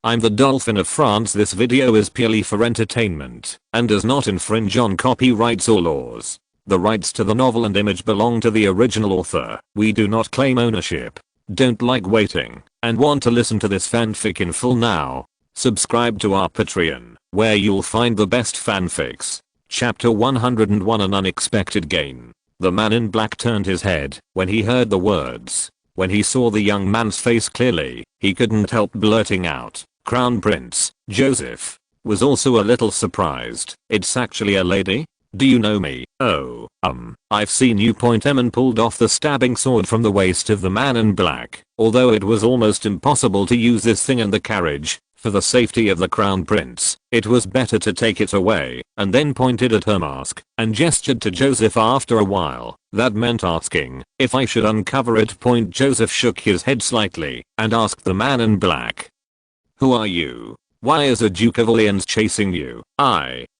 I'm the Dolphin of France. This video is purely for entertainment and does not infringe on copyrights or laws. The rights to the novel and image belong to the original author. We do not claim ownership. Don't like waiting and want to listen to this fanfic in full now? Subscribe to our Patreon, where you'll find the best fanfics. Chapter 101, An Unexpected Gain. The man in black turned his head when he heard the words. When he saw the young man's face clearly, he couldn't help blurting out, "Crown Prince Joseph." Was also a little surprised. "It's actually a lady? Do you know me?" "Oh, I've seen you." Eamon pulled off the stabbing sword from the waist of the man in black. Although it was almost impossible to use this thing in the carriage, for the safety of the crown prince, it was better to take it away, and then pointed at her mask and gestured to Joseph. After a while, that meant asking if I should uncover it. Joseph shook his head slightly and asked the man in black, "Who are you? Why is a Duke of Orleans chasing you?"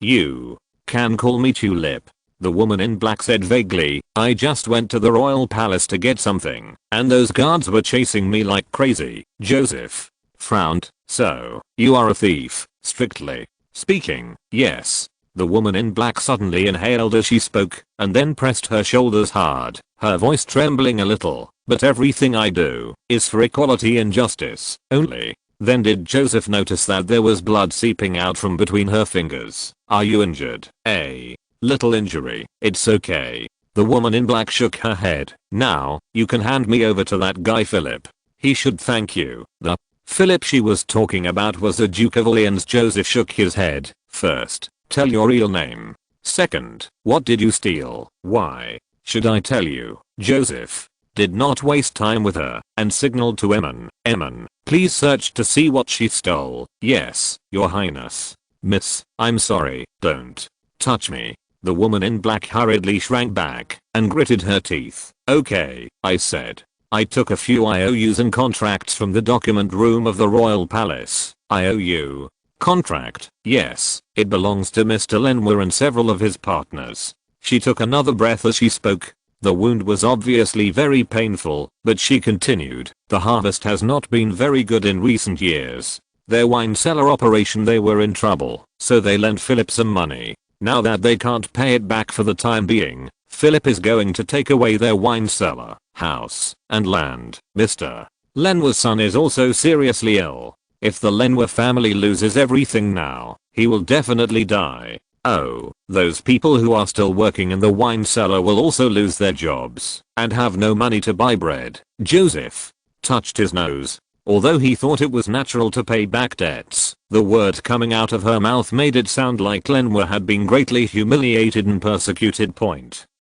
"You can call me Tulip," the woman in black said vaguely. "I just went to the royal palace to get something, and those guards were chasing me like crazy." Joseph frowned. "So, you are a thief, strictly speaking?" "Yes." The woman in black suddenly inhaled as she spoke, and then pressed her shoulders hard, her voice trembling a little. "But everything I do is for equality and justice only." Then did Joseph notice that there was blood seeping out from between her fingers. "Are you injured?" "A little injury." "It's okay." The woman in black shook her head. "Now, you can hand me over to that guy Philip. He should thank you." The Philip she was talking about was the Duke of Orleans. Joseph shook his head. "First, tell your real name. Second, what did you steal?" "Why should I tell you?" Joseph did not waste time with her and signaled to Eamon. "Eamon, please search to see what she stole." "Yes, your highness." "Miss, I'm sorry, don't touch me." The woman in black hurriedly shrank back and gritted her teeth. "Okay," I said. "I took a few IOUs and contracts from the document room of the royal palace." "IOU? Contract?" "Yes, it belongs to Mr. Lenoir and several of his partners." She took another breath as she spoke. The wound was obviously very painful, but she continued. "The harvest has not been very good in recent years. Their wine cellar operation, they were in trouble, so they lent Philip some money. Now that they can't pay it back for the time being, Philip is going to take away their wine cellar, house, and land. Mr. Lenoir's son is also seriously ill. If the Lenoir family loses everything now, he will definitely die. Oh, those people who are still working in the wine cellar will also lose their jobs and have no money to buy bread." Joseph touched his nose. Although he thought it was natural to pay back debts, the word coming out of her mouth made it sound like Lenoir had been greatly humiliated and persecuted.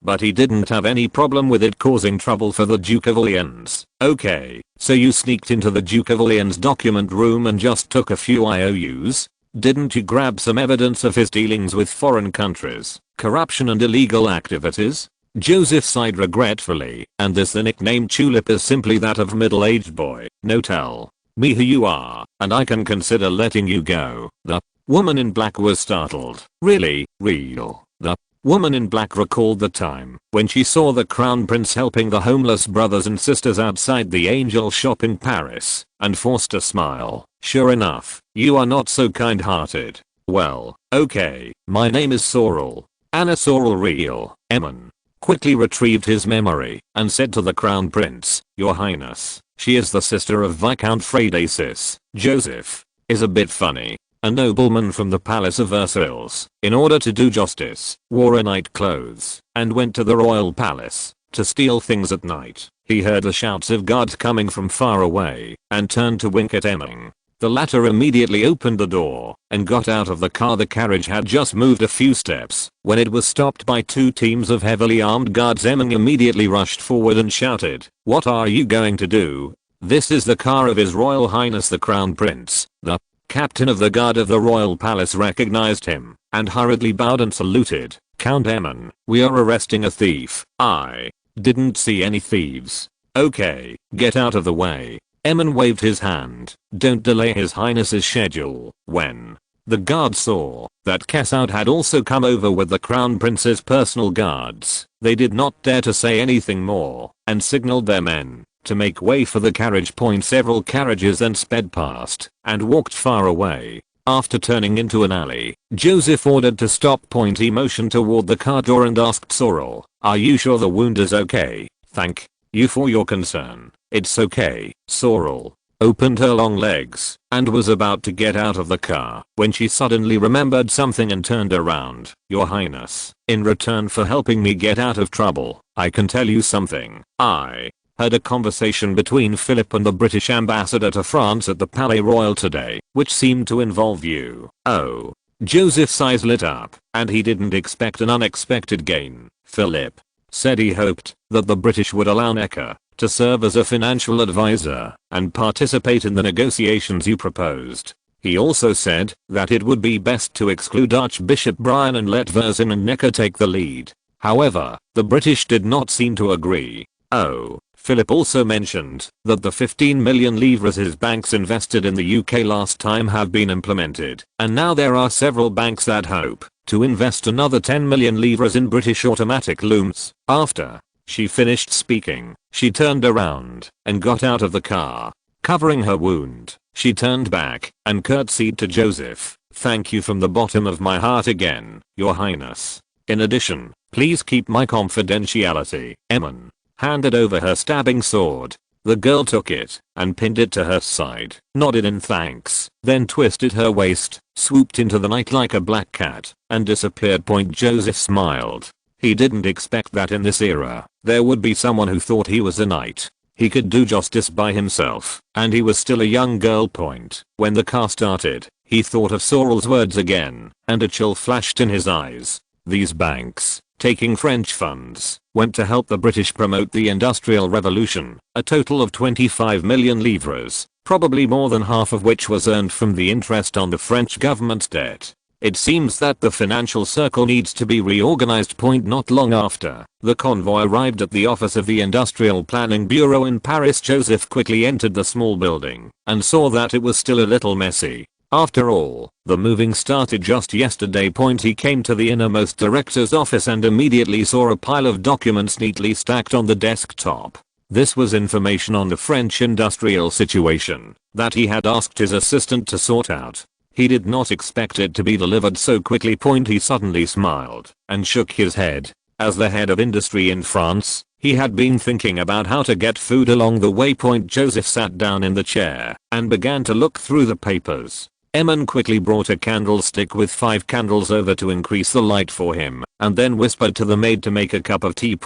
But he didn't have any problem with it causing trouble for the Duke of Orleans. "Okay, so you sneaked into the Duke of Orleans document room and just took a few IOUs? Didn't you grab some evidence of his dealings with foreign countries, corruption and illegal activities?" Joseph sighed regretfully, and the nickname Tulip is simply that of middle-aged boy. "No, tell me who you are, and I can consider letting you go." The woman in black was startled. "Really? Real?" The woman in black recalled the time when she saw the crown prince helping the homeless brothers and sisters outside the Angel shop in Paris, and forced a smile. "Sure enough, you are not so kind-hearted." "Well, okay, my name is Sorrel. Anna Sorrel Real." Eamon quickly retrieved his memory and said to the crown prince, "Your highness, she is the sister of Viscount Freidasis." Joseph is a bit funny. A nobleman from the Palace of Versailles, in order to do justice, wore night clothes and went to the royal palace to steal things at night. He heard the shouts of guards coming from far away and turned to wink at Eamon. The latter immediately opened the door and got out of the car. The carriage had just moved a few steps when it was stopped by two teams of heavily armed guards. Eamon immediately rushed forward and shouted, "What are you going to do?" "This is the car of His Royal Highness the Crown Prince." The captain of the guard of the royal palace recognized him and hurriedly bowed and saluted. "Count Eamon, we are arresting a thief." "I didn't see any thieves." "Okay, get out of the way." Eamon waved his hand. "Don't delay His Highness's schedule." When the guards saw that Cassoud had also come over with the crown prince's personal guards, they did not dare to say anything more and signaled their men to make way for the carriage. Several carriages then sped past and walked far away. After turning into an alley, Joseph ordered to stop. He motioned toward the car door and asked Sorrel, "Are you sure the wound is okay? Thank you for your concern. It's okay." Sorrel opened her long legs and was about to get out of the car when she suddenly remembered something and turned around. "Your Highness, in return for helping me get out of trouble, I can tell you something. I had a conversation between Philip and the British ambassador to France at the Palais Royal today, which seemed to involve you." Oh. Joseph's eyes lit up, and he didn't expect an unexpected gain. Philip said he hoped that the British would allow Necker to serve as a financial advisor and participate in the negotiations you proposed. He also said that it would be best to exclude Archbishop Brian and let Vezin and Necker take the lead. However, the British did not seem to agree. Oh. Philip also mentioned that the 15 million livres his banks invested in the UK last time have been implemented, and now there are several banks that hope to invest another 10 million livres in British automatic looms. After she finished speaking, she turned around and got out of the car. Covering her wound, she turned back and curtsied to Joseph. "Thank you from the bottom of my heart again, Your Highness. In addition, please keep my confidentiality." Emin handed over her stabbing sword. The girl took it and pinned it to her side, nodded in thanks, then twisted her waist, swooped into the night like a black cat, and disappeared. Joseph smiled. He didn't expect that in this era, there would be someone who thought he was a knight. He could do justice by himself, and he was still a young girl. When the car started, he thought of Sorrel's words again, and a chill flashed in his eyes. These banks, taking French funds, went to help the British promote the Industrial Revolution, a total of 25 million livres, probably more than half of which was earned from the interest on the French government's debt. It seems that the financial circle needs to be reorganized. Not long after, the convoy arrived at the office of the Industrial Planning Bureau in Paris. Joseph quickly entered the small building and saw that it was still a little messy. After all, the moving started just yesterday. He came to the innermost director's office and immediately saw a pile of documents neatly stacked on the desktop. This was information on the French industrial situation that he had asked his assistant to sort out. He did not expect it to be delivered so quickly. He suddenly smiled and shook his head. As the head of industry in France, he had been thinking about how to get food along the way. Joseph sat down in the chair and began to look through the papers. Emin quickly brought a candlestick with 5 candles over to increase the light for him, and then whispered to the maid to make a cup of tea.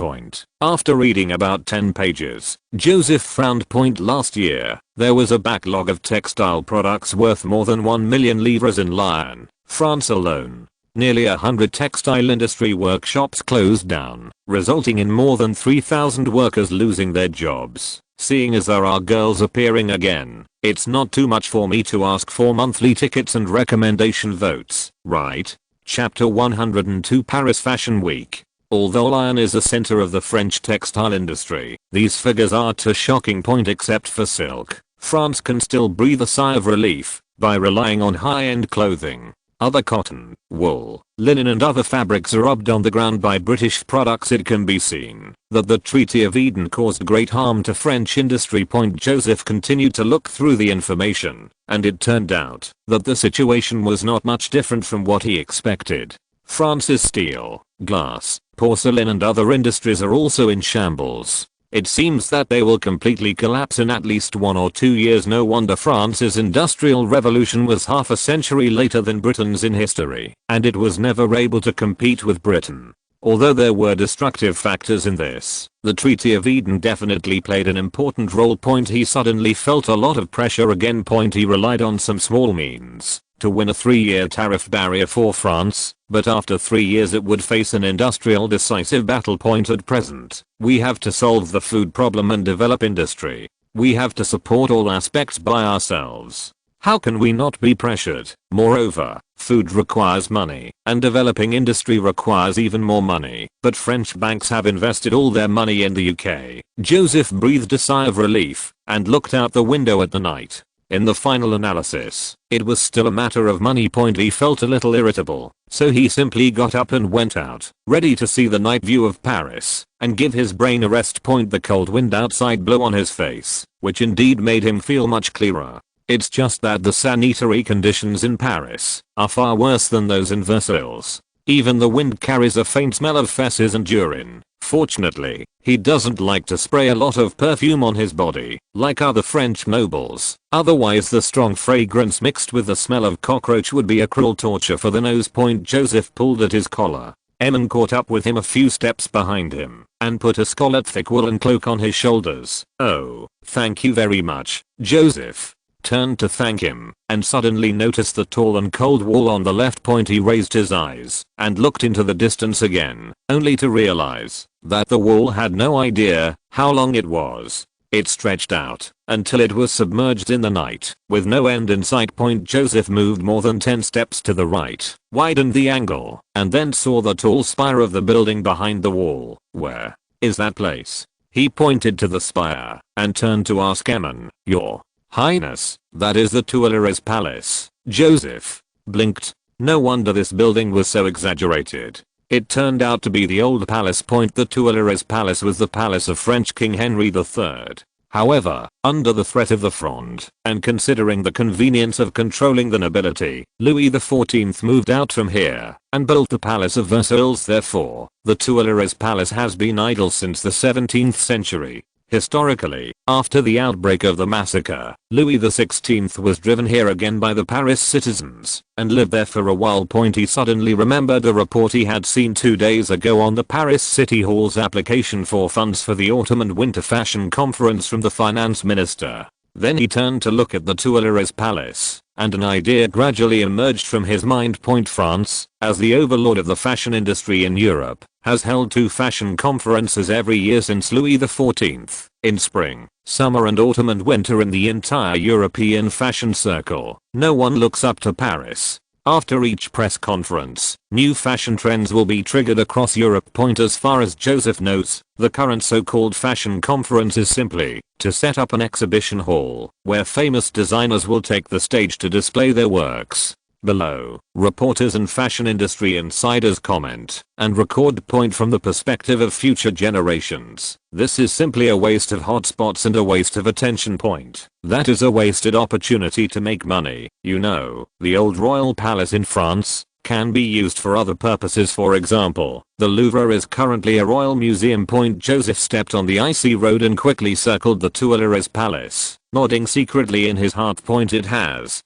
After reading about 10 pages, Joseph frowned. Last year, there was a backlog of textile products worth more than 1 million livres in Lyon, France alone. Nearly 100 textile industry workshops closed down, resulting in more than 3,000 workers losing their jobs. Seeing as there are girls appearing again, it's not too much for me to ask for monthly tickets and recommendation votes, right? Chapter 102 Paris Fashion Week. Although Lyon is the center of the French textile industry, these figures are too shocking. Except for silk, France can still breathe a sigh of relief by relying on high-end clothing. Other cotton, wool, linen and other fabrics are rubbed on the ground by British products. It can be seen that the Treaty of Eden caused great harm to French industry. Joseph continued to look through the information, and it turned out that the situation was not much different from what he expected. France's steel, glass, porcelain and other industries are also in shambles. It seems that they will completely collapse in at least 1 or 2 years. No wonder France's industrial revolution was half a century later than Britain's in history, and it was never able to compete with Britain. Although there were destructive factors in this, the Treaty of Eden definitely played an important role. He suddenly felt a lot of pressure again. He relied on some small means to win a 3-year tariff barrier for France, but after 3 years it would face an industrial decisive battle. At present, we have to solve the food problem and develop industry. We have to support all aspects by ourselves. How can we not be pressured? Moreover, food requires money, and developing industry requires even more money, but French banks have invested all their money in the UK. Joseph breathed a sigh of relief and looked out the window at the night. In the final analysis, it was still a matter of money. He felt a little irritable, so he simply got up and went out, ready to see the night view of Paris, and give his brain a rest. The cold wind outside blew on his face, which indeed made him feel much clearer. It's just that the sanitary conditions in Paris are far worse than those in Versailles. Even the wind carries a faint smell of fesses and urine. Fortunately, he doesn't like to spray a lot of perfume on his body, like other French nobles. Otherwise the strong fragrance mixed with the smell of cockroach would be a cruel torture for the nose. Joseph pulled at his collar. Emin caught up with him a few steps behind him, and put a scarlet thick woolen cloak on his shoulders. Oh, thank you very much, Joseph. Turned to thank him, and suddenly noticed the tall and cold wall on the left. He raised his eyes, and looked into the distance again, only to realize that the wall had no idea how long it was. It stretched out until it was submerged in the night, with no end in sight. Joseph moved more than 10 steps to the right, widened the angle, and then saw the tall spire of the building behind the wall. Where is that place? He pointed to the spire, and turned to ask Emin. Your Highness, that is the Tuileries Palace. Joseph blinked. No wonder this building was so exaggerated. It turned out to be the old palace. The Tuileries Palace was the palace of French King Henry III. However, under the threat of the Fronde, and considering the convenience of controlling the nobility, Louis XIV moved out from here, and built the Palace of Versailles. Therefore, the Tuileries Palace has been idle since the 17th century. Historically, after the outbreak of the massacre, Louis XVI was driven here again by the Paris citizens, and lived there for a while. He suddenly remembered a report he had seen 2 days ago on the Paris City Hall's application for funds for the autumn and winter fashion conference from the finance minister. Then he turned to look at the Tuileries Palace, and an idea gradually emerged from his mind. France, as the overlord of the fashion industry in Europe, has held 2 fashion conferences every year since Louis XIV, in spring, summer and autumn and winter in the entire European fashion circle. No one looks up to Paris. After each press conference, new fashion trends will be triggered across Europe. As far as Joseph knows, the current so-called fashion conference is simply to set up an exhibition hall where famous designers will take the stage to display their works. Below, reporters and fashion industry insiders comment and record point from the perspective of future generations. This is simply a waste of hotspots and a waste of attention. That is a wasted opportunity to make money. You know, the old royal palace in France can be used for other purposes. For example, the Louvre is currently a royal museum. Joseph stepped on the icy road and quickly circled the Tuileries Palace, nodding secretly in his heart. It has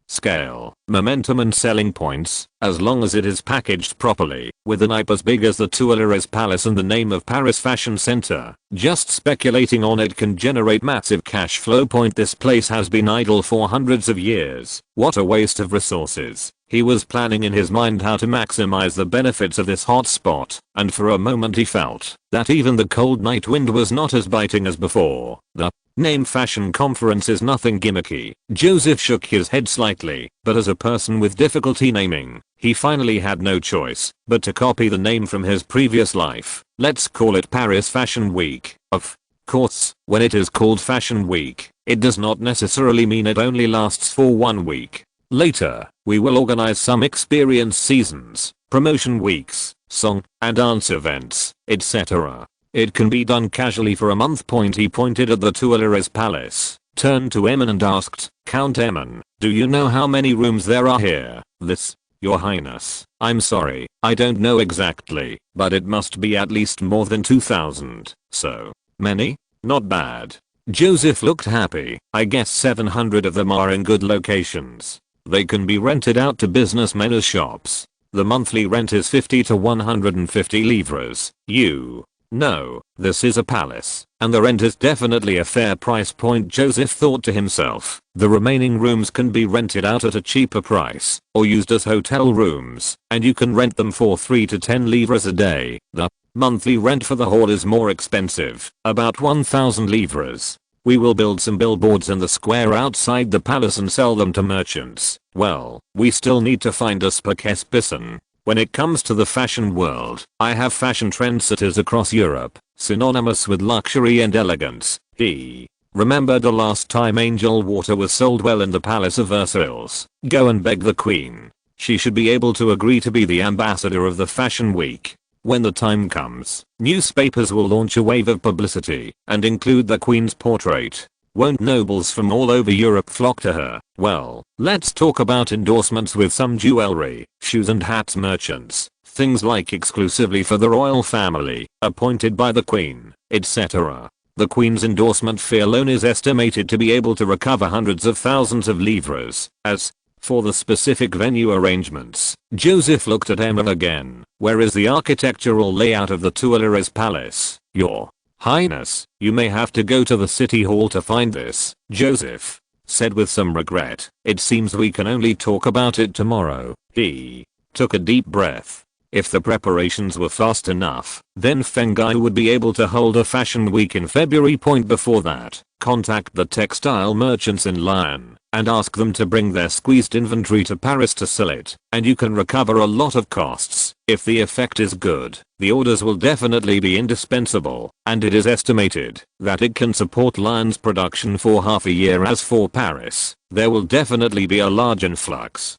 scale, momentum and selling points, as long as it is packaged properly, with an IP as big as the Tuileries Palace and the name of Paris Fashion Center. Just speculating on it can generate massive cash flow. This place has been idle for hundreds of years. What a waste of resources. He was planning in his mind how to maximize the benefits of this hot spot, and for a moment he felt that even the cold night wind was not as biting as before. The name fashion conference is nothing gimmicky. Joseph shook his head slightly, but as a person with difficulty naming, he finally had no choice but to copy the name from his previous life. Let's call it Paris Fashion Week. Of course, when it is called Fashion Week, it does not necessarily mean it only lasts for 1 week. Later, we will organize some experience seasons, promotion weeks, song and dance events, etc. It can be done casually for a month. He pointed at the Tuileries Palace, turned to Emin and asked, Count Emin, do you know how many rooms there are here? This, Your Highness, I'm sorry, I don't know exactly, but it must be at least more than 2,000. So many? Not bad. Joseph looked happy. I guess 700 of them are in good locations. They can be rented out to businessmen as shops. The monthly rent is 50 to 150 livres. You know, this is a palace, and the rent is definitely a fair price. Joseph thought to himself, the remaining rooms can be rented out at a cheaper price, or used as hotel rooms, and you can rent them for 3 to 10 livres a day. The monthly rent for the hall is more expensive, about 1,000 livres. We will build some billboards in the square outside the palace and sell them to merchants. Well, we still need to find a spokesperson. When it comes to the fashion world, I have fashion trendsetters across Europe, synonymous with luxury and elegance. He Remember the last time angel water was sold well in the Palace of Versailles? Go and beg the queen. She should be able to agree to be the ambassador of the fashion week. When the time comes, newspapers will launch a wave of publicity and include the queen's portrait. Won't nobles from all over Europe flock to her? Well, let's talk about endorsements with some jewelry, shoes and hats merchants. Things like exclusively for the royal family, appointed by the queen, etc. The queen's endorsement fee alone is estimated to be able to recover hundreds of thousands of livres. As for the specific venue arrangements, Joseph looked at Emma again. Where is the architectural layout of the Tuileries Palace? Your Highness, you may have to go to the city hall to find this, Joseph said with some regret. It seems we can only talk about it tomorrow. He took a deep breath. If the preparations were fast enough, then Fengai would be able to hold a fashion week in February. Before that, contact the textile merchants in Lyon and ask them to bring their squeezed inventory to Paris to sell it, and you can recover a lot of costs. If the effect is good, the orders will definitely be indispensable, and it is estimated that it can support Lyon's production for half a year. As for Paris, there will definitely be a large influx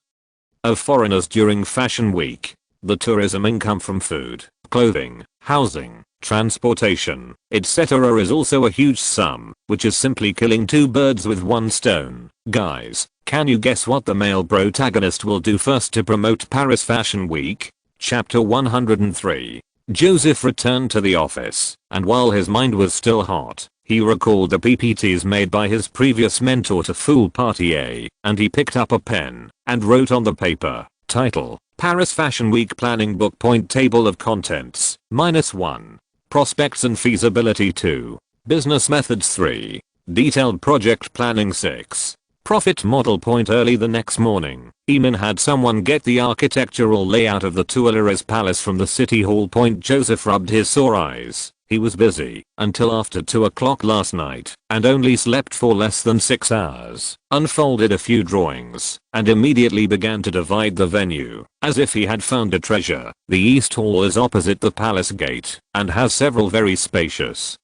of foreigners during Fashion Week. The tourism income from food, clothing, housing, transportation, etc. is also a huge sum, which is simply killing two birds with one stone. Guys, can you guess what the male protagonist will do first to promote Paris Fashion Week? Chapter 103. Joseph returned to the office, and while his mind was still hot, he recalled the PPTs made by his previous mentor to fool Party A, and he picked up a pen and wrote on the paper, title, Paris Fashion Week Planning Book. Table of Contents, -1. Prospects and Feasibility 2. Business Methods 3. Detailed Project Planning 6. Profit Model. Early the next morning, Eamon had someone get the architectural layout of the Tuileries Palace from the City Hall. Joseph rubbed his sore eyes. He was busy until after 2 o'clock last night and only slept for less than 6 hours, unfolded a few drawings, and immediately began to divide the venue, as if he had found a treasure. The East Hall is opposite the palace gate and has several very spacious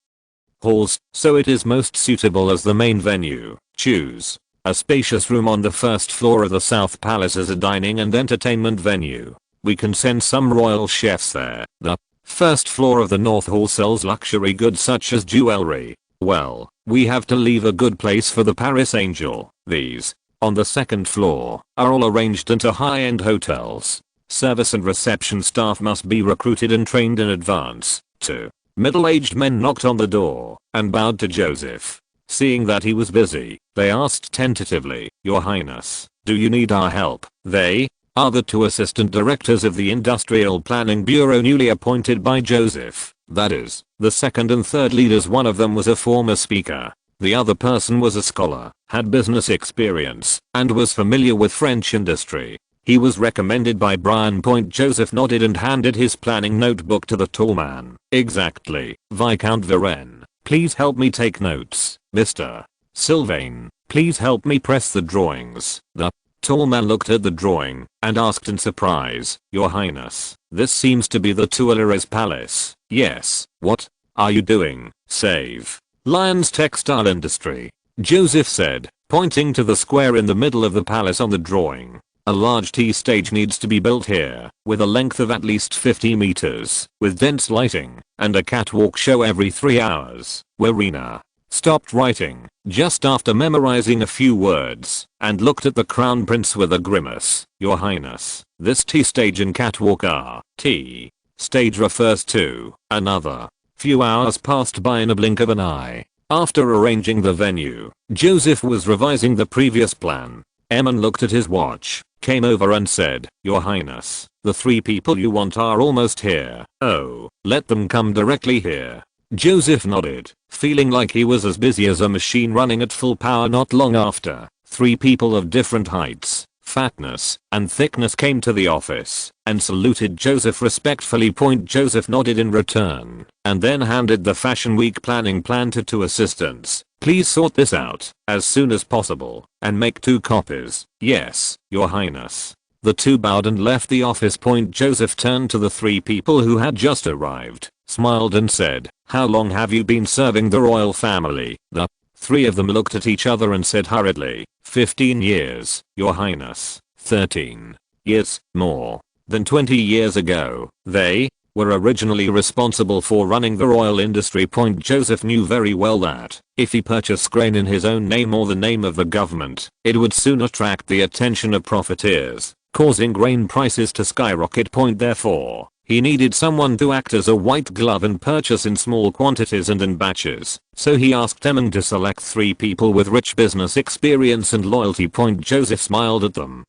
halls, so it is most suitable as the main venue. Choose a spacious room on the first floor of the South Palace as a dining and entertainment venue. We can send some royal chefs there. The first floor of the North Hall sells luxury goods such as jewelry. Well, we have to leave a good place for the Paris Angel. These, on the second floor, are all arranged into high-end hotels. Service and reception staff must be recruited and trained in advance. 2 middle-aged men knocked on the door and bowed to Joseph. Seeing that he was busy, they asked tentatively, Your Highness, do you need our help? They are the 2 assistant directors of the Industrial Planning Bureau newly appointed by Joseph. That is, the second and third leaders. One of them was a former speaker. The other person was a scholar, had business experience, and was familiar with French industry. He was recommended by Brian. Joseph nodded and handed his planning notebook to the tall man. Exactly, Viscount Varenne. Please help me take notes. Mr. Sylvain, please help me press the drawings. The tall man looked at the drawing and asked in surprise, Your Highness, this seems to be the Tuileries Palace. Yes, what are you doing? Save Lyon's textile industry, Joseph said, pointing to the square in the middle of the palace on the drawing. A large tea stage needs to be built here, with a length of at least 50 meters, with dense lighting, and a catwalk show every 3 hours. Verena stopped writing just after memorizing a few words and looked at the crown prince with a grimace. Your Highness, this tea stage and catwalk are. Tea stage refers to another. Few hours passed by in a blink of an eye. After arranging the venue, Joseph was revising the previous plan. Eamon looked at his watch, came over and said, Your Highness, the 3 people you want are almost here. Oh, let them come directly here. Joseph nodded, feeling like he was as busy as a machine running at full power. Not long after, 3 people of different heights, fatness, and thickness came to the office and saluted Joseph respectfully. Joseph nodded in return and then handed the Fashion Week planning plan to 2 assistants. Please sort this out as soon as possible and make 2 copies. Yes, Your Highness. The 2 bowed and left the office. Joseph turned to the 3 people who had just arrived, smiled and said, How long have you been serving the royal family? The Three of them looked at each other and said hurriedly, 15 years, Your Highness. 13 years, more than 20 years ago, they were originally responsible for running the royal industry. Joseph knew very well that if he purchased grain in his own name or the name of the government, it would soon attract the attention of profiteers, causing grain prices to skyrocket. Therefore, he needed someone to act as a white glove and purchase in small quantities and in batches. So he asked Emmon to select 3 people with rich business experience and loyalty. Joseph smiled at them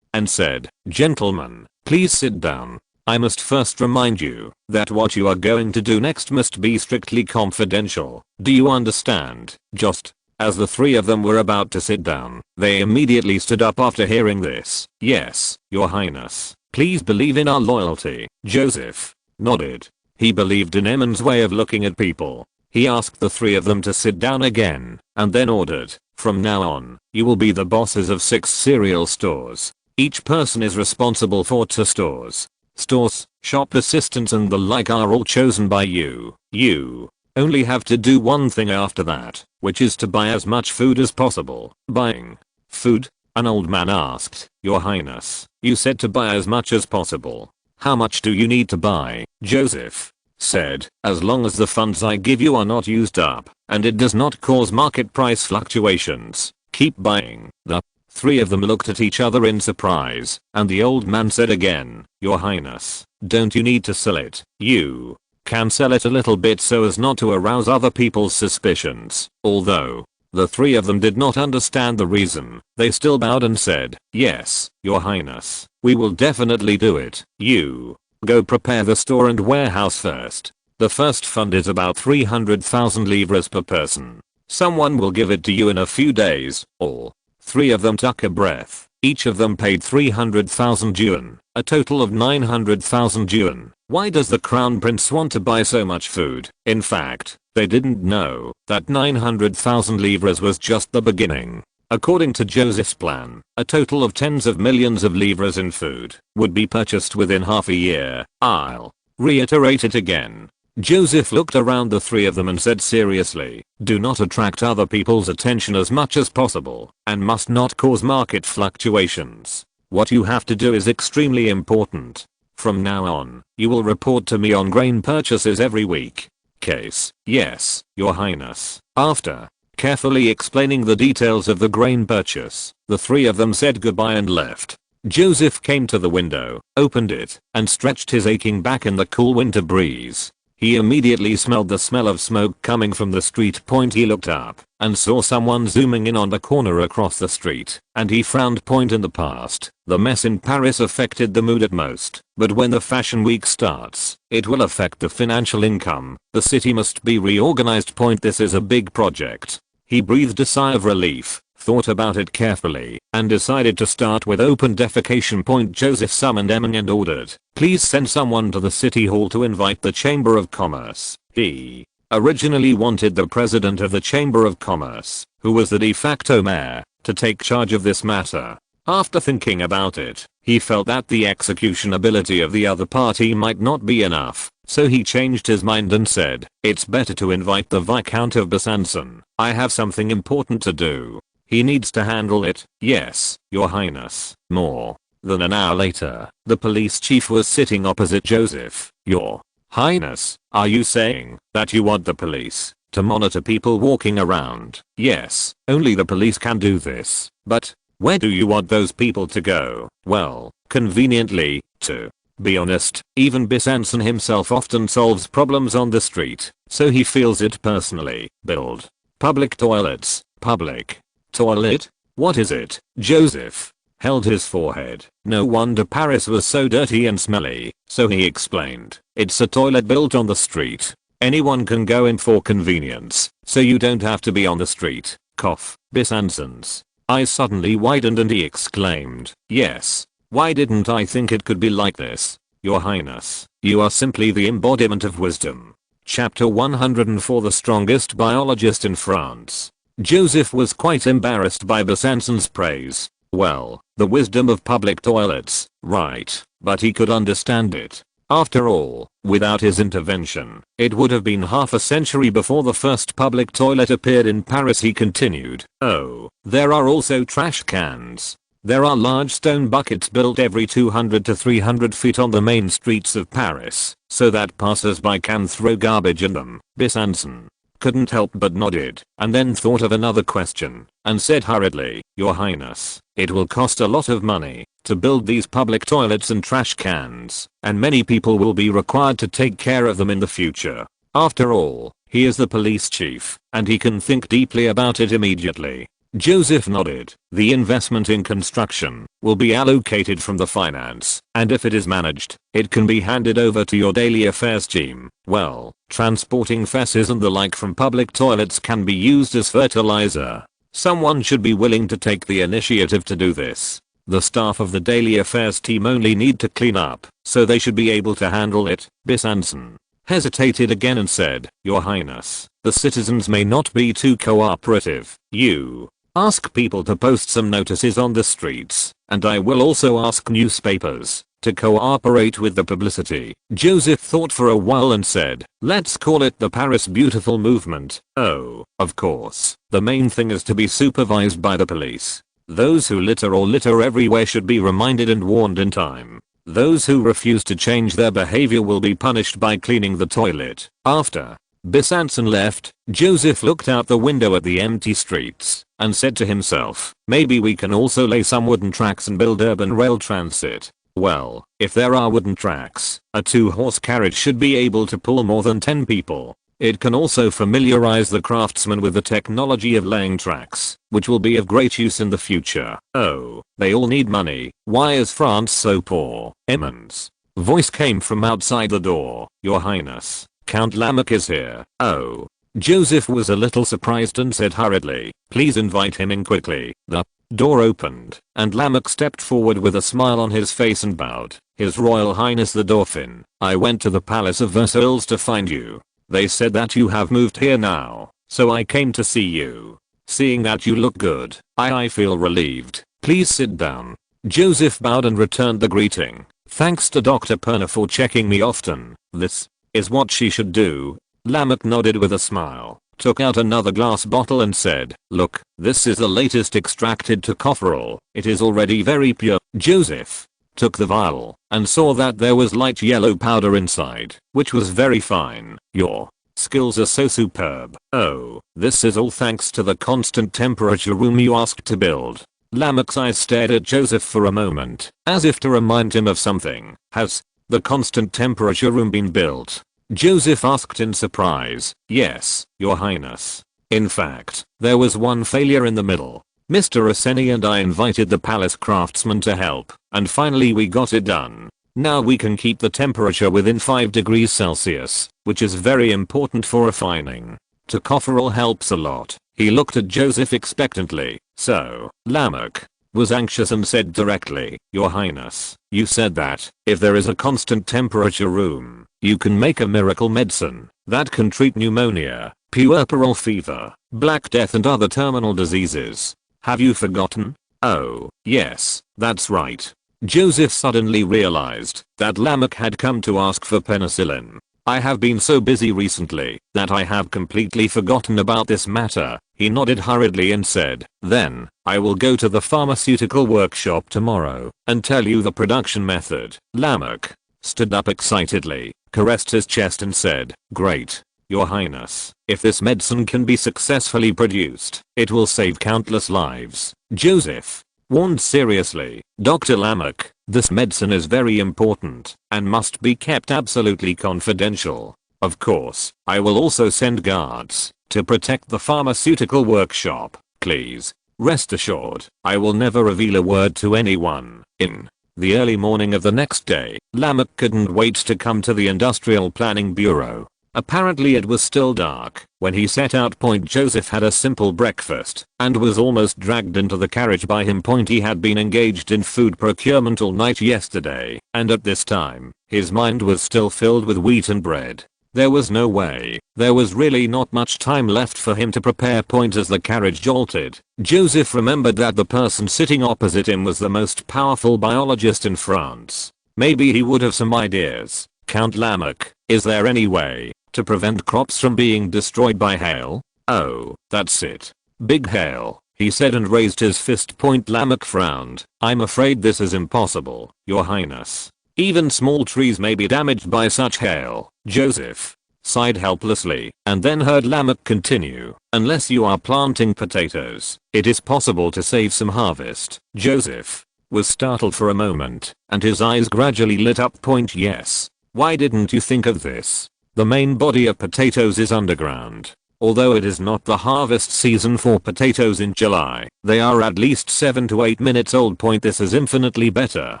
and said, "Gentlemen, please sit down. I must first remind you that what you are going to do next must be strictly confidential. Do you understand?" Just as the 3 of them were about to sit down, they immediately stood up after hearing this. "Yes, Your Highness. Please believe in our loyalty." Joseph nodded. He believed in Emmon's way of looking at people. He asked the 3 of them to sit down again, and then ordered, "From now on, you will be the bosses of 6 cereal stores. Each person is responsible for 2 stores. Stores, shop assistants and the like are all chosen by you. You only have to do one thing after that, which is to buy as much food as possible." "Buying food?" an old man asked. "Your Highness, you said to buy as much as possible. How much do you need to buy?" Joseph said, "As long as the funds I give you are not used up, and it does not cause market price fluctuations, keep buying." The 3 of them looked at each other in surprise, and the old man said again, "Your Highness, don't you need to sell it? You can sell it a little bit so as not to arouse other people's suspicions." Although the 3 of them did not understand the reason, they still bowed and said, "Yes, Your Highness, we will definitely do it. You go prepare the store and warehouse first. The first fund is about 300,000 livres per person. Someone will give it to you in a few days." All 3 of them took a breath. Each of them paid 300,000 yuan, a total of 900,000 yuan. Why does the crown prince want to buy so much food? In fact, they didn't know that 900,000 livres was just the beginning. According to Joseph's plan, a total of tens of millions of livres in food would be purchased within half a year. I'll reiterate it again. Joseph looked around the 3 of them and said seriously, "Do not attract other people's attention as much as possible, and must not cause market fluctuations. What you have to do is extremely important. From now on, you will report to me on grain purchases every week." Case, "Yes, Your Highness." After carefully explaining the details of the grain purchase, the 3 of them said goodbye and left. Joseph came to the window, opened it, and stretched his aching back in the cool winter breeze. He immediately smelled the smell of smoke coming from the street. He looked up and saw someone zooming in on the corner across the street, and he frowned. In the past, the mess in Paris affected the mood at most, but when the fashion week starts, it will affect the financial income. The city must be reorganized. This is a big project. He breathed a sigh of relief, thought about it carefully, and decided to start with open defecation. Joseph summoned Emmon and ordered, "Please send someone to the city hall to invite the Chamber of Commerce." He originally wanted the president of the Chamber of Commerce, who was the de facto mayor, to take charge of this matter. After thinking about it, he felt that the execution ability of the other party might not be enough, so he changed his mind and said, "It's better to invite the Viscount of Besançon. I have something important to do. He needs to handle it." "Yes, Your Highness." More than an hour later, the police chief was sitting opposite Joseph. "Your Highness, are you saying that you want the police to monitor people walking around?" "Yes, only the police can do this. But where do you want those people to go?" "Well, conveniently, to be honest, even Besançon himself often solves problems on the street, so he feels it personally. Build public toilets." "Public toilet? What is it?" Joseph held his forehead. No wonder Paris was so dirty and smelly, so he explained, "It's a toilet built on the street. Anyone can go in for convenience, so you don't have to be on the street." Cough. Besançon's eyes suddenly widened and he exclaimed, "Yes, why didn't I think it could be like this? Your Highness, you are simply the embodiment of wisdom." Chapter 104. The strongest biologist in France. Joseph was quite embarrassed by Besançon's praise. Well, the wisdom of public toilets, right, but he could understand it. After all, without his intervention, it would have been half a century before the first public toilet appeared in Paris. He continued. Oh, there are also trash cans. There are large stone buckets built every 200 to 300 feet on the main streets of Paris, so that passers-by can throw garbage in them. Besançon couldn't help but nodded, and then thought of another question, and said hurriedly, Your Highness, it will cost a lot of money to build these public toilets and trash cans, and many people will be required to take care of them in the future. After all, he is the police chief, and he can think deeply about it immediately. Joseph nodded. The investment in construction will be allocated from the finance, and if it is managed, it can be handed over to your daily affairs team. Well, transporting feces and the like from public toilets can be used as fertilizer. Someone should be willing to take the initiative to do this. The staff of the daily affairs team only need to clean up, so they should be able to handle it. Besançon hesitated again and said, Your Highness, the citizens may not be too cooperative. You ask people to post some notices on the streets, and I will also ask newspapers to cooperate with the publicity. Joseph thought for a while and said, Let's call it the Paris Beautiful movement. Oh, of course, the main thing is to be supervised by the police. Those who litter or litter everywhere should be reminded and warned in time. Those who refuse to change their behavior will be punished by cleaning the toilet. After Besançon left, Joseph looked out the window at the empty streets and said to himself, maybe we can also lay some wooden tracks and build urban rail transit. Well, if there are wooden tracks, a 2-horse carriage should be able to pull more than 10 people. It can also familiarize the craftsmen with the technology of laying tracks, which will be of great use in the future. Oh, they all need money. Why is France so poor? Emmons' voice came from outside the door. Your Highness, Count Lamarck is here. Oh. Joseph was a little surprised and said hurriedly, Please invite him in quickly. The door opened, and Lamarck stepped forward with a smile on his face and bowed. His Royal Highness the Dauphin, I went to the Palace of Versailles to find you. They said that you have moved here now, so I came to see you. Seeing that you look good, I feel relieved. Please sit down. Joseph bowed and returned the greeting. Thanks to Dr. Perna for checking me often. This is what she should do. Lamarck nodded with a smile, took out another glass bottle and said, Look, this is the latest extracted tocopherol. It is already very pure. Joseph took the vial and saw that there was light yellow powder inside, which was very fine. Your skills are so superb. Oh, this is all thanks to the constant temperature room you asked to build. Lamarck's eyes stared at Joseph for a moment, as if to remind him of something. Has the constant temperature room been built? Joseph asked in surprise. Yes, Your Highness. In fact, there was one failure in the middle. Mr. Asseni and I invited the palace craftsmen to help, and finally we got it done. Now we can keep the temperature within 5 degrees Celsius, which is very important for refining. Tocopherol helps a lot. He looked at Joseph expectantly. So, Lamarck was anxious and said directly, Your Highness, you said that, if there is a constant temperature room, you can make a miracle medicine that can treat pneumonia, puerperal fever, black death and other terminal diseases. Have you forgotten? Oh, yes, that's right. Joseph suddenly realized that Lamarck had come to ask for penicillin. I have been so busy recently that I have completely forgotten about this matter. He nodded hurriedly and said, Then, I will go to the pharmaceutical workshop tomorrow and tell you the production method. Lamarck stood up excitedly, caressed his chest and said, Great. Your Highness, if this medicine can be successfully produced, it will save countless lives. Joseph warned seriously, Dr. Lamarck, this medicine is very important and must be kept absolutely confidential. Of course, I will also send guards to protect the pharmaceutical workshop. Please, rest assured, I will never reveal a word to anyone. In the early morning of the next day, Lamarck couldn't wait to come to the Industrial Planning Bureau. Apparently it was still dark when he set out. Joseph had a simple breakfast and was almost dragged into the carriage by him. He had been engaged in food procurement all night yesterday, and at this time, his mind was still filled with wheat and bread. There was no way. There was really not much time left for him to prepare. As the carriage jolted, Joseph remembered that the person sitting opposite him was the most powerful biologist in France. Maybe he would have some ideas Count Lamech, is there any way to prevent crops from being destroyed by hail? Oh, that's it. Big hail, he said and raised his fist. Lamech frowned. I'm afraid this is impossible, your highness. Even small trees may be damaged by such hail. Joseph sighed helplessly, and then heard Lamech continue, unless you are planting potatoes, it is possible to save some harvest. Joseph was startled for a moment, and his eyes gradually lit up. Yes. Why didn't you think of this? The main body of potatoes is underground. Although it is not the harvest season for potatoes in July, they are at least 7 to 8 minutes old. This is infinitely better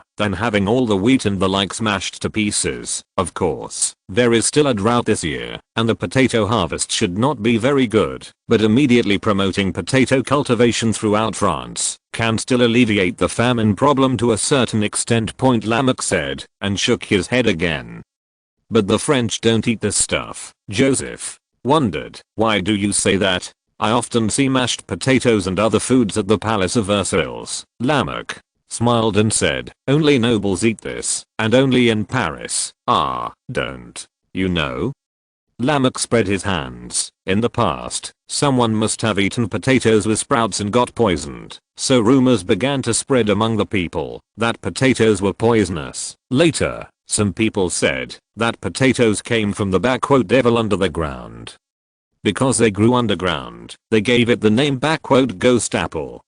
than having all the wheat and the like smashed to pieces. Of course, there is still a drought this year, and the potato harvest should not be very good, but immediately promoting potato cultivation throughout France can still alleviate the famine problem to a certain extent. Lamech said, and shook his head again. But the French don't eat this stuff. Joseph wondered. Why do you say that? I often see mashed potatoes and other foods at the Palace of Versailles. Lamech smiled and said, only nobles eat this, and only in Paris. Ah, don't you know? Lamech spread his hands. In the past, someone must have eaten potatoes with sprouts and got poisoned, so rumors began to spread among the people that potatoes were poisonous. Later, some people said that potatoes came from the devil under the ground. Because they grew underground, they gave it the name ghost apple.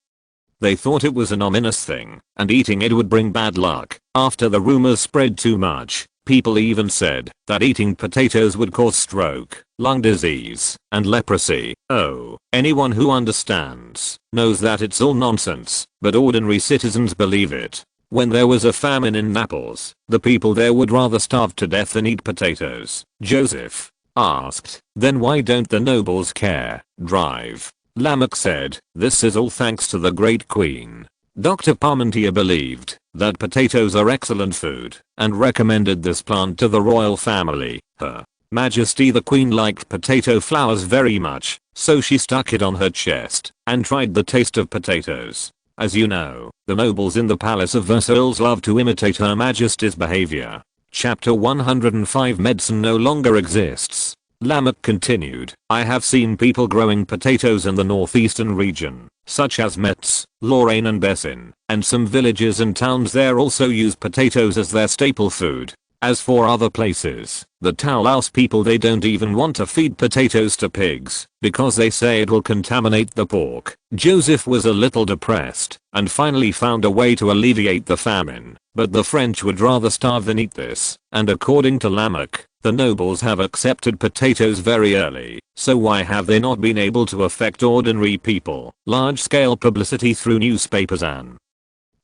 They thought it was an ominous thing, and eating it would bring bad luck. After the rumors spread too much, people even said that eating potatoes would cause stroke, lung disease, and leprosy. Oh, anyone who understands knows that it's all nonsense, but ordinary citizens believe it. When there was a famine in Naples, the people there would rather starve to death than eat potatoes. Joseph asked, then why don't the nobles care? Drive. Lamech said, this is all thanks to the great queen. Dr. Parmentier believed that potatoes are excellent food and recommended this plant to the royal family. Her Majesty the Queen liked potato flowers very much, so she stuck it on her chest and tried the taste of potatoes. As you know, the nobles in the Palace of Versailles love to imitate Her Majesty's behavior. Chapter 105 Medicine no longer exists. Lamech continued, I have seen people growing potatoes in the northeastern region, such as Metz, Lorraine and Bessin, and some villages and towns there also use potatoes as their staple food. As for other places, the Toulouse people, they don't even want to feed potatoes to pigs because they say it will contaminate the pork. Joseph was a little depressed and finally found a way to alleviate the famine, but the French would rather starve than eat this, and according to Lamech, the nobles have accepted potatoes very early, so why have they not been able to affect ordinary people? Large-scale publicity through newspapers and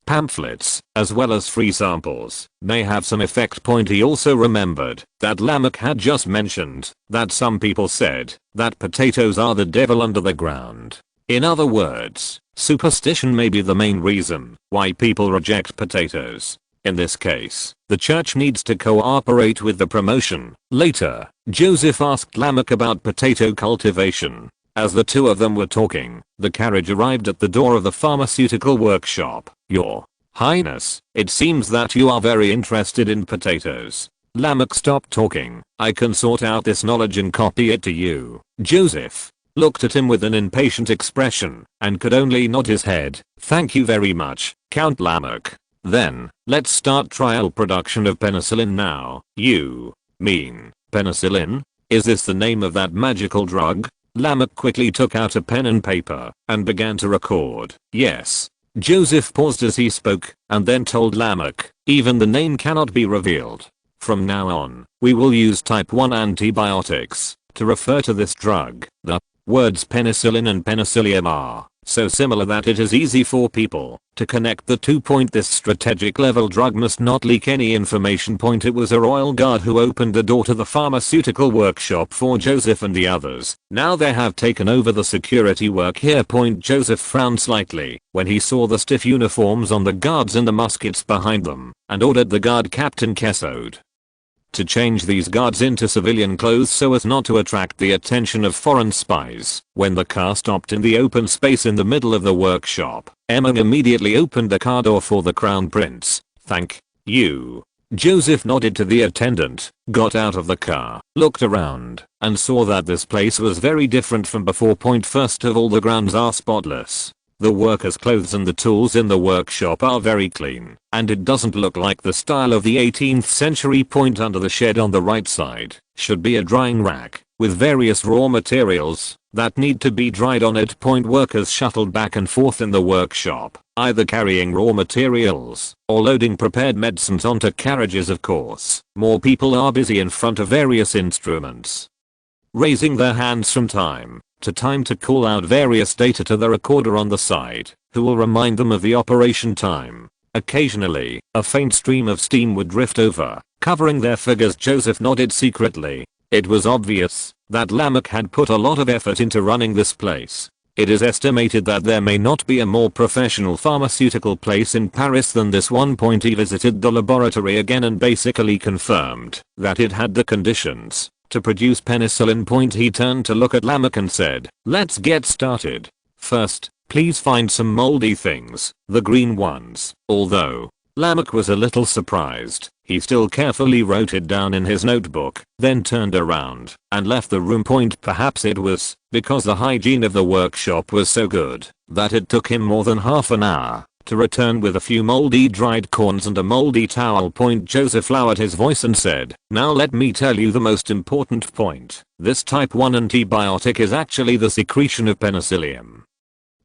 pamphlets, as well as free samples, may have some effect. He also remembered that Lamech had just mentioned that some people said that potatoes are the devil under the ground. In other words, superstition may be the main reason why people reject potatoes. In this case, the church needs to cooperate with the promotion. Later, Joseph asked Lamech about potato cultivation. As the two of them were talking, the carriage arrived at the door of the pharmaceutical workshop. Your Highness, it seems that you are very interested in potatoes. Lamech stopped talking. I can sort out this knowledge and copy it to you. Joseph looked at him with an impatient expression and could only nod his head. Thank you very much, Count Lamech. Then, let's start trial production of penicillin now. You mean penicillin? Is this the name of that magical drug? Lamech quickly took out a pen and paper and began to record. Yes. Joseph paused as he spoke and then told Lamech, even the name cannot be revealed. From now on, we will use type 1 antibiotics to refer to this drug. The words penicillin and penicillium are so similar that it is easy for people to connect the two. This strategic level drug must not leak any information. It was a royal guard who opened the door to the pharmaceutical workshop for Joseph and the others. Now they have taken over the security work here. Joseph frowned slightly when he saw the stiff uniforms on the guards and the muskets behind them, and ordered the guard captain Kesode to change these guards into civilian clothes so as not to attract the attention of foreign spies. When the car stopped in the open space in the middle of the workshop, Emma immediately opened the car door for the crown prince. Thank you. Joseph nodded to the attendant, got out of the car, looked around, and saw that this place was very different from before. First of all, the grounds are spotless. The workers' clothes and the tools in the workshop are very clean, and it doesn't look like the style of the 18th century. Under the shed on the right side should be a drying rack with various raw materials that need to be dried on it. Workers shuttled back and forth in the workshop, either carrying raw materials or loading prepared medicines onto carriages. Of course, more people are busy in front of various instruments, raising their hands from time to time to call out various data to the recorder on the side, who will remind them of the operation time. Occasionally, a faint stream of steam would drift over, covering their figures. Joseph nodded secretly. It was obvious that Lamech had put a lot of effort into running this place. It is estimated that there may not be a more professional pharmaceutical place in Paris than this one. He visited the laboratory again and basically confirmed that it had the conditions to produce penicillin. He turned to look at Lamech and said, "Let's get started. First, please find some moldy things, the green ones." Although Lamech was a little surprised, he still carefully wrote it down in his notebook, then turned around and left the room. Perhaps it was because the hygiene of the workshop was so good that it took him more than half an hour to return with a few moldy dried corns and a moldy towel. Joseph lowered his voice and said, "Now let me tell you the most important point. This type 1 antibiotic is actually the secretion of penicillium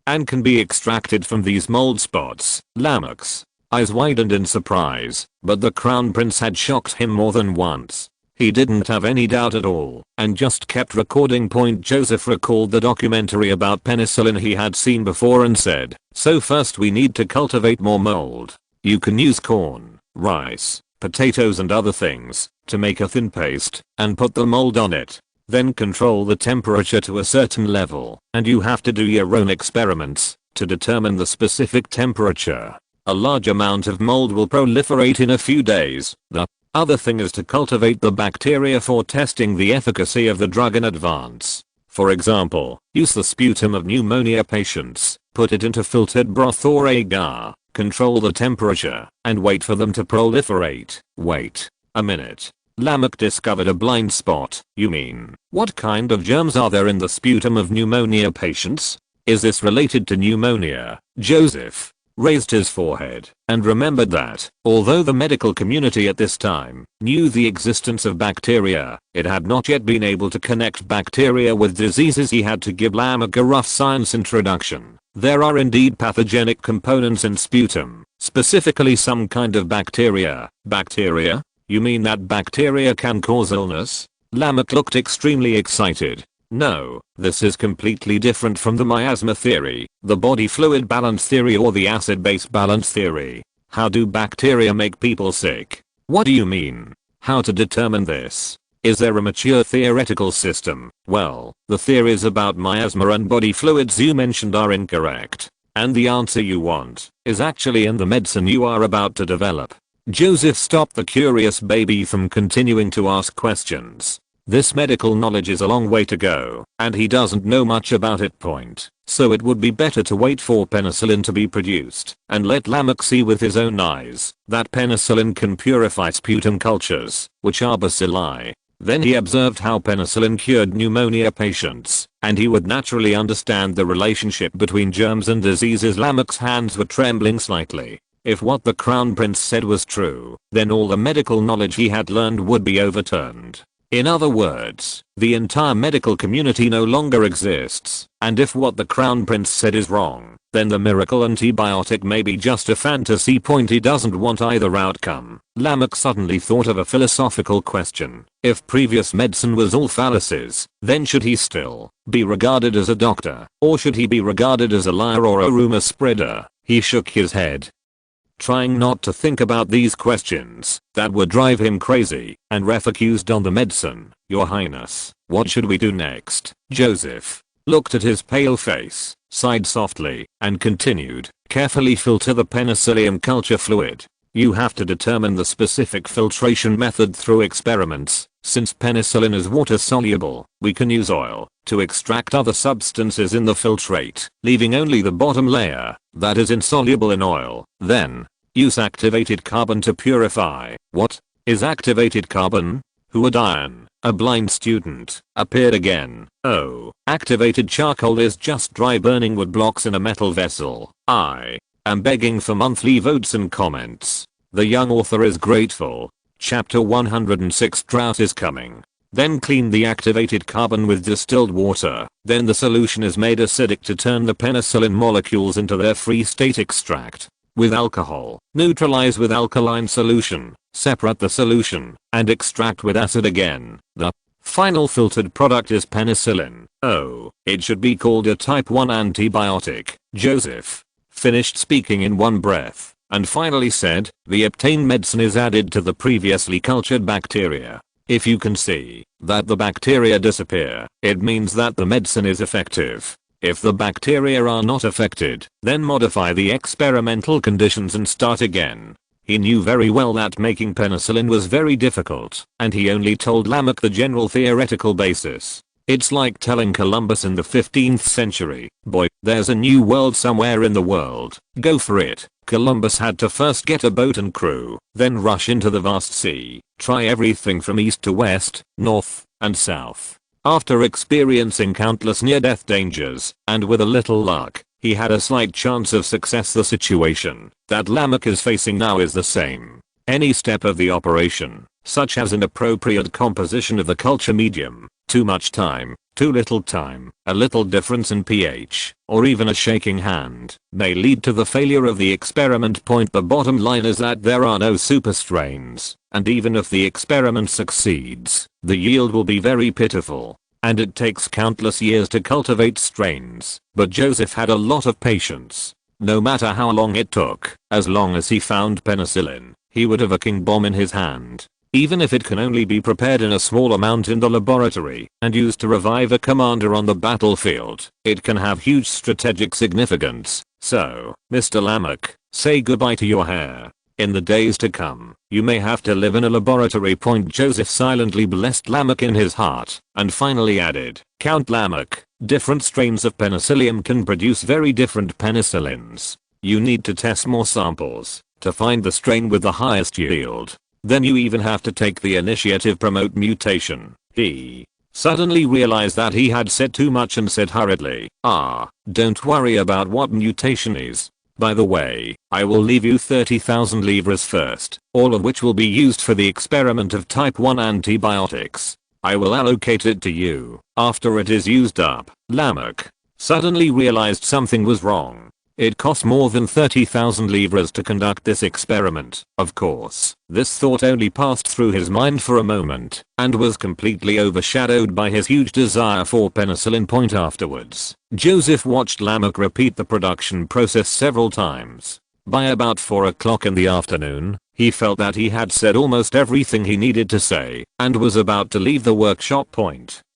and can be extracted from these mold spots." Lamech's eyes widened in surprise, but the crown prince had shocked him more than once. He didn't have any doubt at all, and just kept recording. Joseph recalled the documentary about penicillin he had seen before and said, "So first we need to cultivate more mold. You can use corn, rice, potatoes and other things to make a thin paste and put the mold on it. Then control the temperature to a certain level, and you have to do your own experiments to determine the specific temperature. A large amount of mold will proliferate in a few days. The other thing is to cultivate the bacteria for testing the efficacy of the drug in advance. For example, use the sputum of pneumonia patients, put it into filtered broth or agar, control the temperature, and wait for them to proliferate." Wait a minute. Lamech discovered a blind spot. "You mean, what kind of germs are there in the sputum of pneumonia patients? Is this related to pneumonia?" Joseph raised his forehead and remembered that, although the medical community at this time knew the existence of bacteria, it had not yet been able to connect bacteria with diseases. He had to give Lamech a rough science introduction. There are indeed pathogenic components in sputum, specifically some kind of bacteria. Bacteria? You mean that bacteria can cause illness? Lamech looked extremely excited. "No, this is completely different from the miasma theory, the body fluid balance theory or the acid-base balance theory. How do bacteria make people sick?" "What do you mean? How to determine this? Is there a mature theoretical system?" "Well, the theories about miasma and body fluids you mentioned are incorrect. And the answer you want is actually in the medicine you are about to develop." Joseph stopped the curious baby from continuing to ask questions. This medical knowledge is a long way to go, and he doesn't know much about it. So it would be better to wait for penicillin to be produced and let Lamech see with his own eyes that penicillin can purify sputum cultures, which are bacilli. Then he observed how penicillin cured pneumonia patients, and he would naturally understand the relationship between germs and diseases. Lamech's hands were trembling slightly. If what the crown prince said was true, then all the medical knowledge he had learned would be overturned. In other words, the entire medical community no longer exists, and if what the crown prince said is wrong, then the miracle antibiotic may be just a fantasy. He doesn't want either outcome. Lamech suddenly thought of a philosophical question. If previous medicine was all fallacies, then should he still be regarded as a doctor, or should he be regarded as a liar or a rumor spreader? He shook his head, trying not to think about these questions that would drive him crazy, and refused on the medicine. "Your Highness, what should we do next?" Joseph looked at his pale face, sighed softly, and continued, "Carefully filter the penicillium culture fluid. You have to determine the specific filtration method through experiments. Since penicillin is water soluble, we can use oil to extract other substances in the filtrate, leaving only the bottom layer that is insoluble in oil. Then, Use activated carbon to purify. What is activated carbon? Who would iron? A blind student appeared again. Oh, activated charcoal is just dry burning wood blocks in a metal vessel. I am begging for monthly votes and comments. The young author is grateful. Chapter 106 Drought is coming. Then clean the activated carbon with distilled water. Then the solution is made acidic to turn the penicillin molecules into their free state extract. With alcohol, neutralize with alkaline solution, separate the solution, and extract with acid again. The final filtered product is penicillin. Oh, it should be called a type 1 antibiotic. Joseph finished speaking in one breath, and finally said, the obtained medicine is added to the previously cultured bacteria. If you can see that the bacteria disappear, it means that the medicine is effective. If the bacteria are not affected, then modify the experimental conditions and start again. He knew very well that making penicillin was very difficult, and he only told Lamech the general theoretical basis. It's like telling Columbus in the 15th century, boy, there's a new world somewhere in the world, go for it. Columbus had to first get a boat and crew, then rush into the vast sea, try everything from east to west, north, and south. After experiencing countless near-death dangers, and with a little luck, he had a slight chance of success. The situation that Lamech is facing now is the same. Any step of the operation, such as inappropriate composition of the culture medium, too much time, too little time, a little difference in pH, or even a shaking hand, may lead to the failure of the experiment. The bottom line is that there are no super strains, and even if the experiment succeeds, the yield will be very pitiful, and it takes countless years to cultivate strains. But Joseph had a lot of patience. No matter how long it took, as long as he found penicillin, he would have a king bomb in his hand. Even if it can only be prepared in a small amount in the laboratory and used to revive a commander on the battlefield, it can have huge strategic significance. So, Mr. Lamech, say goodbye to your hair. In the days to come, you may have to live in a laboratory. Joseph silently blessed Lamech in his heart, and finally added, Count Lamech, different strains of penicillium can produce very different penicillins. You need to test more samples to find the strain with the highest yield. Then you even have to take the initiative, promote mutation. He suddenly realized that he had said too much and said hurriedly, don't worry about what mutation is. By the way, I will leave you 30,000 livres first, all of which will be used for the experiment of type 1 antibiotics. I will allocate it to you after it is used up. Lamech suddenly realized something was wrong. It cost more than 30,000 livres to conduct this experiment. Of course, this thought only passed through his mind for a moment, and was completely overshadowed by his huge desire for penicillin. Afterwards, Joseph watched Lamech repeat the production process several times. By about 4 o'clock in the afternoon, he felt that he had said almost everything he needed to say, and was about to leave the workshop.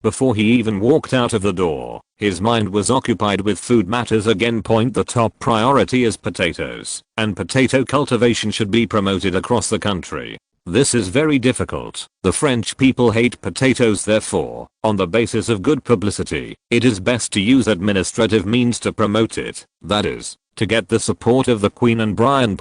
Before he even walked out of the door, his mind was occupied with food matters again. The top priority is potatoes, and potato cultivation should be promoted across the country. This is very difficult. The French people hate potatoes, therefore, on the basis of good publicity, it is best to use administrative means to promote it, that is, to get the support of the Queen and Brian.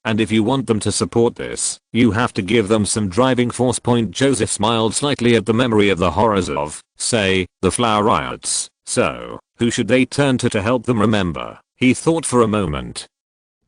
And if you want them to support this, you have to give them some driving force. Joseph smiled slightly at the memory of the horrors of, say, the flower riots. So, who should they turn to help them remember? He thought for a moment,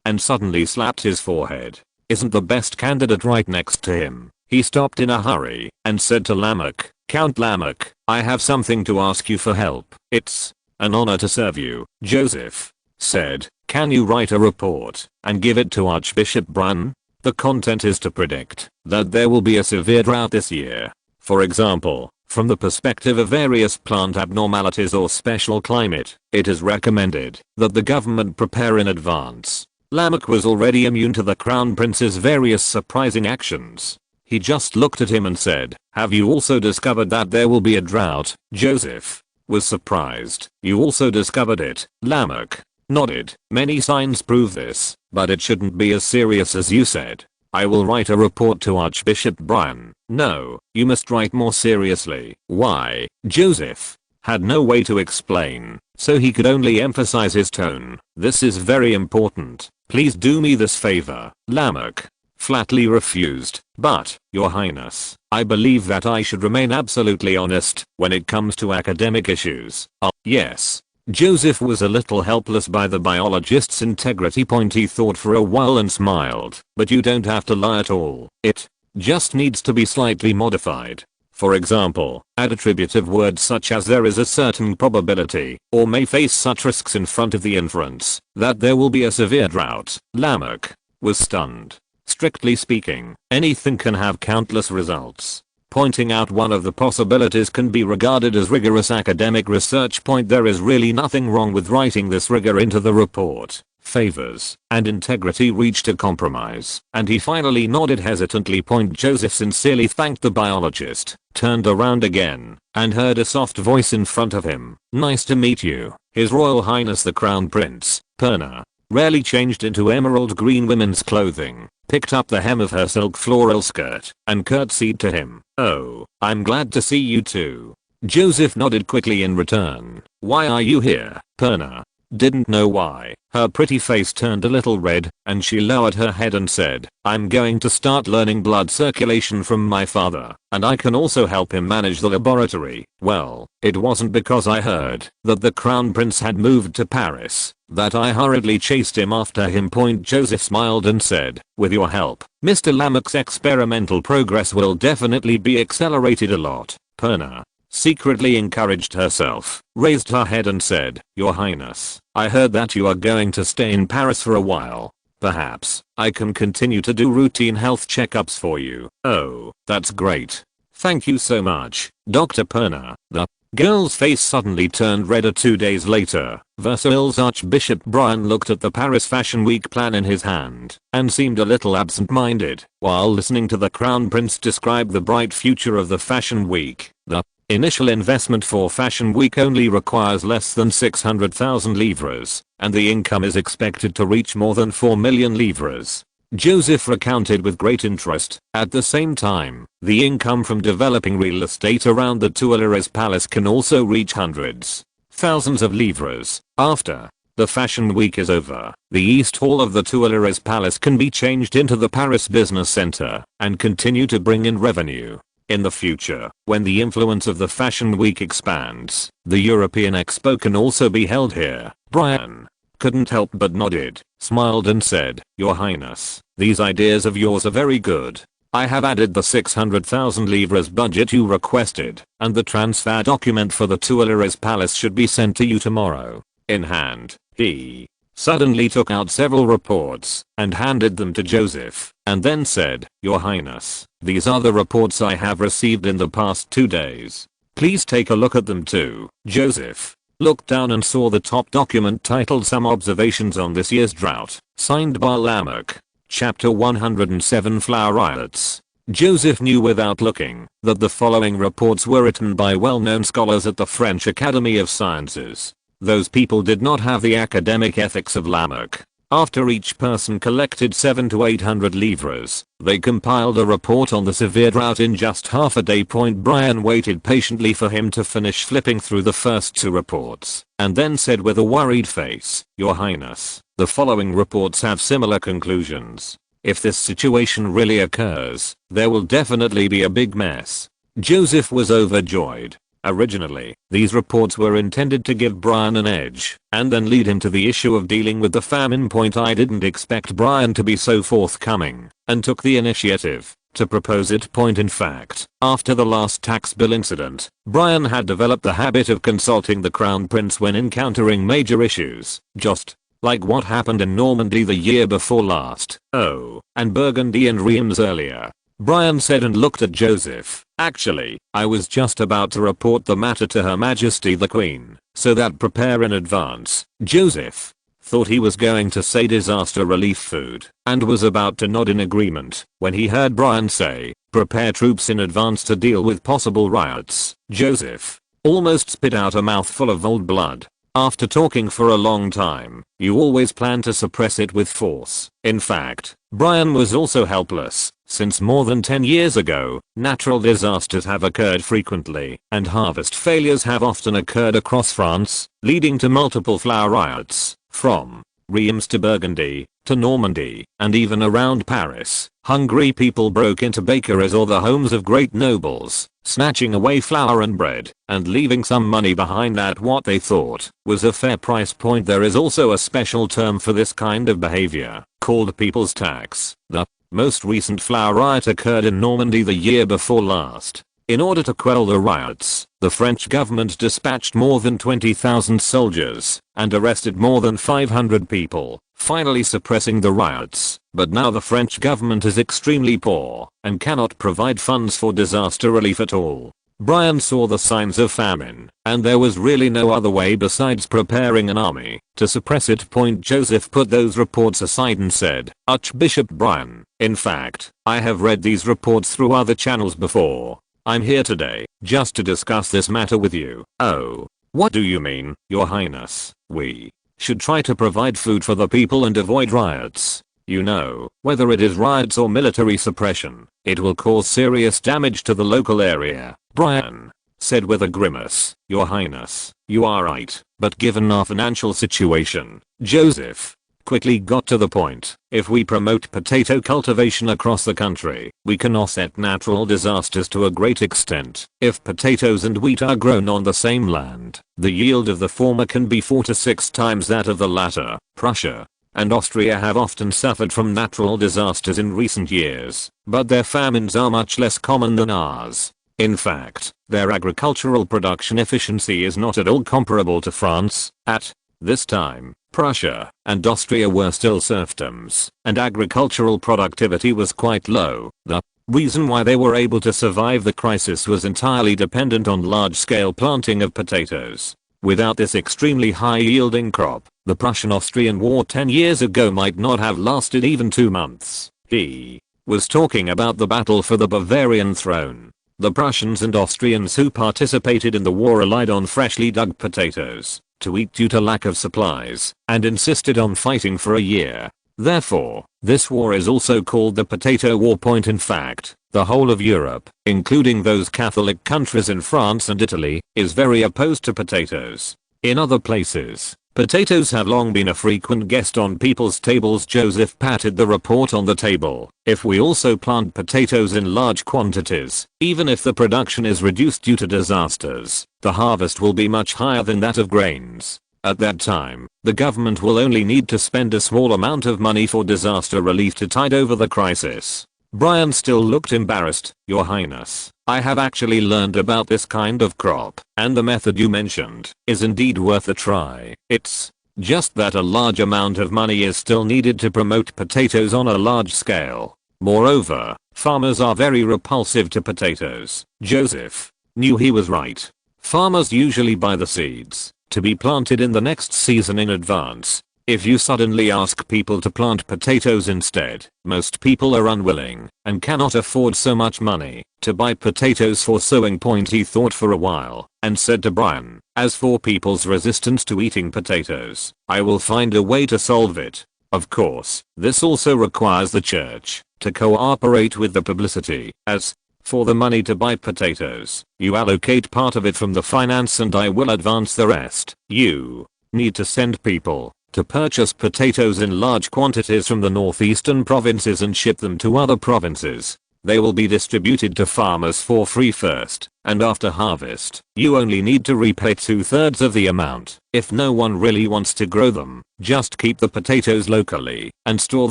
and suddenly slapped his forehead. Isn't the best candidate right next to him? He stopped in a hurry and said to Lamech, Count Lamech, I have something to ask you for help. It's an honor to serve you. Joseph said, can you write a report and give it to Archbishop Brian? The content is to predict that there will be a severe drought this year. For example, from the perspective of various plant abnormalities or special climate, it is recommended that the government prepare in advance. Lamech was already immune to the Crown Prince's various surprising actions. He just looked at him and said, have you also discovered that there will be a drought? Joseph was surprised. You also discovered it? Lamech nodded. Many signs prove this, but it shouldn't be as serious as you said. I will write a report to Archbishop Brian. No, you must write more seriously. Why? Joseph had no way to explain, so he could only emphasize his tone. This is very important. Please do me this favor. Lamarck flatly refused. But, Your Highness, I believe that I should remain absolutely honest when it comes to academic issues. Yes. Joseph was a little helpless by the biologist's integrity point. He thought for a while and smiled. But you don't have to lie at all. It just needs to be slightly modified. For example, add attributive words such as there is a certain probability, or may face such risks in front of the inference, that there will be a severe drought. Lamarck was stunned. Strictly speaking, anything can have countless results. Pointing out one of the possibilities can be regarded as rigorous academic research. There is really nothing wrong with writing this rigor into the report. Favors and integrity reached a compromise, and he finally nodded hesitantly. Joseph sincerely thanked the biologist, turned around again, and heard a soft voice in front of him. Nice to meet you, His Royal Highness the Crown Prince. Perna rarely changed into emerald green women's clothing, picked up the hem of her silk floral skirt, and curtsied to him. Oh, I'm glad to see you too. Joseph nodded quickly in return. Why are you here, Perna? Didn't know why. Her pretty face turned a little red, and she lowered her head and said, I'm going to start learning blood circulation from my father, and I can also help him manage the laboratory. Well, it wasn't because I heard that the Crown Prince had moved to Paris that I hurriedly chased him after him. Joseph smiled and said, with your help, Mr. Lamarck's experimental progress will definitely be accelerated a lot. Perna secretly encouraged herself, raised her head and said, Your Highness, I heard that you are going to stay in Paris for a while. Perhaps I can continue to do routine health checkups for you. Oh, that's great. Thank you so much, Dr. Perna. The girl's face suddenly turned redder. 2 days later, Versailles Archbishop Brian looked at the Paris Fashion Week plan in his hand and seemed a little absent-minded while listening to the Crown Prince describe the bright future of the Fashion Week. The initial investment for Fashion Week only requires less than 600,000 livres, and the income is expected to reach more than 4 million livres. Joseph recounted with great interest. At the same time, the income from developing real estate around the Tuileries Palace can also reach hundreds, thousands of livres. After the Fashion Week is over, the East Hall of the Tuileries Palace can be changed into the Paris Business Center and continue to bring in revenue. In the future, when the influence of the Fashion Week expands, the European Expo can also be held here. Brian couldn't help but nodded, smiled and said, Your Highness, these ideas of yours are very good. I have added the 600,000 livres budget you requested, and the transfer document for the Tuileries Palace should be sent to you tomorrow. In hand, he suddenly took out several reports and handed them to Joseph, and then said, Your Highness, these are the reports I have received in the past 2 days. Please take a look at them too. Joseph looked down and saw the top document titled Some Observations on This Year's Drought, signed by Lamarck. Chapter 107 Flourishes. Joseph knew without looking that the following reports were written by well-known scholars at the French Academy of Sciences. Those people did not have the academic ethics of Lamarck. After each person collected 700 to 800 livres, they compiled a report on the severe drought in just half a day. Brian waited patiently for him to finish flipping through the first 2 reports, and then said with a worried face, Your Highness, the following reports have similar conclusions. If this situation really occurs, there will definitely be a big mess. Joseph was overjoyed. Originally, these reports were intended to give Brian an edge, and then lead him to the issue of dealing with the famine. I didn't expect Brian to be so forthcoming, and took the initiative to propose it. In fact, after the last tax bill incident, Brian had developed the habit of consulting the Crown Prince when encountering major issues, just like what happened in Normandy the year before last. Oh, and Burgundy and Reims earlier. Brian said and looked at Joseph. Actually, I was just about to report the matter to Her Majesty the Queen, so that prepare in advance. Joseph thought he was going to say disaster relief food, and was about to nod in agreement, when he heard Brian say, prepare troops in advance to deal with possible riots. Joseph almost spit out a mouthful of old blood. After talking for a long time, you always plan to suppress it with force. In fact, Brian was also helpless, since more than 10 years ago, natural disasters have occurred frequently, and harvest failures have often occurred across France, leading to multiple flower riots. From Reims to Burgundy, to Normandy, and even around Paris, hungry people broke into bakeries or the homes of great nobles, snatching away flour and bread, and leaving some money behind at what they thought was a fair price point. There is also a special term for this kind of behavior, called people's tax. The most recent flour riot occurred in Normandy the year before last. In order to quell the riots, the French government dispatched more than 20,000 soldiers and arrested more than 500 people, finally suppressing the riots. But now the French government is extremely poor and cannot provide funds for disaster relief at all. Brian saw the signs of famine, and there was really no other way besides preparing an army to suppress it. Joseph put those reports aside and said, Archbishop Brian, in fact, I have read these reports through other channels before. I'm here today just to discuss this matter with you. Oh, what do you mean, Your Highness? We should try to provide food for the people and avoid riots. You know, whether it is riots or military suppression, it will cause serious damage to the local area. Brian said with a grimace, Your Highness, you are right, but given our financial situation, Joseph quickly got to the point. If we promote potato cultivation across the country, we can offset natural disasters to a great extent. If potatoes and wheat are grown on the same land, the yield of the former can be 4 to 6 times that of the latter. Prussia and Austria have often suffered from natural disasters in recent years, but their famines are much less common than ours. In fact, their agricultural production efficiency is not at all comparable to France. At this time, Prussia and Austria were still serfdoms, and agricultural productivity was quite low. The reason why they were able to survive the crisis was entirely dependent on large-scale planting of potatoes. Without this extremely high-yielding crop, the Prussian-Austrian War 10 years ago might not have lasted even 2 months. He was talking about the battle for the Bavarian throne. The Prussians and Austrians who participated in the war relied on freshly dug potatoes to eat due to lack of supplies, and insisted on fighting for a year. Therefore, this war is also called the Potato War. In fact, the whole of Europe, including those Catholic countries in France and Italy, is very opposed to potatoes. In other places, potatoes have long been a frequent guest on people's tables. Joseph patted the report on the table. If we also plant potatoes in large quantities, even if the production is reduced due to disasters, the harvest will be much higher than that of grains. At that time, the government will only need to spend a small amount of money for disaster relief to tide over the crisis. Brian still looked embarrassed. Your Highness, I have actually learned about this kind of crop, and the method you mentioned is indeed worth a try. It's just that a large amount of money is still needed to promote potatoes on a large scale. Moreover, farmers are very repulsive to potatoes. Joseph knew he was right. Farmers usually buy the seeds to be planted in the next season in advance. If you suddenly ask people to plant potatoes instead, most people are unwilling and cannot afford so much money to buy potatoes for sowing. He thought for a while and said to Brian, as for people's resistance to eating potatoes, I will find a way to solve it. Of course, this also requires the church to cooperate with the publicity. As for the money to buy potatoes, you allocate part of it from the finance and I will advance the rest. You need to send people to purchase potatoes in large quantities from the northeastern provinces and ship them to other provinces. They will be distributed to farmers for free first, and after harvest, you only need to repay 2/3 of the amount. If no one really wants to grow them, just keep the potatoes locally and store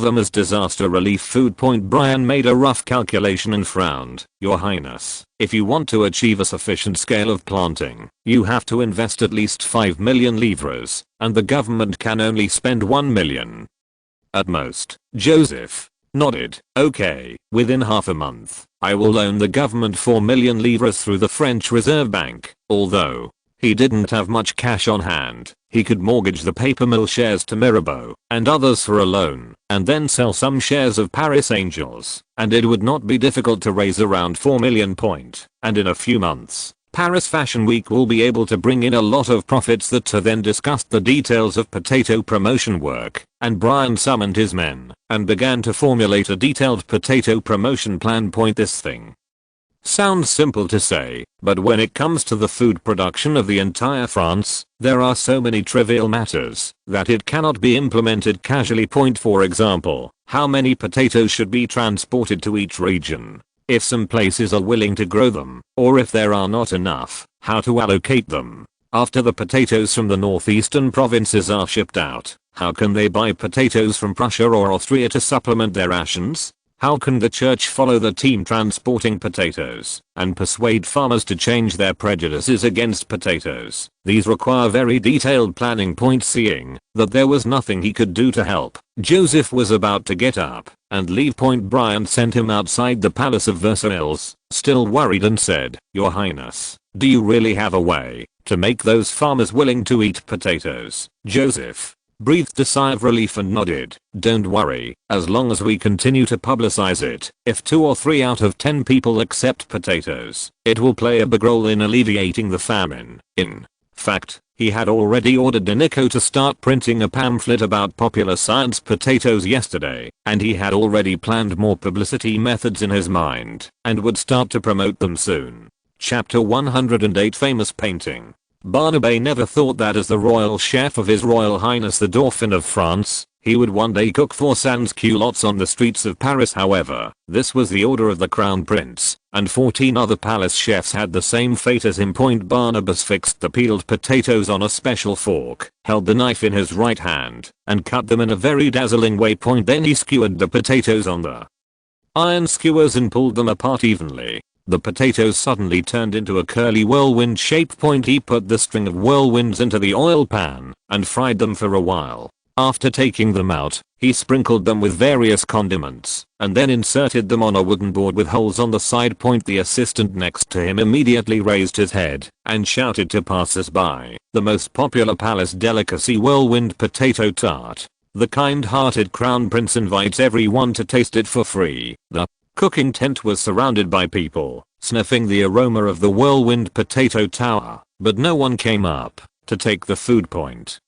them as disaster relief food. Brian made a rough calculation and frowned. Your Highness, if you want to achieve a sufficient scale of planting, you have to invest at least 5 million livres, and the government can only spend 1 million. At most. Joseph nodded. Okay, within half a month, I will loan the government 4 million livres through the French Reserve Bank. Although he didn't have much cash on hand, he could mortgage the paper mill shares to Mirabeau and others for a loan, and then sell some shares of Paris Angels, and it would not be difficult to raise around 4 million. And in a few months, Paris Fashion Week will be able to bring in a lot of profits. That then discussed the details of potato promotion work, and Brian summoned his men and began to formulate a detailed potato promotion plan. This thing Sounds simple to say, but when it comes to the food production of the entire France, there are so many trivial matters that it cannot be implemented casually. Point for example, how many potatoes should be transported to each region? If some places are willing to grow them, or if there are not enough, how to allocate them? After the potatoes from the northeastern provinces are shipped out, how can they buy potatoes from Prussia or Austria to supplement their rations? How can the church follow the team transporting potatoes and persuade farmers to change their prejudices against potatoes? These require very detailed planning. Point seeing that there was nothing he could do to help, Joseph was about to get up and leave. Point Brian sent him outside the Palace of Versailles, still worried, and said, "Your Highness, do you really have a way to make those farmers willing to eat potatoes?" Joseph breathed a sigh of relief and nodded. "Don't worry, as long as we continue to publicize it, if 2 or 3 out of 10 people accept potatoes, it will play a big role in alleviating the famine." In fact, he had already ordered Danico to start printing a pamphlet about popular science potatoes yesterday, and he had already planned more publicity methods in his mind, and would start to promote them soon. Chapter 108 Famous Painting. Barnabé never thought that as the royal chef of His Royal Highness the Dauphin of France, he would one day cook for sans-culottes on the streets of Paris. However, this was the order of the Crown Prince, and 14 other palace chefs had the same fate as him. Barnabas fixed the peeled potatoes on a special fork, held the knife in his right hand, and cut them in a very dazzling way. Then he skewered the potatoes on the iron skewers and pulled them apart evenly. The potatoes suddenly turned into a curly whirlwind shape. He put the string of whirlwinds into the oil pan and fried them for a while. After taking them out, he sprinkled them with various condiments and then inserted them on a wooden board with holes on the side. The assistant next to him immediately raised his head and shouted to passers-by, "The most popular palace delicacy, whirlwind potato tart. The kind-hearted Crown Prince invites everyone to taste it for free." The cooking tent was surrounded by people, sniffing the aroma of the whirlwind potato tower, but no one came up to take the food.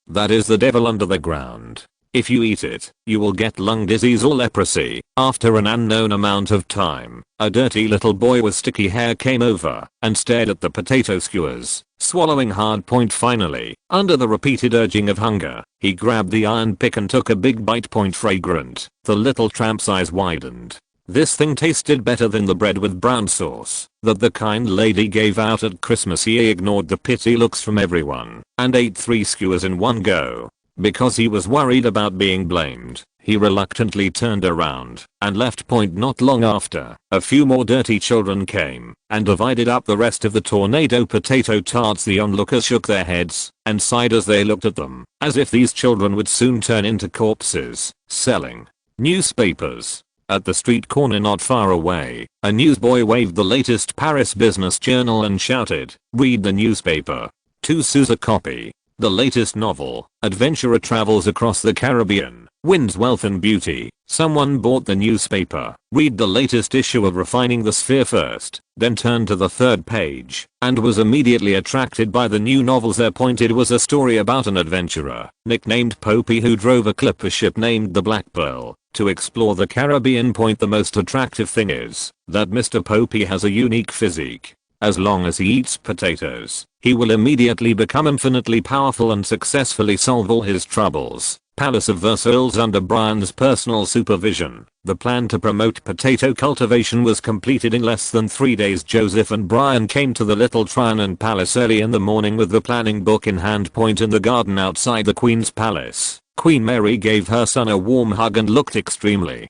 That is the devil under the ground. If you eat it, you will get lung disease or leprosy. After an unknown amount of time, a dirty little boy with sticky hair came over and stared at the potato skewers, swallowing hard. Finally, under the repeated urging of hunger, he grabbed the iron pick and took a big bite. Fragrant, the little tramp's eyes widened. This thing tasted better than the bread with brown sauce that the kind lady gave out at Christmas. He ignored the pity looks from everyone and ate 3 skewers in one go. Because he was worried about being blamed, he reluctantly turned around and left. Not long after, a few more dirty children came and divided up the rest of the tornado potato tarts. The onlookers shook their heads and sighed as they looked at them, as if these children would soon turn into corpses. Selling newspapers. At the street corner not far away, a newsboy waved the latest Paris business journal and shouted, "Read the newspaper. 2 sous a copy. The latest novel, adventurer travels across the Caribbean, wins wealth and beauty." Someone bought the newspaper, read the latest issue of Refining the Sphere first, then turned to the 3rd page, and was immediately attracted by the new novels. It was a story about an adventurer, nicknamed Popey, who drove a clipper ship named the Black Pearl to explore the Caribbean. The most attractive thing is that Mr. Popey has a unique physique. As long as he eats potatoes, he will immediately become infinitely powerful and successfully solve all his troubles. Palace of Versailles. Under Brian's personal supervision, the plan to promote potato cultivation was completed in less than 3 days. Joseph and Brian came to the Little Trianon Palace early in the morning with the planning book in hand. In the garden outside the Queen's palace, Queen Mary gave her son a warm hug and looked extremely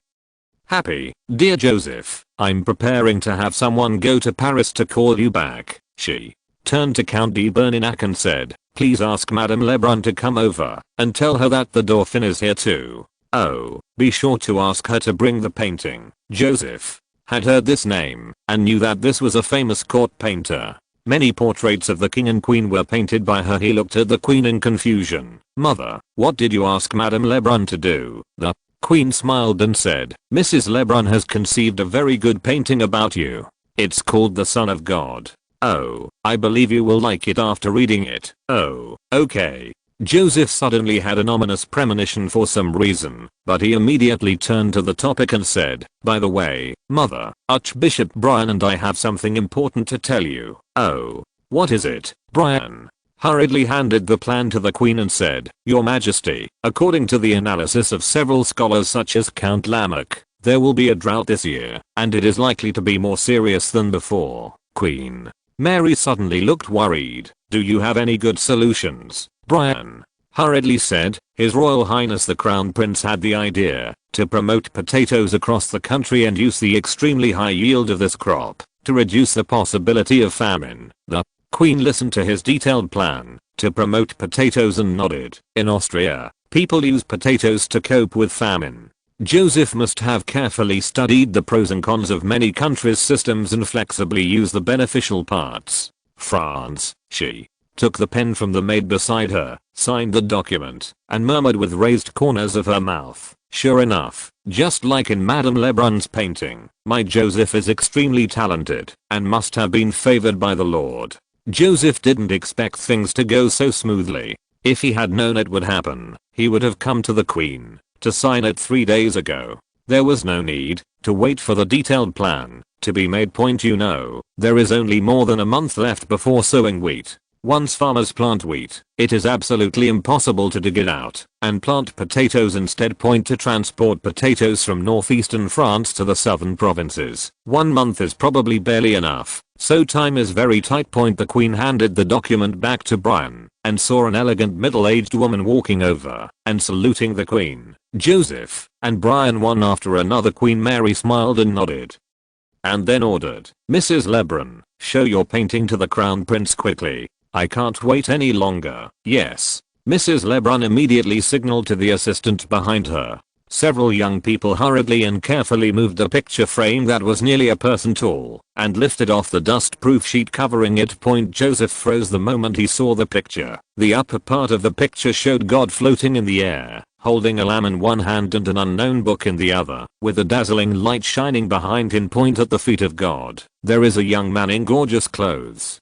happy. "Dear Joseph, I'm preparing to have someone go to Paris to call you back." She turned to Count de Berniac and said, "Please ask Madame Lebrun to come over and tell her that the Dauphin is here too. Oh, be sure to ask her to bring the painting." Joseph had heard this name and knew that this was a famous court painter. Many portraits of the king and queen were painted by her. He looked at the queen in confusion. "Mother, what did you ask Madame Lebrun to do?" The queen smiled and said, "Mrs. Lebrun has conceived a very good painting about you. It's called The Son of God. Oh, I believe you will like it after reading it." "Oh, okay." Joseph suddenly had an ominous premonition for some reason, but he immediately turned to the topic and said, "By the way, Mother, Archbishop Brian and I have something important to tell you." "Oh, what is it?" Brian hurriedly handed the plan to the Queen and said, "Your Majesty, according to the analysis of several scholars such as Count Lamech, there will be a drought this year, and it is likely to be more serious than before." Queen Mary suddenly looked worried. "Do you have any good solutions?" Brian hurriedly said, "His Royal Highness the Crown Prince had the idea to promote potatoes across the country and use the extremely high yield of this crop to reduce the possibility of famine." The Queen listened to his detailed plan to promote potatoes and nodded. "In Austria, people use potatoes to cope with famine." Joseph must have carefully studied the pros and cons of many countries' systems and flexibly use the beneficial parts. France, she took the pen from the maid beside her, signed the document, and murmured with raised corners of her mouth, "Sure enough, just like in Madame Lebrun's painting, my Joseph is extremely talented and must have been favored by the Lord." Joseph didn't expect things to go so smoothly. If he had known it would happen, he would have come to the Queen to sign it 3 days ago. There was no need to wait for the detailed plan to be made. There is only more than a month left before sowing wheat. Once farmers plant wheat, it is absolutely impossible to dig it out and plant potatoes instead. To transport potatoes from northeastern France to the southern provinces, 1 month is probably barely enough, so time is very tight. The Queen handed the document back to Brian and saw an elegant middle-aged woman walking over and saluting the Queen. Joseph and Brian one after another. Queen Mary smiled and nodded, and then ordered, "Mrs. Lebrun, show your painting to the Crown Prince quickly. I can't wait any longer." "Yes." Mrs. Lebrun immediately signaled to the assistant behind her. Several young people hurriedly and carefully moved the picture frame that was nearly a person tall and lifted off the dust-proof sheet covering it. Joseph froze the moment he saw the picture. The upper part of the picture showed God floating in the air, holding a lamb in one hand and an unknown book in the other, with a dazzling light shining behind him. At the feet of God, there is a young man in gorgeous clothes,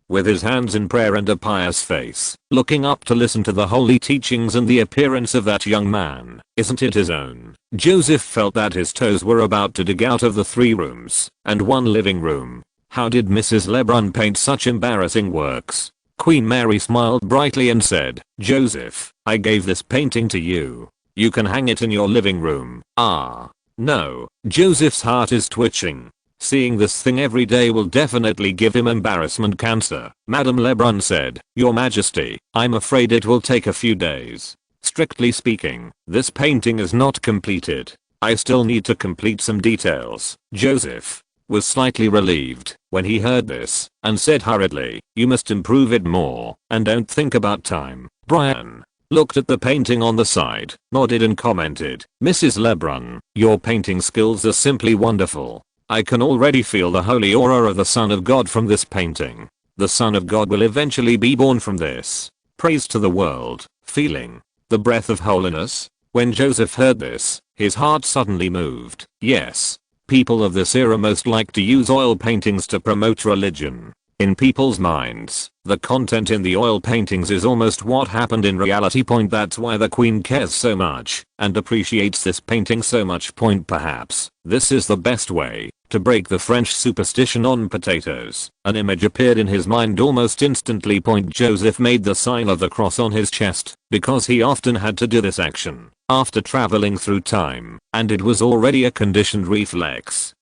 with his hands in prayer and a pious face, looking up to listen to the holy teachings, and the appearance of that young man, isn't it his own? Joseph felt that his toes were about to dig out of the 3 rooms and 1 living room. How did Mrs. Lebrun paint such embarrassing works? Queen Mary smiled brightly and said, "Joseph, I gave this painting to you. You can hang it in your living room." "Ah, no." Joseph's heart is twitching. Seeing this thing every day will definitely give him embarrassment cancer. Madame Lebrun said, "Your Majesty, I'm afraid it will take a few days. Strictly speaking, this painting is not completed. I still need to complete some details." Joseph was slightly relieved when he heard this and said hurriedly, "You must improve it more and don't think about time." Brian looked at the painting on the side, nodded and commented, "Mrs. Lebrun, your painting skills are simply wonderful. I can already feel the holy aura of the Son of God from this painting. The Son of God will eventually be born from this. Praise to the world." Feeling the breath of holiness. When Joseph heard this, his heart suddenly moved. Yes, people of this era most like to use oil paintings to promote religion. In people's minds, the content in the oil paintings is almost what happened in reality. That's why the Queen cares so much and appreciates this painting so much. Perhaps this is the best way to break the French superstition on potatoes. An image appeared in his mind almost instantly. Joseph made the sign of the cross on his chest because he often had to do this action after traveling through time, and it was already a conditioned reflex.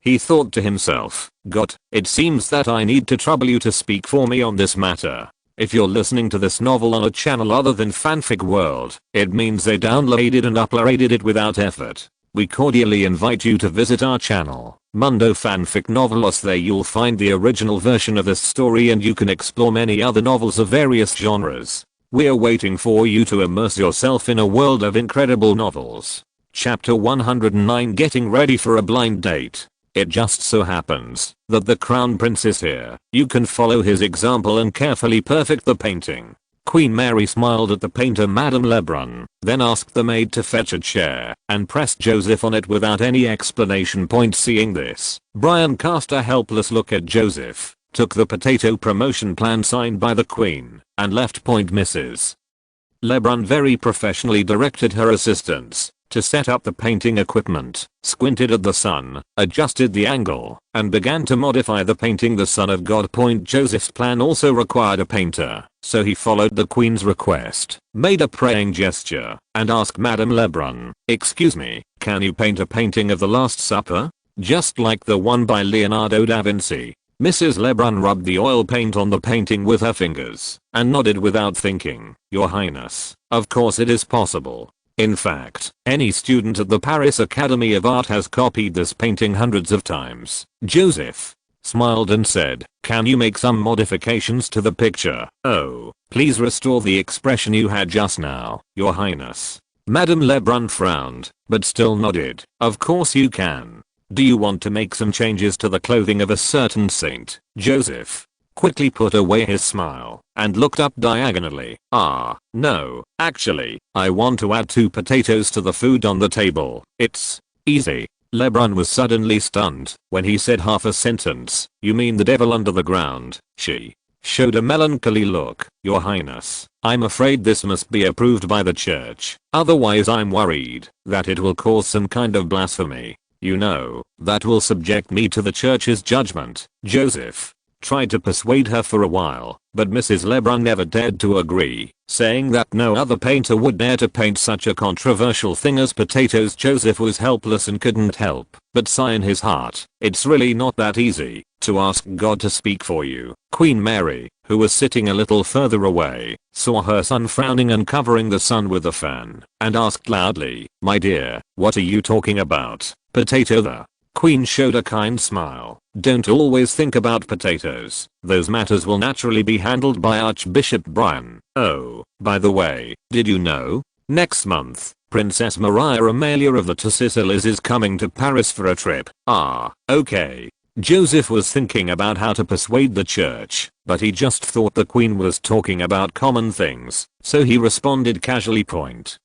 He thought to himself, "God, it seems that I need to trouble you to speak for me on this matter. If you're listening to this novel on a channel other than Fanfic World, it means they downloaded and uploaded it without effort. We cordially invite you to visit our channel, Mundo Fanfic Novelos. There you'll find the original version of this story and you can explore many other novels of various genres. We're waiting for you to immerse yourself in a world of incredible novels." Chapter 109, Getting Ready for a Blind Date. It just so happens that the Crown Prince is here. You can follow his example and carefully perfect the painting. Queen Mary smiled at the painter Madame Lebrun, then asked the maid to fetch a chair and pressed Joseph on it without any explanation. Seeing this, Brian cast a helpless look at Joseph, took the potato promotion plan signed by the Queen, and left. Mrs. Lebrun very professionally directed her assistants to set up the painting equipment, squinted at the sun, adjusted the angle, and began to modify the painting. The Son of God. Joseph's plan also required a painter, so he followed the Queen's request, made a praying gesture, and asked Madame Lebrun, "Excuse me, can you paint a painting of the Last Supper? Just like the one by Leonardo da Vinci." Mrs. Lebrun rubbed the oil paint on the painting with her fingers, and nodded without thinking. "Your Highness, of course it is possible. In fact, any student at the Paris Academy of Art has copied this painting hundreds of times." Joseph smiled and said, "Can you make some modifications to the picture? Oh, please restore the expression you had just now, Your Highness." Madame Lebrun frowned, but still nodded. "Of course you can. Do you want to make some changes to the clothing of a certain saint?" Joseph quickly put away his smile and looked up diagonally. No, actually, I want to add 2 potatoes to the food on the table. It's easy." Lebrun was suddenly stunned when he said half a sentence. "You mean the devil under the ground?" She showed a melancholy look. "Your Highness, I'm afraid this must be approved by the church. Otherwise I'm worried that it will cause some kind of blasphemy. You know, that will subject me to the church's judgment." Joseph tried to persuade her for a while, but Mrs. Lebrun never dared to agree, saying that no other painter would dare to paint such a controversial thing as potatoes. Joseph was helpless and couldn't help but sigh in his heart. It's really not that easy to ask God to speak for you. Queen Mary, who was sitting a little further away, saw her son frowning and covering the sun with a fan, and asked loudly, "My dear, what are you talking about? Potato?" The Queen showed a kind smile. "Don't always think about potatoes. Those matters will naturally be handled by Archbishop Brian. Oh, by the way, did you know? Next month, Princess Maria Amelia of the Sicilies is coming to Paris for a trip." Okay. Joseph was thinking about how to persuade the church, but he just thought the Queen was talking about common things, so he responded casually.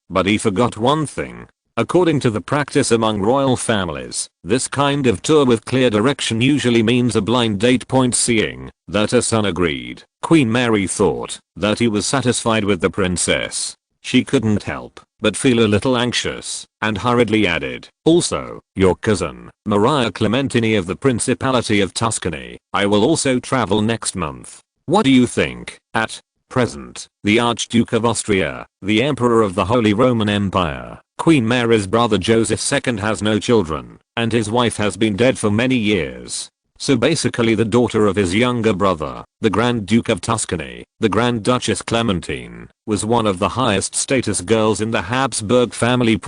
But he forgot one thing. According to the practice among royal families, this kind of tour with clear direction usually means a blind date. Seeing that her son agreed, Queen Mary thought that he was satisfied with the princess. She couldn't help but feel a little anxious, and hurriedly added, "Also, your cousin, Maria Clementini of the Principality of Tuscany. I will also travel next month. What do you think?" At present, the Archduke of Austria, the Emperor of the Holy Roman Empire, Queen Mary's brother Joseph II has no children, and his wife has been dead for many years. So basically the daughter of his younger brother, the Grand Duke of Tuscany, the Grand Duchess Clementine, was one of the highest status girls in the Habsburg family.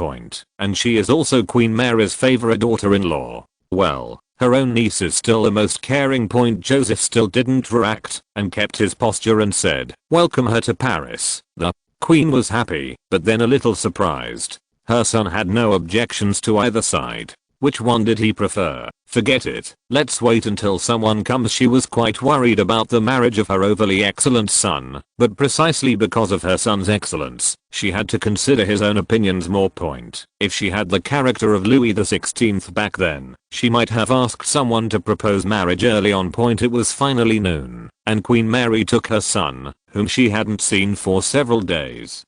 And she is also Queen Mary's favorite daughter-in-law. Well, her own niece is still the most caring. Joseph still didn't react, and kept his posture and said, "Welcome her to Paris." The Queen was happy, but then a little surprised. Her son had no objections to either side. Which one did he prefer? Forget it. Let's wait until someone comes. She was quite worried about the marriage of her overly excellent son, but precisely because of her son's excellence, she had to consider his own opinions more. If she had the character of Louis XVI back then, she might have asked someone to propose marriage early on. It was finally noon, and Queen Mary took her son, whom she hadn't seen for several days,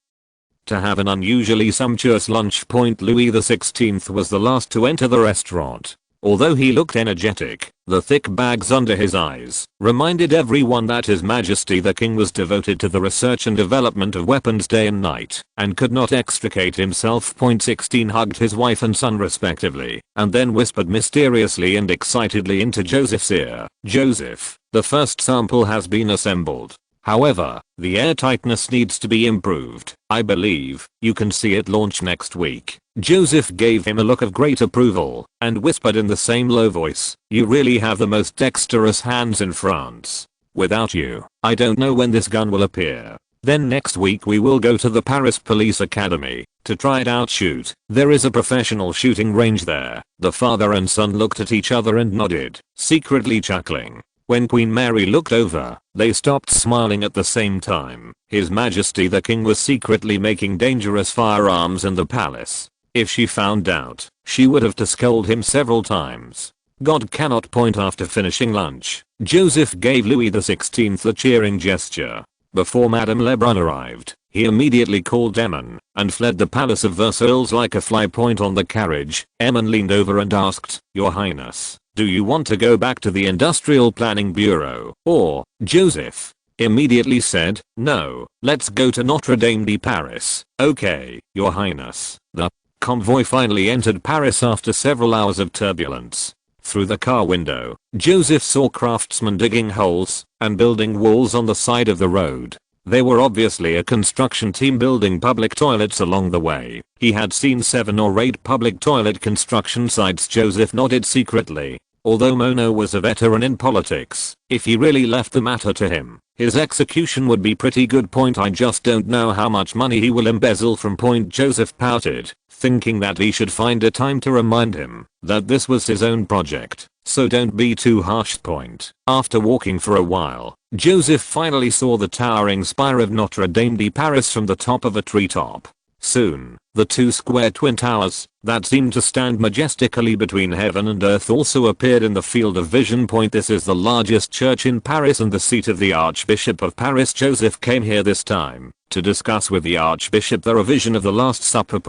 to have an unusually sumptuous lunch. Louis XVI was the last to enter the restaurant. Although he looked energetic, the thick bags under his eyes reminded everyone that His Majesty the King was devoted to the research and development of weapons day and night, and could not extricate himself. 16 hugged his wife and son respectively, and then whispered mysteriously and excitedly into Joseph's ear, "Joseph, the first sample has been assembled. However, the airtightness needs to be improved. I believe you can see it launch next week." Joseph gave him a look of great approval, and whispered in the same low voice, "You really have the most dexterous hands in France. Without you, I don't know when this gun will appear. Then next week we will go to the Paris Police Academy to try it out. Shoot. There is a professional shooting range there." The father and son looked at each other and nodded, secretly chuckling. When Queen Mary looked over, they stopped smiling at the same time. His Majesty the King was secretly making dangerous firearms in the palace. If she found out, she would have to scold him several times. God cannot. After finishing lunch, Joseph gave Louis XVI a cheering gesture. Before Madame Lebrun arrived, He immediately called Eamon and fled the Palace of Versailles like a fly point on the carriage. Eamon leaned over and asked, "Your Highness, do you want to go back to the Industrial Planning Bureau, or?" Joseph immediately said, "No, let's go to Notre Dame de Paris." "Okay, Your Highness." The convoy finally entered Paris after several hours of turbulence. Through the car window, Joseph saw craftsmen digging holes and building walls on the side of the road. They were obviously a construction team building public toilets along the way. He had seen 7 or 8 public toilet construction sites. Joseph nodded secretly. Although Mono was a veteran in politics, if he really left the matter to him, his execution would be pretty good. I just don't know how much money he will embezzle from. Joseph pouted, thinking that he should find a time to remind him that this was his own project, so don't be too harsh. After walking for a while, Joseph finally saw the towering spire of Notre Dame de Paris from the top of a treetop. Soon, the 2 square twin towers that seemed to stand majestically between heaven and earth also appeared in the field of vision. This is the largest church in Paris and the seat of the Archbishop of Paris. Joseph came here this time to discuss with the Archbishop the revision of the Last Supper.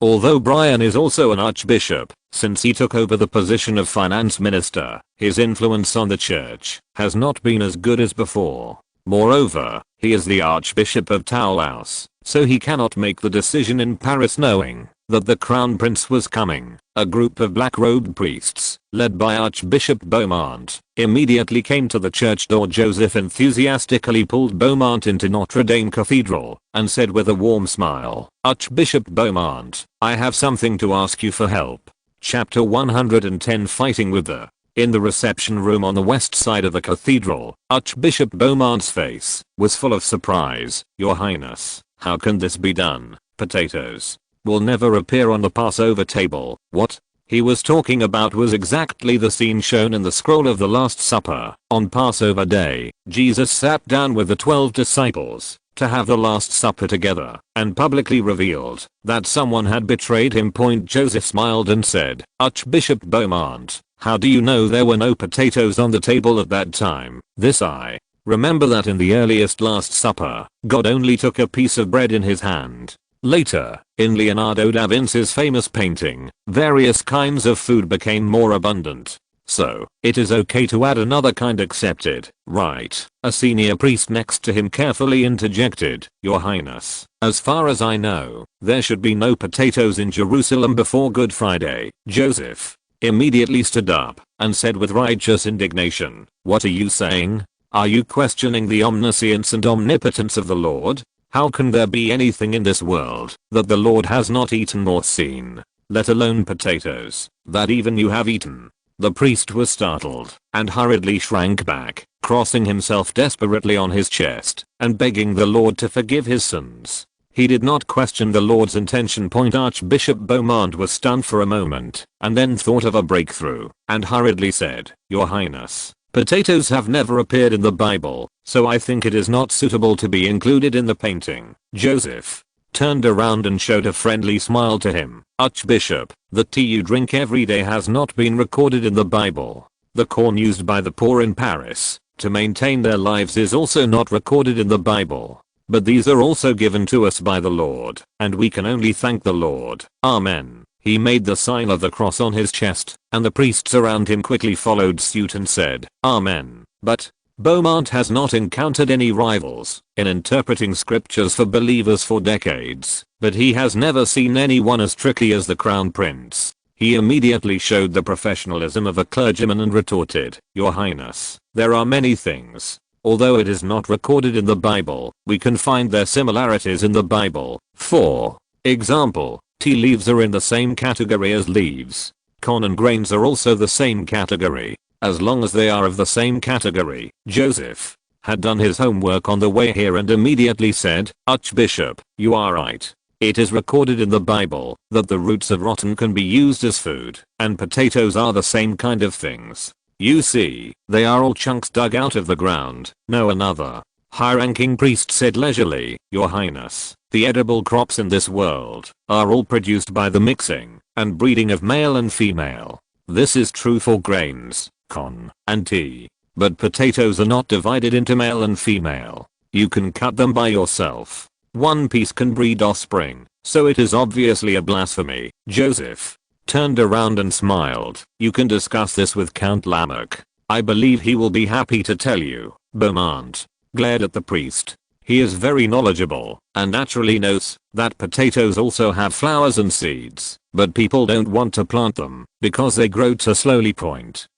Although Brian is also an Archbishop, since he took over the position of Finance Minister, his influence on the church has not been as good as before. Moreover, he is the Archbishop of Toulouse, so he cannot make the decision in Paris. Knowing that the Crown Prince was coming, a group of black-robed priests, led by Archbishop Beaumont, immediately came to the church door. Joseph enthusiastically pulled Beaumont into Notre Dame Cathedral and said with a warm smile, "Archbishop Beaumont, I have something to ask you for help." Chapter 110 Fighting with the In the reception room on the west side of the cathedral, Archbishop Beaumont's face was full of surprise. "Your Highness, how can this be done? Potatoes will never appear on the Passover table." What he was talking about was exactly the scene shown in the scroll of the Last Supper. On Passover day, Jesus sat down with the 12 disciples to have the Last Supper together and publicly revealed that someone had betrayed him. Joseph smiled and said, "Archbishop Beaumont, how do you know there were no potatoes on the table at that time?" I remember that in the earliest Last Supper, God only took a piece of bread in his hand. Later, in Leonardo da Vinci's famous painting, various kinds of food became more abundant. So, it is okay to add another kind. Accepted, right? A senior priest next to him carefully interjected, "Your Highness, as far as I know, there should be no potatoes in Jerusalem before Good Friday." Joseph immediately stood up and said with righteous indignation, "What are you saying? Are you questioning the omniscience and omnipotence of the Lord? How can there be anything in this world that the Lord has not eaten or seen, let alone potatoes, that even you have eaten?" The priest was startled and hurriedly shrank back, crossing himself desperately on his chest and begging the Lord to forgive his sins. He did not question the Lord's intention. Archbishop Beaumont was stunned for a moment and then thought of a breakthrough and hurriedly said, "Your Highness, potatoes have never appeared in the Bible, so I think it is not suitable to be included in the painting." Joseph turned around and showed a friendly smile to him. "Archbishop, the tea you drink every day has not been recorded in the Bible. The corn used by the poor in Paris to maintain their lives is also not recorded in the Bible. But these are also given to us by the Lord, and we can only thank the Lord. Amen." He made the sign of the cross on his chest, and the priests around him quickly followed suit and said, "Amen." But Beaumont has not encountered any rivals in interpreting scriptures for believers for decades, but he has never seen anyone as tricky as the Crown Prince. He immediately showed the professionalism of a clergyman and retorted, "Your Highness, there are many things. Although it is not recorded in the Bible, we can find their similarities in the Bible. For example, tea leaves are in the same category as leaves. Corn and grains are also the same category, as long as they are of the same category." Joseph had done his homework on the way here and immediately said, "Archbishop, you are right. It is recorded in the Bible that the roots of rotten can be used as food, and potatoes are the same kind of things. You see, they are all chunks dug out of the ground." No, another high-ranking priest said leisurely, "Your Highness, the edible crops in this world are all produced by the mixing and breeding of male and female. This is true for grains, corn, and tea. But potatoes are not divided into male and female. You can cut them by yourself. One piece can breed offspring, so it is obviously a blasphemy. Joseph turned around and smiled. You can discuss this with Count Lamech. I believe he will be happy to tell you. Beaumont glared at the priest. He is very knowledgeable and naturally knows that potatoes also have flowers and seeds, but people don't want to plant them because they grow too slowly.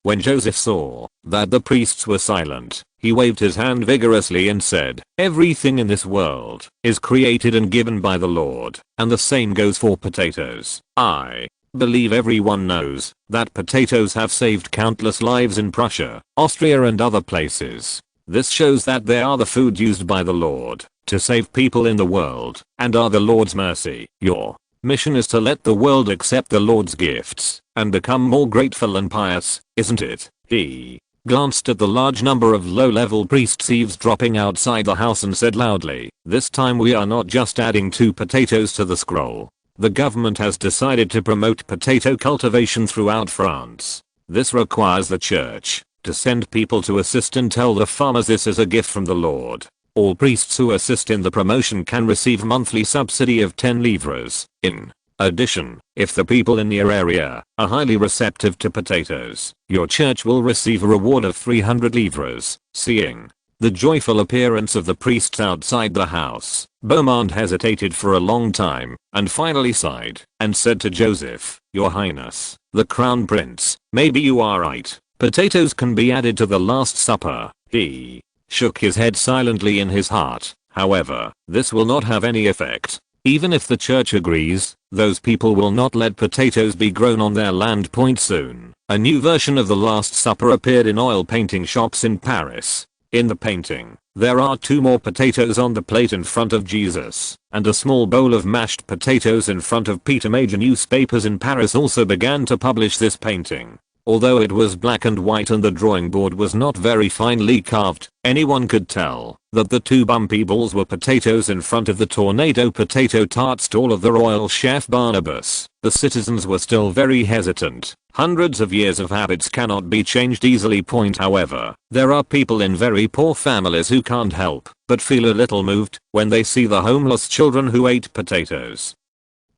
When Joseph saw that the priests were silent, he waved his hand vigorously and said, everything in this world is created and given by the Lord, and the same goes for potatoes. I believe everyone knows that potatoes have saved countless lives in Prussia, Austria and other places. This shows that they are the food used by the Lord to save people in the world and are the Lord's mercy. Your mission is to let the world accept the Lord's gifts and become more grateful and pious, isn't it? He glanced at the large number of low-level priests eavesdropping outside the house and said loudly, this time we are not just adding 2 potatoes to the scroll. The government has decided to promote potato cultivation throughout France. This requires the church to send people to assist and tell the farmers this is a gift from the Lord. All priests who assist in the promotion can receive monthly subsidy of 10 livres. In addition, if the people in your area are highly receptive to potatoes, your church will receive a reward of 300 livres. Seeing the joyful appearance of the priests outside the house, Beaumont hesitated for a long time and finally sighed and said to Joseph, Your Highness, the Crown Prince, maybe you are right. Potatoes can be added to the Last Supper. He shook his head silently in his heart. However, this will not have any effect. Even if the church agrees, those people will not let potatoes be grown on their land. Soon, a new version of the Last Supper appeared in oil painting shops in Paris. In the painting, there are 2 more potatoes on the plate in front of Jesus, and a small bowl of mashed potatoes in front of Peter. Major newspapers in Paris also began to publish this painting. Although it was black and white and the drawing board was not very finely carved, anyone could tell that the 2 bumpy balls were potatoes in front of the tornado potato tart stall of the royal chef Barnabas. The citizens were still very hesitant. Hundreds of years of habits cannot be changed easily. However, there are people in very poor families who can't help but feel a little moved when they see the homeless children who ate potatoes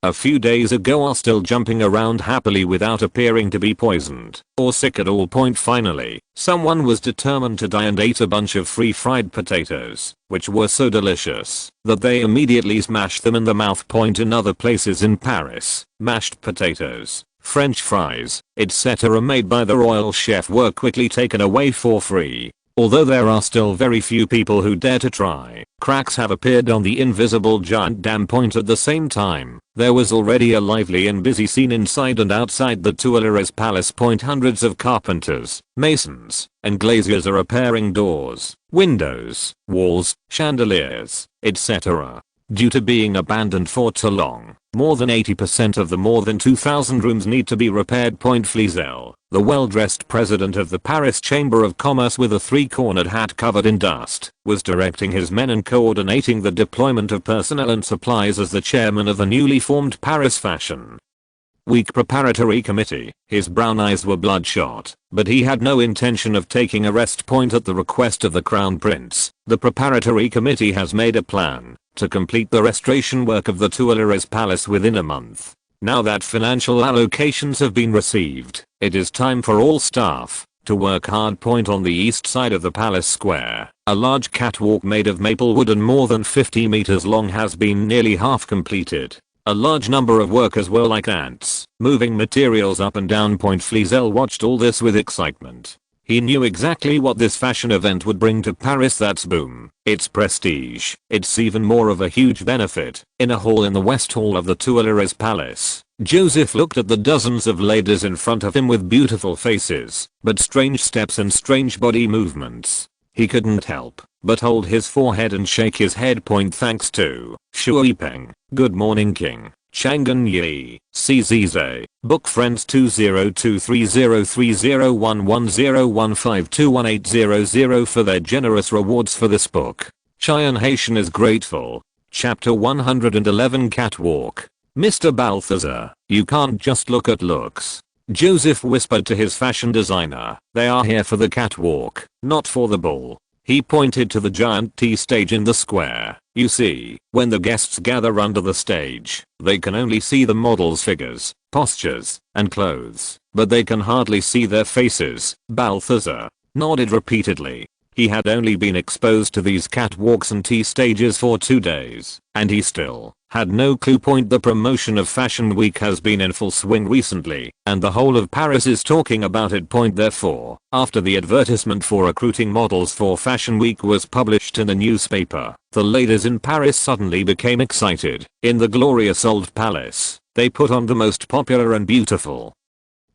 a few days ago are still jumping around happily without appearing to be poisoned or sick at all. Finally, someone was determined to die and ate a bunch of free fried potatoes, which were so delicious that they immediately smashed them in the mouth. In other places in Paris, mashed potatoes, French fries, etc. made by the royal chef were quickly taken away for free. Although there are still very few people who dare to try, cracks have appeared on the invisible giant dam. At the same time, there was already a lively and busy scene inside and outside the Tuileries Palace. Hundreds of carpenters, masons, and glaziers are repairing doors, windows, walls, chandeliers, etc. Due to being abandoned for too long, more than 80% of the more than 2,000 rooms need to be repaired. Flizel, the well-dressed president of the Paris Chamber of Commerce with a 3-cornered hat covered in dust, was directing his men and coordinating the deployment of personnel and supplies as the chairman of the newly formed Paris Fashion Week Preparatory Committee. His brown eyes were bloodshot, but he had no intention of taking a rest. At the request of the Crown Prince, the Preparatory Committee has made a plan to complete the restoration work of the Tuileries Palace within a month. Now that financial allocations have been received, it is time for all staff to work hard. On the east side of the palace square, a large catwalk made of maple wood and more than 50 meters long has been nearly half completed. A large number of workers were like ants, moving materials up and down. Flizel watched all this with excitement. He knew exactly what this fashion event would bring to Paris. That's boom. It's prestige. It's even more of a huge benefit. In a hall in the West Hall of the Tuileries Palace, Joseph looked at the dozens of ladies in front of him with beautiful faces, but strange steps and strange body movements. He couldn't help but hold his forehead and shake his head. Thanks to Shui Peng. Good morning King. Chang'an Yi, CZZ, Book Friends 20230301101521800 for their generous rewards for this book. Cheyenne Haitian is grateful. Chapter 111 Catwalk. Mr. Balthazar, you can't just look at looks. Joseph whispered to his fashion designer. They are here for the catwalk, not for the ball. He pointed to the giant T stage in the square. You see, when the guests gather under the stage, they can only see the models' figures, postures, and clothes, but they can hardly see their faces. Balthazar nodded repeatedly. He had only been exposed to these catwalks and T stages for 2 days, and he still had no clue. The promotion of Fashion Week has been in full swing recently, and the whole of Paris is talking about it. Therefore, after the advertisement for recruiting models for Fashion Week was published in the newspaper, the ladies in Paris suddenly became excited. In the glorious old palace, they put on the most popular and beautiful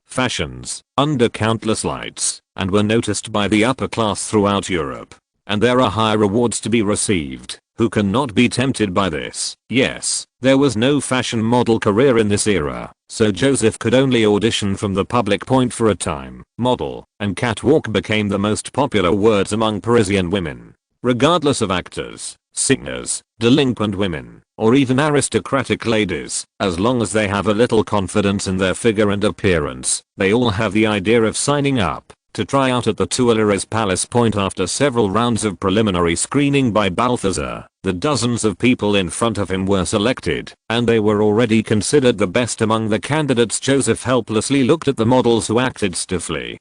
fashions, under countless lights, and were noticed by the upper class throughout Europe. And there are high rewards to be received. Who cannot be tempted by this? Yes, there was no fashion model career in this era, so Joseph could only audition from the public. For a time, model and catwalk became the most popular words among Parisian women. Regardless of actors, singers, delinquent women, or even aristocratic ladies, as long as they have a little confidence in their figure and appearance, they all have the idea of signing up to try out at the Tuileries Palace. After several rounds of preliminary screening by Balthazar, the dozens of people in front of him were selected, and they were already considered the best among the candidates. Joseph helplessly looked at the models who acted stiffly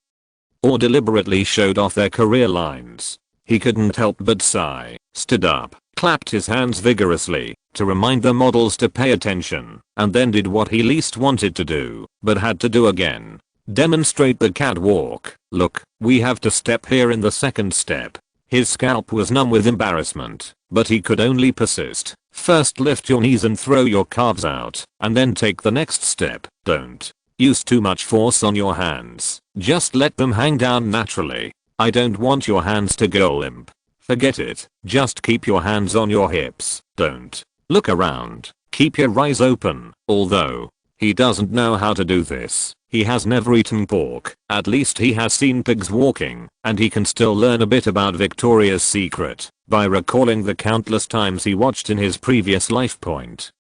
or deliberately showed off their career lines. He couldn't help but sigh, stood up, clapped his hands vigorously to remind the models to pay attention, and then did what he least wanted to do, but had to do again. Demonstrate the catwalk. Look, we have to step here in the second step. His scalp was numb with embarrassment, but he could only persist. First lift your knees and throw your calves out, and then take the next step. Don't use too much force on your hands. Just let them hang down naturally. I don't want your hands to go limp. Forget it. Just keep your hands on your hips. Don't look around. Keep your eyes open. Although he doesn't know how to do this. He has never eaten pork. At least he has seen pigs walking, and he can still learn a bit about Victoria's Secret by recalling the countless times he watched in his previous life.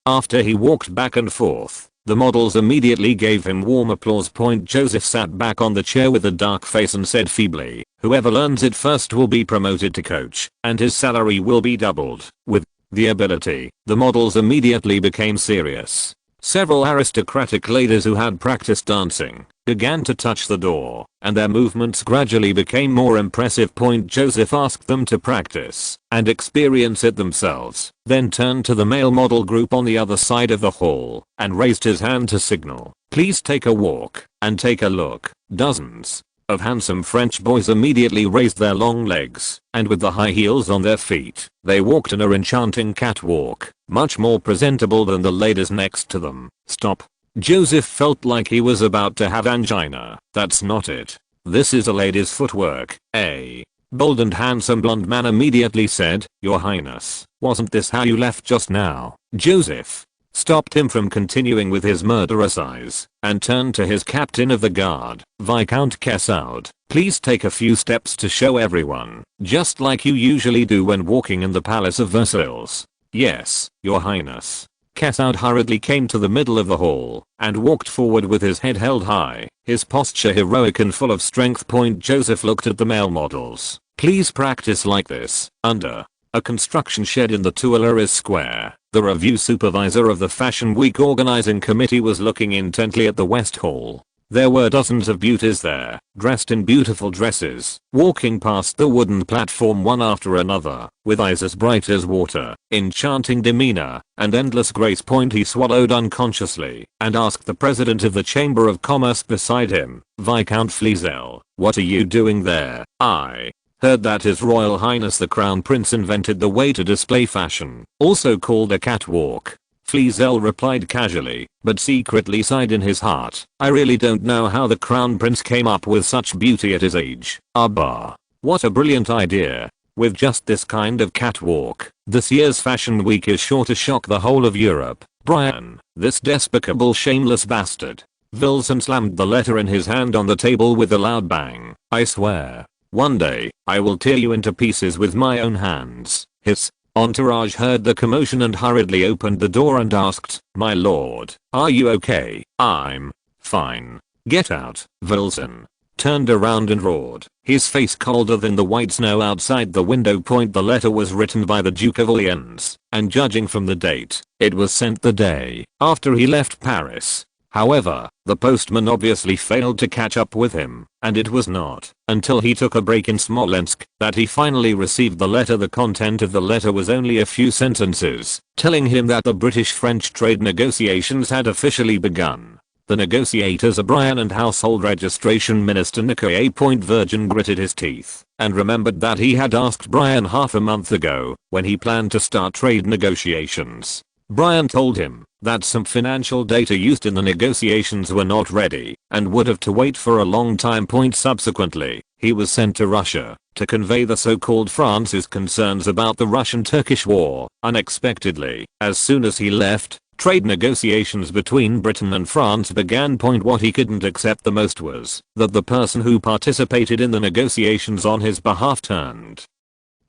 After he walked back and forth, the models immediately gave him warm applause. Joseph sat back on the chair with a dark face and said feebly, whoever learns it first will be promoted to coach, and his salary will be doubled. With the ability, the models immediately became serious. Several aristocratic ladies who had practiced dancing began to touch the door, and their movements gradually became more impressive. Joseph asked them to practice and experience it themselves, then turned to the male model group on the other side of the hall and raised his hand to signal, please take a walk and take a look. Dozens of handsome French boys immediately raised their long legs, and with the high heels on their feet, they walked in a enchanting catwalk, much more presentable than the ladies next to them. Stop. Joseph felt like he was about to have angina. That's not it. This is a lady's footwork. A bold and handsome blonde man immediately said, Your Highness, wasn't this how you left just now? Joseph stopped him from continuing with his murderous eyes, and turned to his captain of the guard, Viscount Kessaud. Please take a few steps to show everyone, just like you usually do when walking in the Palace of Versailles. Yes, Your Highness. Kessaud hurriedly came to the middle of the hall, and walked forward with his head held high, his posture heroic and full of strength. Joseph looked at the male models. Please practice like this, under a construction shed in the Tuileries Square. The review supervisor of the Fashion Week organizing committee was looking intently at the West Hall. There were dozens of beauties there, dressed in beautiful dresses, walking past the wooden platform one after another, with eyes as bright as water, enchanting demeanor, and endless grace. He swallowed unconsciously, and asked the president of the Chamber of Commerce beside him, Viscount Flezel, what are you doing there? I heard that His Royal Highness the Crown Prince invented the way to display fashion, also called a catwalk. Flezel replied casually, but secretly sighed in his heart. I really don't know how the Crown Prince came up with such beauty at his age. Bah. What a brilliant idea. With just this kind of catwalk, this year's Fashion Week is sure to shock the whole of Europe. Brian, this despicable shameless bastard. Wilson slammed the letter in his hand on the table with a loud bang. I swear, one day, I will tear you into pieces with my own hands. His entourage heard the commotion and hurriedly opened the door and asked, My lord, are you okay? I'm fine. Get out, Wilson. turned around and roared, his face colder than the white snow outside the window. The letter was written by the Duke of Orleans, and judging from the date, it was sent the day after he left Paris. However, the postman obviously failed to catch up with him, and it was not until he took a break in Smolensk that he finally received the letter. The content of the letter was only a few sentences, telling him that the British-French trade negotiations had officially begun. The negotiators are Brian and Household Registration Minister Nicolas. Virgin gritted his teeth and remembered that he had asked Brian half a month ago when he planned to start trade negotiations. Brian told him that some financial data used in the negotiations were not ready and would have to wait for a long time. Subsequently, he was sent to Russia to convey the so-called France's concerns about the Russian-Turkish war. Unexpectedly, as soon as he left, trade negotiations between Britain and France began. What he couldn't accept the most was that the person who participated in the negotiations on his behalf turned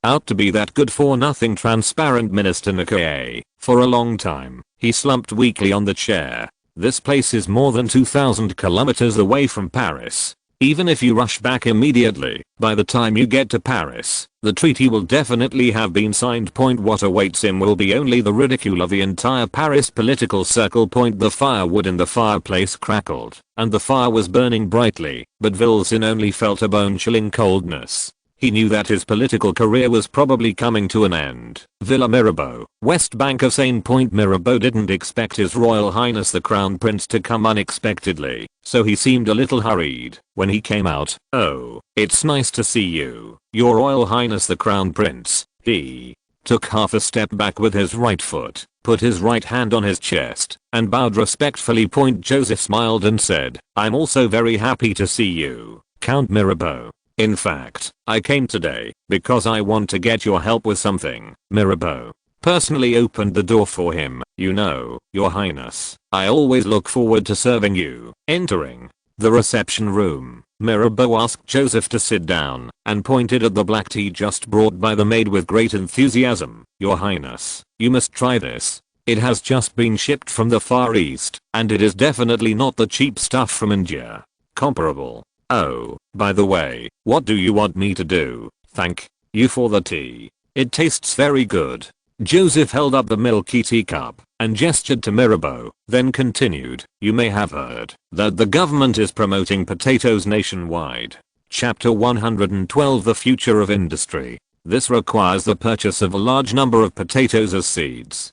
out to be that good-for-nothing transparent Minister Nicolas. For a long time, he slumped weakly on the chair. This place is more than 2,000 kilometers away from Paris. Even if you rush back immediately, by the time you get to Paris, the treaty will definitely have been signed. What awaits him will be only the ridicule of the entire Paris political circle. The firewood in the fireplace crackled, and the fire was burning brightly, but Vilsin only felt a bone-chilling coldness. He knew that his political career was probably coming to an end. Villa Mirabeau, West Bank of Seine. Mirabeau didn't expect His Royal Highness the Crown Prince to come unexpectedly, so he seemed a little hurried when he came out. "Oh, it's nice to see you, Your Royal Highness the Crown Prince." He took half a step back with his right foot, put his right hand on his chest, and bowed respectfully. Joseph smiled and said, "I'm also very happy to see you, Count Mirabeau. In fact, I came today because I want to get your help with something." Mirabeau personally opened the door for him. "You know, Your Highness, I always look forward to serving you." Entering the reception room, Mirabeau asked Joseph to sit down and pointed at the black tea just brought by the maid with great enthusiasm. "Your Highness, you must try this. It has just been shipped from the Far East, and it is definitely not the cheap stuff from India. Comparable. Oh, by the way, what do you want me to do?" "Thank you for the tea. It tastes very good." Joseph held up the milky teacup and gestured to Mirabeau, then continued, "You may have heard that the government is promoting potatoes nationwide. Chapter 112, The Future of Industry. This requires the purchase of a large number of potatoes as seeds."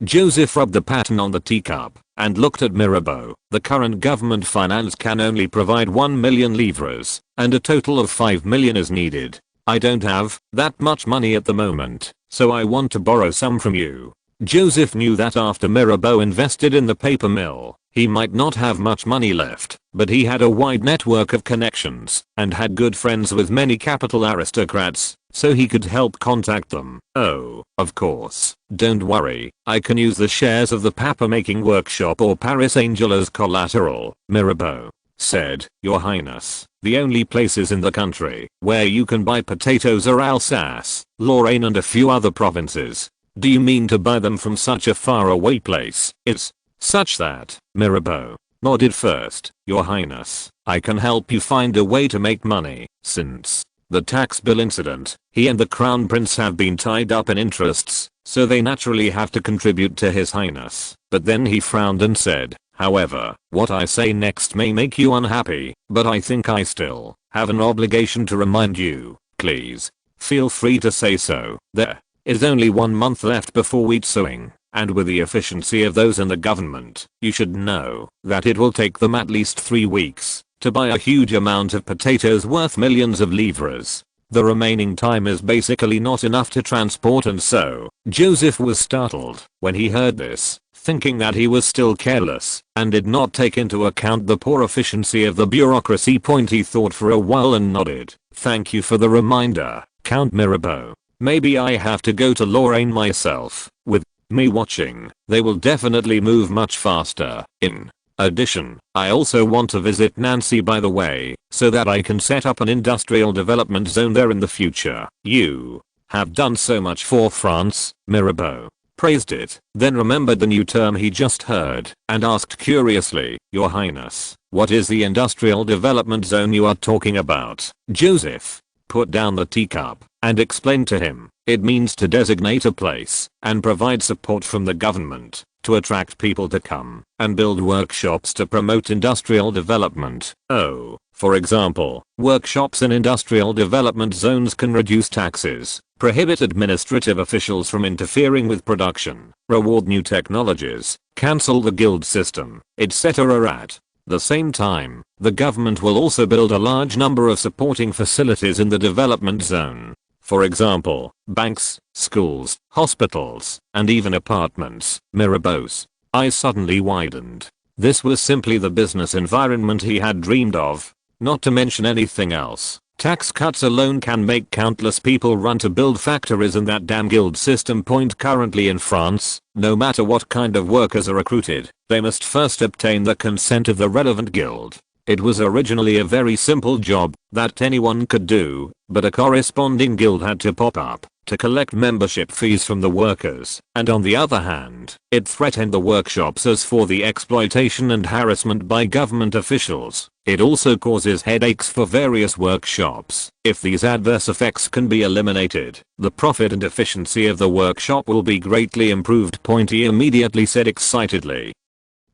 Joseph rubbed the pattern on the teacup and looked at Mirabeau. "The current government finance can only provide 1 million livres, and a total of 5 million is needed. I don't have that much money at the moment, so I want to borrow some from you." Joseph knew that after Mirabeau invested in the paper mill, he might not have much money left, but he had a wide network of connections and had good friends with many capital aristocrats, so he could help contact them. "Oh, of course, don't worry, I can use the shares of the paper-making workshop or Paris Angel as collateral," Mirabeau said. "Your Highness, the only places in the country where you can buy potatoes are Alsace, Lorraine and a few other provinces. Do you mean to buy them from such a faraway place?" "It's such that," Mirabeau nodded. "First, Your Highness, I can help you find a way to make money. Since the tax bill incident, he and the Crown Prince have been tied up in interests, so they naturally have to contribute to His Highness." But then he frowned and said, "However, what I say next may make you unhappy, but I think I still have an obligation to remind you. Please, feel free to say so. There is only 1 month left before wheat sowing, and with the efficiency of those in the government, you should know that it will take them at least 3 weeks to buy a huge amount of potatoes worth millions of livres. The remaining time is basically not enough to transport and sow." Joseph was startled when he heard this, thinking that he was still careless and did not take into account the poor efficiency of the bureaucracy. He thought for a while and nodded. "Thank you for the reminder, Count Mirabeau. Maybe I have to go to Lorraine myself. With me watching, they will definitely move much faster. In addition, I also want to visit Nancy by the way, so that I can set up an industrial development zone there in the future." "You have done so much for France, Mirabeau. praised it, then remembered the new term he just heard, and asked curiously, "Your Highness, what is the industrial development zone you are talking about?" Joseph put down the teacup and explained to him, "It means to designate a place and provide support from the government to attract people to come and build workshops to promote industrial development. Oh, for example, workshops in industrial development zones can reduce taxes, prohibit administrative officials from interfering with production, reward new technologies, cancel the guild system, etc. At the same time, the government will also build a large number of supporting facilities in the development zone. For example, banks, schools, hospitals, and even apartments." Mirabeau's eyes suddenly widened. This was simply the business environment he had dreamed of. Not to mention anything else. Tax cuts alone can make countless people run to build factories in that damn guild system. Currently in France, no matter what kind of workers are recruited, they must first obtain the consent of the relevant guild. It was originally a very simple job that anyone could do, but a corresponding guild had to pop up to collect membership fees from the workers, and on the other hand, it threatened the workshops as for the exploitation and harassment by government officials. It also causes headaches for various workshops. If these adverse effects can be eliminated, the profit and efficiency of the workshop will be greatly improved. He immediately said excitedly,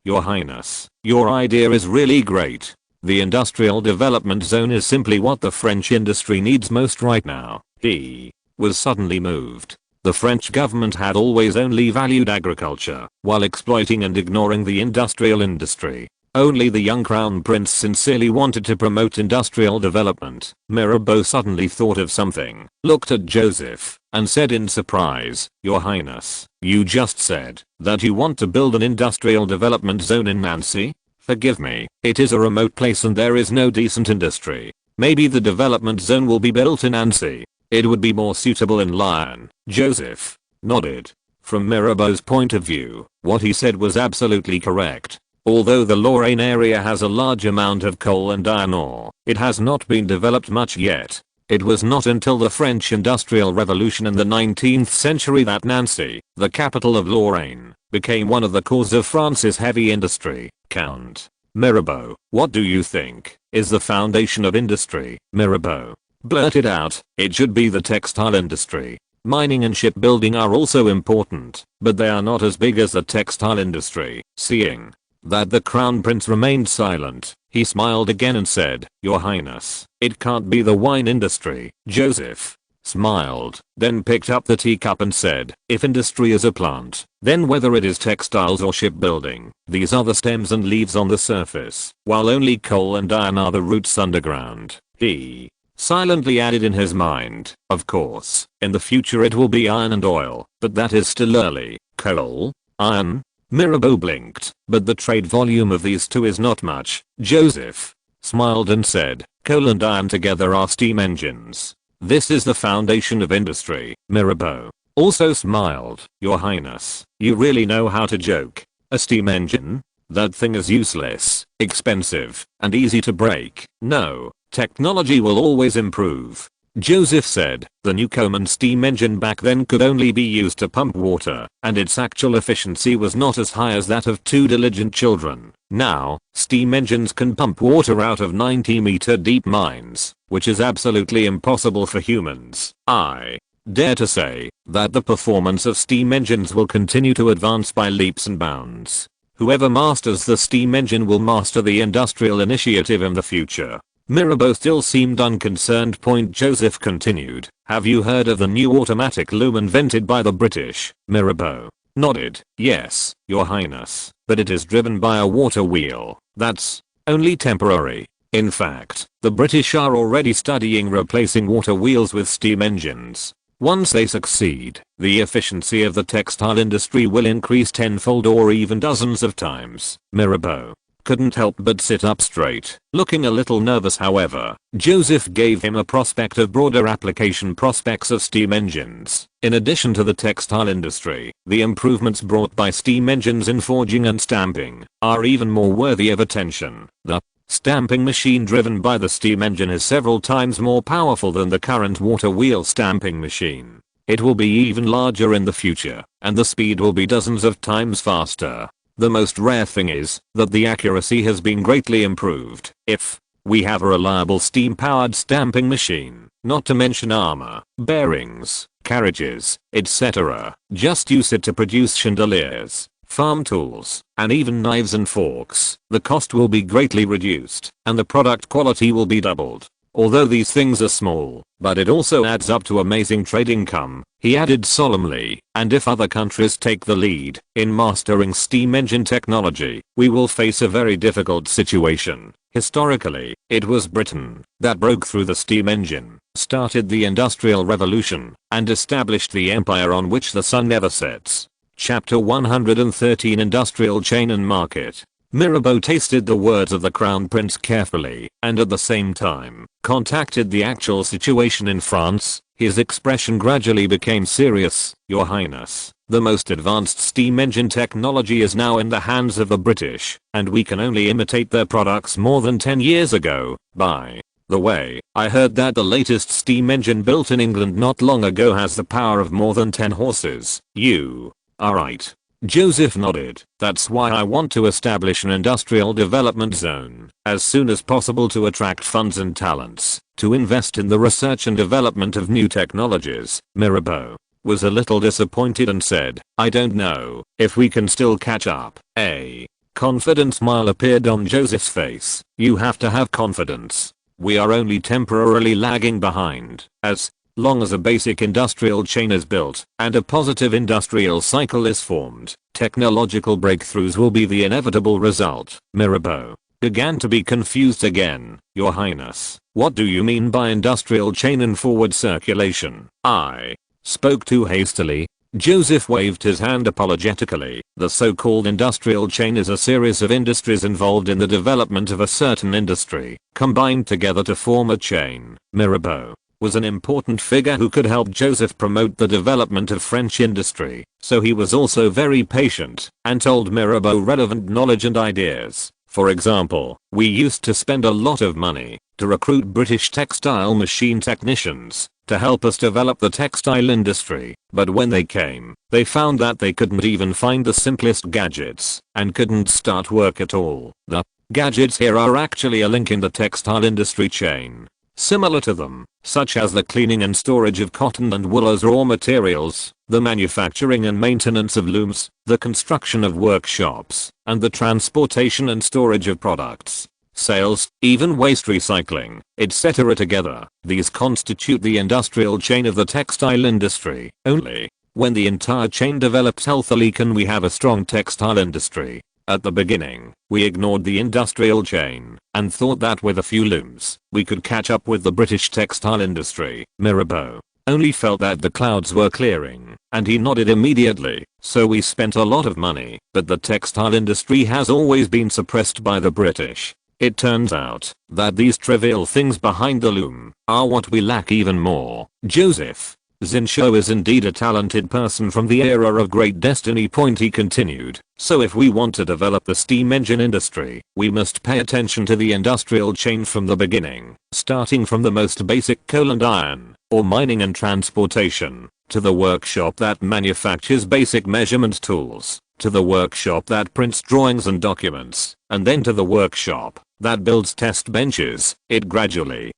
"Your Highness, your idea is really great. The industrial development zone is simply what the French industry needs most right now." He was suddenly moved. The French government had always only valued agriculture, while exploiting and ignoring the industrial industry. Only the young crown prince sincerely wanted to promote industrial development. Mirabeau suddenly thought of something, looked at Joseph, and said in surprise, "Your Highness, you just said that you want to build an industrial development zone in Nancy? Forgive me, it is a remote place and there is no decent industry. Maybe the development zone will be built in Nancy. It would be more suitable in Lyon." Joseph nodded. From Mirabeau's point of view, what he said was absolutely correct. Although the Lorraine area has a large amount of coal and iron ore, it has not been developed much yet. It was not until the French Industrial Revolution in the 19th century that Nancy, the capital of Lorraine, became one of the cores of France's heavy industry. Count Mirabeau, what do you think is the foundation of industry? Mirabeau blurted out, "It should be the textile industry. Mining and shipbuilding are also important, but they are not as big as the textile industry." Seeing that the crown prince remained silent, he smiled again and said, "Your Highness, it can't be the wine industry." Joseph smiled, then picked up the teacup and said, "If industry is a plant, then whether it is textiles or shipbuilding, these are the stems and leaves on the surface, while only coal and iron are the roots underground." He silently added in his mind, "Of course, in the future it will be iron and oil, but that is still early. Coal, iron." Mirabeau blinked, "But the trade volume of these two is not much." Joseph smiled and said, "Coal and iron together are steam engines. This is the foundation of industry." Mirabeau also smiled, "Your Highness, you really know how to joke. A steam engine? That thing is useless, expensive, and easy to break." "No, technology will always improve." Joseph said, "The Newcomen steam engine back then could only be used to pump water, and its actual efficiency was not as high as that of two diligent children. Now, steam engines can pump water out of 90-meter deep mines, which is absolutely impossible for humans. I dare to say that the performance of steam engines will continue to advance by leaps and bounds. Whoever masters the steam engine will master the industrial initiative in the future." Mirabeau still seemed unconcerned. Joseph continued, "Have you heard of the new automatic loom invented by the British?" Mirabeau nodded, "Yes, Your Highness, but it is driven by a water wheel. That's only temporary. In fact, the British are already studying replacing water wheels with steam engines. Once they succeed, the efficiency of the textile industry will increase tenfold or even dozens of times." Mirabeau couldn't help but sit up straight, looking a little nervous. However, Joseph gave him a prospect of broader application prospects of steam engines. In addition to the textile industry, the improvements brought by steam engines in forging and stamping are even more worthy of attention. The stamping machine driven by the steam engine is several times more powerful than the current water wheel stamping machine. it will be even larger in the future, and the speed will be dozens of times faster. The most rare thing is that the accuracy has been greatly improved. If we have a reliable steam-powered stamping machine, not to mention armor, bearings, carriages, etc., just use it to produce chandeliers, farm tools, and even knives and forks, the cost will be greatly reduced, and the product quality will be doubled. Although these things are small, but it also adds up to amazing trade income, he added solemnly, and if other countries take the lead in mastering steam engine technology, we will face a very difficult situation. Historically, it was Britain that broke through the steam engine, started the Industrial Revolution, and established the empire on which the sun never sets. Chapter 113 Industrial Chain and Market. Mirabeau tasted the words of the Crown Prince carefully, and at the same time, contacted the actual situation in France. His expression gradually became serious. Your Highness, the most advanced steam engine technology is now in the hands of the British, and we can only imitate their products more than 10 years ago. By the way, I heard that the latest steam engine built in England not long ago has the power of more than 10 horses. You are right. Joseph nodded. That's why I want to establish an industrial development zone as soon as possible to attract funds and talents to invest in the research and development of new technologies. Mirabeau was a little disappointed and said, I don't know if we can still catch up. A confident smile appeared on Joseph's face. You have to have confidence. We are only temporarily lagging behind. As long as a basic industrial chain is built and a positive industrial cycle is formed, technological breakthroughs will be the inevitable result. Mirabeau began to be confused again. Your Highness, what do you mean by industrial chain and forward circulation? I spoke too hastily. Joseph waved his hand apologetically. The so-called industrial chain is a series of industries involved in the development of a certain industry, combined together to form a chain. Mirabeau was an important figure who could help Joseph promote the development of French industry, so he was also very patient and told Mirabeau relevant knowledge and ideas. For example, we used to spend a lot of money to recruit British textile machine technicians to help us develop the textile industry, but when they came, they found that they couldn't even find the simplest gadgets and couldn't start work at all. The gadgets here are actually a link in the textile industry chain, similar to them, such as the cleaning and storage of cotton and wool as raw materials, the manufacturing and maintenance of looms, the construction of workshops, and the transportation and storage of products, sales, even waste recycling, etc. Together, these constitute the industrial chain of the textile industry. Only when the entire chain develops healthily can we have a strong textile industry. At the beginning, we ignored the industrial chain and thought that with a few looms, we could catch up with the British textile industry. Mirabeau only felt that the clouds were clearing, and he nodded immediately. So we spent a lot of money, but the textile industry has always been suppressed by the British. It turns out that these trivial things behind the loom are what we lack even more. Joseph Zinchot is indeed a talented person from the era of great destiny. He continued. So if we want to develop the steam engine industry, we must pay attention to the industrial chain from the beginning, starting from the most basic coal and iron, or mining and transportation, to the workshop that manufactures basic measurement tools, to the workshop that prints drawings and documents, and then to the workshop that builds test benches. It gradually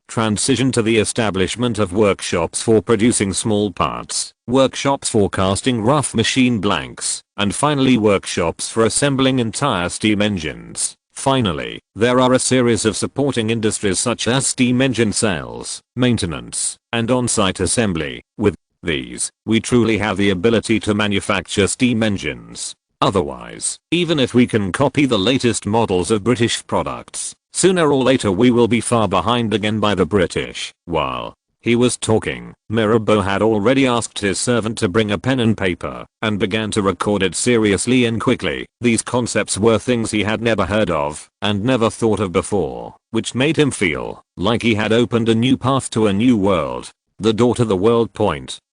transition to the establishment of workshops for producing small parts, workshops for casting rough machine blanks, and finally workshops for assembling entire steam engines. Finally, there are a series of supporting industries such as steam engine sales, maintenance, and on-site assembly. With these, we truly have the ability to manufacture steam engines. Otherwise, even if we can copy the latest models of British products, sooner or later we will be far behind again by the British. While he was talking, Mirabeau had already asked his servant to bring a pen and paper, and began to record it seriously and quickly. These concepts were things he had never heard of, and never thought of before, which made him feel like he had opened a new path to a new world. The door to the world.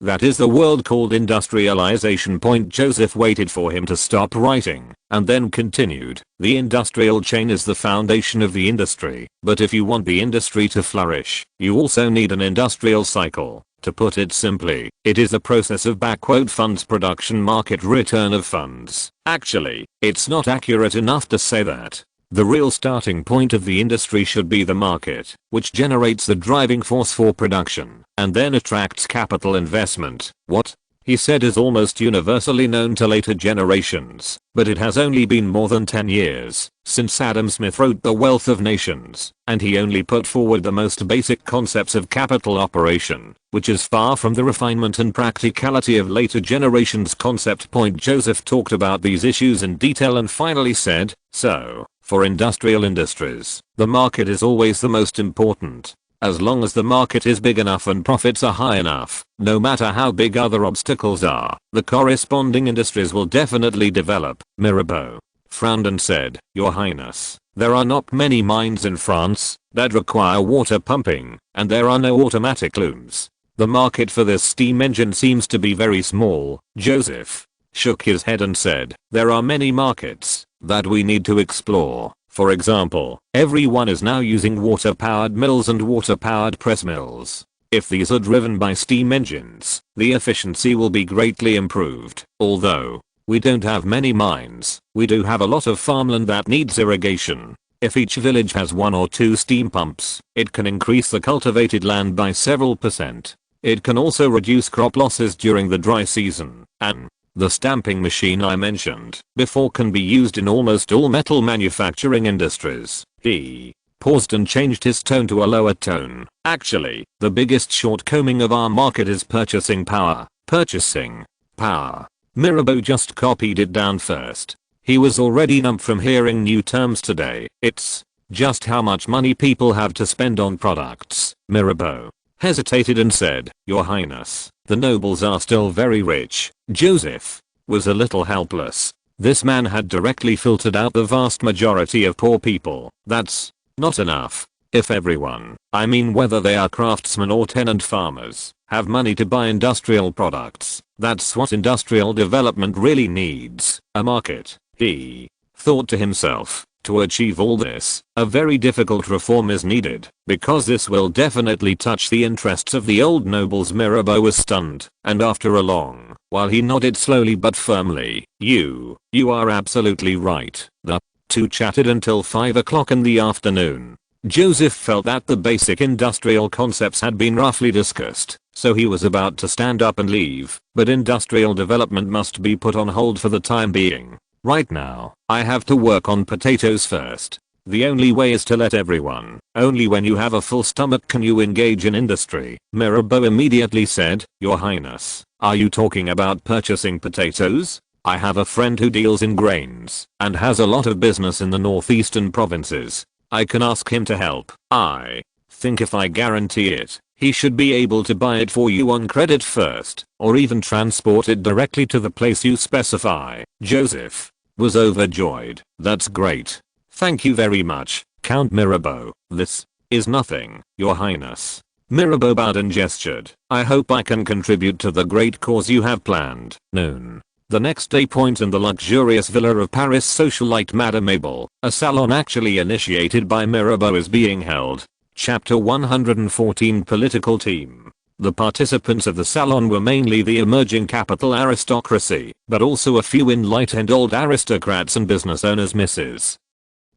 That is the world called industrialization. Joseph waited for him to stop writing, and then continued. The industrial chain is the foundation of the industry, but if you want the industry to flourish, you also need an industrial cycle. To put it simply, it is a process of backquote funds production market return of funds. Actually, it's not accurate enough to say that. The real starting point of the industry should be the market, which generates the driving force for production, and then attracts capital investment. What he said is almost universally known to later generations, but it has only been more than 10 years since Adam Smith wrote The Wealth of Nations, and he only put forward the most basic concepts of capital operation, which is far from the refinement and practicality of later generations' concept. Joseph talked about these issues in detail and finally said, so, for industrial industries, the market is always the most important. As long as the market is big enough and profits are high enough, no matter how big other obstacles are, the corresponding industries will definitely develop. Mirabeau frowned and said, Your Highness, there are not many mines in France that require water pumping, and there are no automatic looms. The market for this steam engine seems to be very small. Joseph shook his head and said, there are many markets that we need to explore. For example, everyone is now using water-powered mills and water-powered press mills. If these are driven by steam engines, the efficiency will be greatly improved. Although we don't have many mines, we do have a lot of farmland that needs irrigation. If each village has 1 or 2 steam pumps, it can increase the cultivated land by several percent. It can also reduce crop losses during the dry season, and the stamping machine I mentioned before can be used in almost all metal manufacturing industries. He paused and changed his tone to a lower tone. Actually, the biggest shortcoming of our market is purchasing power. Purchasing power. Mirabeau just copied it down first. He was already numb from hearing new terms today. It's just how much money people have to spend on products. Mirabeau hesitated and said, Your Highness, the nobles are still very rich. Joseph was a little helpless. This man had directly filtered out the vast majority of poor people. That's not enough. If everyone, I mean whether they are craftsmen or tenant farmers, have money to buy industrial products, that's what industrial development really needs. A market. He thought to himself. To achieve all this, a very difficult reform is needed, because this will definitely touch the interests of the old nobles. Mirabeau was stunned, and after a long while he nodded slowly but firmly. You are absolutely right. The two chatted until 5 o'clock in the afternoon. Joseph felt that the basic industrial concepts had been roughly discussed, so he was about to stand up and leave, but industrial development must be put on hold for the time being. Right now, I have to work on potatoes first. The only way is to let everyone. Only when you have a full stomach can you engage in industry. Mirabeau immediately said, Your Highness, are you talking about purchasing potatoes? I have a friend who deals in grains and has a lot of business in the northeastern provinces. I can ask him to help. I think if I guarantee it, he should be able to buy it for you on credit first, or even transport it directly to the place you specify. Joseph was overjoyed. That's great. Thank you very much, Count Mirabeau. This is nothing, Your Highness. Mirabeau bowed and gestured. I hope I can contribute to the great cause you have planned. Noon. The next day. In the luxurious villa of Paris socialite Madame Mabel, a salon actually initiated by Mirabeau is being held. Chapter 114 Political Team. The participants of the salon were mainly the emerging capital aristocracy, but also a few enlightened old aristocrats and business owners. Mrs.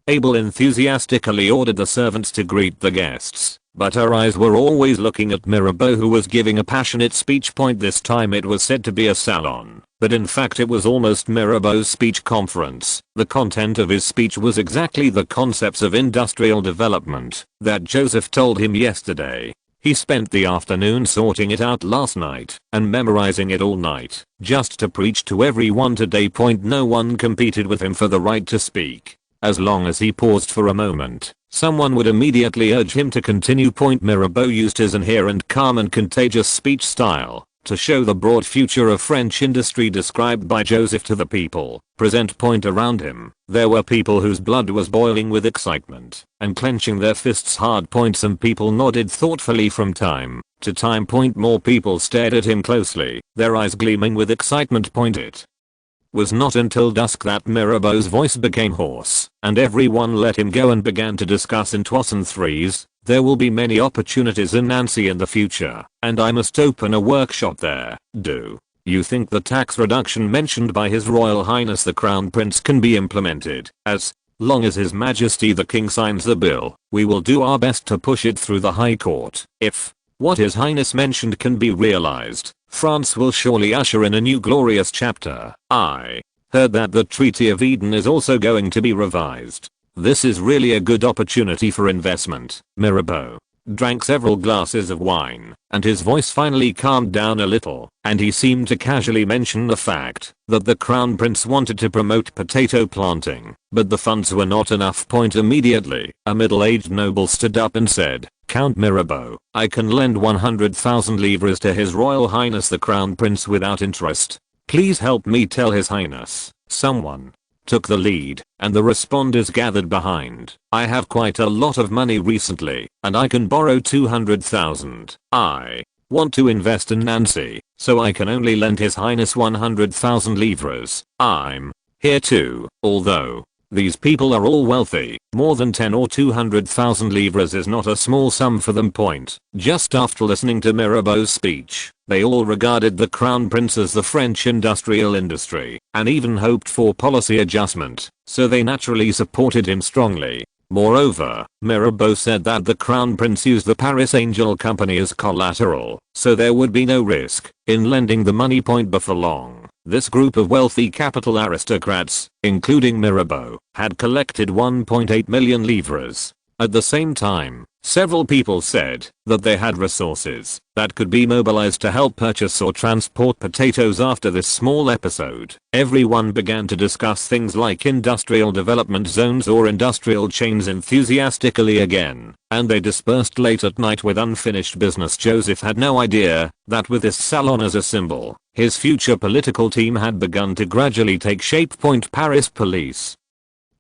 Abel enthusiastically ordered the servants to greet the guests, but her eyes were always looking at Mirabeau, who was giving a passionate speech. This time it was said to be a salon, but in fact it was almost Mirabeau's speech conference. The content of his speech was exactly the concepts of industrial development that Joseph told him yesterday. He spent the afternoon sorting it out last night and memorizing it all night, just to preach to everyone today. No one competed with him for the right to speak. As long as he paused for a moment, someone would immediately urge him to continue. Mirabeau used his inherent calm and contagious speech style to show the broad future of French industry described by Joseph to the people present. Around him, there were people whose blood was boiling with excitement and clenching their fists hard. Some people nodded thoughtfully from time to time. More people stared at him closely, their eyes gleaming with excitement. It was not until dusk that Mirabeau's voice became hoarse, and everyone let him go and began to discuss in twas and threes. There will be many opportunities in Nancy in the future, and I must open a workshop there. Do you think the tax reduction mentioned by His Royal Highness the Crown Prince can be implemented? As long as His Majesty the King signs the bill, we will do our best to push it through the High Court. If what His Highness mentioned can be realized, France will surely usher in a new glorious chapter. I heard that the Treaty of Eden is also going to be revised. This is really a good opportunity for investment. Mirabeau drank several glasses of wine, and his voice finally calmed down a little, and he seemed to casually mention the fact that the Crown Prince wanted to promote potato planting, but the funds were not enough. Immediately, a middle-aged noble stood up and said, "Count Mirabeau, I can lend 100,000 livres to His Royal Highness the Crown Prince without interest. Please help me tell His Highness." Someone took the lead, and the responders gathered behind. "I have quite a lot of money recently, and I can borrow 200,000. I want to invest in Nancy, so I can only lend His Highness 100,000 livres. I'm here too." Although these people are all wealthy, more than 10 or 200,000 livres is not a small sum for them. Just after listening to Mirabeau's speech, they all regarded the Crown Prince as the French industrial industry, and even hoped for policy adjustment, so they naturally supported him strongly. Moreover, Mirabeau said that the Crown Prince used the Paris Angel Company as collateral, so there would be no risk in lending the money. Before long, this group of wealthy capital aristocrats, including Mirabeau, had collected 1.8 million livres. At the same time, several people said that they had resources that could be mobilized to help purchase or transport potatoes. After this small episode, everyone began to discuss things like industrial development zones or industrial chains enthusiastically again, and they dispersed late at night with unfinished business. Joseph had no idea that with this salon as a symbol, his future political team had begun to gradually take shape. Paris Police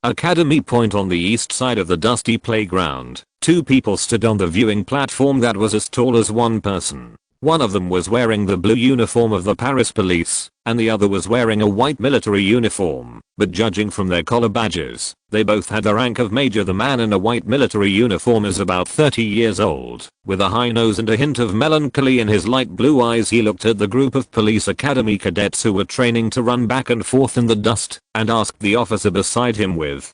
Academy. On the east side of the dusty playground, two people stood on the viewing platform that was as tall as one person. One of them was wearing the blue uniform of the Paris police, and the other was wearing a white military uniform, but judging from their collar badges, they both had the rank of major. The man in a white military uniform is about 30 years old, with a high nose and a hint of melancholy in his light blue eyes. He looked at the group of police academy cadets who were training to run back and forth in the dust, and asked the officer beside him with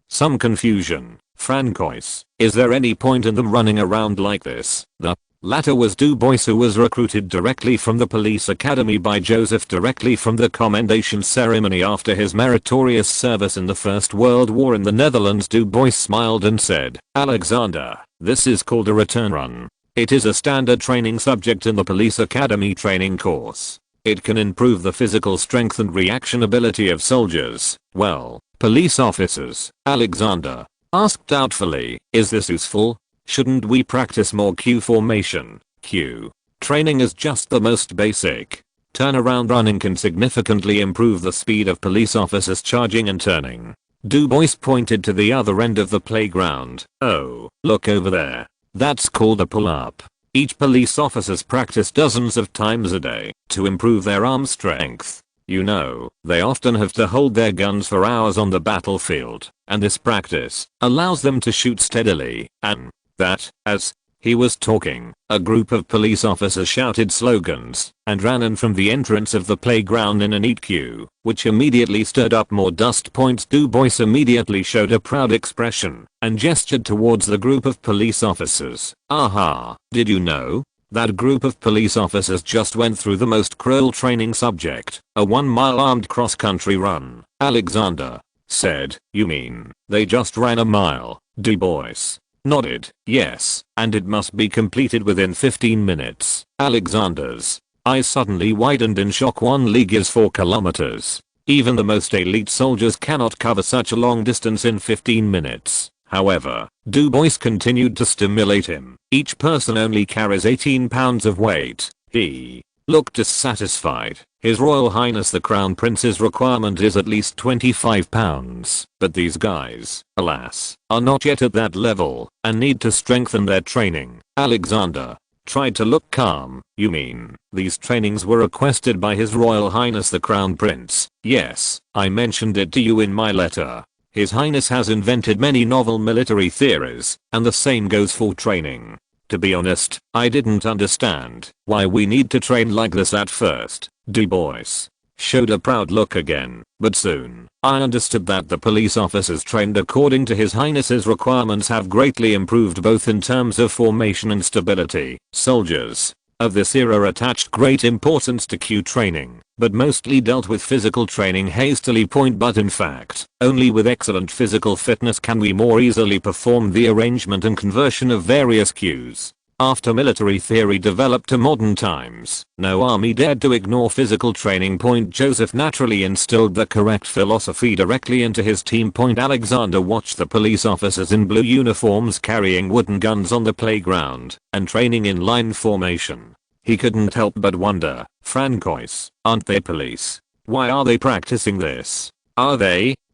some confusion, "Francois, is there any point in them running around like this?" The latter was Du Bois, who was recruited directly from the police academy by Joseph directly from the commendation ceremony after his meritorious service in the First World War in the Netherlands. Du Bois smiled and said, "Alexander, this is called a return run. It is a standard training subject in the police academy training course. It can improve the physical strength and reaction ability of soldiers." "Well, police officers," Alexander asked doubtfully, "is this useful? Shouldn't we practice more Q formation?" "Q training is just the most basic. Turnaround running can significantly improve the speed of police officers charging and turning." Du Bois pointed to the other end of the playground. "Oh, look over there. That's called a pull-up. Each police officers practice dozens of times a day to improve their arm strength. You know, they often have to hold their guns for hours on the battlefield, and this practice allows them to shoot steadily, and that." As he was talking, a group of police officers shouted slogans and ran in from the entrance of the playground in a neat queue, which immediately stirred up more dust. Du Bois immediately showed a proud expression and gestured towards the group of police officers. "Aha, did you know? That group of police officers just went through the most cruel training subject, a 1-mile armed cross-country run," Alexander said. "You mean they just ran a mile?" Du Bois nodded. "Yes, and it must be completed within 15 minutes. Alexander's eyes suddenly widened in shock. 1 league is 4 kilometers. Even the most elite soldiers cannot cover such a long distance in 15 minutes. However, Du Bois continued to stimulate him. "Each person only carries 18 pounds of weight." He looked dissatisfied. "His Royal Highness the Crown Prince's requirement is at least 25 pounds. But these guys, alas, are not yet at that level and need to strengthen their training." Alexander tried to look calm. You mean, these trainings were requested by His Royal Highness the Crown Prince? Yes, I mentioned it to you in my letter. His Highness has invented many novel military theories, and the same goes for training. To be honest, I didn't understand why we need to train like this at first. Du Bois showed a proud look again, but soon, I understood that the police officers trained according to His Highness's requirements have greatly improved both in terms of formation and stability. Soldiers of this era attached great importance to Q training, but mostly dealt with physical training hastily. But in fact, only with excellent physical fitness can we more easily perform the arrangement and conversion of various Qs. After military theory developed to modern times, no army dared to ignore physical training. Joseph naturally instilled the correct philosophy directly into his team. Alexander watched the police officers in blue uniforms carrying wooden guns on the playground and training in line formation. He couldn't help but wonder, Francois, aren't they police? Why are they practicing this?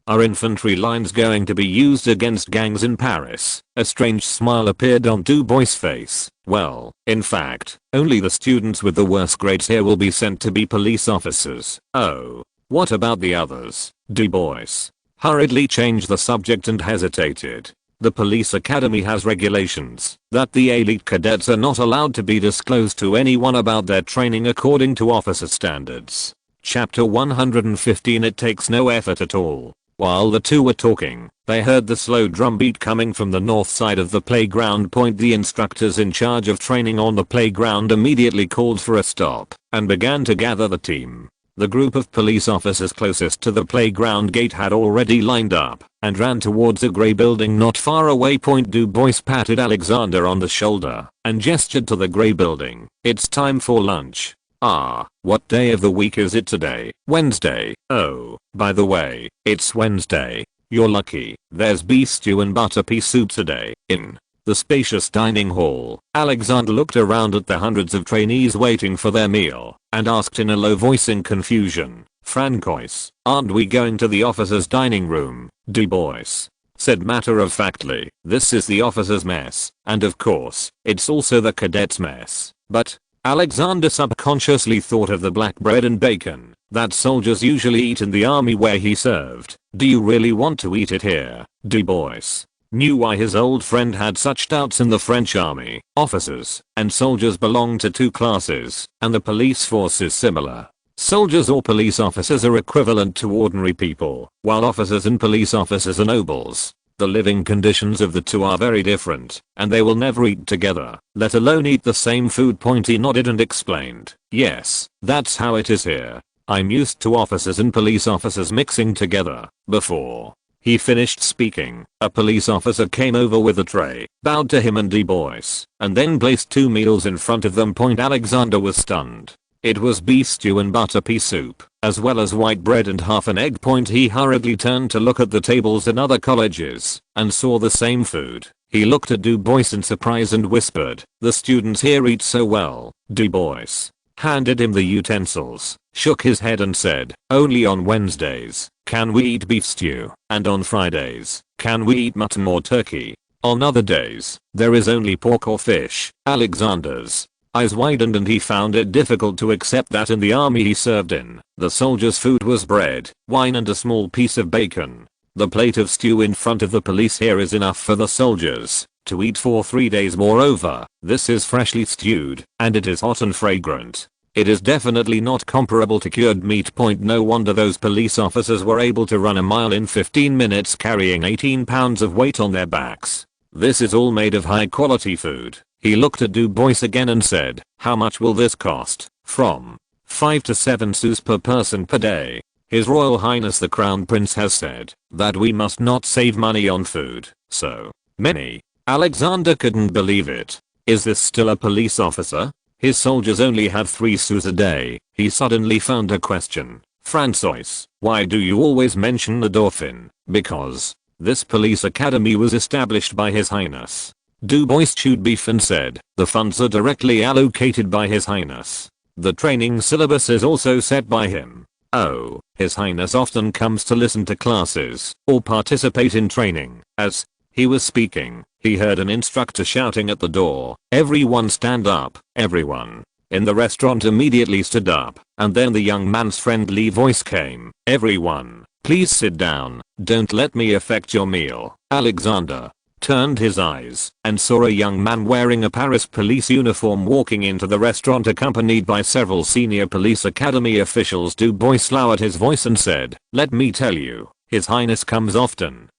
Are infantry lines going to be used against gangs in Paris? A strange smile appeared on Du Bois' face. Well, in fact, only the students with the worst grades here will be sent to be police officers. Oh, what about the others? Du Bois hurriedly changed the subject and hesitated. The police academy has regulations that the elite cadets are not allowed to be disclosed to anyone about their training according to officer standards. Chapter 115. It takes no effort at all. While the two were talking, they heard the slow drumbeat coming from the north side of the playground. The instructors in charge of training on the playground immediately called for a stop and began to gather the team. The group of police officers closest to the playground gate had already lined up and ran towards a grey building not far away. Du Bois patted Alexander on the shoulder and gestured to the grey building. It's time for lunch. Ah, what day of the week is it today? Wednesday. Oh, by the way, it's Wednesday. You're lucky. There's beef stew and butter pea soup today. In the spacious dining hall, Alexander looked around at the hundreds of trainees waiting for their meal and asked in a low voice in confusion, Francois, aren't we going to the officers' dining room? Du Bois said matter-of-factly, this is the officers' mess, and of course, it's also the cadets' mess. But Alexander subconsciously thought of the black bread and bacon that soldiers usually eat in the army where he served. Do you really want to eat it here? Du Bois knew why his old friend had such doubts. In the French army, officers and soldiers belong to two classes, and the police force is similar. Soldiers or police officers are equivalent to ordinary people, while officers and police officers are nobles. The living conditions of the two are very different, and they will never eat together, let alone eat the same food. He nodded and explained, yes, that's how it is here. I'm used to officers and police officers mixing together. Before he finished speaking, a police officer came over with a tray, bowed to him and Du Bois, and then placed two meals in front of them. Alexander was stunned. It was beef stew and butter pea soup, as well as white bread and half an egg. He hurriedly turned to look at the tables in other colleges, and saw the same food. He looked at Du Bois in surprise and whispered, the students here eat so well. Du Bois handed him the utensils, shook his head and said, only on Wednesdays can we eat beef stew, and on Fridays can we eat mutton or turkey. On other days, there is only pork or fish. Alexander's eyes widened and he found it difficult to accept that in the army he served in, the soldiers' food was bread, wine and a small piece of bacon. The plate of stew in front of the police here is enough for the soldiers to eat for 3 days. Moreover, this is freshly stewed, and it is hot and fragrant. It is definitely not comparable to cured meat. No wonder those police officers were able to run a mile in 15 minutes carrying 18 pounds of weight on their backs. This is all made of high quality food. He looked at Du Bois again and said, how much will this cost? From 5 to 7 sous per person per day. His Royal Highness the Crown Prince has said that we must not save money on food. So many. Alexander couldn't believe it. Is this still a police officer? His soldiers only have 3 sous a day. He suddenly found a question. Francois, why do you always mention the Dauphin? Because this police academy was established by His Highness. Du Bois chewed beef and said, the funds are directly allocated by His Highness. The training syllabus is also set by him. Oh, His Highness often comes to listen to classes or participate in training as he was speaking, he heard an instructor shouting at the door, "Everyone stand up, everyone." In the restaurant immediately stood up, and then the young man's friendly voice came, "Everyone, please sit down, don't let me affect your meal." Alexander turned his eyes and saw a young man wearing a Paris police uniform walking into the restaurant accompanied by several senior police academy officials. Du Bois lowered his voice and said, "Let me tell you, His Highness comes often.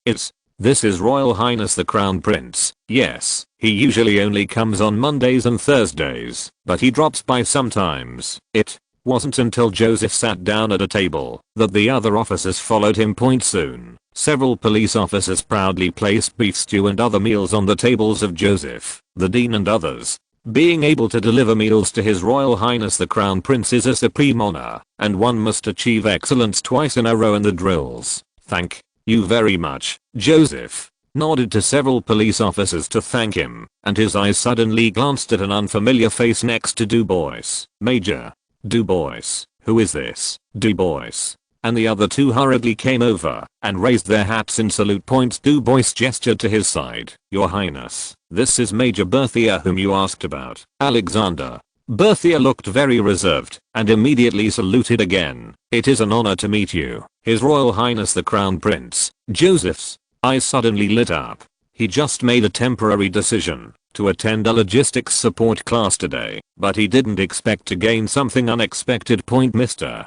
This is Royal Highness the Crown Prince. Yes, he usually only comes on Mondays and Thursdays, but he drops by sometimes." It wasn't until Joseph sat down at a table that the other officers followed him. Soon, several police officers proudly placed beef stew and other meals on the tables of Joseph, the Dean and others. Being able to deliver meals to His Royal Highness the Crown Prince is a supreme honor, and one must achieve excellence twice in a row in the drills. "Thank you very much." Joseph nodded to several police officers to thank him, and his eyes suddenly glanced at an unfamiliar face next to Du Bois. "Major Du Bois, who is this?" Du Bois and the other two hurriedly came over and raised their hats in salute. Du Bois gestured to his side. "Your Highness, this is Major Berthier whom you asked about." Alexander Berthier looked very reserved and immediately saluted again. "It is an honor to meet you, His Royal Highness the Crown Prince." Joseph's eyes suddenly lit up. He just made a temporary decision to attend a logistics support class today, but he didn't expect to gain something unexpected. Mr.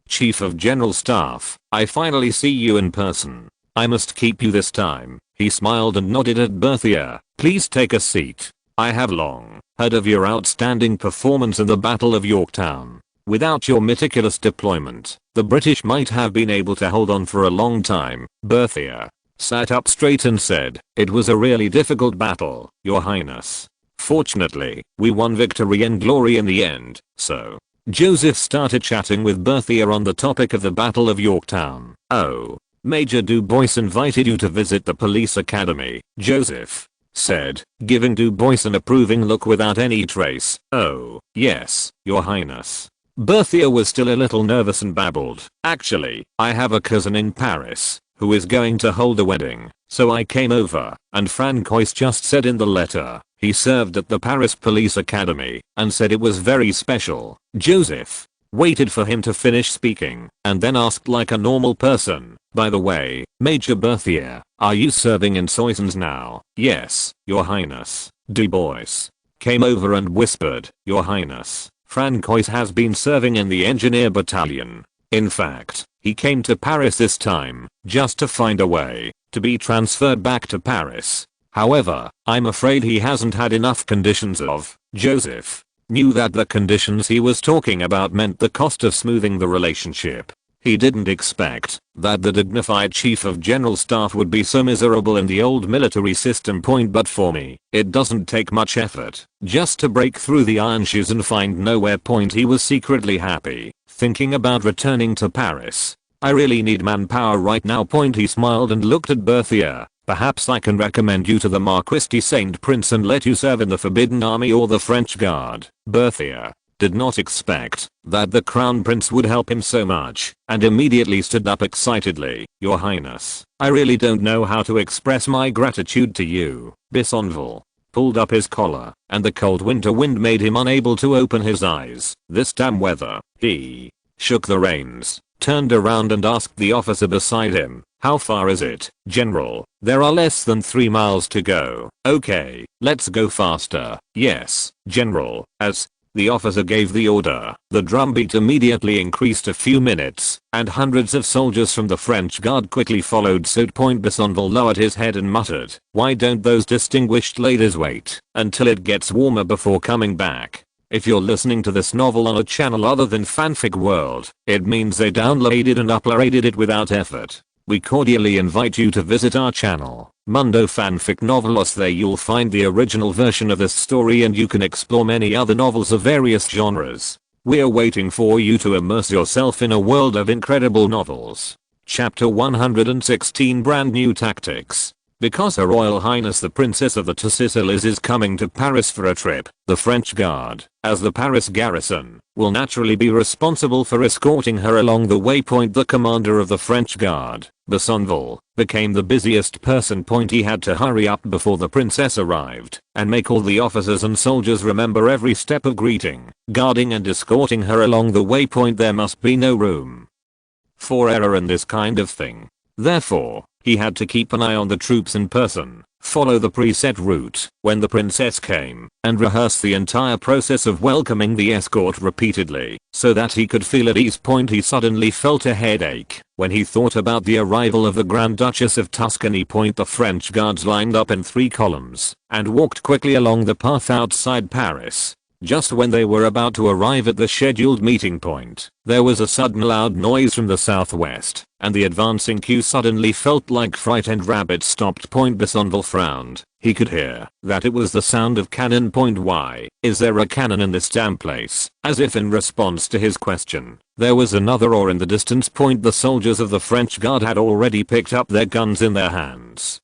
Chief of General Staff, I finally see you in person. I must keep you this time. He smiled and nodded at Berthier. "Please take a seat. I have long heard of your outstanding performance in the Battle of Yorktown. Without your meticulous deployment, the British might have been able to hold on for a long time." Berthier sat up straight and said, "It was a really difficult battle, Your Highness. Fortunately, we won victory and glory in the end, so." Joseph started chatting with Berthier on the topic of the Battle of Yorktown. "Oh, Major Du Bois invited you to visit the police academy," Joseph said, giving Du Bois an approving look without any trace. "Oh, yes, Your Highness." Berthier was still a little nervous and babbled, "Actually, I have a cousin in Paris who is going to hold a wedding, so I came over, and Francois just said in the letter he served at the Paris Police Academy and said it was very special." Joseph waited for him to finish speaking and then asked like a normal person, "By the way, Major Berthier, are you serving in Soissons now?" "Yes, Your Highness." Du Bois came over and whispered, "Your Highness, Francois has been serving in the engineer battalion. In fact, he came to Paris this time just to find a way to be transferred back to Paris. However, I'm afraid he hasn't had enough conditions of." Joseph knew that the conditions he was talking about meant the cost of smoothing the relationship. He didn't expect that the dignified Chief of General Staff would be so miserable in the old military system. "But for me, it doesn't take much effort just to break through the iron shoes and find nowhere." He was secretly happy thinking about returning to Paris. "I really need manpower right now." He smiled and looked at Berthier. "Perhaps I can recommend you to the Marquis de Saint Prince and let you serve in the Forbidden Army or the French Guard." Berthier did not expect that the Crown Prince would help him so much and immediately stood up excitedly. "Your Highness, I really don't know how to express my gratitude to you." Bisonville pulled up his collar and the cold winter wind made him unable to open his eyes. "This damn weather." He shook the reins, turned around and asked the officer beside him, "How far is it, General?" "There are less than 3 miles to go." "Okay, let's go faster." "Yes, General." As the officer gave the order, the drumbeat immediately increased a few minutes, and hundreds of soldiers from the French Guard quickly followed suit. Bisonville lowered his head and muttered, "Why don't those distinguished ladies wait until it gets warmer before coming back?" If you're listening to this novel on a channel other than Fanfic World, it means they downloaded and uploaded it without effort. We cordially invite you to visit our channel, Mundo Fanfic Novelos. There you'll find the original version of this story and you can explore many other novels of various genres. We're waiting for you to immerse yourself in a world of incredible novels. Chapter 116, Brand New Tactics. Because Her Royal Highness the Princess of the Sicilies is coming to Paris for a trip, the French Guard, as the Paris garrison, will naturally be responsible for escorting her along the way. The commander of the French Guard, Besonville, became the busiest person. He had to hurry up before the princess arrived and make all the officers and soldiers remember every step of greeting, guarding and escorting her along the way. There must be no room for error in this kind of thing. Therefore, he had to keep an eye on the troops in person, follow the preset route when the princess came, and rehearse the entire process of welcoming the escort repeatedly, so that he could feel at ease. He suddenly felt a headache when he thought about the arrival of the Grand Duchess of Tuscany. The French guards lined up in 3 columns and walked quickly along the path outside Paris. Just when they were about to arrive at the scheduled meeting point, there was a sudden loud noise from the southwest, and the advancing queue suddenly felt like frightened rabbits stopped. Besonville frowned. He could hear that it was the sound of cannon. Why is there a cannon in this damn place? As if in response to his question, there was another roar in the distance. The soldiers of the French Guard had already picked up their guns in their hands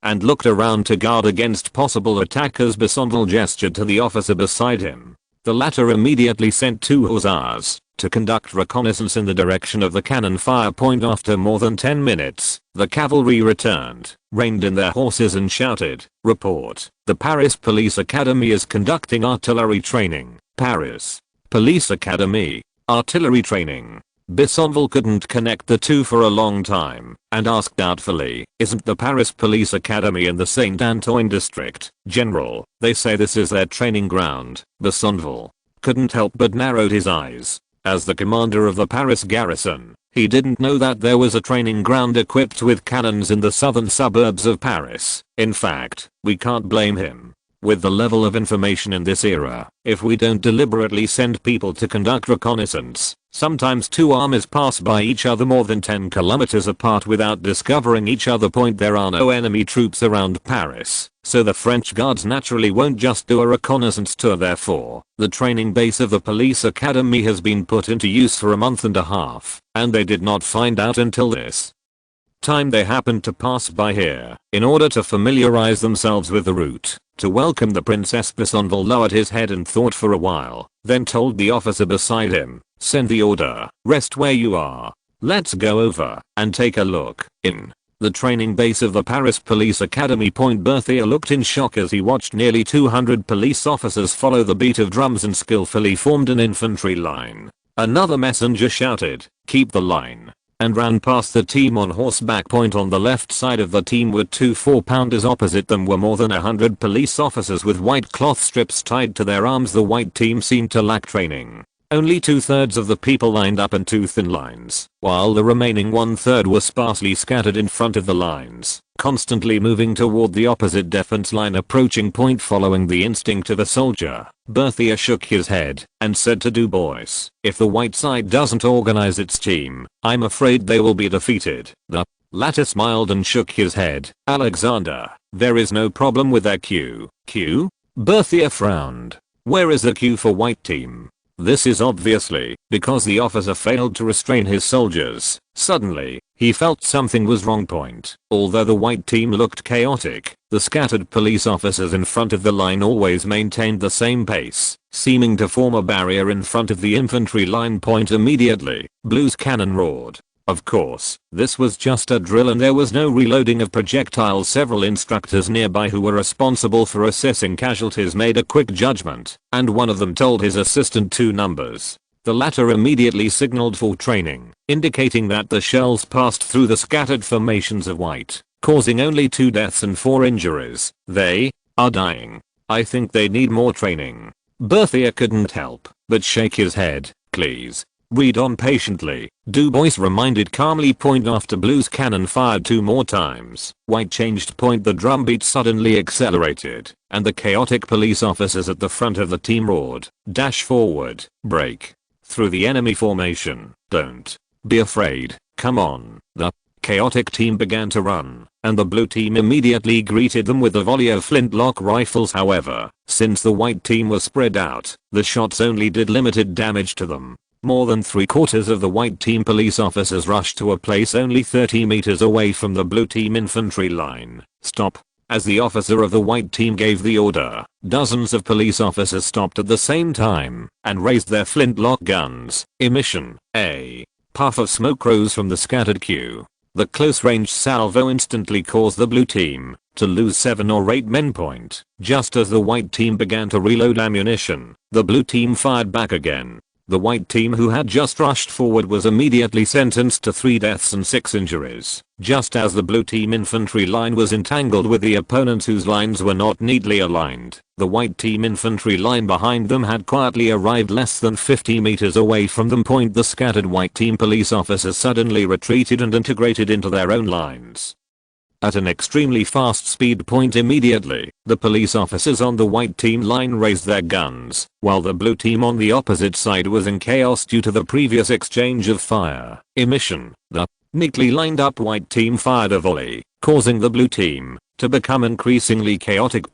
and looked around to guard against possible attackers. Besonville gestured to the officer beside him. The latter immediately sent 2 hussars to conduct reconnaissance in the direction of the cannon fire. After more than 10 minutes, the cavalry returned, reined in their horses and shouted, "Report! The Paris Police Academy is conducting artillery training." Paris Police Academy, artillery training. Besonville couldn't connect the two for a long time and asked doubtfully, "Isn't the Paris Police Academy in the Saint Antoine district, General? They say this is their training ground." Besonville couldn't help but narrowed his eyes. As the commander of the Paris garrison, he didn't know that there was a training ground equipped with cannons in the southern suburbs of Paris. In fact, we can't blame him. With the level of information in this era, if we don't deliberately send people to conduct reconnaissance, sometimes 2 armies pass by each other more than 10 kilometers apart without discovering each other. There are no enemy troops around Paris, so the French guards naturally won't just do a reconnaissance tour. Therefore, the training base of the police academy has been put into use for a month and a half, and they did not find out until this time they happened to pass by here in order to familiarize themselves with the route. To welcome the princess, Besonville lowered his head and thought for a while, then told the officer beside him, "Send the order, rest where you are. Let's go over and take a look." In the training base of the Paris Police Academy. Berthier looked in shock as he watched nearly 200 police officers follow the beat of drums and skillfully formed an infantry line. Another messenger shouted, "Keep the line," and ran past the team on horseback. On the left side of the team were 2 4-pounders. Opposite them were more than 100 police officers with white cloth strips tied to their arms. The white team seemed to lack training. Only 2/3 of the people lined up in 2 thin lines, while the remaining 1/3 were sparsely scattered in front of the lines, constantly moving toward the opposite defense line. Approaching. Following the instinct of a soldier, Berthier shook his head and said to Du Bois, "If the white side doesn't organize its team, I'm afraid they will be defeated." The latter smiled and shook his head. "Alexander, there is no problem with their queue." "Queue?" Berthier frowned. "Where is the queue for white team?" This is obviously because the officer failed to restrain his soldiers. Suddenly, he felt something was wrong. Although the white team looked chaotic, the scattered police officers in front of the line always maintained the same pace, seeming to form a barrier in front of the infantry line. Immediately, Blue's cannon roared. Of course, this was just a drill and there was no reloading of projectiles. Several instructors nearby who were responsible for assessing casualties made a quick judgment, and one of them told his assistant 2 numbers. The latter immediately signaled for training, indicating that the shells passed through the scattered formations of white, causing only 2 deaths and 4 injuries. "They are dying. I think they need more training." Berthier couldn't help but shake his head. "Please, read on patiently," Du Bois reminded calmly. After Blue's cannon fired 2 more times, white changed point. The drumbeat suddenly accelerated, and the chaotic police officers at the front of the team roared, "Dash forward, break through the enemy formation, don't be afraid, come on." The chaotic team began to run, and the blue team immediately greeted them with a volley of flintlock rifles. However, since the white team was spread out, the shots only did limited damage to them. More than 3/4 of the white team police officers rushed to a place only 30 meters away from the blue team infantry line. Stop. As the officer of the white team gave the order, dozens of police officers stopped at the same time and raised their flintlock guns. Emission. A puff of smoke rose from the scattered queue. The close-range salvo instantly caused the blue team to lose 7 or 8 men. Just as the white team began to reload ammunition, the blue team fired back again. The white team, who had just rushed forward, was immediately sentenced to 3 deaths and 6 injuries. Just as the blue team infantry line was entangled with the opponents whose lines were not neatly aligned, the white team infantry line behind them had quietly arrived less than 50 meters away from them. The scattered white team police officers suddenly retreated and integrated into their own lines at an extremely fast speed. Immediately, the police officers on the white team line raised their guns, while the blue team on the opposite side was in chaos due to the previous exchange of fire. Emission. The neatly lined up white team fired a volley, causing the blue team to become increasingly chaotic.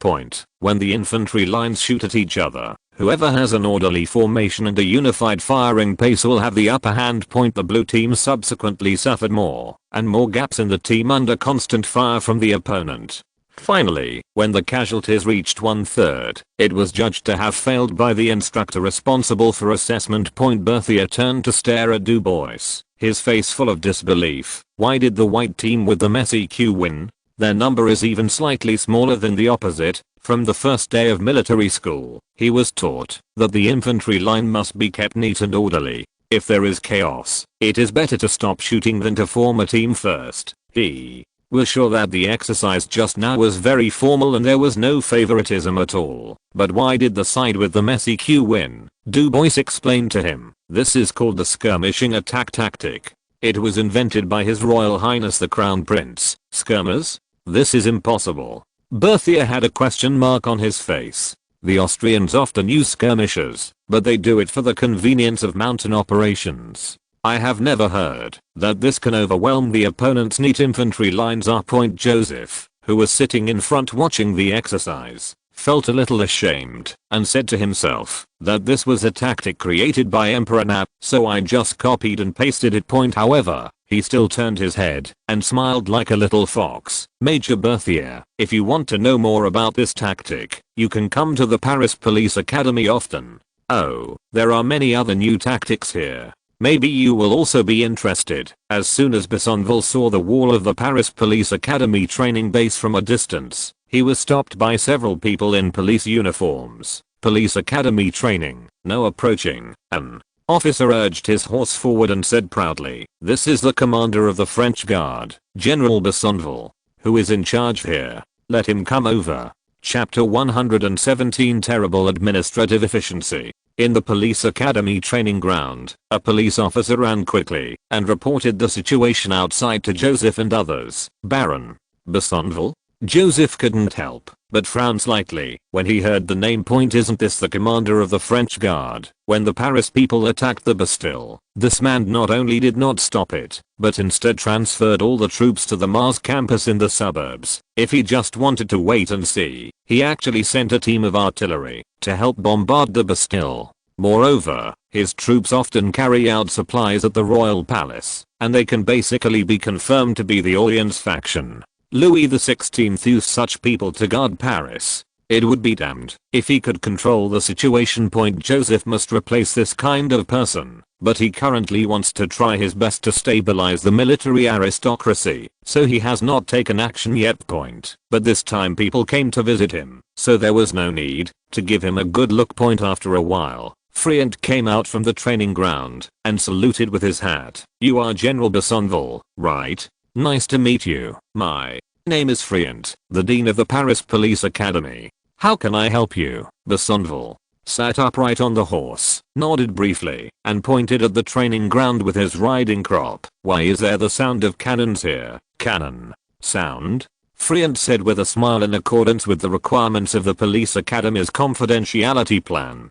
When the infantry lines shoot at each other, whoever has an orderly formation and a unified firing pace will have the upper hand. The blue team subsequently suffered more and more gaps in the team under constant fire from the opponent. Finally, when the casualties reached 1/3, it was judged to have failed by the instructor responsible for assessment. Berthier turned to stare at Du Bois, his face full of disbelief. Why did the white team with the messy queue win? Their number is even slightly smaller than the opposite. From the first day of military school, he was taught that the infantry line must be kept neat and orderly. If there is chaos, it is better to stop shooting than to form a team first. He was sure that the exercise just now was very formal and there was no favoritism at all. But why did the side with the messy queue win? Du Bois explained to him. This is called the skirmishing attack tactic. It was invented by His Royal Highness the Crown Prince. Skirmers? This is impossible. Berthier had a question mark on his face. The Austrians often use skirmishers, but they do it for the convenience of mountain operations. I have never heard that this can overwhelm the opponent's neat infantry lines. Joseph, who was sitting in front watching the exercise, felt a little ashamed and said to himself that this was a tactic created by Emperor Nap, so I just copied and pasted it. However, he still turned his head and smiled like a little fox. Major Berthier, if you want to know more about this tactic, you can come to the Paris Police Academy often. Oh, there are many other new tactics here. Maybe you will also be interested. As soon as Besenval saw the wall of the Paris Police Academy training base from a distance, he was stopped by several people in police uniforms. Police Academy training, no approaching. An officer urged his horse forward and said proudly, "This is the commander of the French Guard, General Besenval, who is in charge here. Let him come over." Chapter 117 Terrible Administrative Efficiency. In the police academy training ground, a police officer ran quickly and reported the situation outside to Joseph and others. "Baron Besenval?" Joseph couldn't help but frown slightly when he heard the name. Isn't this the commander of the French Guard? When the Paris people attacked the Bastille, this man not only did not stop it, but instead transferred all the troops to the Mars campus in the suburbs. If he just wanted to wait and see, he actually sent a team of artillery to help bombard the Bastille. Moreover, his troops often carry out supplies at the royal palace, and they can basically be confirmed to be the Orleans faction. Louis XVI used such people to guard Paris. It would be damned if he could control the situation. Joseph must replace this kind of person, but he currently wants to try his best to stabilize the military aristocracy, so he has not taken action yet. But this time people came to visit him, so there was no need to give him a good look. After a while, Friant came out from the training ground and saluted with his hat. "You are General Besenval, right? Nice to meet you. My name is Friant, the Dean of the Paris Police Academy. How can I help you?" Besenval sat upright on the horse, nodded briefly, and pointed at the training ground with his riding crop. "Why is there the sound of cannons here?" "Cannon sound?" Friant said with a smile. "In accordance with the requirements of the police academy's confidentiality plan.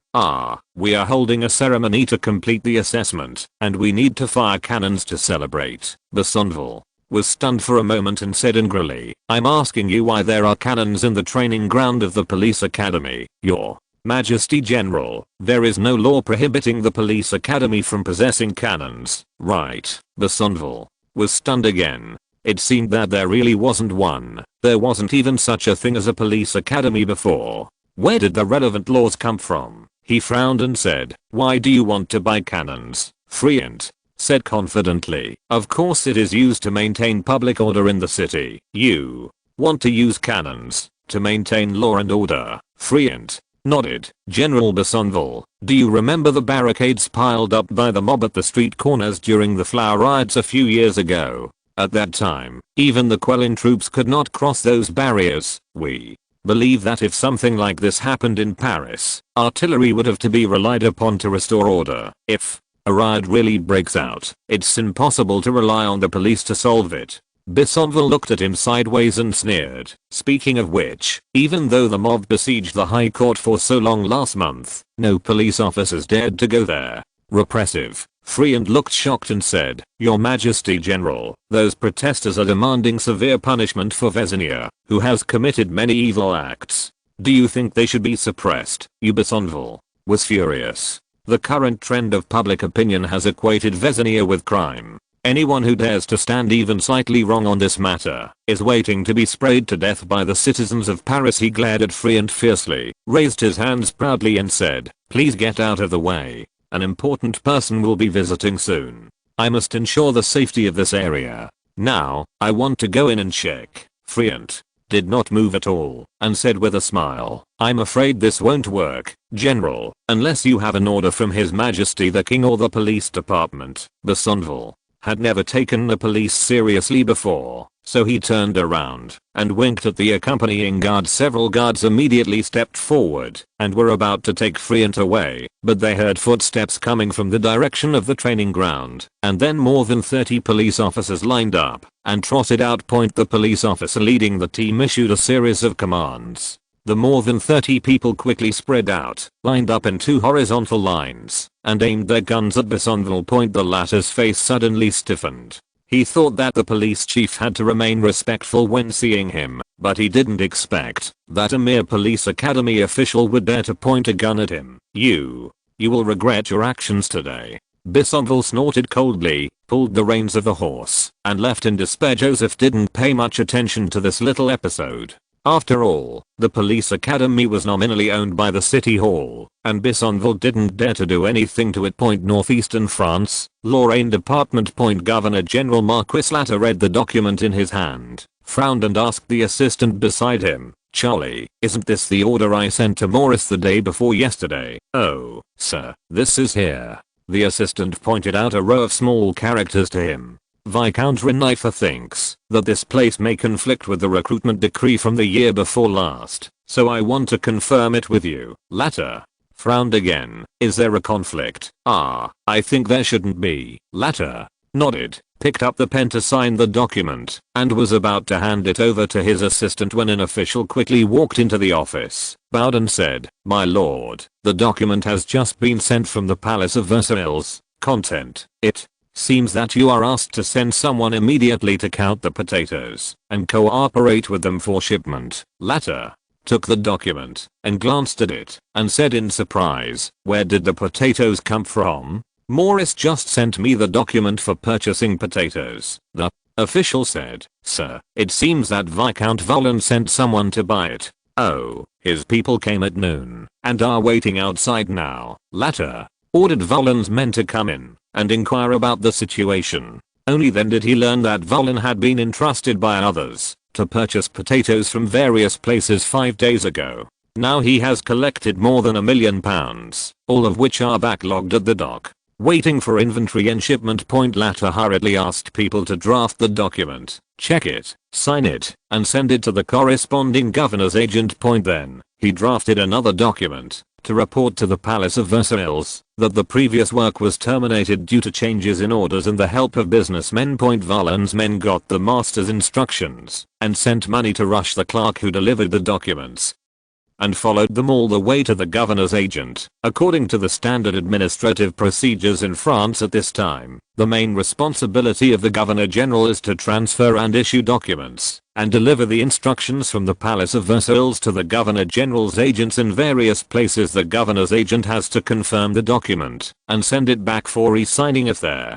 We are holding a ceremony to complete the assessment, and we need to fire cannons to celebrate." Besenval was stunned for a moment and said angrily, "I'm asking you why there are cannons in the training ground of the police academy. Your Majesty General, there is no law prohibiting the police academy from possessing cannons, right? Besonville was stunned again. It seemed that there really wasn't one. There wasn't even such a thing as a police academy before. Where did the relevant laws come from? He frowned and said, why do you want to buy cannons? Friant said confidently, of course it is used to maintain public order in the city. You want to use cannons to maintain law and order. Friant nodded. General Besonville, do you remember the barricades piled up by the mob at the street corners during the flower riots a few years ago? At that time, even the Quelin troops could not cross those barriers. We believe that if something like this happened in Paris, artillery would have to be relied upon to restore order. If a riot really breaks out, it's impossible to rely on the police to solve it. Besonville looked at him sideways and sneered. Speaking of which, even though the mob besieged the High Court for so long last month, no police officers dared to go there. Repressive. Friant looked shocked and said, Your Majesty General, those protesters are demanding severe punishment for Vezinier, who has committed many evil acts. Do you think they should be suppressed? Besonville was furious. The current trend of public opinion has equated Vezinier with crime. Anyone who dares to stand even slightly wrong on this matter is waiting to be sprayed to death by the citizens of Paris. He glared at Friant fiercely, raised his hands proudly and said, please get out of the way. An important person will be visiting soon. I must ensure the safety of this area. Now, I want to go in and check. Friant did not move at all and said with a smile, I'm afraid this won't work, General, unless you have an order from His Majesty the King or the police department. Besonville had never taken the police seriously before, so he turned around and winked at the accompanying guards. Several guards immediately stepped forward and were about to take Friant away, but they heard footsteps coming from the direction of the training ground, and then more than 30 police officers lined up and trotted out. The police officer leading the team issued a series of commands. The more than 30 people quickly spread out, lined up in 2 horizontal lines, and aimed their guns at Besonville. The latter's face suddenly stiffened. He thought that the police chief had to remain respectful when seeing him, but he didn't expect that a mere police academy official would dare to point a gun at him. You will regret your actions today. Besonville snorted coldly, pulled the reins of the horse, and left in despair. Joseph didn't pay much attention to this little episode. After all, the police academy was nominally owned by the city hall, and Besonville didn't dare to do anything to it. Northeastern France, Lorraine Department. Governor General Marquis Latter read the document in his hand, frowned and asked the assistant beside him, Charlie, isn't this the order I sent to Maurice the day before yesterday? Oh, sir, this is here. The assistant pointed out a row of small characters to him. Viscount Renifer thinks that this place may conflict with the recruitment decree from the year before last, so I want to confirm it with you. Latter frowned again. Is there a conflict? I think there shouldn't be. Latter nodded, picked up the pen to sign the document, and was about to hand it over to his assistant when an official quickly walked into the office, bowed and said, My lord, the document has just been sent from the Palace of Versailles. Content, it seems that you are asked to send someone immediately to count the potatoes and cooperate with them for shipment. Latter took the document and glanced at it and said in surprise, where did the potatoes come from? Maurice just sent me the document for purchasing potatoes. The official said, Sir, it seems that Viscount Volin sent someone to buy it. Oh, his people came at noon and are waiting outside now. Latter ordered Volin's men to come in and inquire about the situation. Only then did he learn that Volin had been entrusted by others to purchase potatoes from various places 5 days ago. Now he has collected more than £1 million, all of which are backlogged at the dock, waiting for inventory and shipment. Latter hurriedly asked people to draft the document, check it, sign it, and send it to the corresponding governor's agent. Then he drafted another document to report to the Palace of Versailles that the previous work was terminated due to changes in orders and the help of businessmen. Volin's men got the master's instructions and sent money to rush the clerk who delivered the documents and followed them all the way to the governor's agent. According to the standard administrative procedures in France at this time, the main responsibility of the governor general is to transfer and issue documents and deliver the instructions from the Palace of Versailles to the Governor General's agents in various places. The governor's agent has to confirm the document and send it back for re-signing if there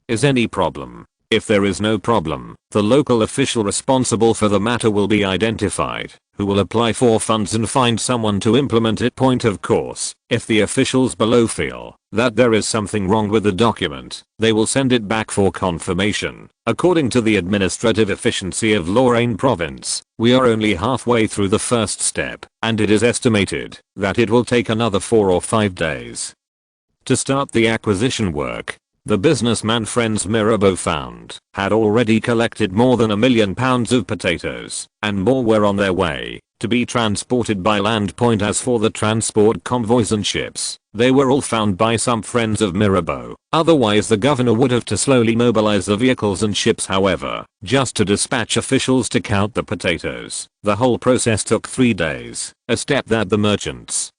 is any problem. If there is no problem, the local official responsible for the matter will be identified, who will apply for funds and find someone to implement it. Of course, if the officials below feel that there is something wrong with the document, they will send it back for confirmation. According to the administrative efficiency of Lorraine province, we are only halfway through the first step, and it is estimated that it will take another 4 or 5 days to start the acquisition work. The businessman friends Mirabeau found had already collected more than £1 million of potatoes, and more were on their way to be transported by land. As for the transport convoys and ships, they were all found by some friends of Mirabeau. Otherwise the governor would have to slowly mobilize the vehicles and ships, however, just to dispatch officials to count the potatoes. The whole process took 3 days, a step that the merchants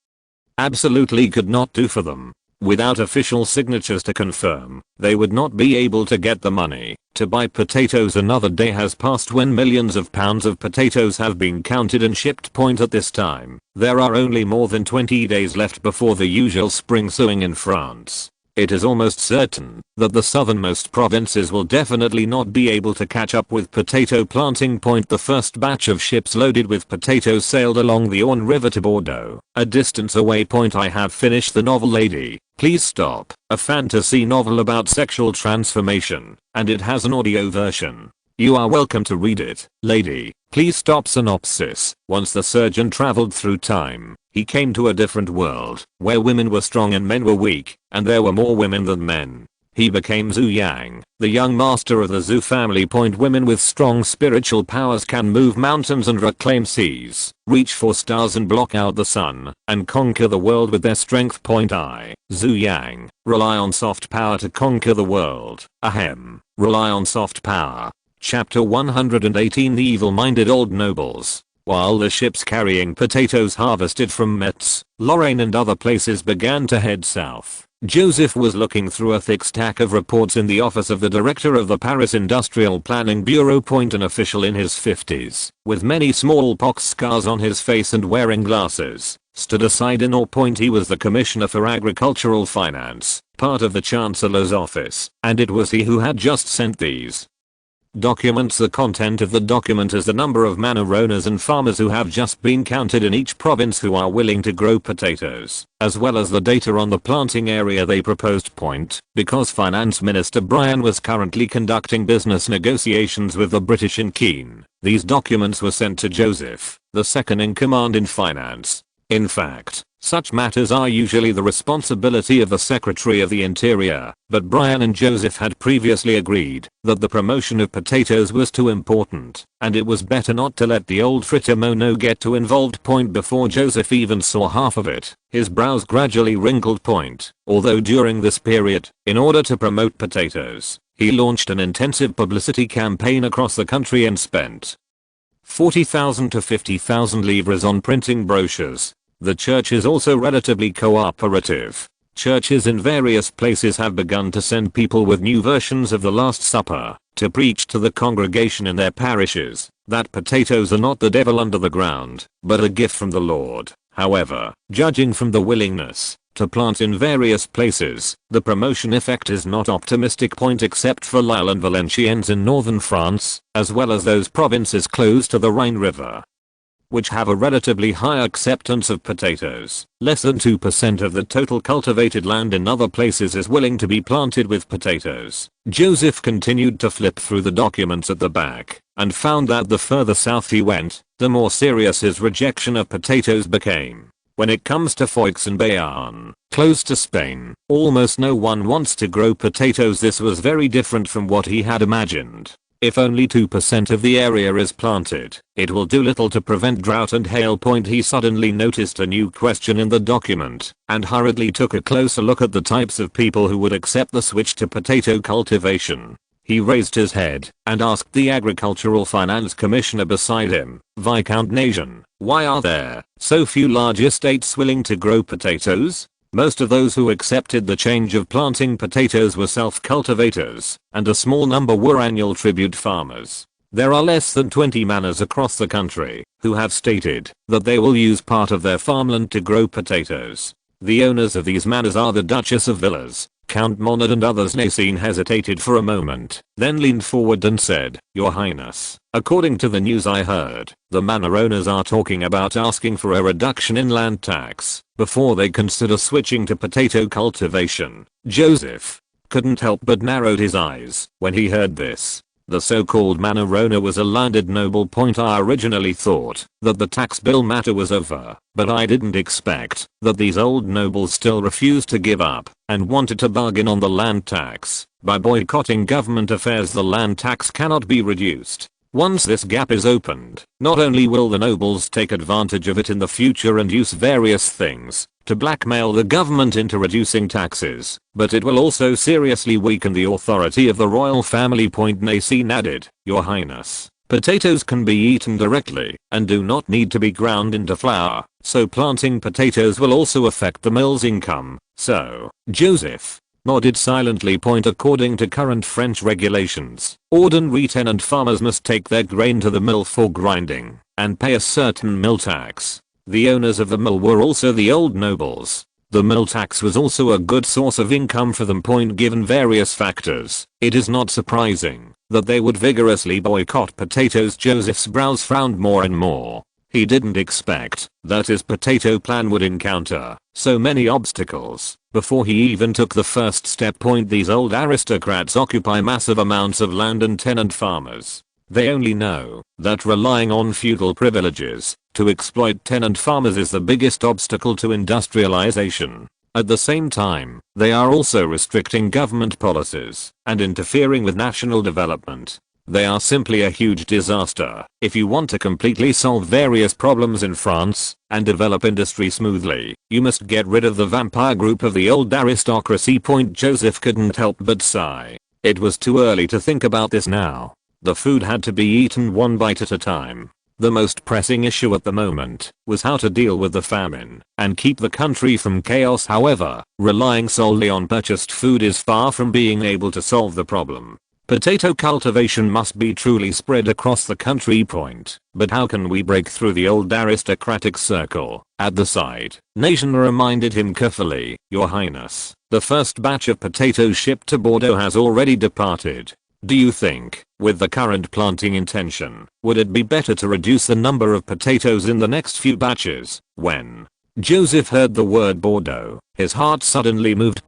absolutely could not do for them. Without official signatures to confirm, they would not be able to get the money to buy potatoes. Another day has passed when millions of pounds of potatoes have been counted and shipped. At this time, there are only more than 20 days left before the usual spring sowing in France. It is almost certain that the southernmost provinces will definitely not be able to catch up with potato planting. The first batch of ships loaded with potatoes sailed along the Orne River to Bordeaux, a distance away. I have finished the novel Lady, Please Stop, a fantasy novel about sexual transformation, and it has an audio version. You are welcome to read it. Lady, Please Stop. Synopsis. Once the surgeon traveled through time, he came to a different world, where women were strong and men were weak, and there were more women than men. He became Zhu Yang, the young master of the Zhu family. Women with strong spiritual powers can move mountains and reclaim seas, reach for stars and block out the sun, and conquer the world with their strength. I, Zhu Yang, rely on soft power to conquer the world. Ahem. Rely on soft power. Chapter 118. The evil-minded old nobles. While the ships carrying potatoes harvested from Metz, Lorraine and other places began to head south, Joseph was looking through a thick stack of reports in the office of the director of the Paris Industrial Planning Bureau. An official in his 50s, with many smallpox scars on his face and wearing glasses, stood aside in awe. He was the Commissioner for Agricultural Finance, part of the Chancellor's office, and it was he who had just sent these documents. The content of the document is the number of manor owners and farmers who have just been counted in each province who are willing to grow potatoes, as well as the data on the planting area they proposed. Because Finance Minister Brian was currently conducting business negotiations with the British in Keene, these documents were sent to Joseph, the second in command in finance. In fact, such matters are usually the responsibility of the Secretary of the Interior, but Brian and Joseph had previously agreed that the promotion of potatoes was too important, and it was better not to let the old Fritimono get too involved. Before Joseph even saw half of it, his brows gradually wrinkled. Although during this period, in order to promote potatoes, he launched an intensive publicity campaign across the country and spent 40,000 to 50,000 livres on printing brochures. The church is also relatively cooperative. Churches in various places have begun to send people with new versions of the Last Supper to preach to the congregation in their parishes that potatoes are not the devil under the ground, but a gift from the Lord. However, judging from the willingness to plant in various places, the promotion effect is not optimistic. Except for Lille and Valenciennes in northern France, as well as those provinces close to the Rhine River, which have a relatively high acceptance of potatoes. Less than 2% of the total cultivated land in other places is willing to be planted with potatoes. Joseph continued to flip through the documents at the back, and found that the further south he went, the more serious his rejection of potatoes became. When it comes to Foix and Bayonne, close to Spain, almost no one wants to grow potatoes. This was very different from what he had imagined. If only 2% of the area is planted, it will do little to prevent drought and hail. He suddenly noticed a new question in the document, and hurriedly took a closer look at the types of people who would accept the switch to potato cultivation. He raised his head and asked the Agricultural Finance Commissioner beside him, Viscount Nation, why are there so few large estates willing to grow potatoes? Most of those who accepted the change of planting potatoes were self-cultivators, and a small number were annual tribute farmers. There are less than 20 manors across the country who have stated that they will use part of their farmland to grow potatoes. The owners of these manors are the Duchess of Villiers, Count Monard and others. Nasine hesitated for a moment, then leaned forward and said, "Your Highness, according to the news I heard, the manor owners are talking about asking for a reduction in land tax before they consider switching to potato cultivation." Joseph couldn't help but narrowed his eyes when he heard this. The so-called manor owner was a landed noble. I originally thought that the tax bill matter was over, but I didn't expect that these old nobles still refused to give up and wanted to bargain on the land tax. By boycotting government affairs, the land tax cannot be reduced. Once this gap is opened, not only will the nobles take advantage of it in the future and use various things to blackmail the government into reducing taxes, but it will also seriously weaken the authority of the royal family. Nasine added, "Your Highness, potatoes can be eaten directly and do not need to be ground into flour, so planting potatoes will also affect the mill's income." So, Joseph nodded silently. According to current French regulations, ordinary tenant farmers must take their grain to the mill for grinding and pay a certain mill tax. The owners of the mill were also the old nobles. The mill tax was also a good source of income for them. Given various factors, it is not surprising that they would vigorously boycott potatoes. Joseph's brows frowned more and more. He didn't expect that his potato plan would encounter so many obstacles before he even took the first step. These old aristocrats occupy massive amounts of land and tenant farmers. They only know that relying on feudal privileges to exploit tenant farmers is the biggest obstacle to industrialization. At the same time, they are also restricting government policies and interfering with national development. They are simply a huge disaster. If you want to completely solve various problems in France and develop industry smoothly, you must get rid of the vampire group of the old aristocracy. Joseph couldn't help but sigh. It was too early to think about this now. The food had to be eaten one bite at a time. The most pressing issue at the moment was how to deal with the famine and keep the country from chaos. However, relying solely on purchased food is far from being able to solve the problem. Potato cultivation must be truly spread across the country. But how can we break through the old aristocratic circle at the site? Nation reminded him carefully, "Your Highness, the first batch of potatoes shipped to Bordeaux has already departed. Do you think, with the current planting intention, would it be better to reduce the number of potatoes in the next few batches?" When Joseph heard the word Bordeaux, his heart suddenly moved.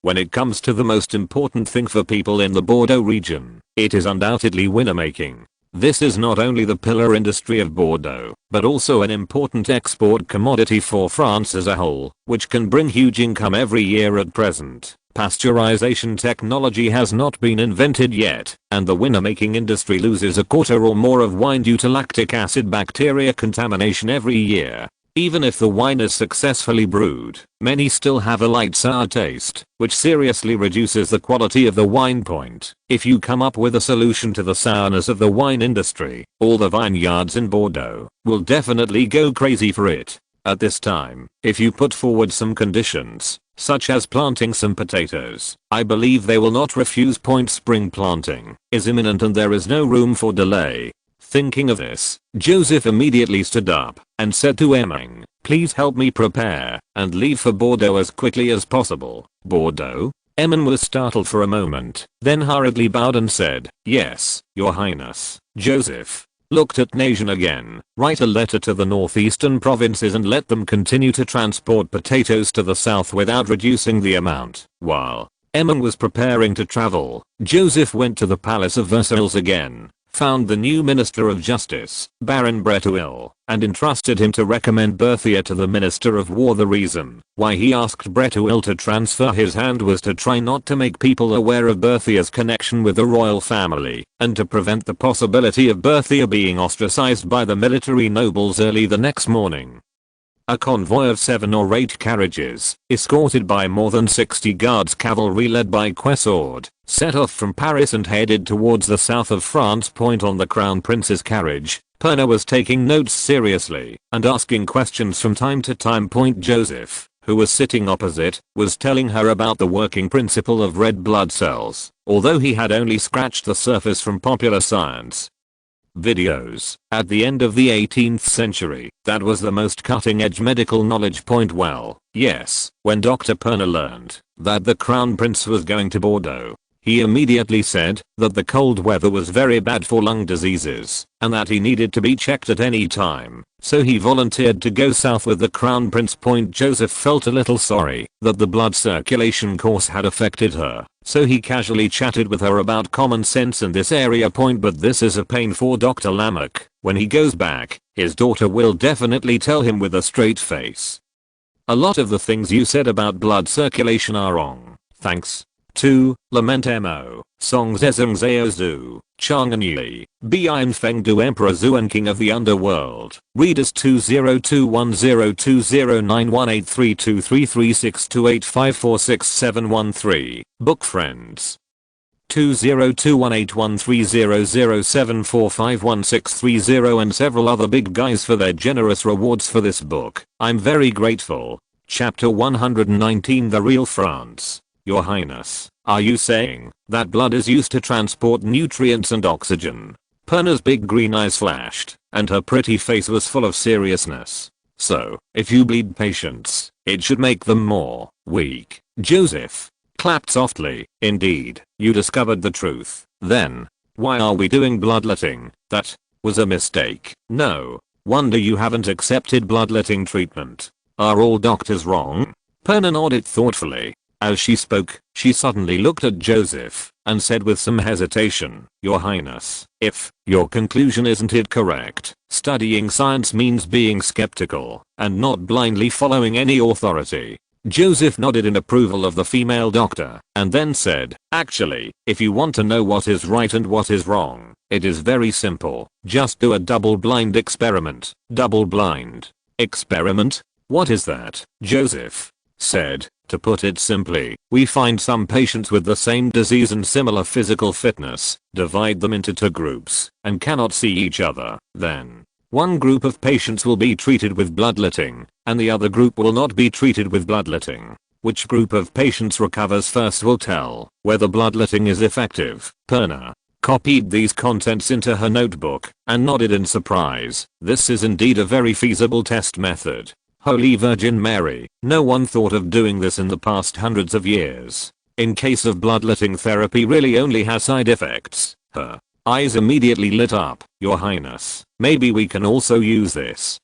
When it comes to the most important thing for people in the Bordeaux region, it is undoubtedly winemaking. This is not only the pillar industry of Bordeaux, but also an important export commodity for France as a whole, which can bring huge income every year. At present, pasteurization technology has not been invented yet, and the winemaking industry loses a quarter or more of wine due to lactic acid bacteria contamination every year. Even if the wine is successfully brewed, many still have a light sour taste, which seriously reduces the quality of the wine. If you come up with a solution to the sourness of the wine industry, all the vineyards in Bordeaux will definitely go crazy for it. At this time, if you put forward some conditions, such as planting some potatoes, I believe they will not refuse. Spring planting is imminent and there is no room for delay. Thinking of this, Joseph immediately stood up and said to Eming, "Please help me prepare and leave for Bordeaux as quickly as possible." Bordeaux? Eming was startled for a moment, then hurriedly bowed and said, "Yes, Your Highness." Joseph looked at Nation again. "Write a letter to the northeastern provinces and let them continue to transport potatoes to the south without reducing the amount." While Eming was preparing to travel, Joseph went to the Palace of Versailles again, found the new Minister of Justice, Baron Breteuil, and entrusted him to recommend Berthier to the Minister of War. The reason why he asked Breteuil to transfer his hand was to try not to make people aware of Berthier's connection with the royal family, and to prevent the possibility of Berthier being ostracized by the military nobles. Early the next morning, a convoy of 7 or 8 carriages, escorted by more than 60 guards cavalry led by Quesord, set off from Paris and headed towards the south of France. On the Crown Prince's carriage, Perna was taking notes seriously and asking questions from time to time. Joseph, who was sitting opposite, was telling her about the working principle of red blood cells. Although he had only scratched the surface from popular science, videos. At the end of the 18th century, that was the most cutting-edge medical knowledge point. Well, yes, when Dr. Perner learned that the Crown Prince was going to Bordeaux, he immediately said that the cold weather was very bad for lung diseases, and that he needed to be checked at any time, so he volunteered to go south with the Crown Prince. Joseph felt a little sorry that the blood circulation course had affected her, so he casually chatted with her about common sense in this area. But this is a pain for Dr. Lamech. When he goes back, his daughter will definitely tell him with a straight face, "A lot of the things you said about blood circulation are wrong, thanks." 2. Lament Mo. Song Zezong Zao Zhu. Chang and Yi. Bin Feng Du Emperor Zuan King of the Underworld. Readers 202102091832336285467113. Book Friends. 2021813007451630 and several other big guys for their generous rewards for this book. I'm very grateful. Chapter 119 The Real France. Your Highness, are you saying that blood is used to transport nutrients and oxygen? Perner's big green eyes flashed, and her pretty face was full of seriousness. So, if you bleed patients, it should make them more weak. Joseph clapped softly. Indeed, you discovered the truth. Then, why are we doing bloodletting? That was a mistake. No wonder you haven't accepted bloodletting treatment. Are all doctors wrong? Perner nodded thoughtfully. As she spoke, she suddenly looked at Joseph and said with some hesitation, Your Highness, if your conclusion isn't incorrect, studying science means being skeptical and not blindly following any authority. Joseph nodded in approval of the female doctor and then said, Actually, if you want to know what is right and what is wrong, it is very simple. Just do a double-blind experiment. Double-blind experiment? What is that? Joseph said. To put it simply, we find some patients with the same disease and similar physical fitness, divide them into two groups, and cannot see each other. Then, one group of patients will be treated with bloodletting, and the other group will not be treated with bloodletting. Which group of patients recovers first will tell whether bloodletting is effective. Perner copied these contents into her notebook and nodded in surprise. This is indeed a very feasible test method. Holy Virgin Mary, no one thought of doing this in the past hundreds of years. In case of bloodletting, therapy really only has side effects. Her eyes immediately lit up. Your Highness, maybe we can also use this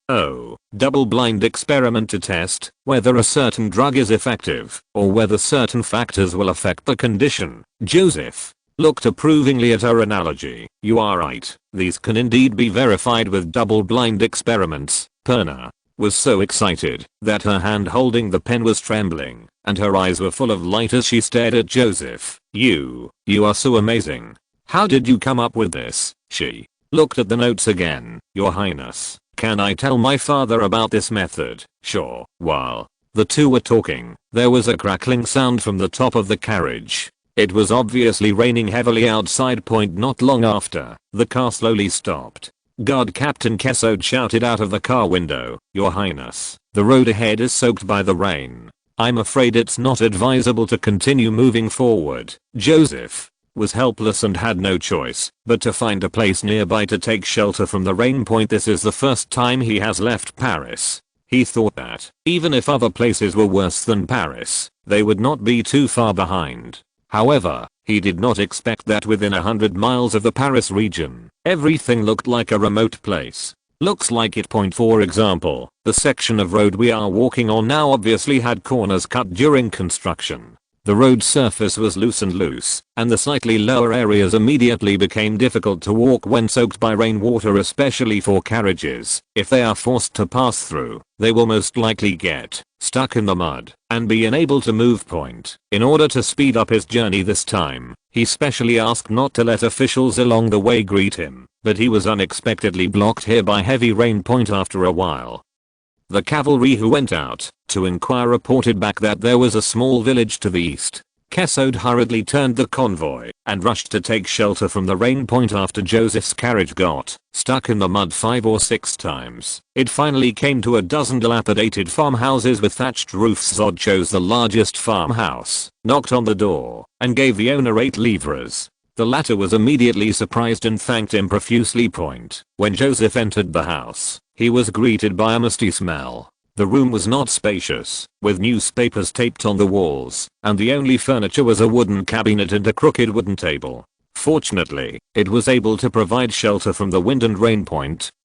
double-blind experiment to test whether a certain drug is effective or whether certain factors will affect the condition. Joseph looked approvingly at her analogy. You are right. These can indeed be verified with double-blind experiments. Perner was so excited that her hand holding the pen was trembling, and her eyes were full of light as she stared at Joseph. You are so amazing. How did you come up with this? She looked at the notes again. Your Highness, can I tell my father about this method? Sure. While the two were talking, there was a crackling sound from the top of the carriage. It was obviously raining heavily outside. Not long after, the car slowly stopped. God, Captain Kesod shouted out of the car window. Your Highness, the road ahead is soaked by the rain. I'm afraid it's not advisable to continue moving forward. Joseph was helpless and had no choice but to find a place nearby to take shelter from the rain. This is the first time he has left Paris. He thought that, even if other places were worse than Paris, they would not be too far behind. However, he did not expect that within 100 miles of the Paris region, everything looked like a remote place. Looks like it. For example, the section of road we are walking on now obviously had corners cut during construction. The road surface was loose, and the slightly lower areas immediately became difficult to walk when soaked by rainwater, especially for carriages. If they are forced to pass through, they will most likely get stuck in the mud and be unable to move. In order to speed up his journey this time, he specially asked not to let officials along the way greet him, but he was unexpectedly blocked here by heavy rain. After a while, the cavalry who went out to inquire reported back that there was a small village to the east. Kesod hurriedly turned the convoy and rushed to take shelter from the rain. After Joseph's carriage got stuck in the mud 5 or 6 times, it finally came to a dozen dilapidated farmhouses with thatched roofs. Zod chose the largest farmhouse, knocked on the door, and gave the owner 8 livres. The latter was immediately surprised and thanked him profusely. When Joseph entered the house, he was greeted by a musty smell. The room was not spacious, with newspapers taped on the walls, and the only furniture was a wooden cabinet and a crooked wooden table. Fortunately, it was able to provide shelter from the wind and rain.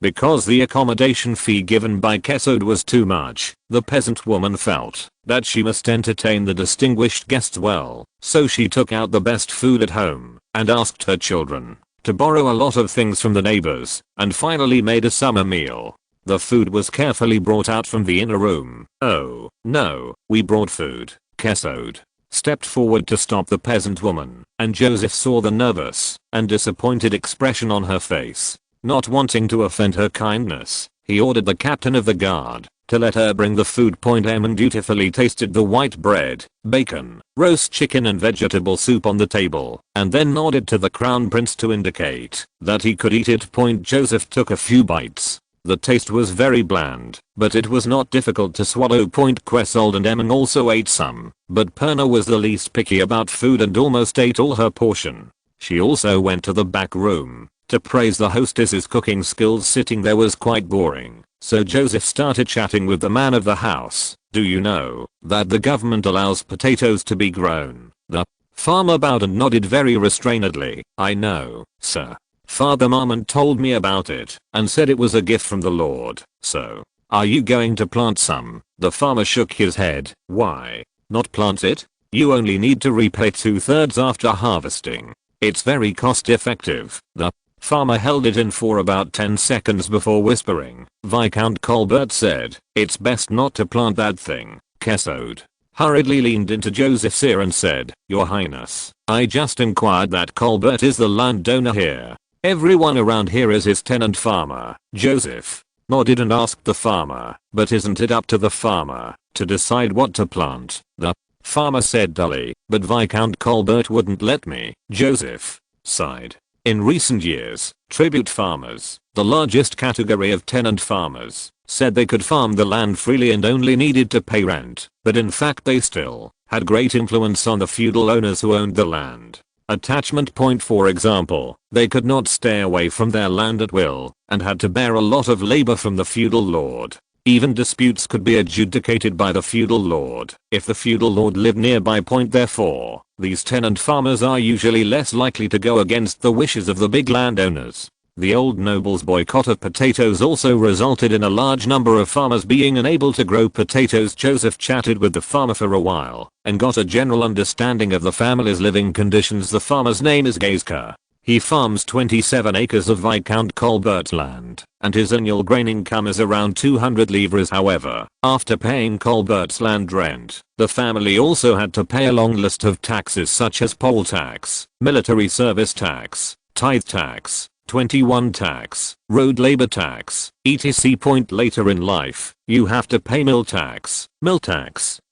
Because the accommodation fee given by Kesod was too much, the peasant woman felt that she must entertain the distinguished guests well, so she took out the best food at home, and asked her children to borrow a lot of things from the neighbors, and finally made a summer meal. The food was carefully brought out from the inner room. "Oh, no, we brought food," Kesod stepped forward to stop the peasant woman, and Joseph saw the nervous and disappointed expression on her face. Not wanting to offend her kindness, he ordered the captain of the guard to let her bring the food. Ammon dutifully tasted the white bread, bacon, roast chicken and vegetable soup on the table, and then nodded to the crown prince to indicate that he could eat it. Joseph took a few bites. The taste was very bland, but it was not difficult to swallow. Quesold and Ammon also ate some, but Perna was the least picky about food and almost ate all her portion. She also went to the back room to praise the hostess's cooking skills. Sitting there was quite boring, so Joseph started chatting with the man of the house. "Do you know that the government allows potatoes to be grown?" The farmer bowed and nodded very restrainedly. "I know, sir. Father Marmon told me about it and said it was a gift from the Lord. So, are you going to plant some?" The farmer shook his head. "Why not plant it? You only need to repay 2/3 after harvesting. It's very cost effective." The farmer held it in for about 10 seconds before whispering. Viscount Colbert said, "It's best not to plant that thing." Kesod hurriedly leaned into Joseph's ear and said, "Your Highness, I just inquired that Colbert is the landowner here. Everyone around here is his tenant farmer." Joseph nodded and asked the farmer, "But isn't it up to the farmer to decide what to plant?" The farmer said dully, "But Viscount Colbert wouldn't let me." Joseph sighed. In recent years, tribute farmers, the largest category of tenant farmers, said they could farm the land freely and only needed to pay rent, but in fact they still had great influence on the feudal owners who owned the land. Attachment. For example, they could not stay away from their land at will, and had to bear a lot of labor from the feudal lord. Even disputes could be adjudicated by the feudal lord if the feudal lord lived nearby. Therefore, these tenant farmers are usually less likely to go against the wishes of the big landowners. The old noble's boycott of potatoes also resulted in a large number of farmers being unable to grow potatoes. Joseph chatted with the farmer for a while and got a general understanding of the family's living conditions. The farmer's name is Gaiska. He farms 27 acres of Viscount Colbert's land, and his annual grain income is around 200 livres. However, after paying Colbert's land rent, the family also had to pay a long list of taxes such as poll tax, military service tax, tithe tax, 21 tax, road labor tax, etc. Later in life, you have to pay mill tax,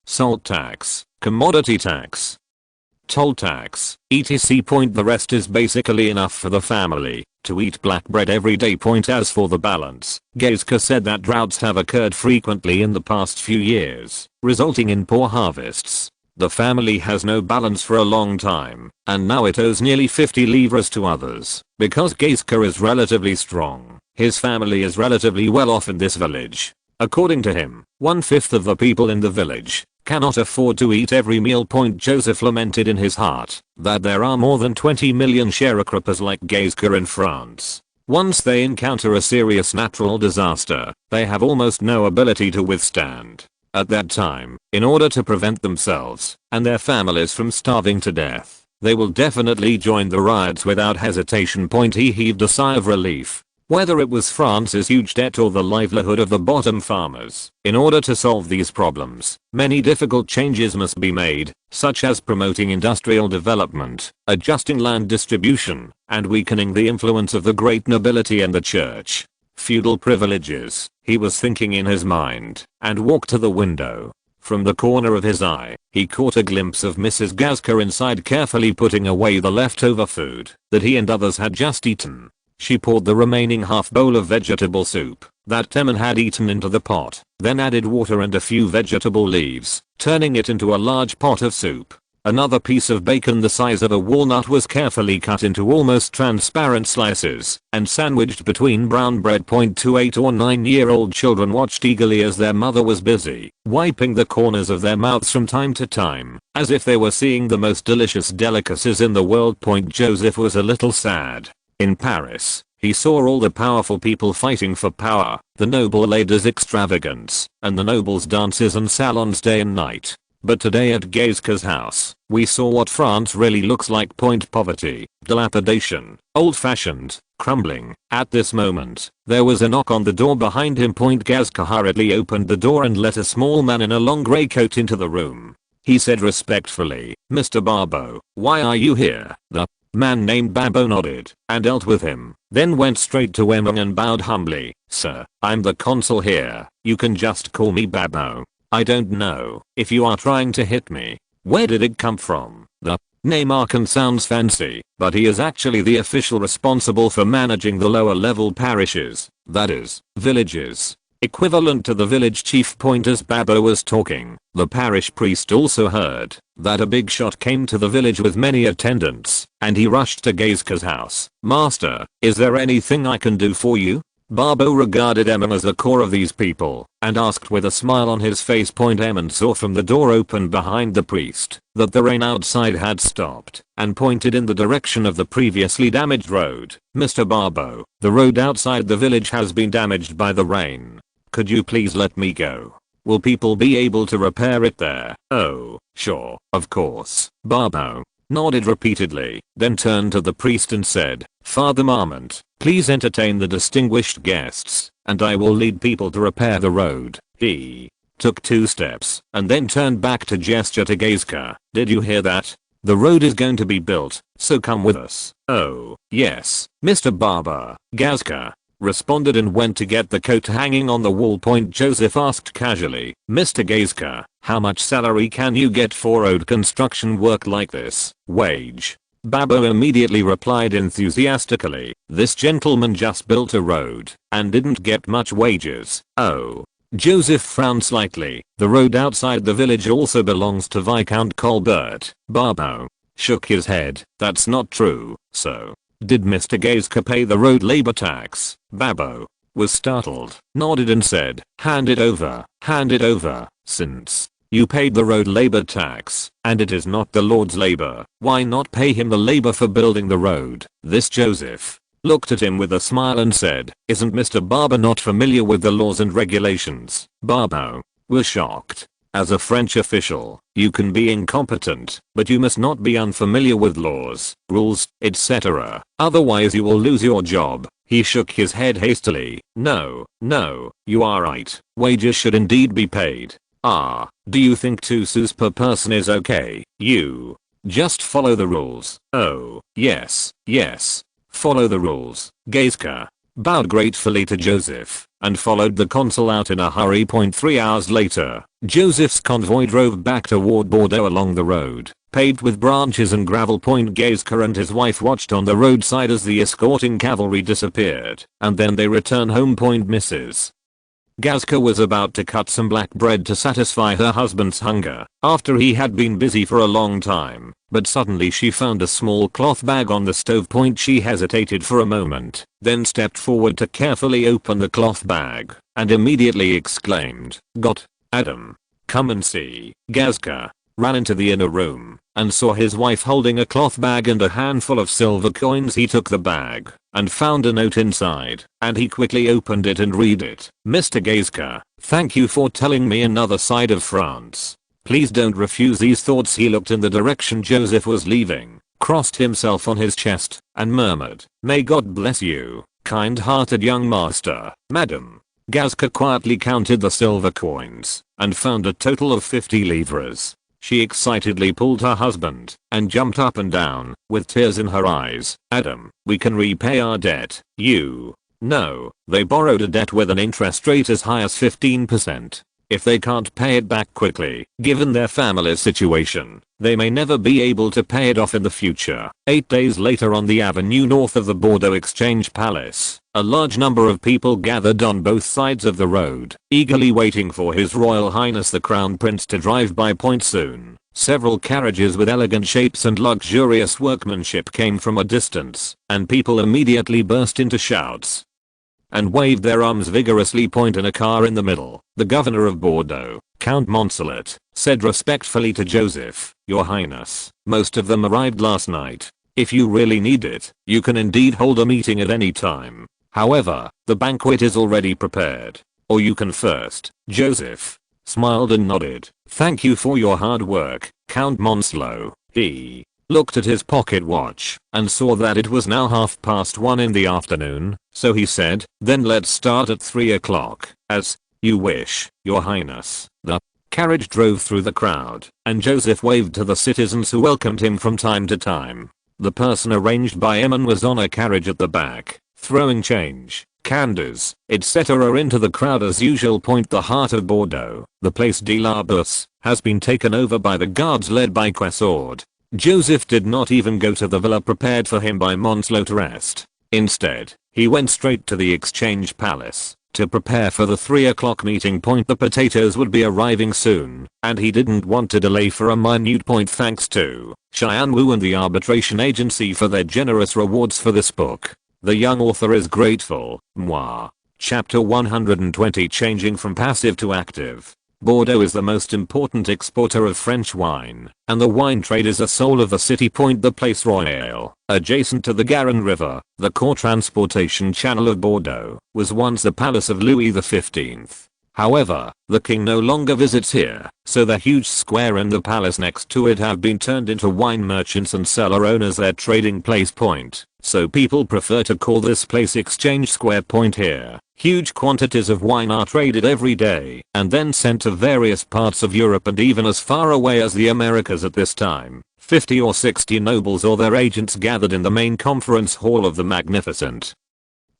salt tax, commodity tax, toll tax, etc. The rest is basically enough for the family to eat black bread every day. As for the balance, Gaiska said that droughts have occurred frequently in the past few years, resulting in poor harvests. The family has no balance for a long time, and now it owes nearly 50 livres to others. Because Gaiska is relatively strong, his family is relatively well off in this village. According to him, 1/5 of the people in the village cannot afford to eat every meal. Joseph lamented in his heart that there are more than 20 million sharecroppers like Gaiska in France. Once they encounter a serious natural disaster, they have almost no ability to withstand. At that time, in order to prevent themselves and their families from starving to death, they will definitely join the riots without hesitation. He heaved a sigh of relief. Whether it was France's huge debt or the livelihood of the bottom farmers, in order to solve these problems, many difficult changes must be made, such as promoting industrial development, adjusting land distribution, and weakening the influence of the great nobility and the church. Feudal privileges, he was thinking in his mind, and walked to the window. From the corner of his eye, he caught a glimpse of Mrs. Gaiska inside, carefully putting away the leftover food that he and others had just eaten. She poured the remaining half bowl of vegetable soup that Ammon had eaten into the pot, then added water and a few vegetable leaves, turning it into a large pot of soup. Another piece of bacon the size of a walnut was carefully cut into almost transparent slices and sandwiched between brown bread. 2 8 or 9-year-old children watched eagerly as their mother was busy wiping the corners of their mouths from time to time, as if they were seeing the most delicious delicacies in the world. Joseph was a little sad. In Paris, he saw all the powerful people fighting for power, the noble ladies' extravagance, and the nobles' dances and salons day and night. But today at Gaizka's house, we saw what France really looks like. Poverty, dilapidation, old-fashioned, crumbling. At this moment, there was a knock on the door behind him. Gaizka hurriedly opened the door and let a small man in a long grey coat into the room. He said respectfully, "Mr. Barbeau, why are you here?" The man named Barbeau nodded and dealt with him, then went straight to Emma and bowed humbly. "Sir, I'm the consul here. You can just call me Barbeau. I don't know if you are trying to hit me. Where did it come from?" The name Arkan sounds fancy, but he is actually the official responsible for managing the lower level parishes, that is, villages. Equivalent to the village chief. As Barbeau was talking, the parish priest also heard that a big shot came to the village with many attendants, and he rushed to Gaizka's house. "Master, is there anything I can do for you?" Barbeau regarded Emin as the core of these people and asked with a smile on his face. Emin saw from the door open behind the priest that the rain outside had stopped and pointed in the direction of the previously damaged road. "Mr. Barbeau, the road outside the village has been damaged by the rain. Could you please let me go? Will people be able to repair it there?" "Oh, sure, of course." Barbeau nodded repeatedly, then turned to the priest and said, "Father Marmont, please entertain the distinguished guests, and I will lead people to repair the road." He took 2 steps and then turned back to gesture to Gaizka. "Did you hear that? The road is going to be built, so come with us." "Oh, yes, Mr. Barber," Gaizka responded and went to get the coat hanging on the wall. Joseph asked casually, "Mr. Gaizka, how much salary can you get for road construction work like this?" "Wage." Barbeau immediately replied enthusiastically, "This gentleman just built a road and didn't get much wages." "Oh." Joseph frowned slightly. "The road outside the village also belongs to Viscount Colbert." Barbeau shook his head. "That's not true." "So, did Mr. Gaizka pay the road labor tax?" Barbeau was startled, nodded and said, hand it over, since you paid the road labor tax, and it is not the Lord's labor, why not pay him the labor for building the road?" This Joseph looked at him with a smile and said, "Isn't Mr. Barber not familiar with the laws and regulations?" Barbeau was shocked. As a French official, you can be incompetent, but you must not be unfamiliar with laws, rules, etc. Otherwise you will lose your job. He shook his head hastily. No, you are right. Wages should indeed be paid. Ah, do you think 2 sous per person is okay? You just follow the rules. Oh, yes, follow the rules. Gaizka bowed gratefully to Joseph and followed the consul out in a hurry. 3 hours later, Joseph's convoy drove back toward Bordeaux along the road, paved with branches and gravel. Gaizka and his wife watched on the roadside as the escorting cavalry disappeared, and then they returned home. Mrs. Gaizka was about to cut some black bread to satisfy her husband's hunger after he had been busy for a long time, but suddenly she found a small cloth bag on the stove. She hesitated for a moment, then stepped forward to carefully open the cloth bag, and immediately exclaimed, "God, Adam, come and see." Gaizka ran into the inner room and saw his wife holding a cloth bag and a handful of silver coins. He took the bag and found a note inside, and he quickly opened it and read it. "Mr. Gaizka, thank you for telling me another side of France. Please don't refuse these thoughts." He looked in the direction Joseph was leaving, crossed himself on his chest, and murmured, "May God bless you, kind-hearted young master, madam." Gaizka quietly counted the silver coins and found a total of 50 livres. She excitedly pulled her husband and jumped up and down with tears in her eyes. "Adam, we can repay our debt." "You." "No, they borrowed a debt with an interest rate as high as 15%. If they can't pay it back quickly, given their family's situation, they may never be able to pay it off in the future. 8 days later on the avenue north of the Bordeaux Exchange Palace, a large number of people gathered on both sides of the road, eagerly waiting for His Royal Highness the Crown Prince to drive by. Soon, several carriages with elegant shapes and luxurious workmanship came from a distance, and people immediately burst into shouts and waved their arms vigorously. In a car in the middle, the governor of Bordeaux, Count Moncelet, said respectfully to Joseph, "Your Highness, most of them arrived last night. If you really need it, you can indeed hold a meeting at any time. However, the banquet is already prepared. Or you can first." Joseph smiled and nodded. "Thank you for your hard work, Count Moncelet." He looked at his pocket watch and saw that it was now 1:30 in the afternoon, so he said, "Then let's start at 3 o'clock. As you wish, Your Highness." The carriage drove through the crowd, and Joseph waved to the citizens who welcomed him from time to time. The person arranged by Emin was on a carriage at the back, throwing change, candies, etc. into the crowd as usual. The heart of Bordeaux, the Place de la Bourse, has been taken over by the guards led by Quessord. Joseph did not even go to the villa prepared for him by Moncelet to rest. Instead, he went straight to the Exchange Palace to prepare for the 3 o'clock meeting. The potatoes would be arriving soon, and he didn't want to delay for a minute point. Thanks to Cheyenne Wu and the arbitration agency for their generous rewards for this book. The young author is grateful. Moi. Chapter 120. Changing from passive to active. Bordeaux is the most important exporter of French wine, and the wine trade is the soul of the city. The Place Royale, adjacent to the Garonne River, the core transportation channel of Bordeaux, was once the palace of Louis XV. However, the king no longer visits here, so the huge square and the palace next to it have been turned into wine merchants and cellar owners their trading place. So people prefer to call this place Exchange Square. Here, huge quantities of wine are traded every day and then sent to various parts of Europe and even as far away as the Americas. At this time, 50 or 60 nobles or their agents gathered in the main conference hall of the magnificent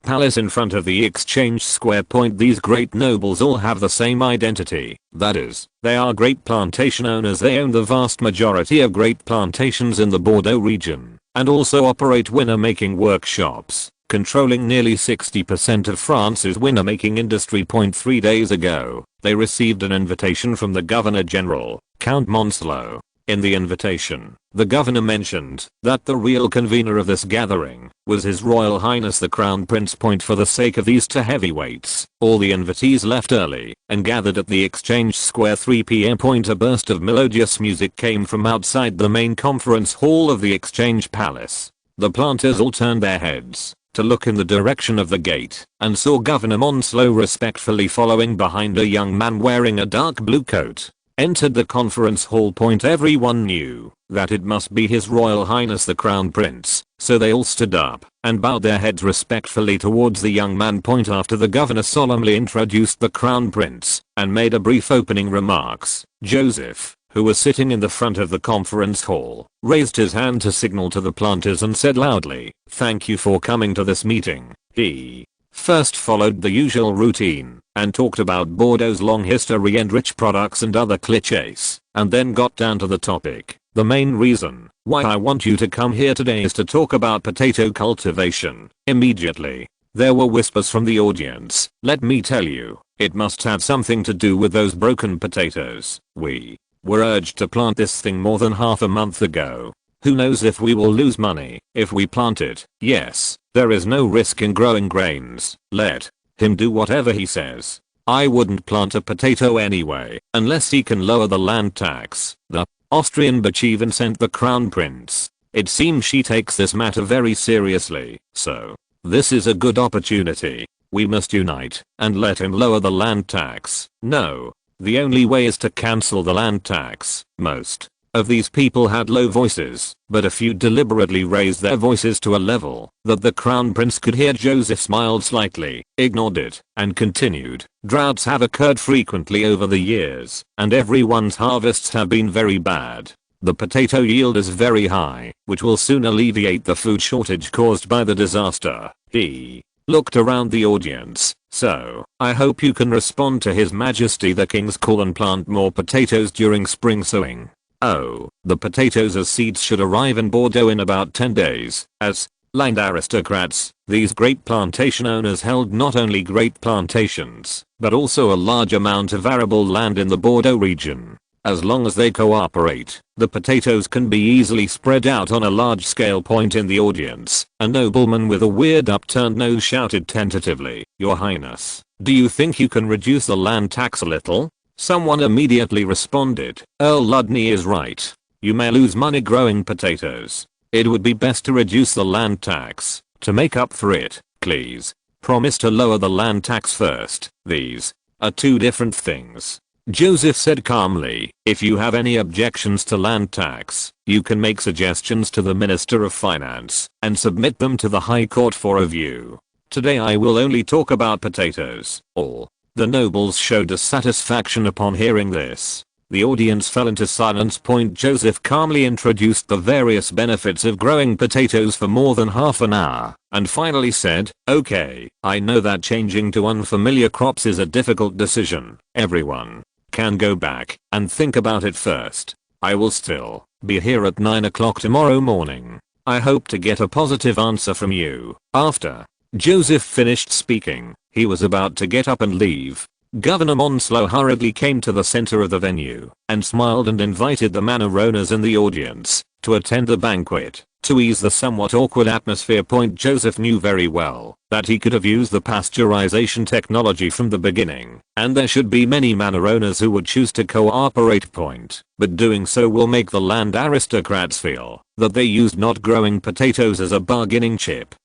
palace in front of the Exchange Square. These great nobles all have the same identity, that is, they are great plantation owners. They own the vast majority of great plantations in the Bordeaux region, and also operate winner-making workshops, controlling nearly 60% of France's winner-making industry. 3 days ago, they received an invitation from the Governor General, Count Moncelet. In the invitation, the governor mentioned that the real convener of this gathering was His Royal Highness the Crown Prince. For the sake of these two heavyweights, all the invitees left early and gathered at the Exchange Square. 3 p.m. A burst of melodious music came from outside the main conference hall of the Exchange Palace. The planters all turned their heads to look in the direction of the gate and saw Governor Moncelet respectfully following behind a young man wearing a dark blue coat. Entered the conference hall. Everyone knew that it must be His Royal Highness the Crown Prince, so they all stood up and bowed their heads respectfully towards the young man. After the governor solemnly introduced the Crown Prince and made a brief opening remarks, Joseph, who was sitting in the front of the conference hall, raised his hand to signal to the planters and said loudly, "Thank you for coming to this meeting." He first followed the usual routine and talked about Bordeaux's long history and rich products and other clichés, and then got down to the topic. "The main reason why I want you to come here today is to talk about potato cultivation." Immediately, there were whispers from the audience. "Let me tell you, it must have something to do with those broken potatoes. We were urged to plant this thing more than half a month ago. Who knows if we will lose money if we plant it? Yes, there is no risk in growing grains. Let him do whatever he says. I wouldn't plant a potato anyway, unless he can lower the land tax." The Austrian bitch even sent the Crown Prince. It seems she takes this matter very seriously, so this is a good opportunity. We must unite and let him lower the land tax. No, the only way is to cancel the land tax. Most of these people had low voices, but a few deliberately raised their voices to a level that the Crown Prince could hear. Joseph smiled slightly, ignored it, and continued. "Droughts have occurred frequently over the years, and everyone's harvests have been very bad. The potato yield is very high, which will soon alleviate the food shortage caused by the disaster." He looked around the audience. So, I hope you can respond to His Majesty the King's call and plant more potatoes during spring sowing. Oh, the potatoes as seeds should arrive in Bordeaux in about 10 days. As land aristocrats, these great plantation owners held not only great plantations, but also a large amount of arable land in the Bordeaux region. As long as they cooperate, the potatoes can be easily spread out on a large scale. Point in the audience. A nobleman with a weird upturned nose shouted tentatively, "Your Highness, do you think you can reduce the land tax a little?" Someone immediately responded, "Earl Ludney is right. You may lose money growing potatoes. It would be best to reduce the land tax. To make up for it, please, promise to lower the land tax first. These are two different things." Joseph said calmly, "If you have any objections to land tax, you can make suggestions to the Minister of Finance and submit them to the High Court for review. Today I will only talk about potatoes." All the nobles showed dissatisfaction upon hearing this. The audience fell into silence. Joseph calmly introduced the various benefits of growing potatoes for more than half an hour, and finally said, "Okay, I know that changing to unfamiliar crops is a difficult decision. Everyone can go back and think about it first. I will still be here at 9 o'clock tomorrow morning. I hope to get a positive answer from you." After Joseph finished speaking, he was about to get up and leave. Governor Monslow hurriedly came to the center of the venue and smiled and invited the manor owners in the audience to attend the banquet. To ease the somewhat awkward atmosphere. Joseph knew very well that he could have used the pasteurization technology from the beginning, and there should be many manor owners who would choose to cooperate. But doing so will make the land aristocrats feel that they used not growing potatoes as a bargaining chip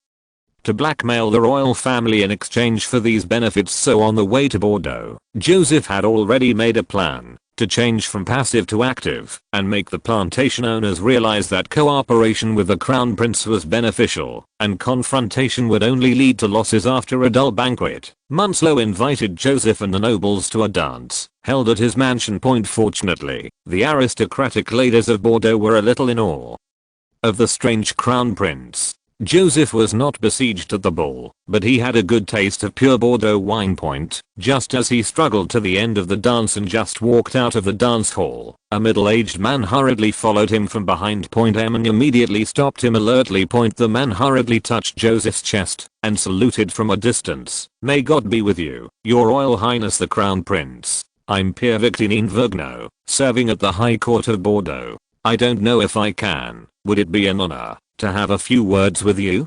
to blackmail the royal family in exchange for these benefits. So on the way to Bordeaux, Joseph had already made a plan to change from passive to active and make the plantation owners realize that cooperation with the crown prince was beneficial and confrontation would only lead to losses. After a dull banquet, Monslow invited Joseph and the nobles to a dance held at his mansion. Fortunately, the aristocratic ladies of Bordeaux were a little in awe of the strange crown prince. Joseph was not besieged at the ball, but he had a good taste of pure Bordeaux wine. Just as he struggled to the end of the dance and just walked out of the dance hall, a middle-aged man hurriedly followed him from behind. Emin immediately stopped him alertly. The man hurriedly touched Joseph's chest and saluted from a distance. "May God be with you, Your Royal Highness the Crown Prince. I'm Pierre Victorine Vergniaud, serving at the High Court of Bordeaux. I don't know if I can. Would it be an honor to have a few words with you?"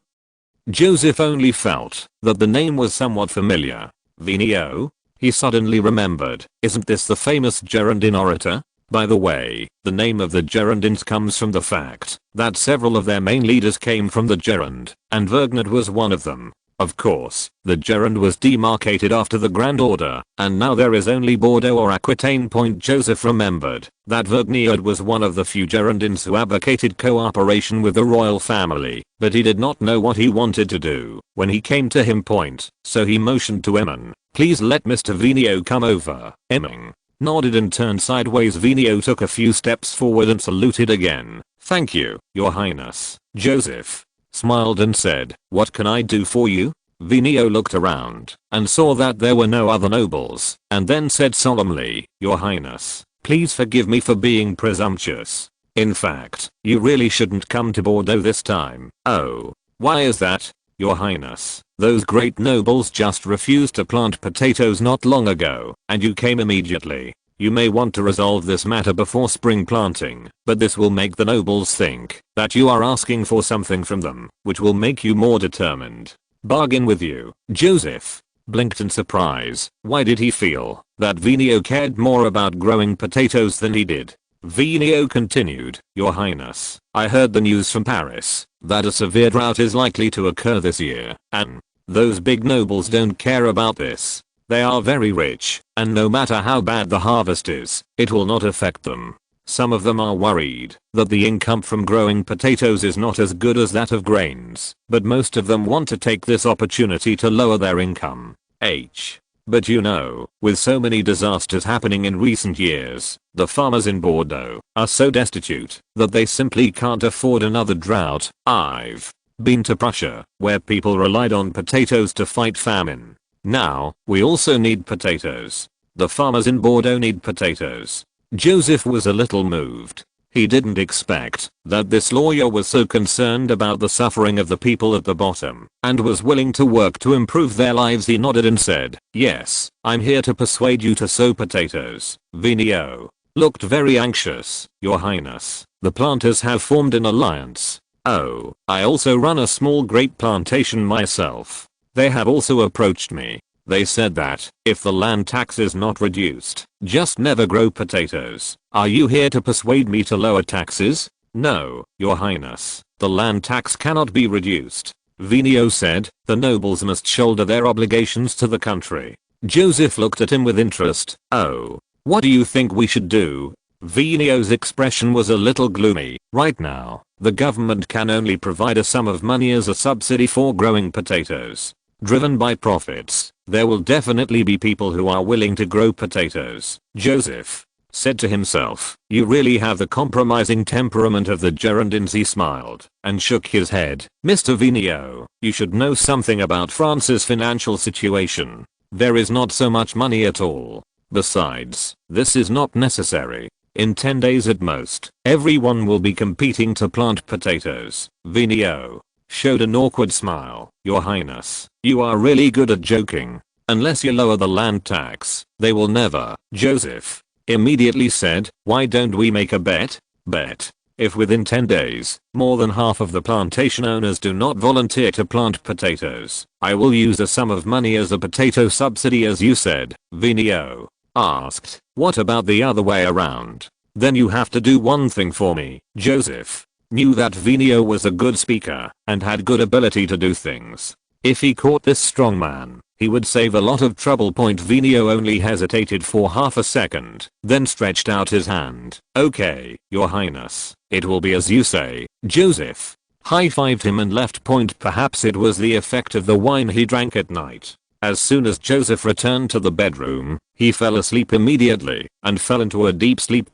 Joseph only felt that the name was somewhat familiar. Vigneaud? He suddenly remembered. Isn't this the famous Girondin orator? By the way, the name of the Girondins comes from the fact that several of their main leaders came from the Gironde, and Vergniaud was one of them. Of course, the Gironde was demarcated after the Grand Order, and now there is only Bordeaux or Aquitaine. Joseph remembered that Vergniaud was one of the few Girondins who advocated cooperation with the royal family, but he did not know what he wanted to do when he came to him. So he motioned to Emin, "Please let Mr. Vigneaud come over." Emin nodded and turned sideways. Vigneaud took a few steps forward and saluted again. "Thank you, Your Highness." Joseph smiled and said, "What can I do for you?" Vigneaud looked around and saw that there were no other nobles, and then said solemnly, "Your Highness, please forgive me for being presumptuous. In fact, you really shouldn't come to Bordeaux this time." "Oh, why is that, Your Highness? Those great nobles just refused to plant potatoes not long ago, and you came immediately. You may want to resolve this matter before spring planting, but this will make the nobles think that you are asking for something from them, which will make you more determined. Bargain with you." Joseph blinked in surprise. Why did he feel that Vigneaud cared more about growing potatoes than he did? Vigneaud continued, "Your Highness, I heard the news from Paris that a severe drought is likely to occur this year, and those big nobles don't care about this. They are very rich, and no matter how bad the harvest is, it will not affect them. Some of them are worried that the income from growing potatoes is not as good as that of grains, but most of them want to take this opportunity to lower their income. But you know, with so many disasters happening in recent years, the farmers in Bordeaux are so destitute that they simply can't afford another drought. I've Been to Prussia, where people relied on potatoes to fight famine. Now, we also need potatoes. The farmers in Bordeaux need potatoes. Joseph was a little moved. He didn't expect that this lawyer was so concerned about the suffering of the people at the bottom and was willing to work to improve their lives. He nodded and said, "Yes, I'm here to persuade you to sow potatoes." Vigneault looked very anxious. "Your Highness, the planters have formed an alliance. Oh, I also run a small grape plantation myself. They have also approached me. They said that, if the land tax is not reduced, just never grow potatoes. Are you here to persuade me to lower taxes?" "No, Your Highness, the land tax cannot be reduced," Vigneault said. "The nobles must shoulder their obligations to the country." Joseph looked at him with interest. "Oh, what do you think we should do?" Vigneault's expression was a little gloomy. "Right now, the government can only provide a sum of money as a subsidy for growing potatoes. Driven by profits, there will definitely be people who are willing to grow potatoes." Joseph said to himself, "You really have the compromising temperament of the Girondins." He smiled and shook his head. "Mr. Vigneault, you should know something about France's financial situation. There is not so much money at all. Besides, this is not necessary. In 10 days at most, everyone will be competing to plant potatoes." Vigneault showed an awkward smile. "Your Highness, you are really good at joking. Unless you lower the land tax, they will never." Joseph immediately said, "Why don't we make a bet?" "Bet. If within 10 days, more than half of the plantation owners do not volunteer to plant potatoes, I will use a sum of money as a potato subsidy as you said." Vigneault asked, "What about the other way around?" "Then you have to do one thing for me." Joseph knew that Vigneault was a good speaker and had good ability to do things. If he caught this strong man, he would save a lot of trouble. Vigneault only hesitated for half a second, then stretched out his hand. "Okay, Your Highness, it will be as you say." Joseph high-fived him and left. Perhaps it was the effect of the wine he drank at night. As soon as Joseph returned to the bedroom, he fell asleep immediately and fell into a deep sleep.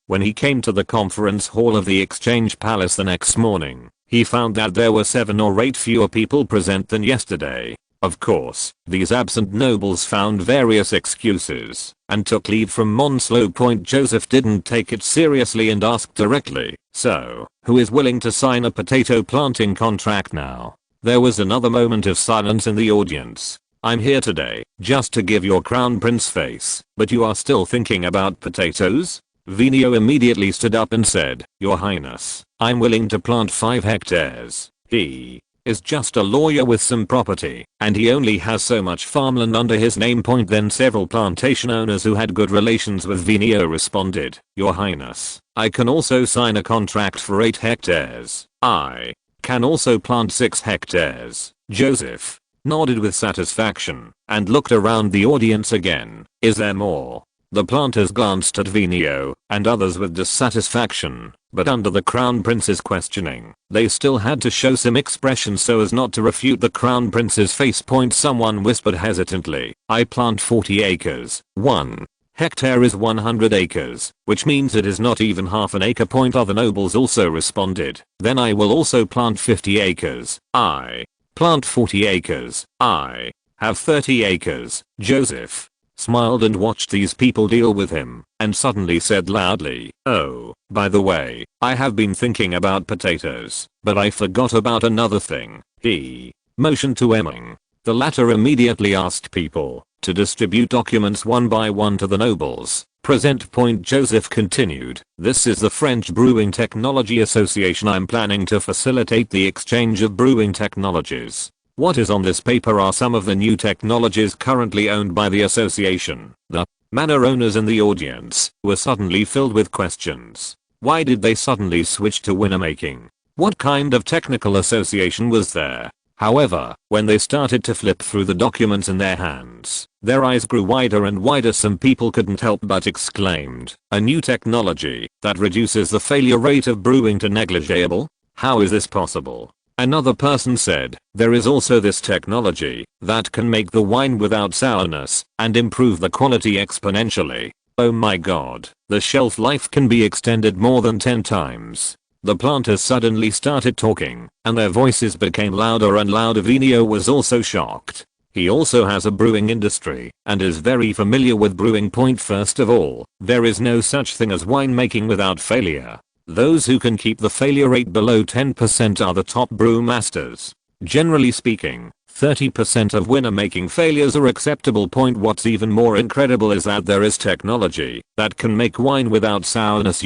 When he came to the conference hall of the Exchange Palace the next morning, he found that there were 7 or 8 fewer people present than yesterday. Of course, these absent nobles found various excuses and took leave from Monslow. Joseph didn't take it seriously and asked directly, "So, who is willing to sign a potato planting contract now?" There was another moment of silence in the audience. "I'm here today just to give your crown prince face, but you are still thinking about potatoes?" Vigneault immediately stood up and said, "Your Highness, I'm willing to plant 5 hectares. He is just a lawyer with some property, and he only has so much farmland under his name." Then several plantation owners who had good relations with Vigneault responded, "Your Highness, I can also sign a contract for 8 hectares. I can also plant 6 hectares. Joseph nodded with satisfaction and looked around the audience again. "Is there more?" The planters glanced at Vigneault and others with dissatisfaction, but under the crown prince's questioning, they still had to show some expression so as not to refute the crown prince's face. Someone whispered hesitantly, "I plant 40 acres. 1 hectare is 100 acres, which means it is not even half an acre." Other nobles also responded, "Then I will also plant 50 acres. I plant 40 acres. I have 30 acres. Joseph smiled and watched these people deal with him, and suddenly said loudly, "Oh, by the way, I have been thinking about potatoes, but I forgot about another thing." He motioned to Emming. The latter immediately asked people to distribute documents one by one to the nobles. Present. Joseph continued, "This is the French Brewing Technology Association. I'm planning to facilitate the exchange of brewing technologies. What is on this paper are some of the new technologies currently owned by the association." The manor owners in the audience were suddenly filled with questions. Why did they suddenly switch to winner-making? What kind of technical association was there? However, when they started to flip through the documents in their hands, their eyes grew wider and wider. Some people couldn't help but exclaimed, "A new technology that reduces the failure rate of brewing to negligible? How is this possible?" Another person said, "There is also this technology that can make the wine without sourness and improve the quality exponentially. Oh my god, the shelf life can be extended more than 10 times." The planters suddenly started talking, and their voices became louder and louder. Vino was also shocked. He also has a brewing industry and is very familiar with brewing. First of all, there is no such thing as winemaking without failure. Those who can keep the failure rate below 10% are the top brew masters. Generally speaking, 30% of winner making failures are acceptable. What's even more incredible is that there is technology that can make wine without sourness.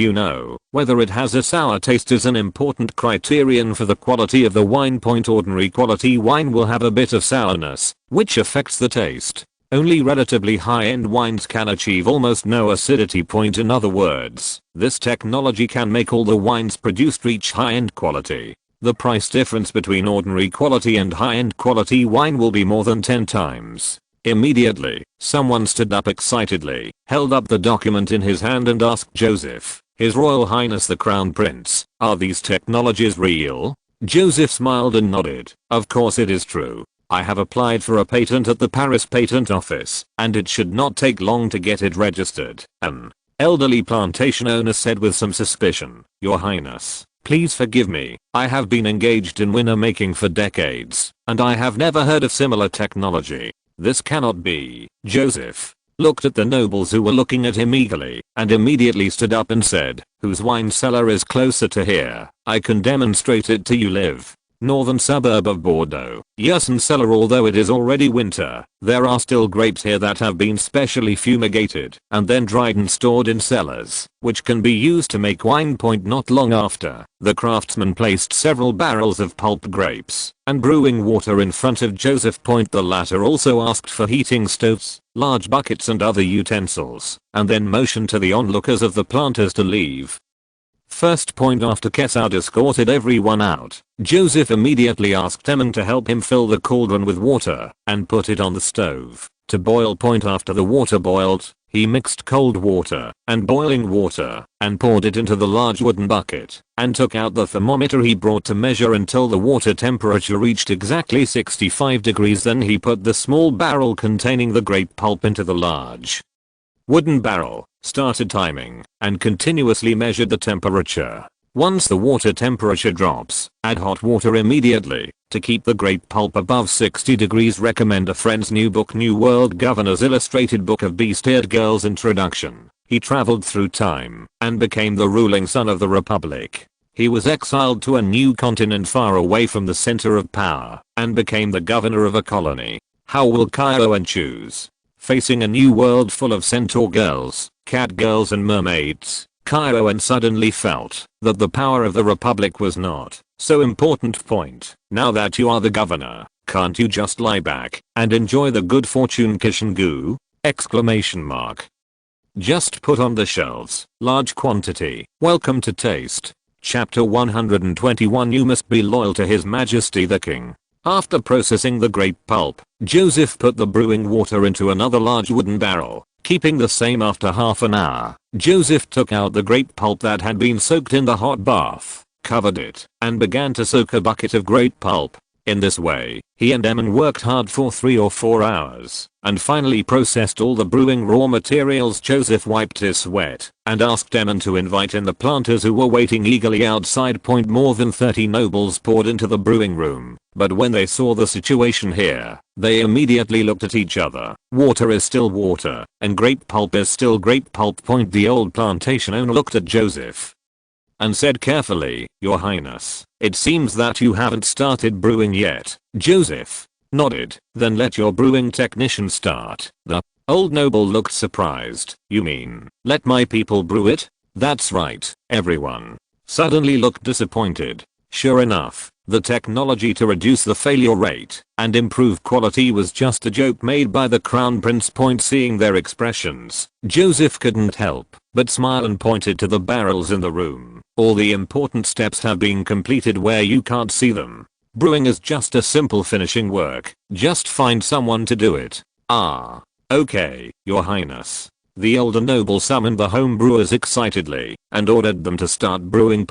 Whether it has a sour taste is an important criterion for the quality of the wine. Ordinary quality wine will have a bit of sourness, which affects the taste. Only relatively high-end wines can achieve almost no acidity. In other words, this technology can make all the wines produced reach high-end quality. The price difference between ordinary quality and high-end quality wine will be more than 10 times. Immediately, someone stood up excitedly, held up the document in his hand and asked Joseph, "His Royal Highness the Crown Prince, are these technologies real?" Joseph smiled and nodded. "Of course it is true. I have applied for a patent at the Paris Patent Office, and it should not take long to get it registered." An elderly plantation owner said with some suspicion, "Your Highness, please forgive me, I have been engaged in winner making for decades, and I have never heard of similar technology. This cannot be." Joseph looked at the nobles who were looking at him eagerly, and immediately stood up and said, "Whose wine cellar is closer to here? I can demonstrate it to you. Live. Northern suburb of Bordeaux. Yersin cellar. Although it is already winter, there are still grapes here that have been specially fumigated and then dried and stored in cellars, which can be used to make wine. Not long after, the craftsman placed several barrels of pulp grapes and brewing water in front of Joseph. The latter also asked for heating stoves, large buckets and other utensils, and then motioned to the onlookers of the planters to leave. First point. After Kessoud escorted everyone out, Joseph immediately asked Emin to help him fill the cauldron with water and put it on the stove to boil. After the water boiled, he mixed cold water and boiling water and poured it into the large wooden bucket and took out the thermometer he brought to measure until the water temperature reached exactly 65 degrees. Then he put the small barrel containing the grape pulp into the large wooden barrel, started timing, and continuously measured the temperature. Once the water temperature drops, add hot water immediately. To keep the grape pulp above 60 degrees, recommend a friend's new book, New World Governor's Illustrated Book of Beast-Eared Girls Introduction. He traveled through time and became the ruling son of the Republic. He was exiled to a new continent far away from the center of power and became the governor of a colony. How will Kyoan choose? Facing a new world full of centaur girls, cat girls and mermaids, Kyoan suddenly felt that the power of the Republic was not so important. Now that you are the governor, can't you just lie back and enjoy the good fortune? Kishingu! Exclamation mark. Just put on the shelves, large quantity. Welcome to Taste. Chapter 121. You must be loyal to His Majesty the King. After processing the grape pulp, Joseph put the brewing water into another large wooden barrel, keeping the same. After half an hour, Joseph took out the grape pulp that had been soaked in the hot bath, covered it, and began to soak a bucket of grape pulp. In this way, he and Emin worked hard for 3 or 4 hours, and finally processed all the brewing raw materials. Joseph wiped his sweat and asked Emin to invite in the planters who were waiting eagerly outside. More than 30 nobles poured into the brewing room, but when they saw the situation here, they immediately looked at each other. Water is still water, and grape pulp is still grape pulp. The old plantation owner looked at Joseph and said carefully, "Your Highness, it seems that you haven't started brewing yet." Joseph nodded. "Then let your brewing technician start." The old noble looked surprised. "You mean, let my people brew it?" "That's right." Everyone suddenly looked disappointed. Sure enough, the technology to reduce the failure rate and improve quality was just a joke made by the Crown Prince. Seeing their expressions, Joseph couldn't help but smile and pointed to the barrels in the room. "All the important steps have been completed where you can't see them. Brewing is just a simple finishing work. Just find someone to do it." "Ah. Okay, Your Highness." The older noble summoned the home brewers excitedly and ordered them to start brewing.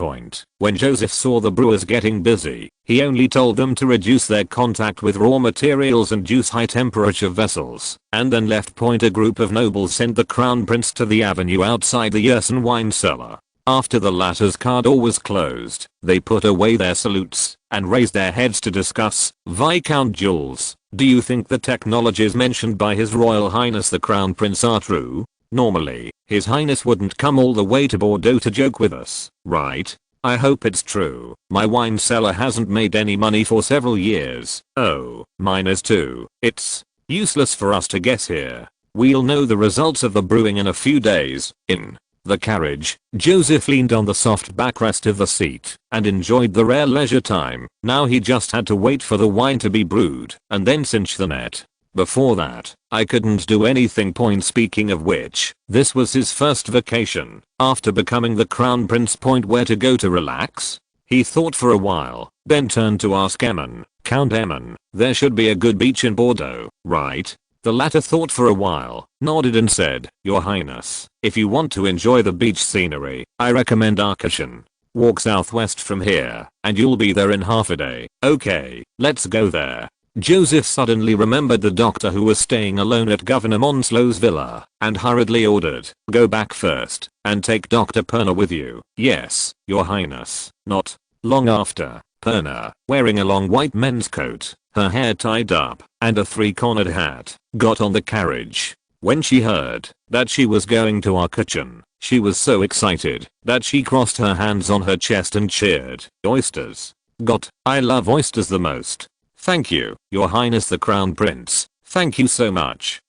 When Joseph saw the brewers getting busy, he only told them to reduce their contact with raw materials and use high temperature vessels, and then left. A group of nobles sent the Crown Prince to the avenue outside the Yersin wine cellar. After the latter's car door was closed, they put away their salutes and raised their heads to discuss. Viscount Jules, do you think the technologies mentioned by His Royal Highness the Crown Prince are true? Normally, His Highness wouldn't come all the way to Bordeaux to joke with us, right? I hope it's true. My wine cellar hasn't made any money for several years. Oh, mine is too. It's useless for us to guess here. We'll know the results of the brewing in a few days. In the carriage, Joseph leaned on the soft backrest of the seat and enjoyed the rare leisure time. Now he just had to wait for the wine to be brewed and then cinch the net. Before that, I couldn't do anything. Speaking of which, this was his first vacation after becoming the Crown Prince. Where to go to relax? He thought for a while, then turned to ask Ammon, Count Ammon, there should be a good beach in Bordeaux, right? The latter thought for a while, nodded and said, Your Highness, if you want to enjoy the beach scenery, I recommend Arcachon. Walk southwest from here, and you'll be there in half a day. Okay, let's go there. Joseph suddenly remembered the doctor who was staying alone at Governor Monslow's villa, and hurriedly ordered, Go back first, and take Dr. Perna with you. Yes, Your Highness. Not long after, Perna, wearing a long white men's coat, her hair tied up, and a three-cornered hat, got on the carriage. When she heard that she was going to Arcachon, she was so excited that she crossed her hands on her chest and cheered. Oysters. God, I love oysters the most. Thank you, Your Highness the Crown Prince. Thank you so much.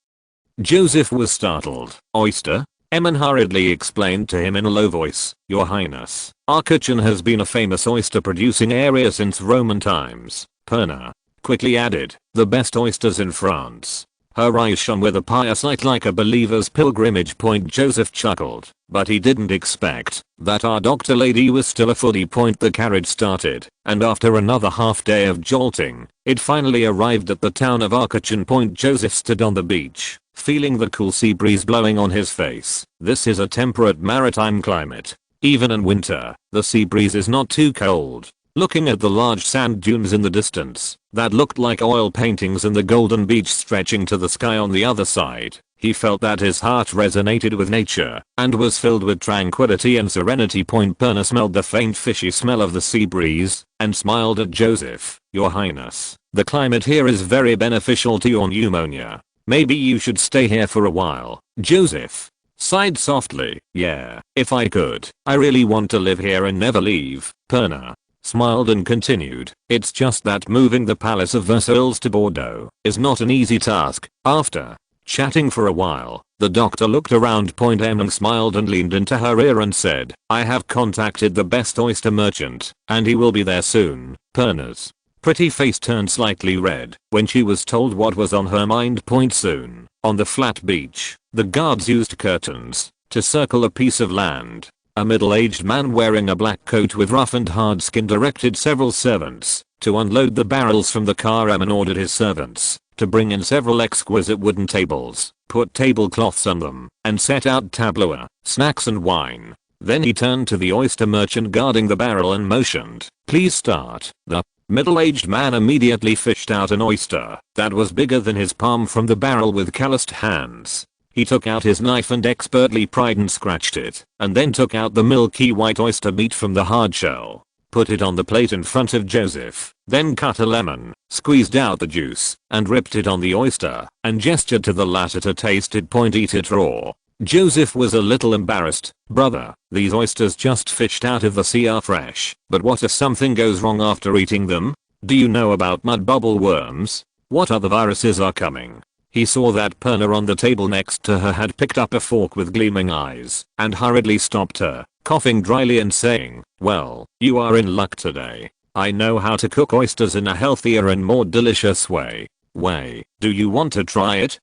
Joseph was startled. Oyster? Ammon hurriedly explained to him in a low voice, Your Highness, Arcachon has been a famous oyster producing area since Roman times. Perna quickly added, the best oysters in France. Her eyes shone with a pious light like a believer's pilgrimage. Joseph chuckled, but he didn't expect that our doctor lady was still a foodie. The carriage started, and after another half day of jolting, it finally arrived at the town of Arcachon. Joseph stood on the beach, feeling the cool sea breeze blowing on his face. This is a temperate maritime climate. Even in winter, the sea breeze is not too cold. Looking at the large sand dunes in the distance, that looked like oil paintings and the golden beach stretching to the sky on the other side, he felt that his heart resonated with nature and was filled with tranquility and serenity. Perna smelled the faint fishy smell of the sea breeze and smiled at Joseph. Your Highness, the climate here is very beneficial to your pneumonia. Maybe you should stay here for a while. Joseph sighed softly. Yeah, if I could. I really want to live here and never leave. Perna smiled and continued, it's just that moving the Palace of Versailles to Bordeaux is not an easy task. After chatting for a while, the doctor looked around. Ammon smiled and leaned into her ear and said, I have contacted the best oyster merchant, and he will be there soon. Perna's pretty face turned slightly red when she was told what was on her mind. Soon, on the flat beach, the guards used curtains to circle a piece of land. A middle-aged man wearing a black coat with rough and hard skin directed several servants to unload the barrels from the car. Ammon ordered his servants to bring in several exquisite wooden tables, put tablecloths on them, and set out tableaux, snacks and wine. Then he turned to the oyster merchant guarding the barrel and motioned, Please start. The middle-aged man immediately fished out an oyster that was bigger than his palm from the barrel with calloused hands. He took out his knife and expertly pried and scratched it, and then took out the milky white oyster meat from the hard shell, put it on the plate in front of Joseph, then cut a lemon, squeezed out the juice, and ripped it on the oyster, and gestured to the latter to taste it. Eat it raw. Joseph was a little embarrassed. Brother, these oysters just fished out of the sea are fresh, but what if something goes wrong after eating them? Do you know about mud bubble worms? What other viruses are coming? He saw that Perna on the table next to her had picked up a fork with gleaming eyes and hurriedly stopped her, coughing dryly and saying, Well, you are in luck today. I know how to cook oysters in a healthier and more delicious way. Do you want to try it?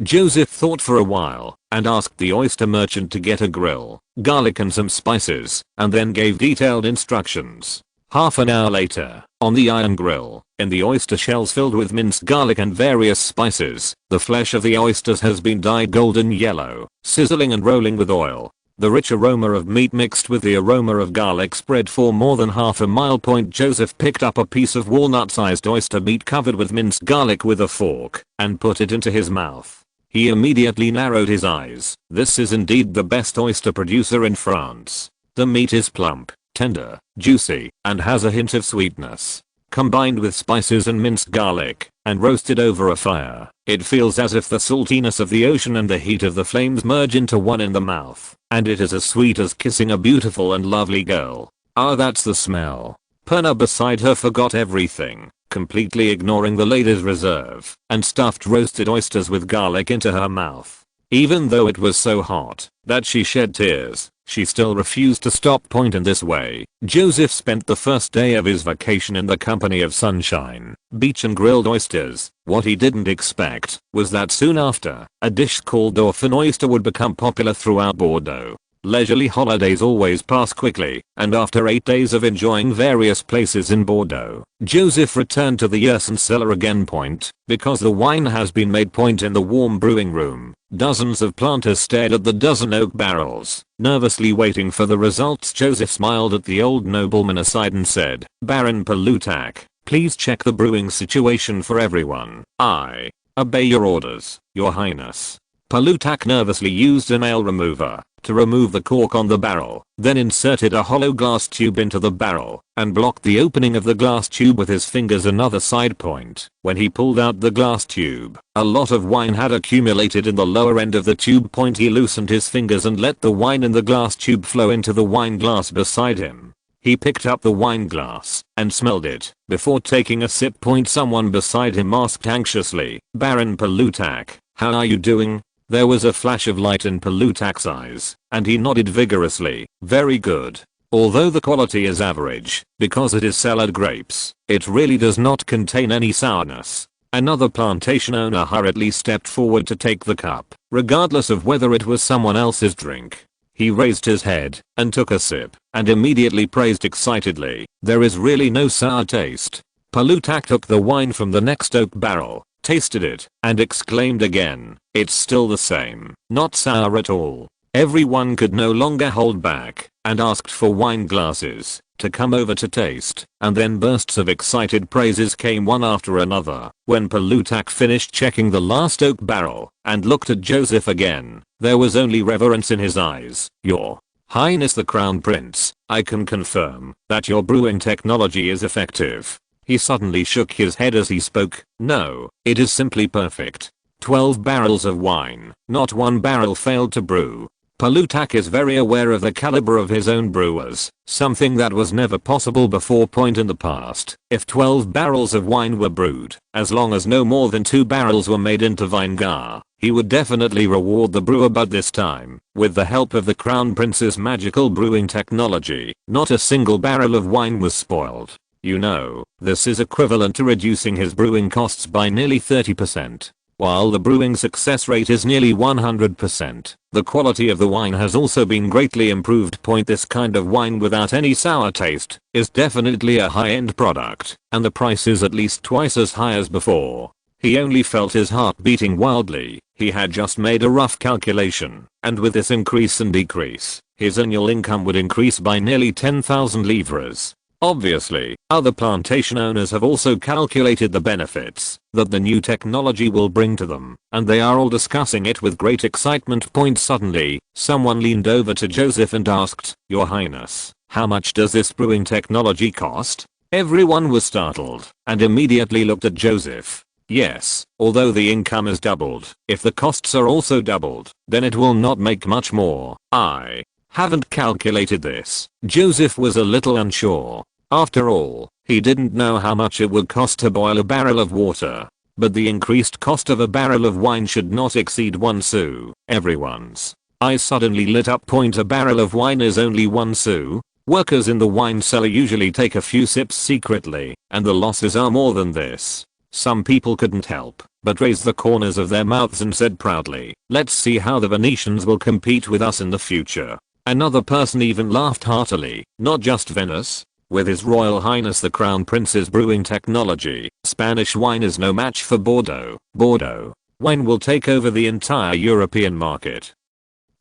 Joseph thought for a while and asked the oyster merchant to get a grill, garlic and some spices, and then gave detailed instructions. Half an hour later, on the iron grill, in the oyster shells filled with minced garlic and various spices, the flesh of the oysters has been dyed golden yellow, sizzling and rolling with oil. The rich aroma of meat mixed with the aroma of garlic spread for more than half a mile. Joseph picked up a piece of walnut-sized oyster meat covered with minced garlic with a fork and put it into his mouth. He immediately narrowed his eyes. This is indeed the best oyster producer in France. The meat is plump, tender, juicy, and has a hint of sweetness. Combined with spices and minced garlic, and roasted over a fire, it feels as if the saltiness of the ocean and the heat of the flames merge into one in the mouth, and it is as sweet as kissing a beautiful and lovely girl. Ah, that's the smell. Perna beside her forgot everything, completely ignoring the lady's reserve, and stuffed roasted oysters with garlic into her mouth. Even though it was so hot that she shed tears, she still refused to stop. Point in this way, Joseph spent the first day of his vacation in the company of sunshine, beach and grilled oysters. What he didn't expect was that soon after, a dish called Dauphin oyster would become popular throughout Bordeaux. Leisurely holidays always pass quickly, and after 8 days of enjoying various places in Bordeaux, Joseph returned to the Yersin cellar again. Point, because the wine has been made. Point in the warm brewing room, dozens of planters stared at the dozen oak barrels, nervously waiting for the results. Joseph smiled at the old nobleman aside and said, "Baron Palutak, please check the brewing situation for everyone." "I obey your orders, your highness." Palutak nervously used a nail remover to remove the cork on the barrel, then inserted a hollow glass tube into the barrel, and blocked the opening of the glass tube with his fingers. Another side point, when he pulled out the glass tube, a lot of wine had accumulated in the lower end of the tube. Point, he loosened his fingers and let the wine in the glass tube flow into the wine glass beside him. He picked up the wine glass and smelled it before taking a sip. Point, someone beside him asked anxiously, "Baron Palutak, how are you doing?" There was a flash of light in Palutak's eyes, and he nodded vigorously. "Very good. Although the quality is average, because it is cellared grapes, it really does not contain any sourness." Another plantation owner hurriedly stepped forward to take the cup, regardless of whether it was someone else's drink. He raised his head and took a sip, and immediately praised excitedly, "There is really no sour taste." Palutak took the wine from the next oak barrel, tasted it, and exclaimed again, "It's still the same, not sour at all." Everyone could no longer hold back, and asked for wine glasses to come over to taste, and then bursts of excited praises came one after another. When Palutak finished checking the last oak barrel, and looked at Joseph again, there was only reverence in his eyes. "Your Highness the Crown Prince, I can confirm that your brewing technology is effective." He suddenly shook his head as he spoke. "No, it is simply perfect. 12 barrels of wine, not one barrel failed to brew." Palutak is very aware of the caliber of his own brewers, something that was never possible before. Point in the past, if 12 barrels of wine were brewed, as long as no more than 2 barrels were made into vinegar, he would definitely reward the brewer. But this time, with the help of the Crown Prince's magical brewing technology, not a single barrel of wine was spoiled. You know, this is equivalent to reducing his brewing costs by nearly 30%. While the brewing success rate is nearly 100%, the quality of the wine has also been greatly improved. Point, this kind of wine without any sour taste is definitely a high-end product, and the price is at least twice as high as before. He only felt his heart beating wildly. He had just made a rough calculation, and with this increase and decrease, his annual income would increase by nearly 10,000 livres. Obviously, other plantation owners have also calculated the benefits that the new technology will bring to them, and they are all discussing it with great excitement. Point, suddenly, someone leaned over to Joseph and asked, "Your Highness, how much does this brewing technology cost?" Everyone was startled, and immediately looked at Joseph. "Yes, although the income is doubled, if the costs are also doubled, then it will not make much more." "I haven't calculated this." Joseph was a little unsure. After all, he didn't know how much it would cost to boil a barrel of water. But the increased cost of a barrel of wine should not exceed 1 sou. Everyone's eyes suddenly lit up. Point, a barrel of wine is only 1 sou? Workers in the wine cellar usually take a few sips secretly, and the losses are more than this. Some people couldn't help but raise the corners of their mouths and said proudly, "Let's see how the Venetians will compete with us in the future." Another person even laughed heartily. "Not just Venice. With His Royal Highness the Crown Prince's brewing technology, Spanish wine is no match for Bordeaux. Bordeaux wine will take over the entire European market."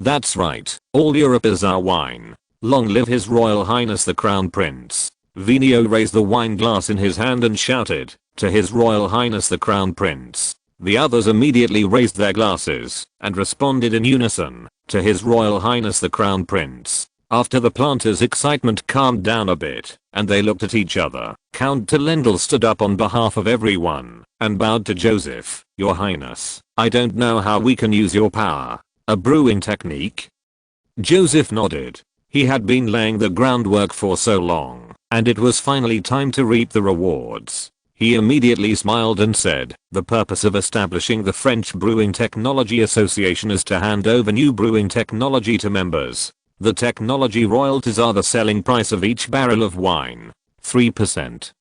"That's right, all Europe is our wine. Long live His Royal Highness the Crown Prince." Venio raised the wine glass in his hand and shouted, "To His Royal Highness the Crown Prince." The others immediately raised their glasses and responded in unison to His Royal Highness the Crown Prince. After the planters' excitement calmed down a bit and they looked at each other, Count Talendal stood up on behalf of everyone and bowed to Joseph. "Your Highness, I don't know how we can use your power. A brewing technique?" Joseph nodded. He had been laying the groundwork for so long, and it was finally time to reap the rewards. He immediately smiled and said, "The purpose of establishing the French Brewing Technology Association is to hand over new brewing technology to members. The technology royalties are the selling price of each barrel of wine, 3%.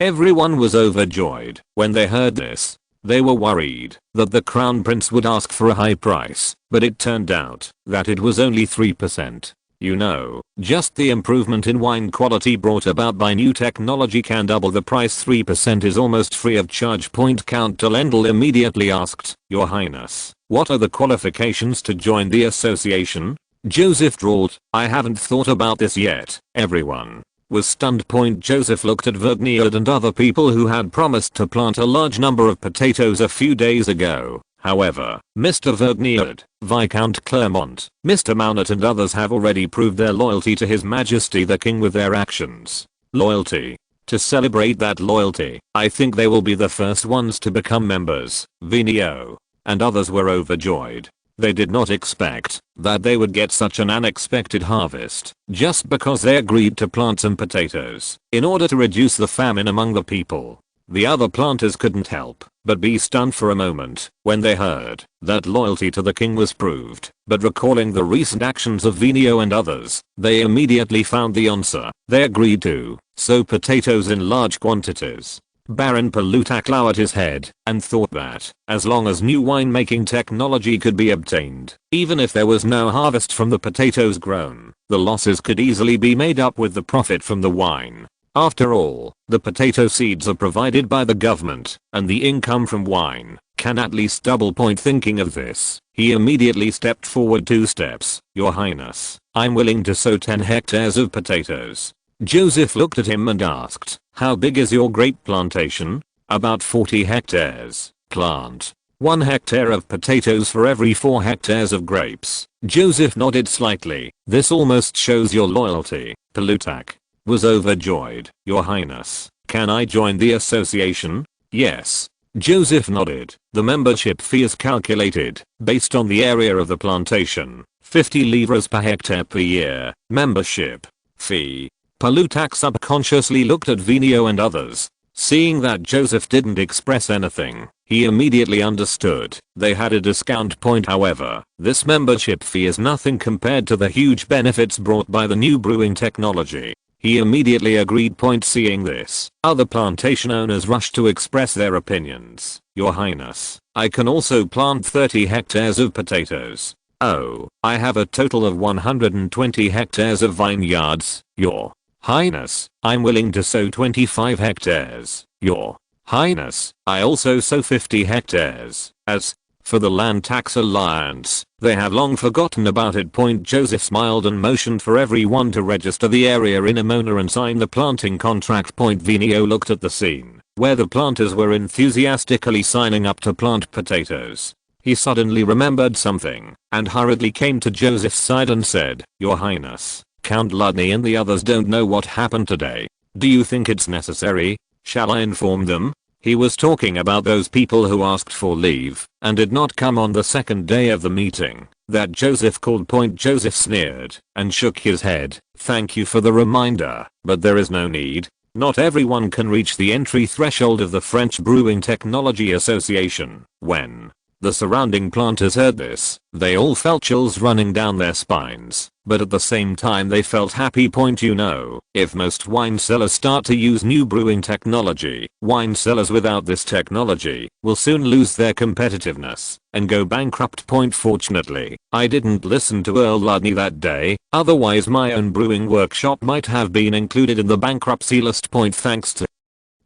Everyone was overjoyed when they heard this. They were worried that the Crown Prince would ask for a high price, but it turned out that it was only 3%. You know, just the improvement in wine quality brought about by new technology can double the price. 3% is almost free of charge. Count Talendal immediately asked, "Your Highness, what are the qualifications to join the association?" Joseph drawled, "I haven't thought about this yet." Everyone was stunned. Joseph looked at Vergniaud and other people who had promised to plant a large number of potatoes a few days ago. However, Mr. Vergniaud, Viscount Clermont, Mr. Mounet and others have already proved their loyalty to His Majesty the King with their actions. Loyalty. To celebrate that loyalty, I think they will be the first ones to become members. Vigneault and others were overjoyed. They did not expect that they would get such an unexpected harvest just because they agreed to plant some potatoes in order to reduce the famine among the people. The other planters couldn't help but be stunned for a moment when they heard that loyalty to the king was proved, but recalling the recent actions of Vigneault and others, they immediately found the answer. They agreed to sow potatoes in large quantities. Baron Palutac lowered his head and thought that as long as new winemaking technology could be obtained, even if there was no harvest from the potatoes grown, the losses could easily be made up with the profit from the wine. After all, the potato seeds are provided by the government, and the income from wine can at least double. Thinking of this, he immediately stepped forward 2 steps. "Your Highness, I'm willing to sow 10 hectares of potatoes." Joseph looked at him and asked, "How big is your grape plantation?" "About 40 hectares. Plant 1 hectare of potatoes for every 4 hectares of grapes." Joseph nodded slightly. "This almost shows your loyalty." Palutac was overjoyed. "Your Highness, can I join the association?" "Yes." Joseph nodded. "The membership fee is calculated based on the area of the plantation, 50 livres per hectare per year. Membership fee." Palutac subconsciously looked at Vigneault and others. Seeing that Joseph didn't express anything, he immediately understood they had a discount. However, this membership fee is nothing compared to the huge benefits brought by the new brewing technology. He immediately agreed. Seeing this, other plantation owners rushed to express their opinions. "Your Highness, I can also plant 30 hectares of potatoes." "Oh, I have a total of 120 hectares of vineyards." "Your Highness, I'm willing to sow 25 hectares." "Your Highness, I also sow 50 hectares." As for the Land Tax Alliance, they have long forgotten about it. Joseph smiled and motioned for everyone to register the area in Amona and sign the planting contract. Vigneault looked at the scene where the planters were enthusiastically signing up to plant potatoes. He suddenly remembered something and hurriedly came to Joseph's side and said, "Your Highness, Count Ludney and the others don't know what happened today. Do you think it's necessary? Shall I inform them?" He was talking about those people who asked for leave and did not come on the second day of the meeting that Joseph called. Joseph sneered and shook his head. "Thank you for the reminder, but there is no need. Not everyone can reach the entry threshold of the French Brewing Technology Association." When the surrounding planters heard this, they all felt chills running down their spines, but at the same time they felt happy. You know, if most wine cellars start to use new brewing technology, wine cellars without this technology will soon lose their competitiveness and go bankrupt. Fortunately, I didn't listen to Earl Ludney that day, otherwise my own brewing workshop might have been included in the bankruptcy list. Thanks to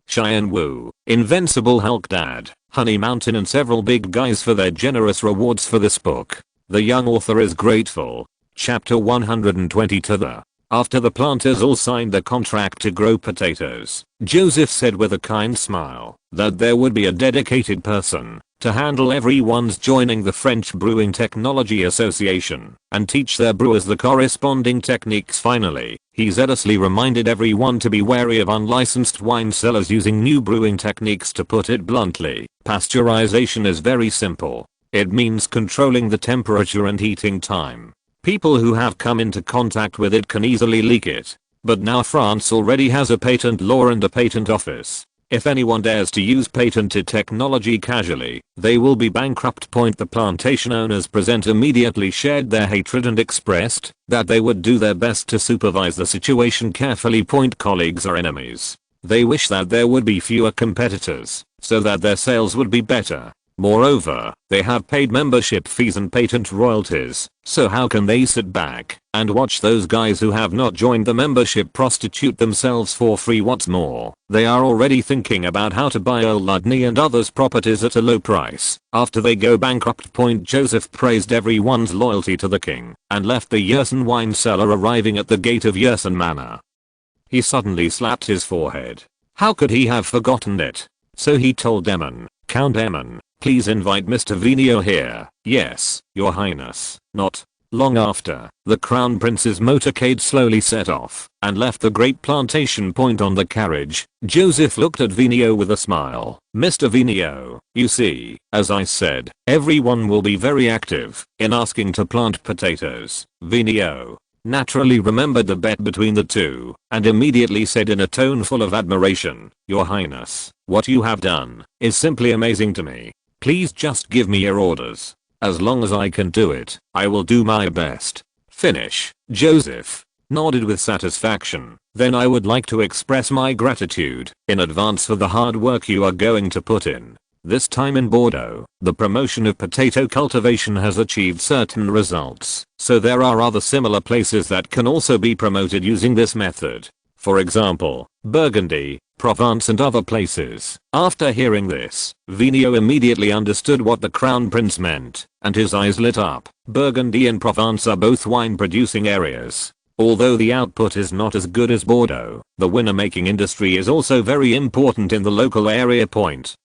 Cheyenne Wu, Invincible Hulk Dad, Honey Mountain and several big guys for their generous rewards for this book. The young author is grateful. Chapter 120 to the After the planters all signed the contract to grow potatoes, Joseph said with a kind smile that there would be a dedicated person to handle everyone's joining the French Brewing Technology Association and teach their brewers the corresponding techniques. Finally, he zealously reminded everyone to be wary of unlicensed wine cellars using new brewing techniques. To put it bluntly, pasteurization is very simple. It means controlling the temperature and heating time. People who have come into contact with it can easily leak it. But now France already has a patent law and a patent office. If anyone dares to use patented technology casually, they will be bankrupt. The plantation owners present immediately shared their hatred and expressed that they would do their best to supervise the situation carefully. Colleagues are enemies. They wish that there would be fewer competitors so that their sales would be better. Moreover, they have paid membership fees and patent royalties, so how can they sit back and watch those guys who have not joined the membership prostitute themselves for free? What's more, they are already thinking about how to buy Earl Ludney and others' properties at a low price after they go bankrupt. Joseph praised everyone's loyalty to the king and left the Yersin wine cellar, arriving at the gate of Yersin Manor. He suddenly slapped his forehead. How could he have forgotten it? So he told Eamon, Count Eamon, please invite Mr. Vigneau here. Yes, your highness. Not long after, the crown prince's motorcade slowly set off and left the great plantation. On the carriage, Joseph looked at Vigneau with a smile. Mr. Vigneau, you see, as I said, everyone will be very active in asking to plant potatoes. Vigneau naturally remembered the bet between the two and immediately said in a tone full of admiration, Your Highness, what you have done is simply amazing to me. Please just give me your orders. As long as I can do it, I will do my best. Finish. Joseph nodded with satisfaction. Then I would like to express my gratitude in advance for the hard work you are going to put in. This time in Bordeaux, the promotion of potato cultivation has achieved certain results, so there are other similar places that can also be promoted using this method. For example, Burgundy, Provence and other places. After hearing this, Vigneau immediately understood what the crown prince meant, and his eyes lit up. Burgundy and Provence are both wine producing areas. Although the output is not as good as Bordeaux, the winemaking industry is also very important in the local area.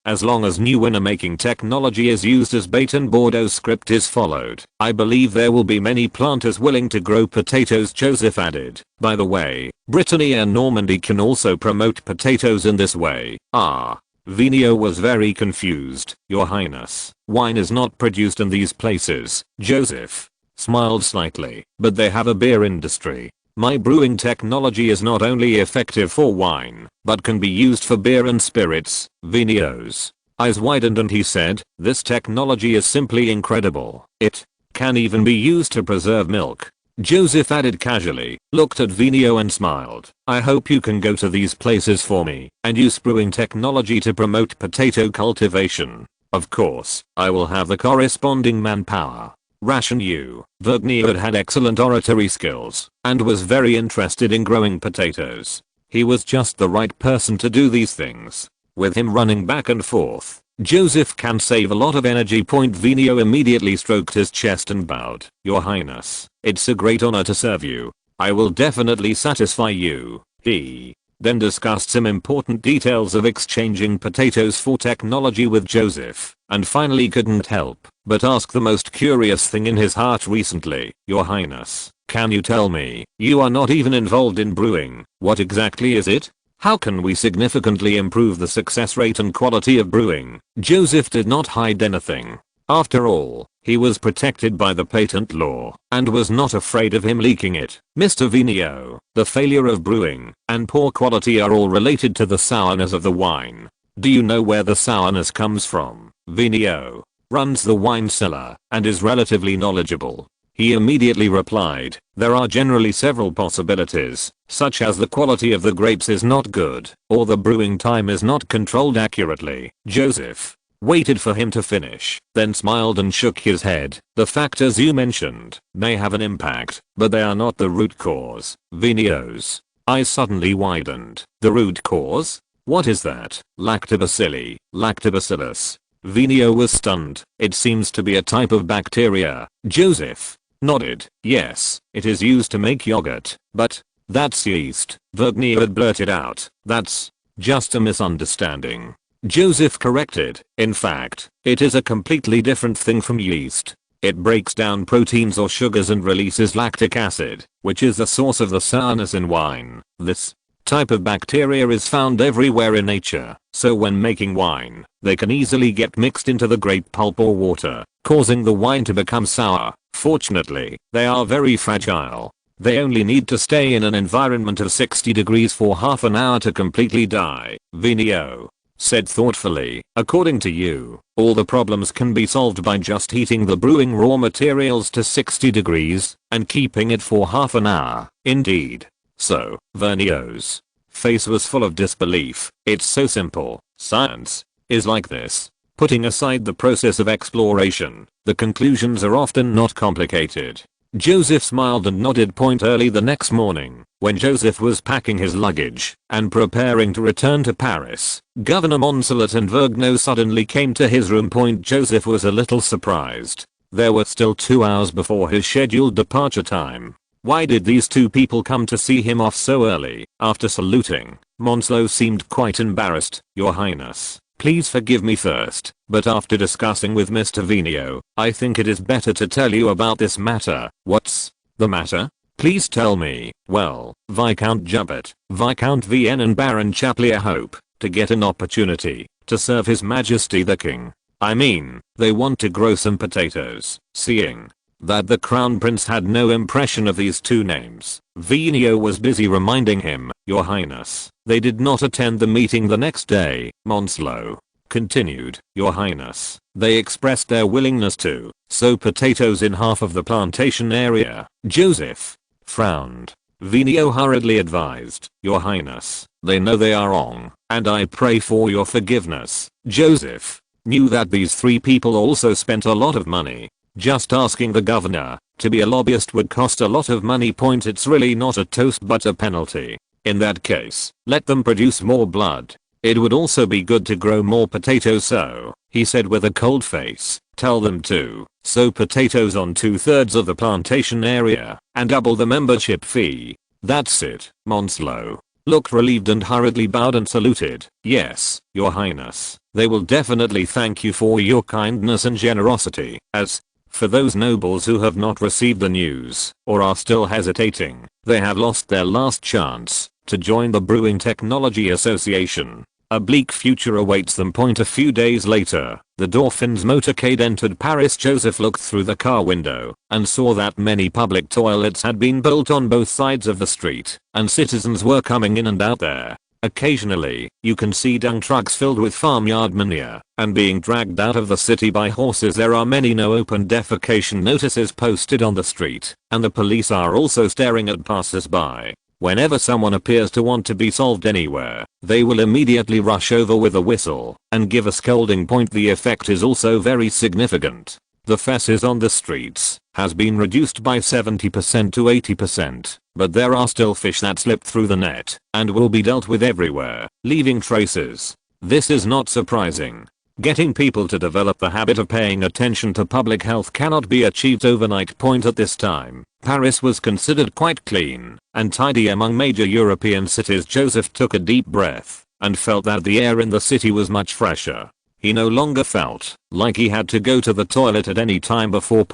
As long as new winemaking technology is used as bait and Bordeaux script is followed, I believe there will be many planters willing to grow potatoes. Joseph added, by the way, Brittany and Normandy can also promote potatoes in this way. Vigneau was very confused. Your Highness, wine is not produced in these places. Joseph smiled slightly, but they have a beer industry. My brewing technology is not only effective for wine, but can be used for beer and spirits. Vigneau's eyes widened and he said, this technology is simply incredible. It can even be used to preserve milk. Joseph added casually, looked at Vigneau and smiled. I hope you can go to these places for me and use brewing technology to promote potato cultivation. Of course, I will have the corresponding manpower. Ration you. Vigneau had excellent oratory skills and was very interested in growing potatoes. He was just the right person to do these things. With him running back and forth, Joseph can save a lot of energy. Vigneau immediately stroked his chest and bowed. Your Highness, it's a great honor to serve you. I will definitely satisfy you. He then discussed some important details of exchanging potatoes for technology with Joseph, and finally couldn't help but ask the most curious thing in his heart recently. Your Highness, can you tell me, you are not even involved in brewing, what exactly is it? How can we significantly improve the success rate and quality of brewing? Joseph did not hide anything. After all, he was protected by the patent law and was not afraid of him leaking it. Mr. Vigneau, the failure of brewing and poor quality are all related to the sourness of the wine. Do you know where the sourness comes from? Vigneau runs the wine cellar and is relatively knowledgeable. He immediately replied, there are generally several possibilities, such as the quality of the grapes is not good, or the brewing time is not controlled accurately. Joseph waited for him to finish, then smiled and shook his head. The factors you mentioned may have an impact, but they are not the root cause. Vigneau's eyes suddenly widened. The root cause? What is that? Lactobacillus. Vigneau was stunned. It seems to be a type of bacteria. Joseph nodded. Yes, it is used to make yogurt, but That's yeast, Vergnia had blurted out. That's just a misunderstanding. Joseph corrected. In fact, it is a completely different thing from yeast. It breaks down proteins or sugars and releases lactic acid, which is the source of the sourness in wine. This type of bacteria is found everywhere in nature, so when making wine, they can easily get mixed into the grape pulp or water, causing the wine to become sour. Fortunately, they are very fragile. They only need to stay in an environment of 60 degrees for half an hour to completely die. Vinio said thoughtfully, according to you, all the problems can be solved by just heating the brewing raw materials to 60 degrees and keeping it for half an hour. Indeed. So, Vernio's face was full of disbelief. It's so simple. Science is like this. Putting aside the process of exploration, the conclusions are often not complicated. Joseph smiled and nodded. Early the next morning, when Joseph was packing his luggage and preparing to return to Paris, Governor Monselet and Vergniaud suddenly came to his room. Joseph was a little surprised. There were still 2 hours before his scheduled departure time. Why did these two people come to see him off so early? After saluting, Monselet seemed quite embarrassed. Your Highness, please forgive me first, but after discussing with Mr. Vinio, I think it is better to tell you about this matter. What's the matter? Please tell me. Well, Viscount Jubbet, Viscount Vienne and Baron Chapelier hope to get an opportunity to serve His Majesty the King. I mean, they want to grow some potatoes. Seeing that the Crown Prince had no impression of these two names, Vinio was busy reminding him, Your Highness, they did not attend the meeting the next day. Monselet continued, Your Highness, they expressed their willingness to sow potatoes in half of the plantation area. Joseph frowned. Vinio hurriedly advised, Your Highness, they know they are wrong, and I pray for your forgiveness. Joseph knew that these three people also spent a lot of money. Just asking the governor to be a lobbyist would cost a lot of money. It's really not a toast but a penalty. In that case, let them produce more blood. It would also be good to grow more potatoes, so, he said with a cold face, tell them to sow potatoes on 2/3 of the plantation area and double the membership fee. That's it. Monselet looked relieved and hurriedly bowed and saluted. Yes, Your Highness, they will definitely thank you for your kindness and generosity. As for those nobles who have not received the news or are still hesitating, they have lost their last chance to join the Brewing Technology Association. A bleak future awaits them. A few days later, the Dauphin's motorcade entered Paris. Joseph looked through the car window and saw that many public toilets had been built on both sides of the street, and citizens were coming in and out there. Occasionally, you can see dung trucks filled with farmyard manure and being dragged out of the city by horses. There are many no open defecation notices posted on the street, and the police are also staring at passers-by. Whenever someone appears to want to be solved anywhere, they will immediately rush over with a whistle and give a scolding. The effect is also very significant. The feces on the streets has been reduced by 70% to 80%, but there are still fish that slip through the net and will be dealt with everywhere, leaving traces. This is not surprising. Getting people to develop the habit of paying attention to public health cannot be achieved overnight. At this time, Paris was considered quite clean and tidy among major European cities. Joseph took a deep breath and felt that the air in the city was much fresher. He no longer felt like he had to go to the toilet at any time before.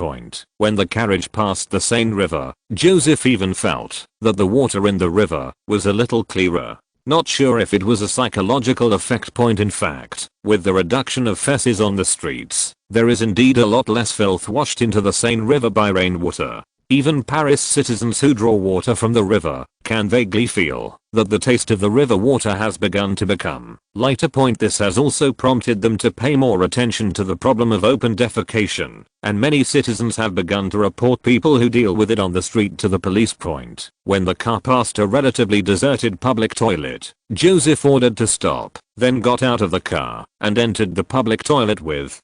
When the carriage passed the Seine River, Joseph even felt that the water in the river was a little clearer. Not sure if it was a psychological effect. In fact, with the reduction of feces on the streets, there is indeed a lot less filth washed into the Seine River by rainwater. Even Paris citizens who draw water from the river can vaguely feel that the taste of the river water has begun to become lighter. This has also prompted them to pay more attention to the problem of open defecation, and many citizens have begun to report people who deal with it on the street to the police. When the car passed a relatively deserted public toilet, Joseph ordered to stop, then got out of the car and entered the public toilet with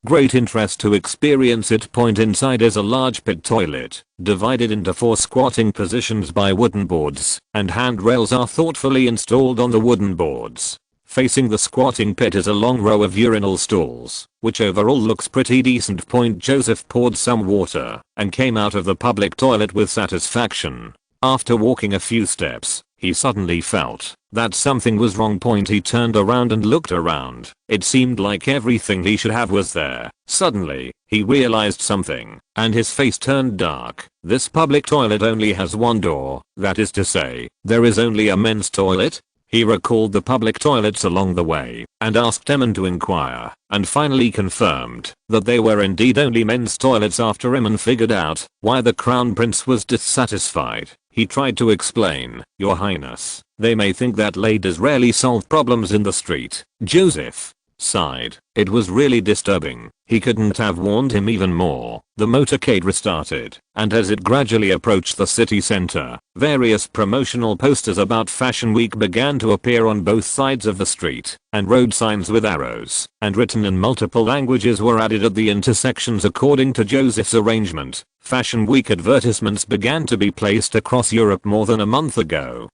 great interest to experience it. Inside is a large pit toilet, divided into 4 squatting positions by wooden boards, and handrails are thoughtfully installed on the wooden boards. Facing the squatting pit is a long row of urinal stalls, which overall looks pretty decent. Joseph poured some water and came out of the public toilet with satisfaction. After walking a few steps, he suddenly felt that something was wrong. He turned around and looked around. It seemed like everything he should have was there. Suddenly, he realized something, and his face turned dark. This public toilet only has one door, that is to say, there is only a men's toilet? He recalled the public toilets along the way, and asked Eamon to inquire, and finally confirmed that they were indeed only men's toilets. After Eamon figured out why the crown prince was dissatisfied, he tried to explain, "Your Highness, they may think that ladies rarely solve problems in the street." Joseph sighed. It was really disturbing. He couldn't have warned him even more. The motorcade restarted, and as it gradually approached the city center, various promotional posters about Fashion Week began to appear on both sides of the street, and road signs with arrows and written in multiple languages were added at the intersections. According to Joseph's arrangement, Fashion Week advertisements began to be placed across Europe more than a month ago,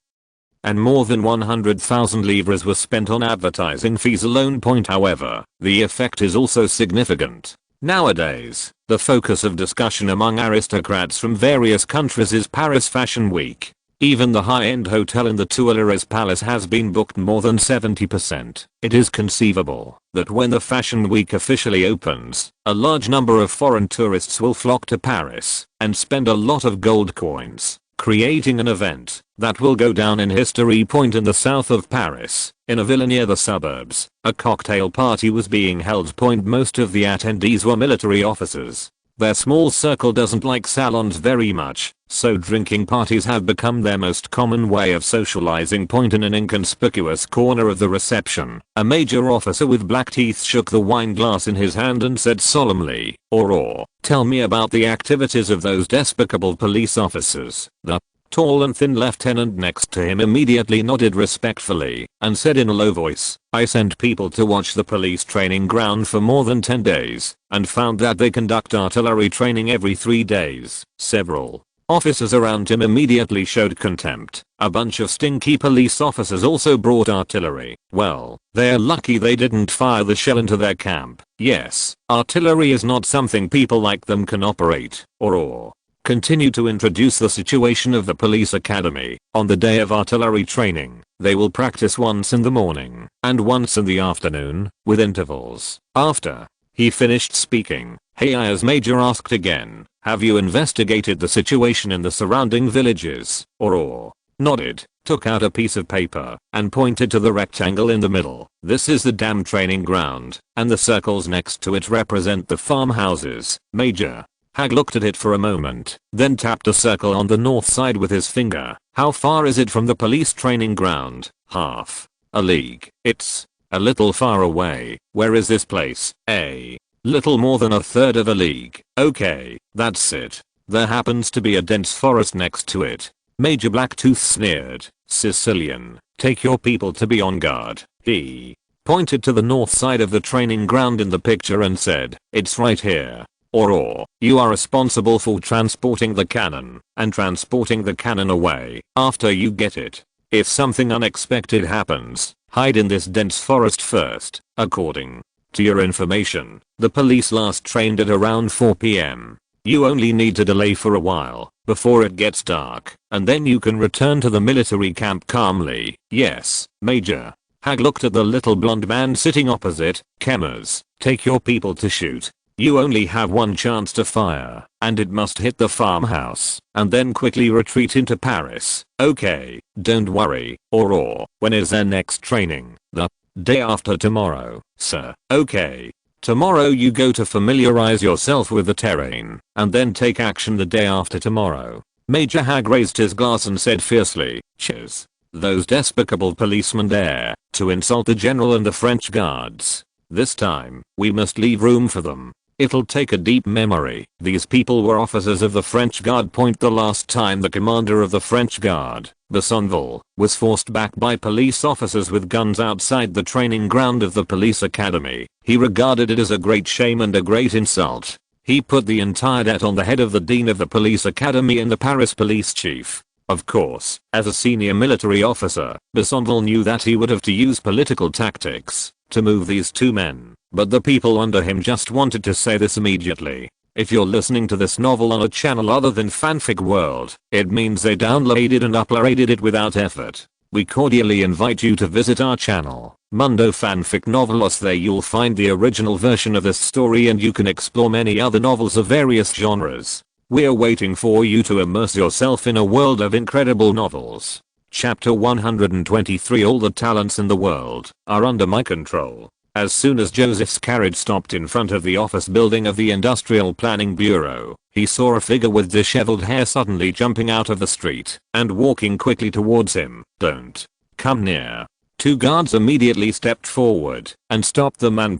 and more than 100,000 livres were spent on advertising fees alone. However, the effect is also significant. Nowadays, the focus of discussion among aristocrats from various countries is Paris Fashion Week. Even the high-end hotel in the Tuileries Palace has been booked more than 70%. It is conceivable that when the Fashion Week officially opens, a large number of foreign tourists will flock to Paris and spend a lot of gold coins, creating an event that will go down in history. In the south of Paris, in a villa near the suburbs, a cocktail party was being held. Most of the attendees were military officers. Their small circle doesn't like salons very much, so drinking parties have become their most common way of socializing. In an inconspicuous corner of the reception, a major officer with black teeth shook the wine glass in his hand and said solemnly, "Aurore, tell me about the activities of those despicable police officers." The tall and thin lieutenant next to him immediately nodded respectfully and said in a low voice, "I sent people to watch the police training ground for more than 10 days and found that they conduct artillery training every 3 days." Several officers around him immediately showed contempt. A bunch of stinky police officers also brought artillery. Well, they're lucky they didn't fire the shell into their camp. Yes, artillery is not something people like them can operate. Or continue to introduce the situation of the police academy. On the day of artillery training, they will practice once in the morning and once in the afternoon, with intervals. After he finished speaking, Heir's major asked again, "Have you investigated the situation in the surrounding villages?" Aurore nodded, took out a piece of paper, and pointed to the rectangle in the middle. "This is the dam training ground, and the circles next to it represent the farmhouses." Major Hag looked at it for a moment, then tapped a circle on the north side with his finger. "How far is it from the police training ground?" "Half a league." "It's a little far away." "Where is this place?" "A little more than a third of a league." "Okay, that's it. There happens to be a dense forest next to it." Major Blacktooth sneered. "Sicilian, take your people to be on guard." He pointed to the north side of the training ground in the picture and said, "It's right here. Aurore, you are responsible for transporting the cannon and transporting the cannon away. After you get it, if something unexpected happens, hide in this dense forest first." According to your information, the police last trained at around 4 p.m. You only need to delay for a while before it gets dark, and then you can return to the military camp calmly. "Yes, Major." Hag looked at the little blonde man sitting opposite. "Kemmers, take your people to shoot. You only have one chance to fire, and it must hit the farmhouse, and then quickly retreat into Paris." "Okay, don't worry, Aurore. When is their next training?" "The day after tomorrow, sir." "Okay. Tomorrow you go to familiarize yourself with the terrain, and then take action the day after tomorrow." Major Hag raised his glass and said fiercely, "Cheers. Those despicable policemen dare to insult the general and the French guards. This time, we must leave room for them. It'll take a deep memory. These people were officers of the French Guard. The last time the commander of the French Guard, Besonville, was forced back by police officers with guns outside the training ground of the police academy, he regarded it as a great shame and a great insult. He put the entire debt on the head of the dean of the police academy and the Paris police chief. Of course, as a senior military officer, Besonville knew that he would have to use political tactics to move these two men, but the people under him just wanted to say this immediately. If you're listening to this novel on a channel other than Fanfic World, it means they downloaded and uploaded it without effort. We cordially invite you to visit our channel, Mundo Fanfic Novelos. There you'll find the original version of this story and you can explore many other novels of various genres. We're waiting for you to immerse yourself in a world of incredible novels. Chapter 123. All the talents in the world are under my control. As soon as Joseph's carriage stopped in front of the office building of the Industrial Planning Bureau, he saw a figure with disheveled hair suddenly jumping out of the street and walking quickly towards him. "Don't come near." Two guards immediately stepped forward and stopped the man.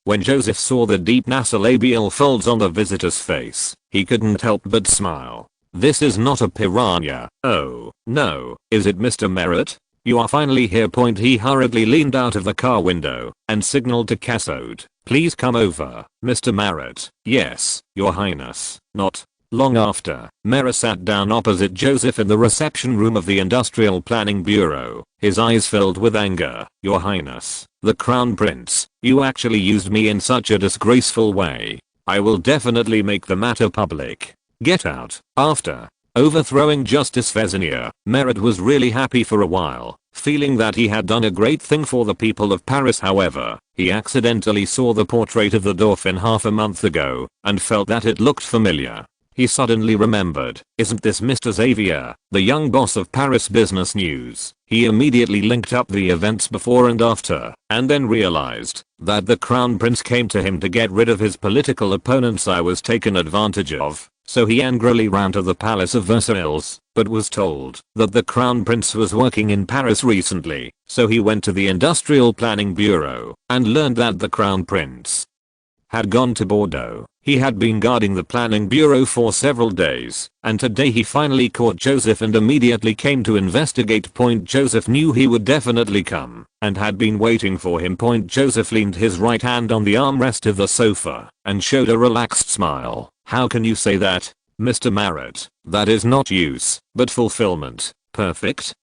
When Joseph saw the deep nasolabial folds on the visitor's face, he couldn't help but smile. "This is not a piranha." "Oh, no, is it, Mr. Merritt? You are finally here." He hurriedly leaned out of the car window and signaled to Cassode. "Please come over, Mr. Merritt." "Yes, Your Highness." Not long after, Merritt sat down opposite Joseph in the reception room of the Industrial Planning Bureau. His eyes filled with anger. "Your Highness, the Crown Prince, you actually used me in such a disgraceful way. I will definitely make the matter public. Get out." After overthrowing Justice Vezinier, Merritt was really happy for a while, feeling that he had done a great thing for the people of Paris. However, he accidentally saw the portrait of the Dauphin half a month ago and felt that it looked familiar. He suddenly remembered, "Isn't this Mr. Xavier, the young boss of Paris Business News?" He immediately linked up the events before and after, and then realized that the Crown Prince came to him to get rid of his political opponents. "I was taken advantage of." So he angrily ran to the Palace of Versailles, but was told that the Crown Prince was working in Paris recently. So he went to the Industrial Planning Bureau and learned that the Crown Prince had gone to Bordeaux. He had been guarding the planning bureau for several days, and today he finally caught Joseph and immediately came to investigate. Joseph knew he would definitely come and had been waiting for him. Joseph leaned his right hand on the armrest of the sofa and showed a relaxed smile. "How can you say that, Mr. Merritt? That is not use, but fulfillment." "Perfect."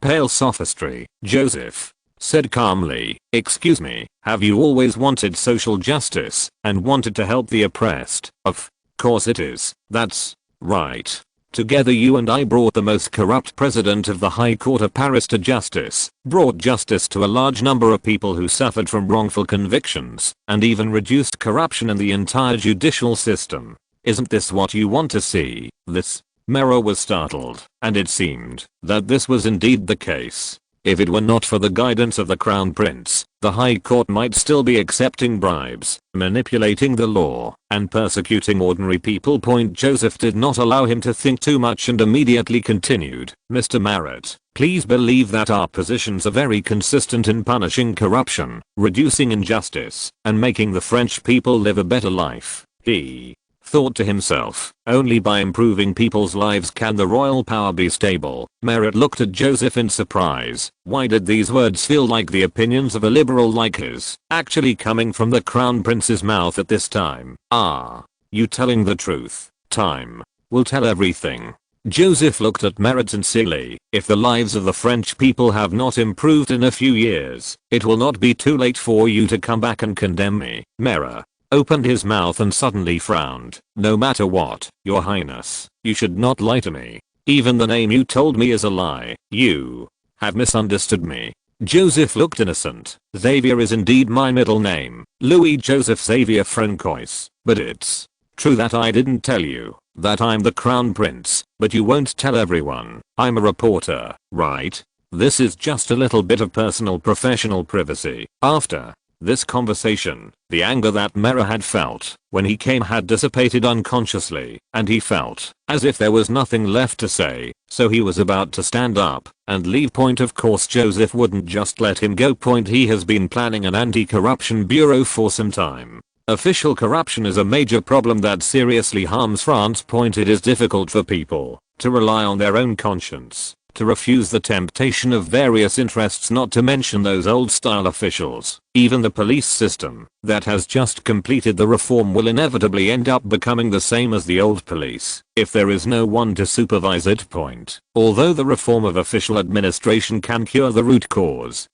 Pale sophistry. Joseph said calmly, "Excuse me, have you always wanted social justice and wanted to help the oppressed?" "Of course it is. That's right. Together you and I brought the most corrupt president of the High Court of Paris to justice, brought justice to a large number of people who suffered from wrongful convictions, and even reduced corruption in the entire judicial system. Isn't this what you want to see?" This Mero was startled, and it seemed that this was indeed the case. If it were not for the guidance of the Crown Prince, the High Court might still be accepting bribes, manipulating the law, and persecuting ordinary people. Joseph did not allow him to think too much and immediately continued, "Mr. Merritt, please believe that our positions are very consistent in punishing corruption, reducing injustice, and making the French people live a better life." He thought to himself, only by improving people's lives can the royal power be stable. Merritt looked at Joseph in surprise. Why did these words feel like the opinions of a liberal like his, actually coming from the Crown Prince's mouth at this time? "Are you telling the truth? Time will tell everything." Joseph looked at Merritt sincerely. "If the lives of the French people have not improved in a few years, it will not be too late for you to come back and condemn me." Merritt opened his mouth and suddenly frowned. "No matter what, Your Highness, you should not lie to me. Even the name you told me is a lie. You have misunderstood me." Joseph looked innocent. "Xavier is indeed my middle name, Louis Joseph Xavier Francois, but it's true that I didn't tell you that I'm the Crown Prince, but you won't tell everyone. I'm a reporter, right? This is just a little bit of personal professional privacy." After this conversation, the anger that Mera had felt when he came had dissipated unconsciously, and he felt as if there was nothing left to say, so he was about to stand up and leave. Of course Joseph wouldn't just let him go. He has been planning an anti-corruption bureau for some time. Official corruption is a major problem that seriously harms France. It is difficult for people to rely on their own conscience, to refuse the temptation of various interests, not to mention those old-style officials. Even the police system that has just completed the reform will inevitably end up becoming the same as the old police if there is no one to supervise it. Although the reform of official administration can cure the root cause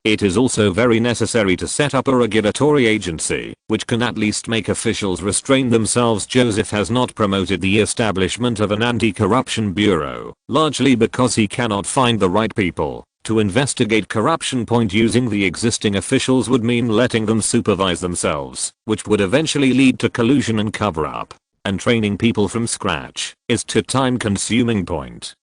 It is also very necessary to set up a regulatory agency, which can at least make officials restrain themselves. Joseph has not promoted the establishment of an anti-corruption bureau, largely because he cannot find the right people to investigate corruption. Using the existing officials would mean letting them supervise themselves, which would eventually lead to collusion and cover-up. And training people from scratch is too time-consuming.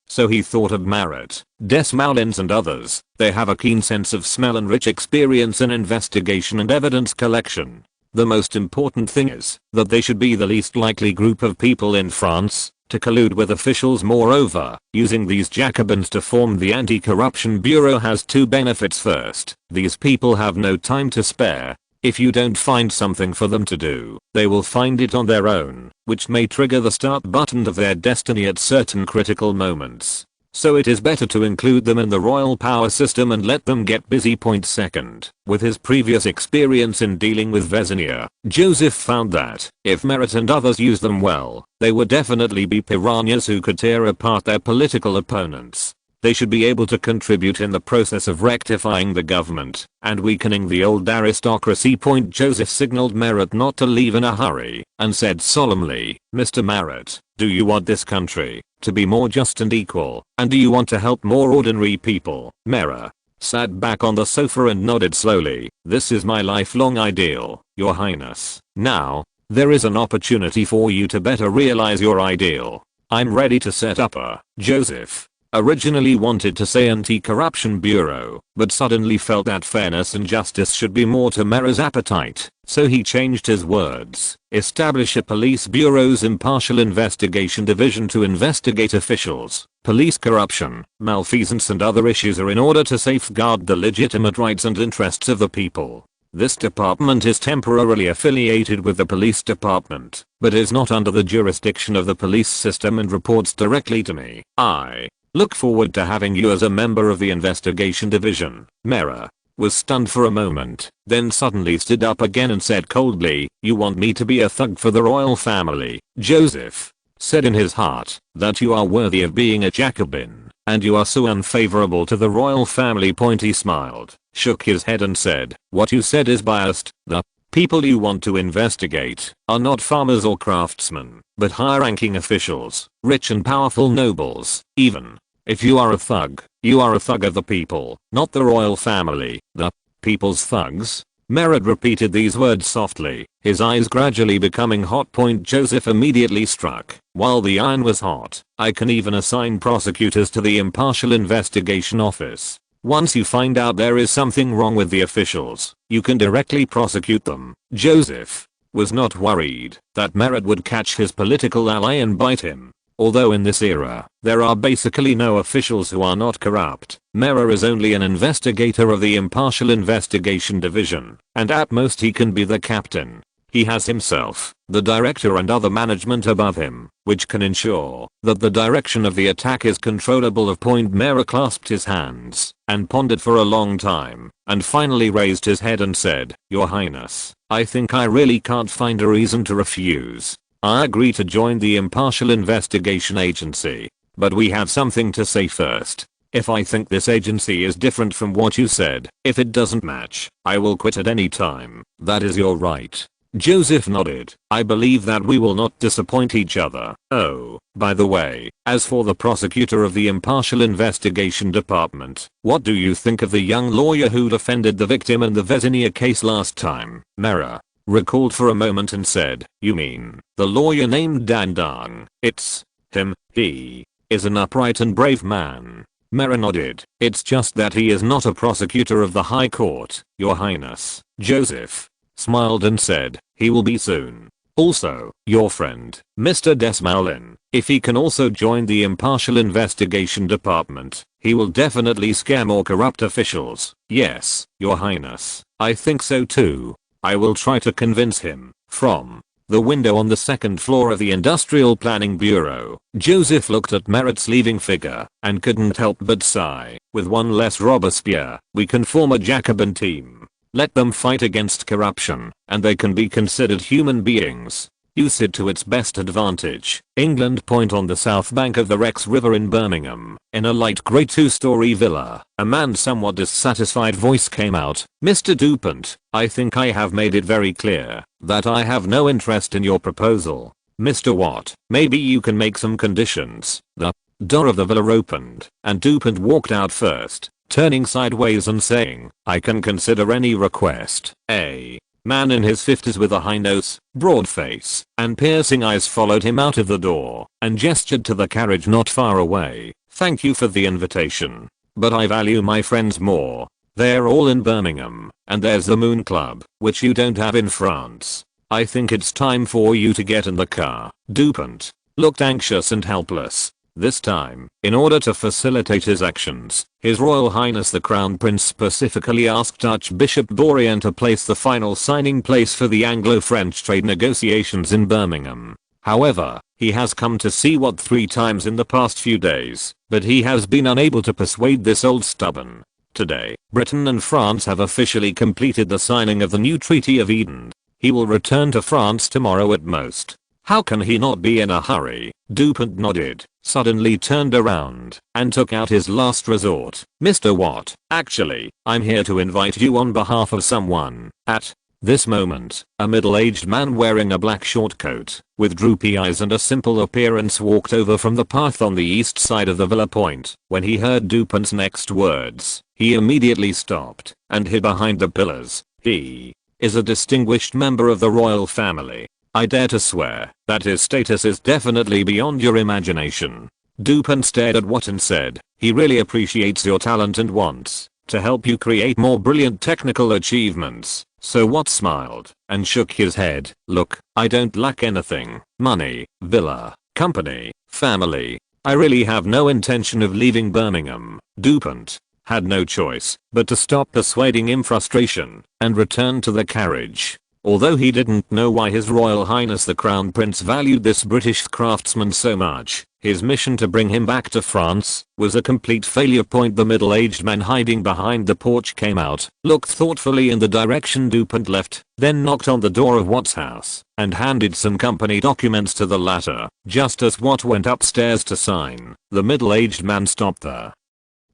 So he thought of Marat, Desmoulins and others. They have a keen sense of smell and rich experience in investigation and evidence collection. The most important thing is that they should be the least likely group of people in France to collude with officials. Moreover, using these Jacobins to form the Anti-Corruption Bureau has two benefits. First, these people have no time to spare. If you don't find something for them to do, they will find it on their own, which may trigger the start button of their destiny at certain critical moments. So it is better to include them in the royal power system and let them get busy. Second, with his previous experience in dealing with Versailles, Joseph found that, if Marat and others used them well, they would definitely be piranhas who could tear apart their political opponents. They should be able to contribute in the process of rectifying the government and weakening the old aristocracy. Joseph signaled Marat not to leave in a hurry and said solemnly, "Mr. Marat, do you want this country to be more just and equal, and do you want to help more ordinary people?" Marat sat back on the sofa and nodded slowly. "This is my lifelong ideal, Your Highness. Now, there is an opportunity for you to better realize your ideal. I'm ready to set up a..." Joseph originally wanted to say Anti-Corruption Bureau, but suddenly felt that fairness and justice should be more to Marat's appetite, so he changed his words. "Establish a police bureau's impartial investigation division to investigate officials, police corruption, malfeasance and other issues are in order to safeguard the legitimate rights and interests of the people. This department is temporarily affiliated with the police department, but is not under the jurisdiction of the police system and reports directly to me. I look forward to having you as a member of the investigation division." Marat was stunned for a moment, then suddenly stood up again and said coldly, "You want me to be a thug for the royal family?" Joseph said in his heart that you are worthy of being a Jacobin, and you are so unfavorable to the royal family. He smiled, shook his head and said, "What you said is biased. The people you want to investigate are not farmers or craftsmen, but high-ranking officials, rich and powerful nobles. Even if you are a thug, you are a thug of the people, not the royal family. The people's thugs?" Marat repeated these words softly, his eyes gradually becoming hot. Joseph immediately struck, "While the iron was hot, I can even assign prosecutors to the Impartial Investigation Office. Once you find out there is something wrong with the officials, you can directly prosecute them." Joseph was not worried that Marat would catch his political ally and bite him. Although in this era, there are basically no officials who are not corrupt, Marat is only an investigator of the Impartial Investigation Division, and at most he can be the captain. He has himself, the director and other management above him, which can ensure that the direction of the attack is controllable. Marat clasped his hands and pondered for a long time, and finally raised his head and said, "Your Highness, I think I really can't find a reason to refuse. I agree to join the Impartial Investigation Agency, but we have something to say first. If I think this agency is different from what you said, if it doesn't match, I will quit at any time. That is your right." Joseph nodded. "I believe that we will not disappoint each other. Oh, by the way, as for the prosecutor of the Impartial Investigation Department, what do you think of the young lawyer who defended the victim in the Versailles case last time?" Marat recalled for a moment and said, "You mean the lawyer named Dandang?" "It's him. He is an upright and brave man." Marat nodded. "It's just that he is not a prosecutor of the High Court, Your Highness." Joseph smiled and said, "He will be soon. Also, your friend, Mr. Desmoulins, if he can also join the Impartial Investigation Department, he will definitely scare more corrupt officials." "Yes, Your Highness, I think so too. I will try to convince him." From the window on the second floor of the Industrial Planning Bureau, Joseph looked at Marat's leaving figure and couldn't help but sigh. "With one less Robespierre, we can form a Jacobin team. Let them fight against corruption, and they can be considered human beings." Use it to its best advantage. England Point on the south bank of the Rex River in Birmingham, in a light grey 2-story villa. A man's somewhat dissatisfied voice came out. Mr. Dupont, I think I have made it very clear that I have no interest in your proposal. Mr. Watt, maybe you can make some conditions. The door of the villa opened, and Dupont walked out first, turning sideways and saying, I can consider any request. A man in his 50s with a high nose, broad face, and piercing eyes followed him out of the door and gestured to the carriage not far away. Thank you for the invitation, but I value my friends more. They're all in Birmingham, and there's the Moon Club, which you don't have in France. I think it's time for you to get in the car. Dupont looked anxious and helpless. This time, in order to facilitate his actions, His Royal Highness the Crown Prince specifically asked Archbishop Bourrienne to place the final signing place for the Anglo-French trade negotiations in Birmingham. However, he has come to see Watt 3 times in the past few days, but he has been unable to persuade this old stubborn. Today, Britain and France have officially completed the signing of the new Treaty of Eden. He will return to France tomorrow at most. How can he not be in a hurry? Dupont nodded, suddenly turned around, and took out his last resort. Mr. Watt, actually, I'm here to invite you on behalf of someone. At this moment, a middle-aged man wearing a black short coat, with droopy eyes and a simple appearance walked over from the path on the east side of the Villa Point. When he heard Dupont's next words, he immediately stopped, and hid behind the pillars. He is a distinguished member of the royal family. I dare to swear that his status is definitely beyond your imagination. Dupont stared at Watt and said, he really appreciates your talent and wants to help you create more brilliant technical achievements. So Watt smiled and shook his head. Look, I don't lack anything. Money, villa, company, family. I really have no intention of leaving Birmingham. Dupont had no choice but to stop persuading him frustration and return to the carriage. Although he didn't know why His Royal Highness the Crown Prince valued this British craftsman so much, his mission to bring him back to France was a complete failure. The middle-aged man hiding behind the porch came out, looked thoughtfully in the direction Dupont left, then knocked on the door of Watt's house, and handed some company documents to the latter. Just as Watt went upstairs to sign, the middle-aged man stopped there.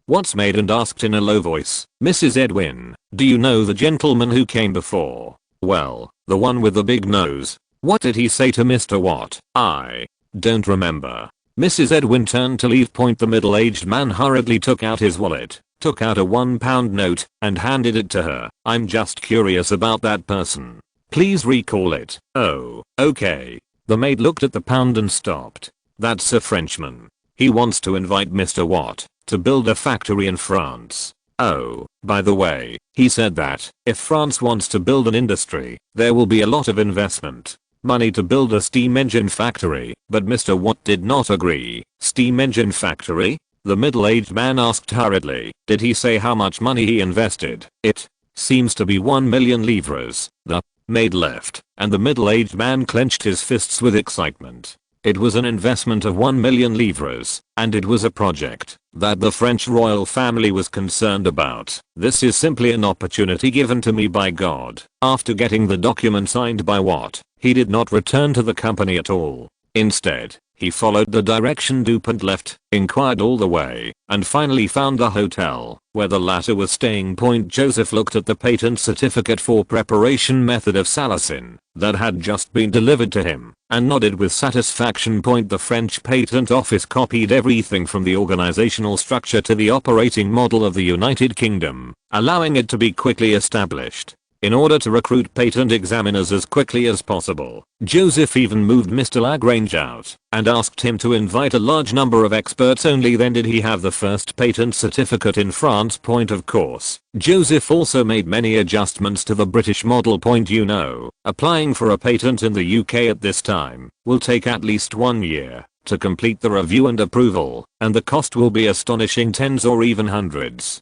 Watt's maid and asked in a low voice, Mrs. Edwin, do you know the gentleman who came before? Well, the one with the big nose. What did he say to Mr. Watt? I don't remember. Mrs. Edwin turned to leave. The middle-aged man hurriedly took out his wallet, took out a £1 note, and handed it to her. I'm just curious about that person. Please recall it. Oh, okay. The maid looked at the pound and stopped. That's a Frenchman. He wants to invite Mr. Watt to build a factory in France. Oh, by the way, he said that if France wants to build an industry, there will be a lot of investment. Money to build a steam engine factory, but Mr. Watt did not agree. Steam engine factory? The middle-aged man asked hurriedly. Did he say how much money he invested? It seems to be 1 million livres. The maid left, and the middle-aged man clenched his fists with excitement. It was an investment of 1 million livres, and it was a project that the French royal family was concerned about. This is simply an opportunity given to me by God. After getting the document signed by Watt, he did not return to the company at all. Instead, he followed the direction Dupont left, inquired all the way, and finally found the hotel where the latter was staying. Joseph looked at the patent certificate for preparation method of salicin that had just been delivered to him and nodded with satisfaction. The French Patent Office copied everything from the organizational structure to the operating model of the United Kingdom, allowing it to be quickly established. In order to recruit patent examiners as quickly as possible, Joseph even moved Mr. Lagrange out and asked him to invite a large number of experts. Only then did he have the first patent certificate in France. Of course, Joseph also made many adjustments to the British model. Applying for a patent in the UK at this time will take at least 1 year to complete the review and approval, and the cost will be astonishing tens or even hundreds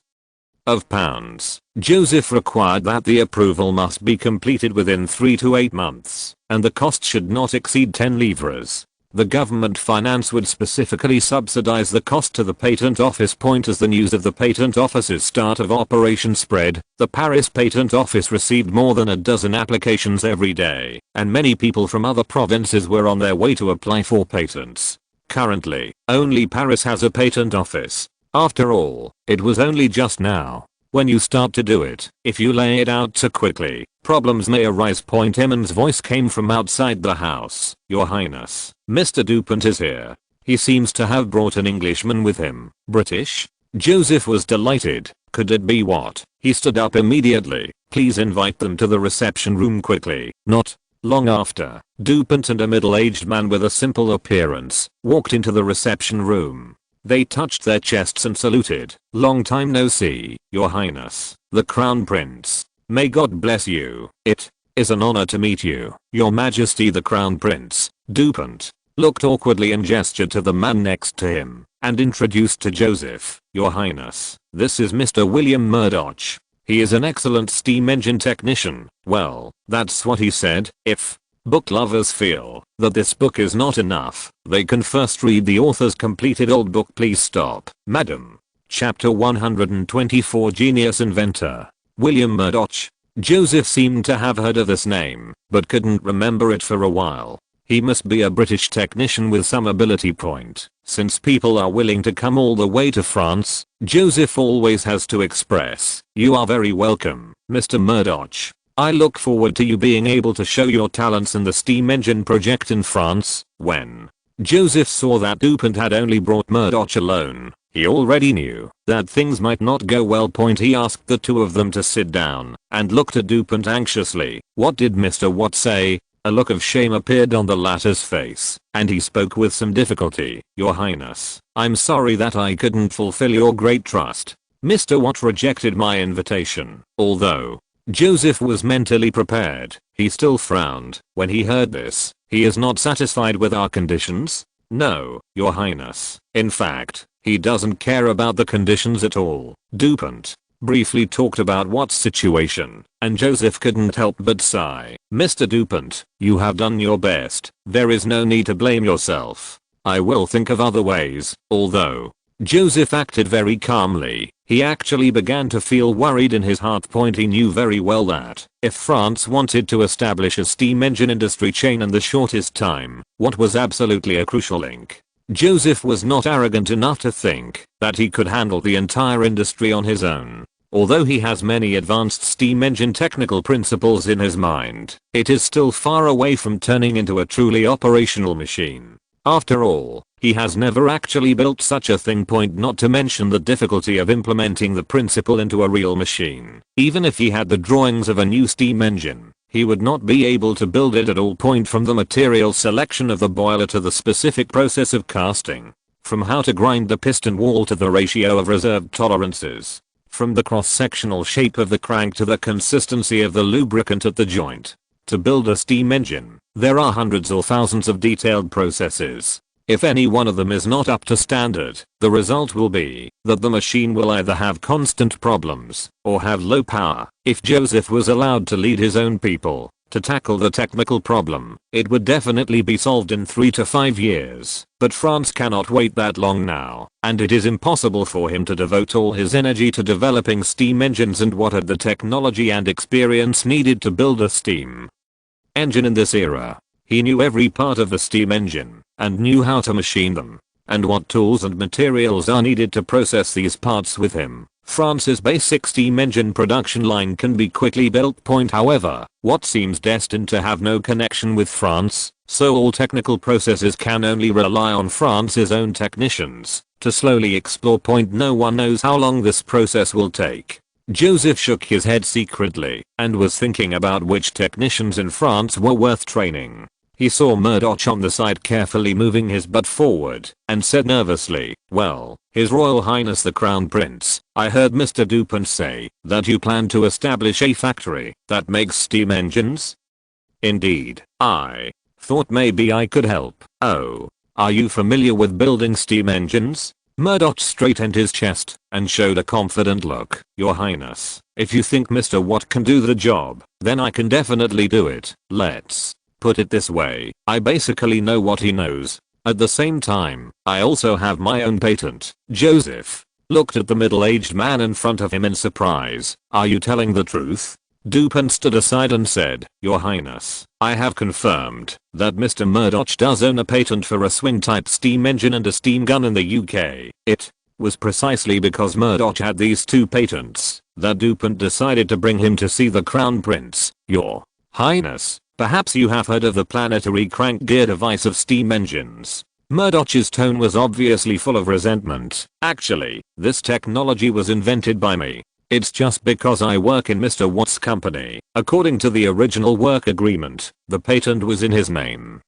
of pounds. Joseph required that the approval must be completed within 3 to 8 months, and the cost should not exceed 10 livres. the government finance would specifically subsidize the cost to the patent office. As the news of the patent office's start of operation spread, the Paris patent office received more than a dozen applications every day, and many people from other provinces were on their way to apply for patents. Currently, only Paris has a patent office. After all, it was only just now. When you start to do it, if you lay it out too quickly, problems may arise. Emin's voice came from outside the house. Your Highness, Mr. Dauphin is here. He seems to have brought an Englishman with him. British? Joseph was delighted. Could it be what? He stood up immediately. Please invite them to the reception room quickly. Not long after, Dauphin and a middle-aged man with a simple appearance walked into the reception room. They touched their chests and saluted. Long time no see, Your Highness, the Crown Prince. May God bless you. It is an honor to meet you, Your Majesty. The Crown Prince, Dauphin, looked awkwardly and gestured to the man next to him, and introduced to Joseph. Your Highness, this is Mr. William Murdoch. He is an excellent steam engine technician. Well, that's what he said. If book lovers feel that this book is not enough, they can first read the author's completed old book. Please stop, madam. Chapter 124. Genius Inventor. William Murdoch. Joseph seemed to have heard of this name, but couldn't remember it for a while. He must be a British technician with some ability. Since people are willing to come all the way to France, Joseph always has to express, "You are very welcome, Mr. Murdoch. I look forward to you being able to show your talents in the steam engine project in France." When Joseph saw that Dauphin had only brought Murdoch alone, he already knew that things might not go well. He asked the two of them to sit down and looked at Dauphin anxiously. What did Mr. Watt say? A look of shame appeared on the latter's face, and he spoke with some difficulty. Your Highness, I'm sorry that I couldn't fulfill your great trust. Mr. Watt rejected my invitation. Although Joseph was mentally prepared, he still frowned when he heard this. He is not satisfied with our conditions? No, Your Highness. In fact, he doesn't care about the conditions at all. Dauphin briefly talked about Watt's situation, and Joseph couldn't help but sigh. Mr. Dauphin, you have done your best. There is no need to blame yourself. I will think of other ways. Although Joseph acted very calmly, he actually began to feel worried in his heart. He knew very well that if France wanted to establish a steam engine industry chain in the shortest time, what was absolutely a crucial link. Joseph was not arrogant enough to think that he could handle the entire industry on his own. Although he has many advanced steam engine technical principles in his mind, it is still far away from turning into a truly operational machine. After all, he has never actually built such a thing. Not to mention the difficulty of implementing the principle into a real machine. Even if he had the drawings of a new steam engine, he would not be able to build it at all. From the material selection of the boiler to the specific process of casting. From how to grind the piston wall to the ratio of reserved tolerances. From the cross-sectional shape of the crank to the consistency of the lubricant at the joint. To build a steam engine, there are hundreds or thousands of detailed processes. If any one of them is not up to standard, the result will be that the machine will either have constant problems or have low power. If Joseph was allowed to lead his own people to tackle the technical problem, it would definitely be solved in 3 to 5 years. But France cannot wait that long now, and it is impossible for him to devote all his energy to developing steam engines and what had the technology and experience needed to build a steam engine in this era. He knew every part of the steam engine, and knew how to machine them, and what tools and materials are needed to process these parts with him. France's basic steam engine production line can be quickly built. However, what seems destined to have no connection with France, so all technical processes can only rely on France's own technicians to slowly explore. No one knows how long this process will take. Joseph shook his head secretly and was thinking about which technicians in France were worth training. He saw Murdoch on the side carefully moving his butt forward and said nervously, "Well, His Royal Highness the Crown Prince, I heard Mr. Dauphin say that you plan to establish a factory that makes steam engines?" "Indeed, I thought maybe I could help." "Oh, are you familiar with building steam engines?" Murdoch straightened his chest and showed a confident look. "Your Highness, if you think Mr. Watt can do the job, then I can definitely do it. Let's put it this way, I basically know what he knows. At the same time, I also have my own patent. Joseph looked at the middle-aged man in front of him in surprise. Are you telling the truth? Dauphin stood aside and said, Your Highness, I have confirmed that Mr. Murdoch does own a patent for a swing-type steam engine and a steam gun in the UK. It was precisely because Murdoch had these two patents that Dauphin decided to bring him to see the Crown Prince. Your Highness, perhaps you have heard of the planetary crank gear device of steam engines. Murdoch's tone was obviously full of resentment. Actually, this technology was invented by me. It's just because I work in Mr. Watt's company. According to the original work agreement, the patent was in his name.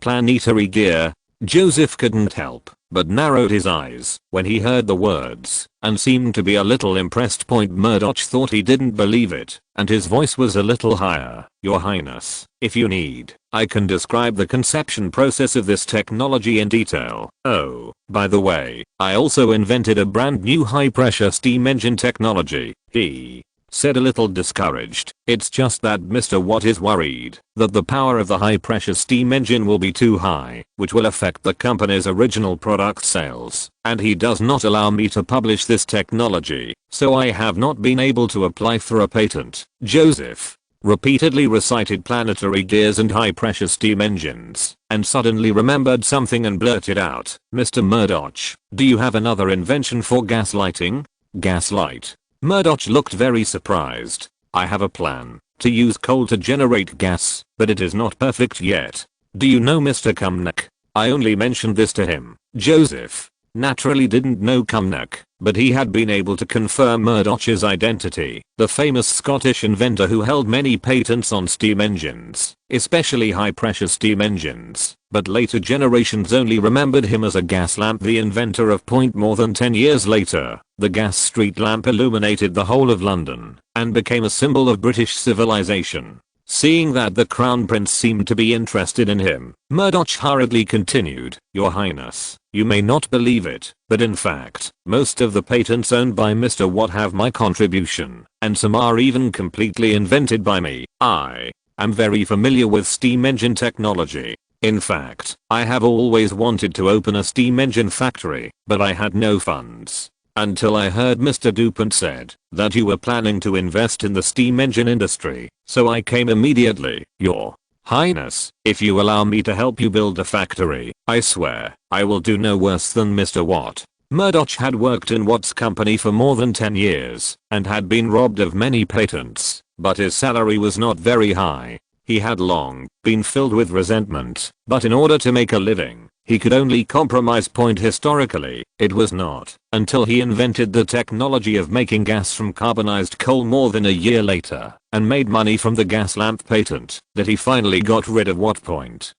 Planetary gear. Joseph couldn't help but narrowed his eyes when he heard the words and seemed to be a little impressed. Murdoch thought he didn't believe it, and his voice was a little higher. Your Highness, if you need, I can describe the conception process of this technology in detail. Oh, by the way, I also invented a brand new high-pressure steam engine technology. He said, a little discouraged. It's just that Mr. Watt is worried that the power of the high-pressure steam engine will be too high, which will affect the company's original product sales, and he does not allow me to publish this technology, so I have not been able to apply for a patent. Joseph repeatedly recited planetary gears and high-pressure steam engines, and suddenly remembered something and blurted out, Mr. Murdoch, do you have another invention for gaslighting? Gaslight? Murdoch looked very surprised. I have a plan to use coal to generate gas, but it is not perfect yet. Do you know Mr. Cumnock? I only mentioned this to him. Joseph naturally didn't know Cumnock, but he had been able to confirm Murdoch's identity, the famous Scottish inventor who held many patents on steam engines, especially high-pressure steam engines, but later generations only remembered him as a gas lamp. The inventor of more than 10 years later, the gas street lamp illuminated the whole of London and became a symbol of British civilization. Seeing that the Crown Prince seemed to be interested in him, Murdoch hurriedly continued, Your Highness, you may not believe it, but in fact, most of the patents owned by Mr. Watt have my contribution, and some are even completely invented by me. I am very familiar with steam engine technology. In fact, I have always wanted to open a steam engine factory, but I had no funds. Until I heard Mr. Dauphin said that you were planning to invest in the steam engine industry, so I came immediately. Your Highness, if you allow me to help you build a factory, I swear, I will do no worse than Mr. Watt. Murdoch had worked in Watt's company for more than 10 years, and had been robbed of many patents, but his salary was not very high. He had long been filled with resentment, but in order to make a living, he could only compromise. Historically, it was not until he invented the technology of making gas from carbonized coal more than a year later, and made money from the gas lamp patent, that he finally got rid of Watt.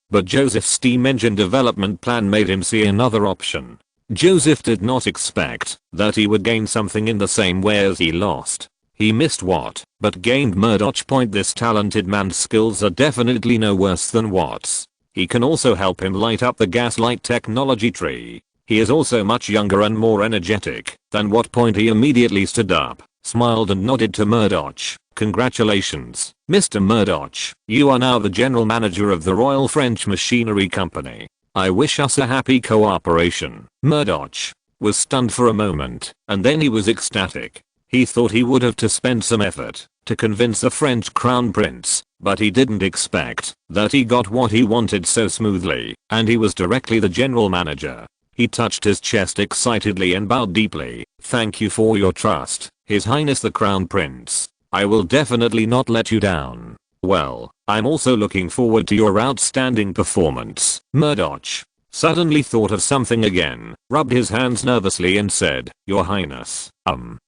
But Joseph's steam engine development plan made him see another option. Joseph did not expect that he would gain something in the same way as he lost. He missed Watt, but gained Murdoch. This talented man's skills are definitely no worse than Watt's. He can also help him light up the gaslight technology tree. He is also much younger and more energetic than Watt. He immediately stood up, smiled and nodded to Murdoch. Congratulations, Mr. Murdoch. You are now the general manager of the Royal French Machinery Company. I wish us a happy cooperation. Murdoch was stunned for a moment, and then he was ecstatic. He thought he would have to spend some effort to convince the French Crown Prince, but he didn't expect that he got what he wanted so smoothly, and he was directly the general manager. He touched his chest excitedly and bowed deeply. Thank you for your trust, His Highness the Crown Prince. I will definitely not let you down. Well, I'm also looking forward to your outstanding performance. Murdoch suddenly thought of something again, rubbed his hands nervously and said, Your Highness,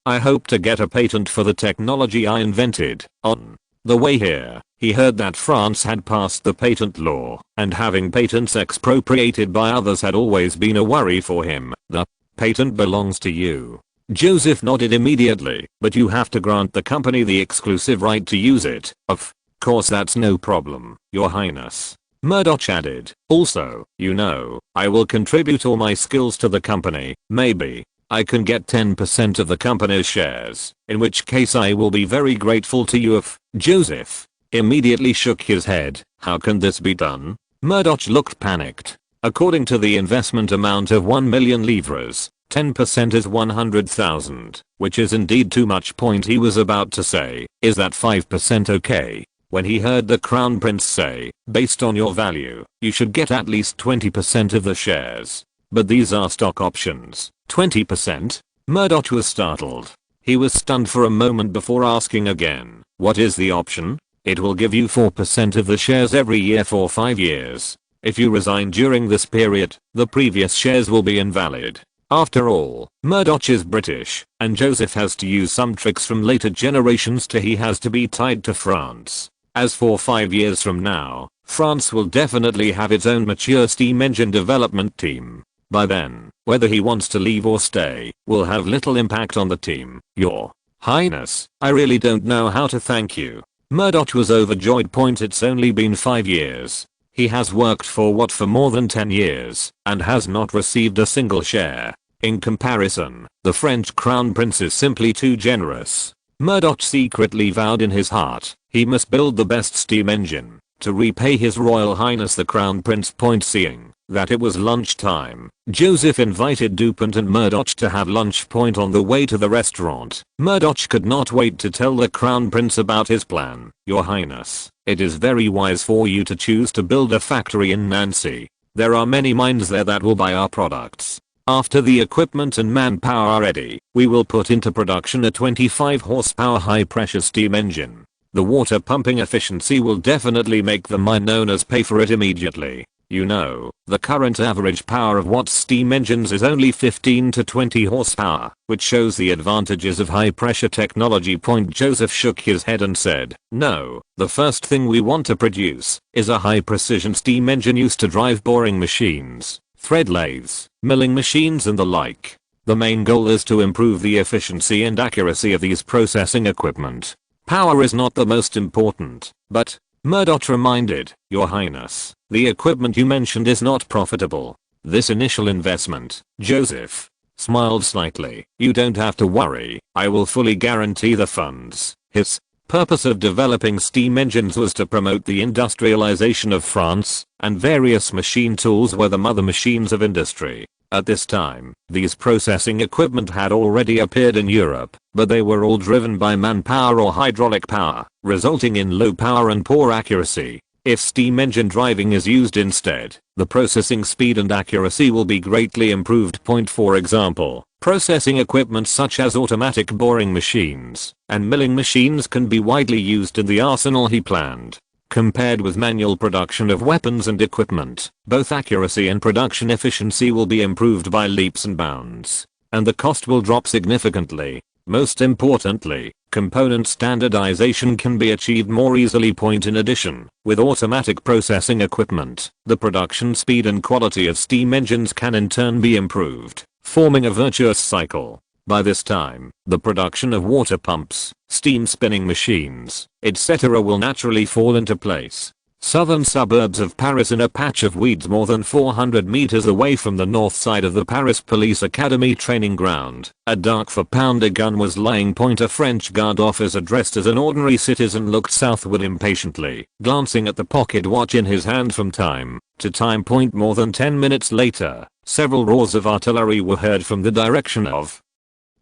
I hope to get a patent for the technology I invented. On the way here, he heard that France had passed the patent law, and having patents expropriated by others had always been a worry for him. The patent belongs to you. Joseph nodded immediately, but you have to grant the company the exclusive right to use it. Of course, that's no problem, Your Highness. Murdoch added, also, you know, I will contribute all my skills to the company. Maybe I can get 10% of the company's shares, in which case I will be very grateful to you. If Joseph immediately shook his head. How can this be done? Murdoch looked panicked. According to the investment amount of 1 million livres, 10% is 100,000, which is indeed too much. He was about to say, is that 5% okay? When he heard the crown prince say, based on your value, you should get at least 20% of the shares. But these are stock options. 20%? Murdoch was startled. He was stunned for a moment before asking again, what is the option? It will give you 4% of the shares every year for 5 years. If you resign during this period, the previous shares will be invalid. After all, Murdoch is British, and Joseph has to use some tricks from later generations he has to be tied to France. As for 5 years from now, France will definitely have its own mature steam engine development team. By then, whether he wants to leave or stay, will have little impact on the team. Your Highness, I really don't know how to thank you. Murdoch was overjoyed. It's only been 5 years. He has worked for more than 10 years, and has not received a single share. In comparison, the French crown prince is simply too generous. Murdoch secretly vowed in his heart, he must build the best steam engine, to repay his royal highness the crown prince. Seeing that it was lunchtime, Joseph invited Dauphin and Murdoch to have lunch. On the way to the restaurant, Murdoch could not wait to tell the crown prince about his plan. Your highness, it is very wise for you to choose to build a factory in Nancy. There are many mines there that will buy our products. After the equipment and manpower are ready, we will put into production a 25 horsepower high pressure steam engine. The water pumping efficiency will definitely make the mine owners pay for it immediately. You know, the current average power of Watt's steam engines is only 15 to 20 horsepower, which shows the advantages of high pressure technology. Joseph shook his head and said, no, the first thing we want to produce is a high precision steam engine used to drive boring machines, thread lathes, milling machines and the like. The main goal is to improve the efficiency and accuracy of these processing equipment. Power is not the most important, but, Murdoch reminded, Your Highness, the equipment you mentioned is not profitable. This initial investment, Joseph smiled slightly. You don't have to worry, I will fully guarantee the funds. His purpose of developing steam engines was to promote the industrialization of France, and various machine tools were the mother machines of industry. At this time, these processing equipment had already appeared in Europe, but they were all driven by manpower or hydraulic power, resulting in low power and poor accuracy. If steam engine driving is used instead, the processing speed and accuracy will be greatly improved. For example, processing equipment such as automatic boring machines and milling machines can be widely used in the arsenal he planned. Compared with manual production of weapons and equipment, both accuracy and production efficiency will be improved by leaps and bounds, and the cost will drop significantly. Most importantly, component standardization can be achieved more easily. In addition, with automatic processing equipment, the production speed and quality of steam engines can in turn be improved, forming a virtuous cycle. By this time, the production of water pumps, steam spinning machines, etc. will naturally fall into place. Southern suburbs of Paris. In a patch of weeds more than 400 meters away from the north side of the Paris Police Academy training ground, a dark 4-pounder gun was lying. A French guard officer dressed as an ordinary citizen looked southward impatiently, glancing at the pocket watch in his hand from time to time. More than 10 minutes later, several roars of artillery were heard from the direction of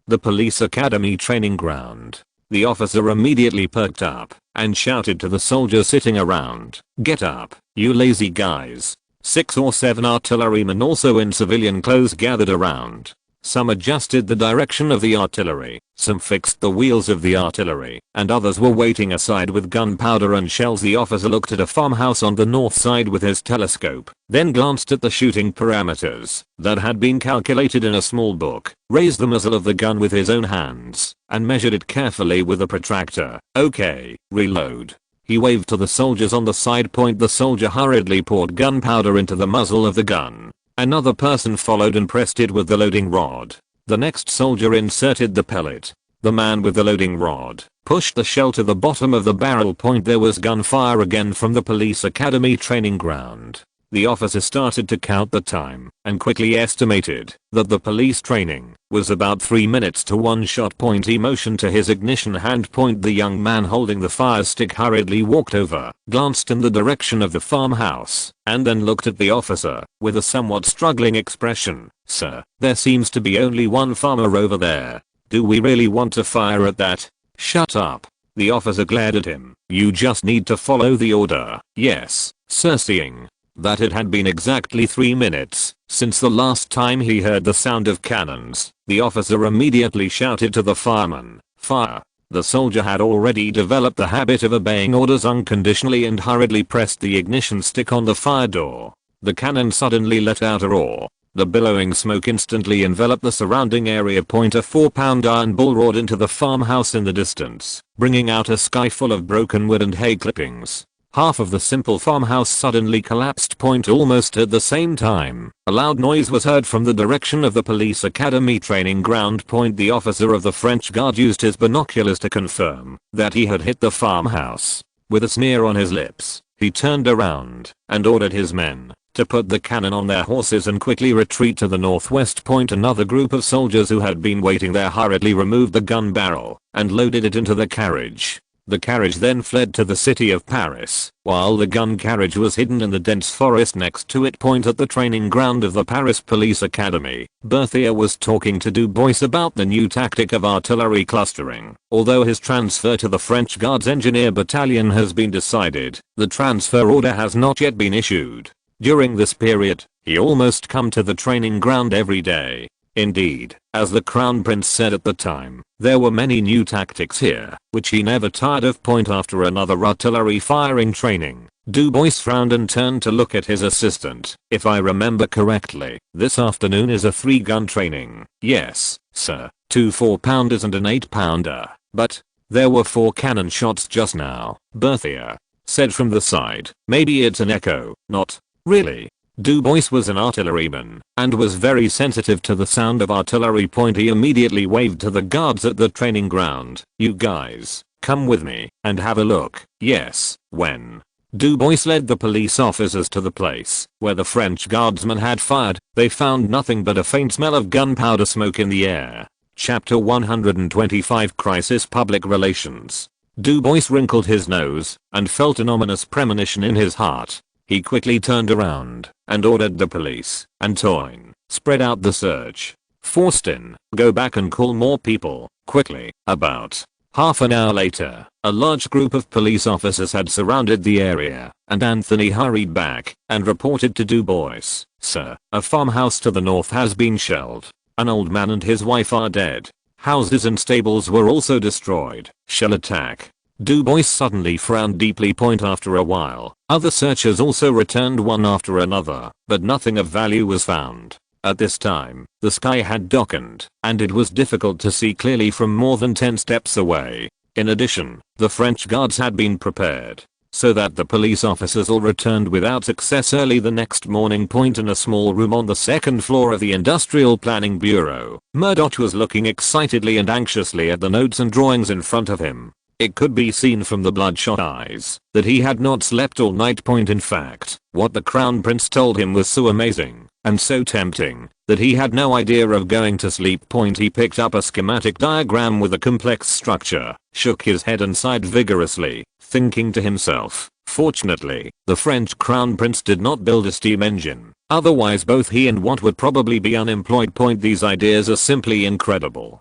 the Police Academy training ground. The officer immediately perked up and shouted to the soldiers sitting around, "Get up, you lazy guys." 6 or 7 artillerymen also in civilian clothes gathered around. Some adjusted the direction of the artillery, some fixed the wheels of the artillery, and others were waiting aside with gunpowder and shells. The officer looked at a farmhouse on the north side with his telescope, then glanced at the shooting parameters that had been calculated in a small book, raised the muzzle of the gun with his own hands, and measured it carefully with a protractor. "Okay, reload." He waved to the soldiers on the side. The soldier hurriedly poured gunpowder into the muzzle of the gun. Another person followed and pressed it with the loading rod. The next soldier inserted the pellet. The man with the loading rod pushed the shell to the bottom of the barrel. There was gunfire again from the Police Academy training ground. The officer started to count the time and quickly estimated that the police training was about 3 minutes to 1 shot. He motioned to his ignition hand. The young man holding the fire stick hurriedly walked over, glanced in the direction of the farmhouse, and then looked at the officer with a somewhat struggling expression. "Sir, there seems to be only one farmer over there. Do we really want to fire at that?" "Shut up." The officer glared at him. "You just need to follow the order." "Yes, sir." Seeing that it had been exactly 3 minutes since the last time he heard the sound of cannons, the officer immediately shouted to the fireman, "Fire." The soldier had already developed the habit of obeying orders unconditionally and hurriedly pressed the ignition stick on the fire door. The cannon suddenly let out a roar. The billowing smoke instantly enveloped the surrounding area. A 4-pound iron ball roared into the farmhouse in the distance, bringing out a sky full of broken wood and hay clippings. Half of the simple farmhouse suddenly collapsed. Almost at the same time, a loud noise was heard from the direction of the police academy training ground. The officer of the French guard used his binoculars to confirm that he had hit the farmhouse. With a sneer on his lips, he turned around and ordered his men to put the cannon on their horses and quickly retreat to the northwest. Another group of soldiers who had been waiting there hurriedly removed the gun barrel and loaded it into the carriage. The carriage then fled to the city of Paris, while the gun carriage was hidden in the dense forest next to it. At the training ground of the Paris Police Academy, Berthier was talking to Dubois about the new tactic of artillery clustering. Although his transfer to the French Guards Engineer Battalion has been decided, the transfer order has not yet been issued. During this period, he almost come to the training ground every day. Indeed, as the Crown Prince said at the time, there were many new tactics here, which he never tired of. After another artillery firing training, Dubois frowned and turned to look at his assistant. "If I remember correctly, this afternoon is a 3-gun training." "Yes, sir, 2 4-pounders and an 8-pounder, but there were 4 cannon shots just now," Berthier said from the side. "Maybe it's an echo." "Not really." Dubois was an artilleryman and was very sensitive to the sound of artillery. He immediately waved to the guards at the training ground. "You guys, come with me and have a look." "Yes." When Dubois led the police officers to the place where the French guardsmen had fired, they found nothing but a faint smell of gunpowder smoke in the air. Chapter 125 Crisis Public Relations. Dubois wrinkled his nose and felt an ominous premonition in his heart. He quickly turned around and ordered the police and Toine, "Spread out the search. Forstin, go back and call more people, quickly." About half an hour later, a large group of police officers had surrounded the area, and Anthony hurried back and reported to Dubois, "Sir, a farmhouse to the north has been shelled. An old man and his wife are dead. Houses and stables were also destroyed. Shell attack." Dubois suddenly frowned deeply. After a while, other searchers also returned one after another, but nothing of value was found. At this time, the sky had darkened, and it was difficult to see clearly from more than 10 steps away. In addition, the French guards had been prepared, so that the police officers all returned without success early the next morning. In a small room on the 2nd floor of the Industrial Planning Bureau, Murdoch was looking excitedly and anxiously at the notes and drawings in front of him. It could be seen from the bloodshot eyes that he had not slept all night. In fact, what the Crown Prince told him was so amazing and so tempting that he had no idea of going to sleep. He picked up a schematic diagram with a complex structure, shook his head and sighed vigorously, thinking to himself, "Fortunately, the French Crown Prince did not build a steam engine, otherwise both he and Watt would probably be unemployed." These ideas are simply incredible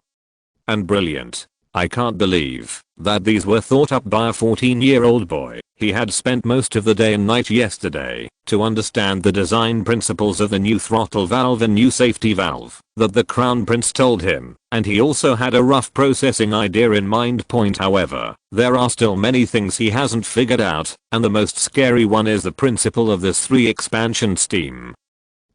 and brilliant. I can't believe that these were thought up by a 14-year-old boy. He had spent most of the day and night yesterday to understand the design principles of the new throttle valve and new safety valve that the Crown Prince told him, and he also had a rough processing idea in mind. However, there are still many things he hasn't figured out, and the most scary one is the principle of this 3-expansion steam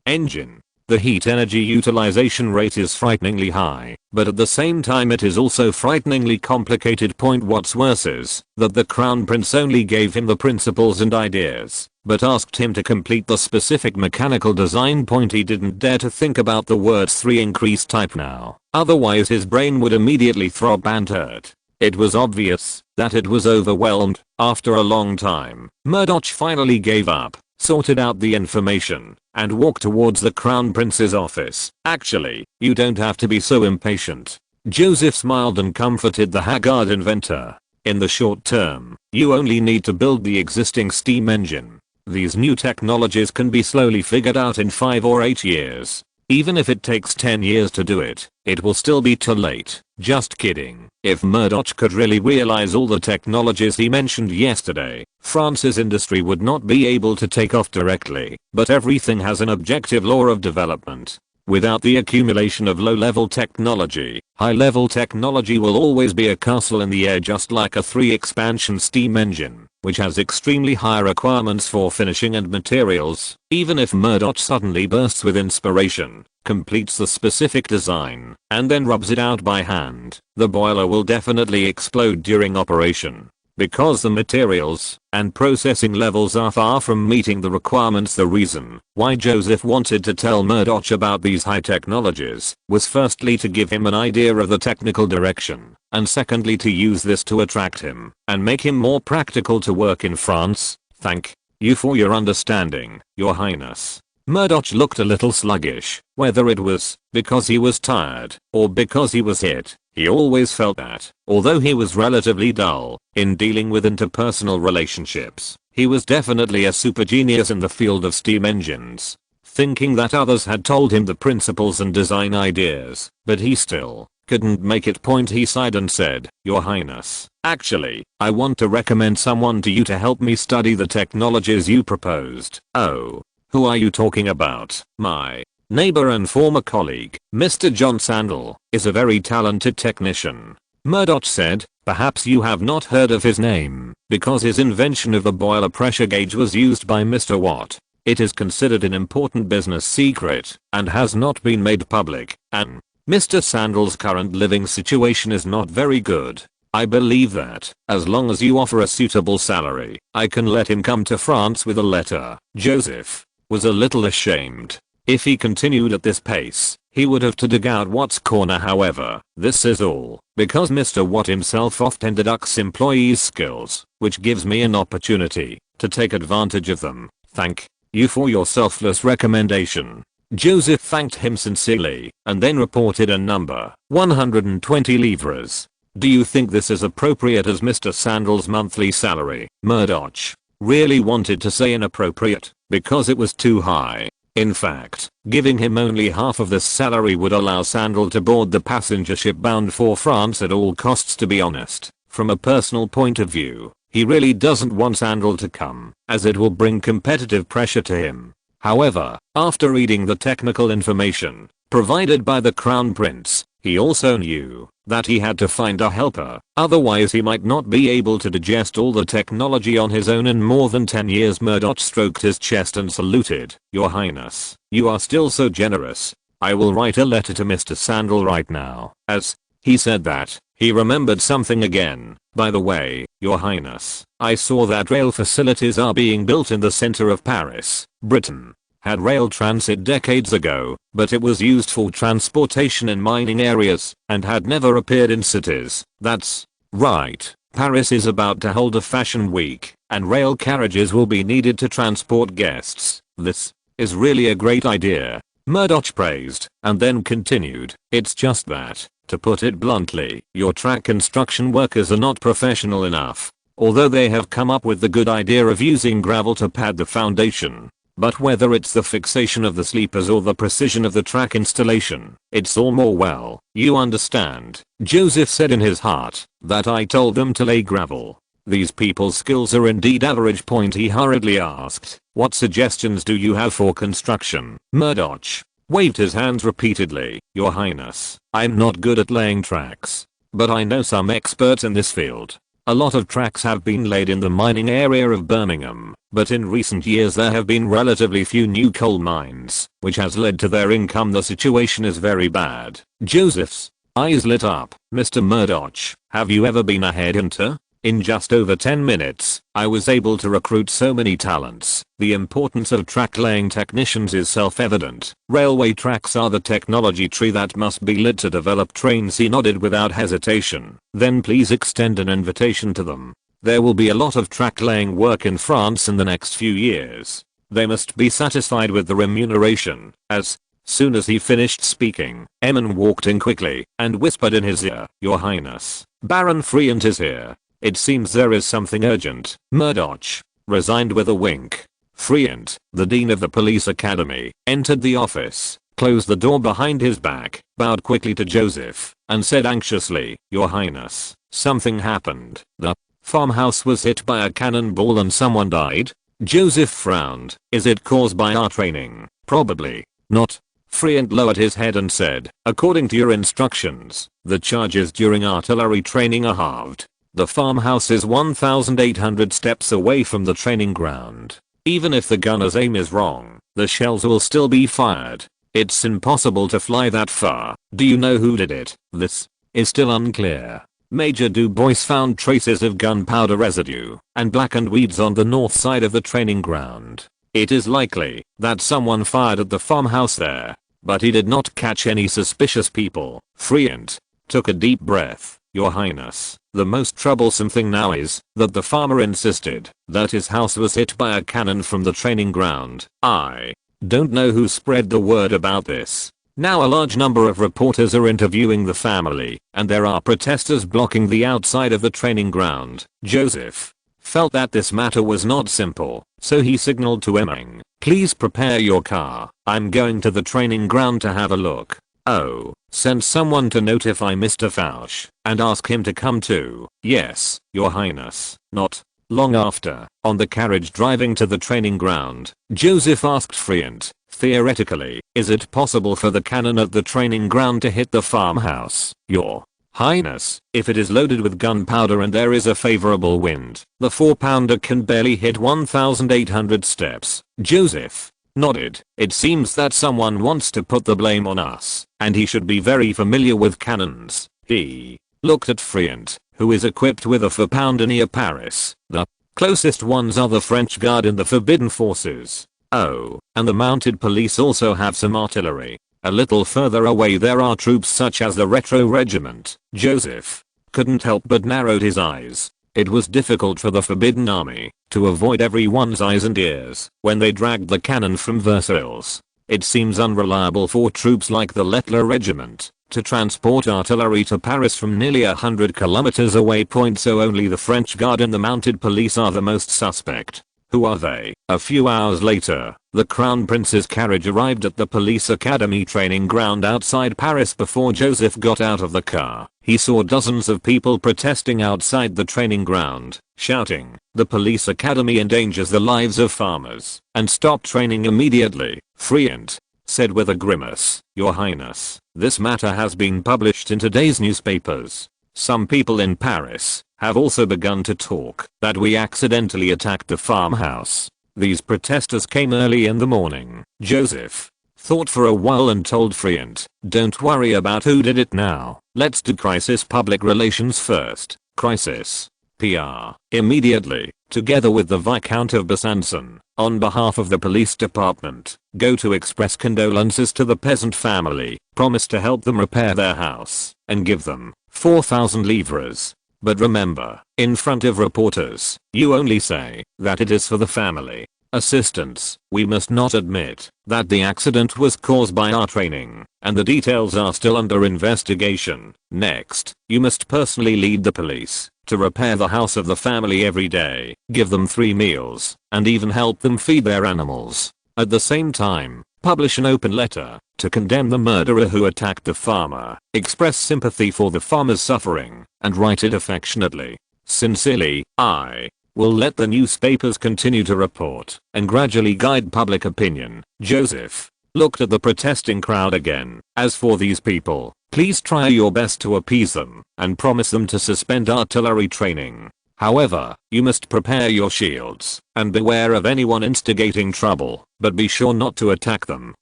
engine. The heat energy utilization rate is frighteningly high, but at the same time it is also frighteningly complicated. What's worse is that the Crown Prince only gave him the principles and ideas, but asked him to complete the specific mechanical design. He didn't dare to think about the words 3 increase type now, otherwise his brain would immediately throb and hurt. It was obvious that it was overwhelmed. After a long time, Murdoch finally gave up, sorted out the information, and walked towards the Crown Prince's office. "Actually, you don't have to be so impatient." Joseph smiled and comforted the haggard inventor. "In the short term, you only need to build the existing steam engine. These new technologies can be slowly figured out in 5 or 8 years. Even if it takes 10 years to do it, it will still be too late." Just kidding. If Murdoch could really realize all the technologies he mentioned yesterday, France's industry would not be able to take off directly. But everything has an objective law of development. Without the accumulation of low-level technology, high-level technology will always be a castle in the air, just like a 3-expansion steam engine, which has extremely high requirements for finishing and materials. Even if Murdoch suddenly bursts with inspiration, completes the specific design, and then rubs it out by hand, the boiler will definitely explode during operation. Because the materials and processing levels are far from meeting the requirements. The reason why Joseph wanted to tell Murdoch about these high technologies was firstly to give him an idea of the technical direction, and secondly to use this to attract him and make him more practical to work in France. "Thank you for your understanding, Your Highness." Murdoch looked a little sluggish. Whether it was because he was tired or because he was hit, he always felt that, although he was relatively dull in dealing with interpersonal relationships, he was definitely a super genius in the field of steam engines. Thinking that others had told him the principles and design ideas, but he still couldn't make it point, he sighed and said, "Your Highness, actually, I want to recommend someone to you to help me study the technologies you proposed." "Oh? Who are you talking about?" "My neighbor and former colleague, Mr. John Sandal, is a very talented technician," Murdoch said. "Perhaps you have not heard of his name, because his invention of the boiler pressure gauge was used by Mr. Watt. It is considered an important business secret, and has not been made public, and Mr. Sandal's current living situation is not very good. I believe that, as long as you offer a suitable salary, I can let him come to France with a letter." Joseph was a little ashamed. If he continued at this pace, he would have to dig out Watt's corner. However, this is all because Mr. Watt himself often deducts employees' skills, which gives me an opportunity to take advantage of them. "Thank you for your selfless recommendation." Joseph thanked him sincerely, and then reported a number, 120 livres. "Do you think this is appropriate as Mr. Sandal's monthly salary?" Murdoch really wanted to say inappropriate, because it was too high. In fact, giving him only half of this salary would allow Sandal to board the passenger ship bound for France at all costs. To be honest, from a personal point of view, he really doesn't want Sandal to come, as it will bring competitive pressure to him. However, after reading the technical information provided by the Crown Prince, he also knew that he had to find a helper, otherwise he might not be able to digest all the technology on his own in more than 10 years. Murdoch stroked his chest and saluted. "Your Highness, you are still so generous. I will write a letter to Mr. Sandal right now." As he said that, he remembered something again. "By the way, Your Highness, I saw that rail facilities are being built in the center of Paris." Britain had rail transit decades ago, but it was used for transportation in mining areas, and had never appeared in cities. "That's right. Paris is about to hold a fashion week, and rail carriages will be needed to transport guests. This is really a great idea," Murdoch praised, and then continued. "It's just that, to put it bluntly, your track construction workers are not professional enough. Although they have come up with the good idea of using gravel to pad the foundation. But whether it's the fixation of the sleepers or the precision of the track installation, it's all more well, you understand." Joseph said in his heart that I told them to lay gravel. These people's skills are indeed average. He hurriedly asked, "What suggestions do you have for construction?" Murdoch waved his hands repeatedly. "Your Highness, I'm not good at laying tracks, but I know some experts in this field. A lot of tracks have been laid in the mining area of Birmingham, but in recent years there have been relatively few new coal mines, which has led to their income. The situation is very bad." Joseph's eyes lit up. "Mr. Murdoch, have you ever been a headhunter? In just over 10 minutes, I was able to recruit so many talents. The importance of track laying technicians is self-evident. Railway tracks are the technology tree that must be lit to develop trains." He nodded without hesitation. "Then please extend an invitation to them. There will be a lot of track laying work in France in the next few years. They must be satisfied with the remuneration. As soon as he finished speaking, Eamon walked in quickly and whispered in his ear, "Your Highness, Baron Friant is here. It seems there is something urgent." Murdoch resigned with a wink. Friant, the Dean of the Police Academy, entered the office, closed the door behind his back, bowed quickly to Joseph, and said anxiously, "Your Highness, something happened. The farmhouse was hit by a cannonball and someone died." Joseph frowned. "Is it caused by our training?" "Probably not." Friant lowered his head and said, "According to your instructions, the charges during artillery training are halved. The farmhouse is 1,800 steps away from the training ground. Even if the gunner's aim is wrong, the shells will still be fired. It's impossible to fly that far." "Do you know who did it?" "This is still unclear. Major Du Bois found traces of gunpowder residue and blackened weeds on the north side of the training ground. It is likely that someone fired at the farmhouse there, but he did not catch any suspicious people." Friant took a deep breath. "Your Highness, the most troublesome thing now is that the farmer insisted that his house was hit by a cannon from the training ground. I don't know who spread the word about this. Now a large number of reporters are interviewing the family, and there are protesters blocking the outside of the training ground." Joseph felt that this matter was not simple, so he signaled to Eamon, "Please prepare your car. I'm going to the training ground to have a look. Oh, send someone to notify Mr. Fouch and ask him to come too." "Yes, Your Highness." Not long after, on the carriage driving to the training ground, Joseph asked Friant, "Theoretically, is it possible for the cannon at the training ground to hit the farmhouse?" "Your Highness, if it is loaded with gunpowder and there is a favorable wind, the 4-pounder can barely hit 1,800 steps." Joseph nodded. "It seems that someone wants to put the blame on us, and he should be very familiar with cannons." He looked at Friant, who is equipped with a 4-pounder near Paris. "The closest ones are the French Guard and the Forbidden Forces. Oh, and the mounted police also have some artillery. A little further away there are troops such as the Retro Regiment." Joseph couldn't help but narrowed his eyes. It was difficult for the Forbidden Army to avoid everyone's eyes and ears when they dragged the cannon from Versailles. It seems unreliable for troops like the Lettler Regiment to transport artillery to Paris from nearly 100 kilometers away. So only the French Guard and the mounted police are the most suspect. Who are they? A few hours later, the Crown Prince's carriage arrived at the police academy training ground outside Paris. Before Joseph got out of the car, he saw dozens of people protesting outside the training ground, shouting, "The police academy endangers the lives of farmers, and stop training immediately." Friant said with a grimace, "Your Highness, this matter has been published in today's newspapers. Some people in Paris have also begun to talk that we accidentally attacked the farmhouse. These protesters came early in the morning." Joseph thought for a while and told Friant, "Don't worry about who did it now. Let's do crisis public relations first." Crisis PR immediately, together with the Viscount of Besançon, on behalf of the police department, go to express condolences to the peasant family, promise to help them repair their house, and give them 4,000 livres. But remember, in front of reporters, you only say that it is for the family. Assistance, we must not admit that the accident was caused by our training, and the details are still under investigation. Next, you must personally lead the police to repair the house of the family every day, give them 3 meals, and even help them feed their animals. At the same time, publish an open letter to condemn the murderer who attacked the farmer, express sympathy for the farmer's suffering, and write it affectionately. Sincerely, I will let the newspapers continue to report and gradually guide public opinion." Joseph looked at the protesting crowd again. "As for these people, please try your best to appease them and promise them to suspend artillery training. However, you must prepare your shields and beware of anyone instigating trouble, but be sure not to attack them."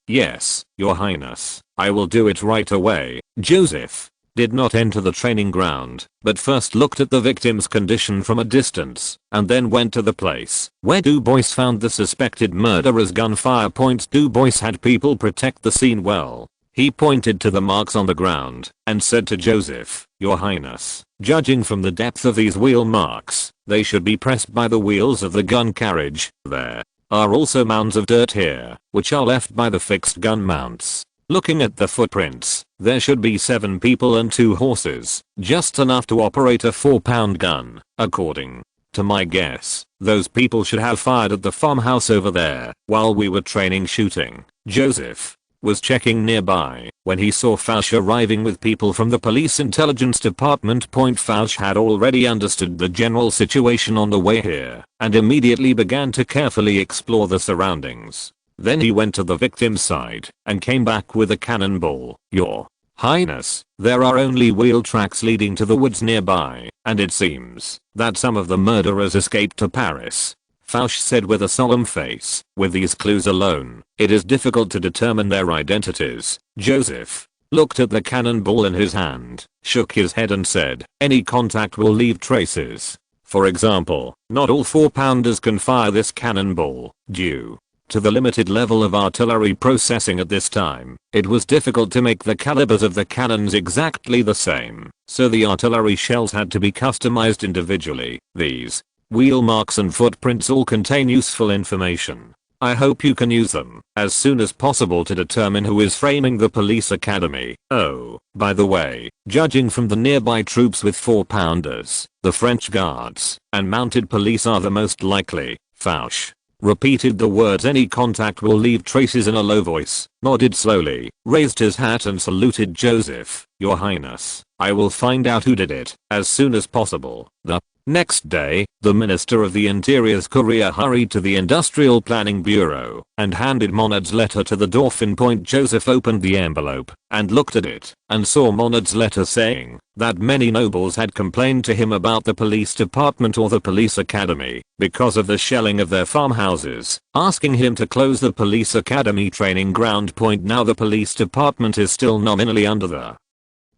"Yes, Your Highness, I will do it right away." Joseph did not enter the training ground, but first looked at the victim's condition from a distance, and then went to the place where Du Bois found the suspected murderer's gunfire points. Du Bois had people protect the scene well. He pointed to the marks on the ground and said to Joseph, "Your Highness, judging from the depth of these wheel marks, they should be pressed by the wheels of the gun carriage." There are also mounds of dirt here, which are left by the fixed gun mounts. Looking at the footprints, there should be 7 people and 2 horses, just enough to operate a 4-pound gun, according to my guess. Those people should have fired at the farmhouse over there while we were training shooting. Joseph was checking nearby when he saw Fouch arriving with people from the police intelligence department. Fouch had already understood the general situation on the way here and immediately began to carefully explore the surroundings. Then he went to the victim's side and came back with a cannonball. Your Highness, there are only wheel tracks leading to the woods nearby, and it seems that some of the murderers escaped to Paris. Fouch said with a solemn face. With these clues alone, it is difficult to determine their identities. Joseph looked at the cannonball in his hand, shook his head and said, any contact will leave traces. For example, not all 4-pounders can fire this cannonball, due to the limited level of artillery processing at this time. It was difficult to make the calibers of the cannons exactly the same, so the artillery shells had to be customized individually. These wheel marks and footprints all contain useful information. I hope you can use them as soon as possible to determine who is framing the police academy. Oh, by the way, judging from the nearby troops with 4-pounders, the French guards and mounted police are the most likely. Fouch repeated the words any contact will leave traces in a low voice, nodded slowly, raised his hat and saluted Joseph. Your Highness, I will find out who did it as soon as possible. The next day, the Minister of the Interior's courier hurried to the Industrial Planning Bureau and handed Monod's letter to the Dauphin. Joseph opened the envelope and looked at it and saw Monod's letter saying that many nobles had complained to him about the police department or the police academy because of the shelling of their farmhouses, asking him to close the police academy training ground. Now the police department is still nominally under the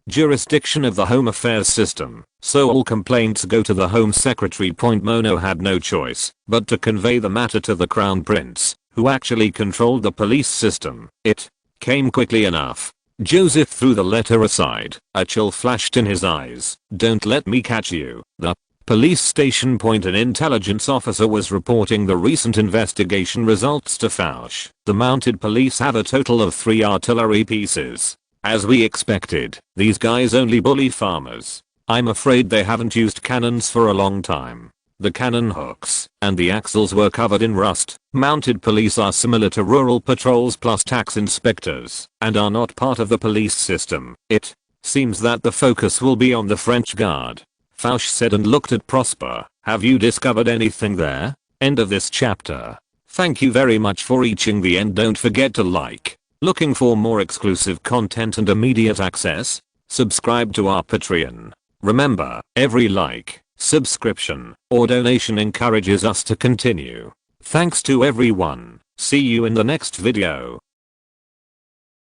jurisdiction of the Home Affairs system, so all complaints go to the Home Secretary. Mono had no choice but to convey the matter to the Crown Prince, who actually controlled the police system. It came quickly enough. Joseph threw the letter aside. A chill flashed in his eyes. Don't let me catch you. The police station. An intelligence officer was reporting the recent investigation results to Fouch. The mounted police have a total of 3 artillery pieces. As we expected, these guys only bully farmers. I'm afraid they haven't used cannons for a long time. The cannon hooks and the axles were covered in rust. Mounted police are similar to rural patrols plus tax inspectors and are not part of the police system. It seems that the focus will be on the French Guard, Fouch said and looked at Prosper. Have you discovered anything there? End of this chapter. Thank you very much for reaching the end. Don't forget to like. Looking for more exclusive content and immediate access? Subscribe to our Patreon. Remember, every like, subscription, or donation encourages us to continue. Thanks to everyone. See you in the next video.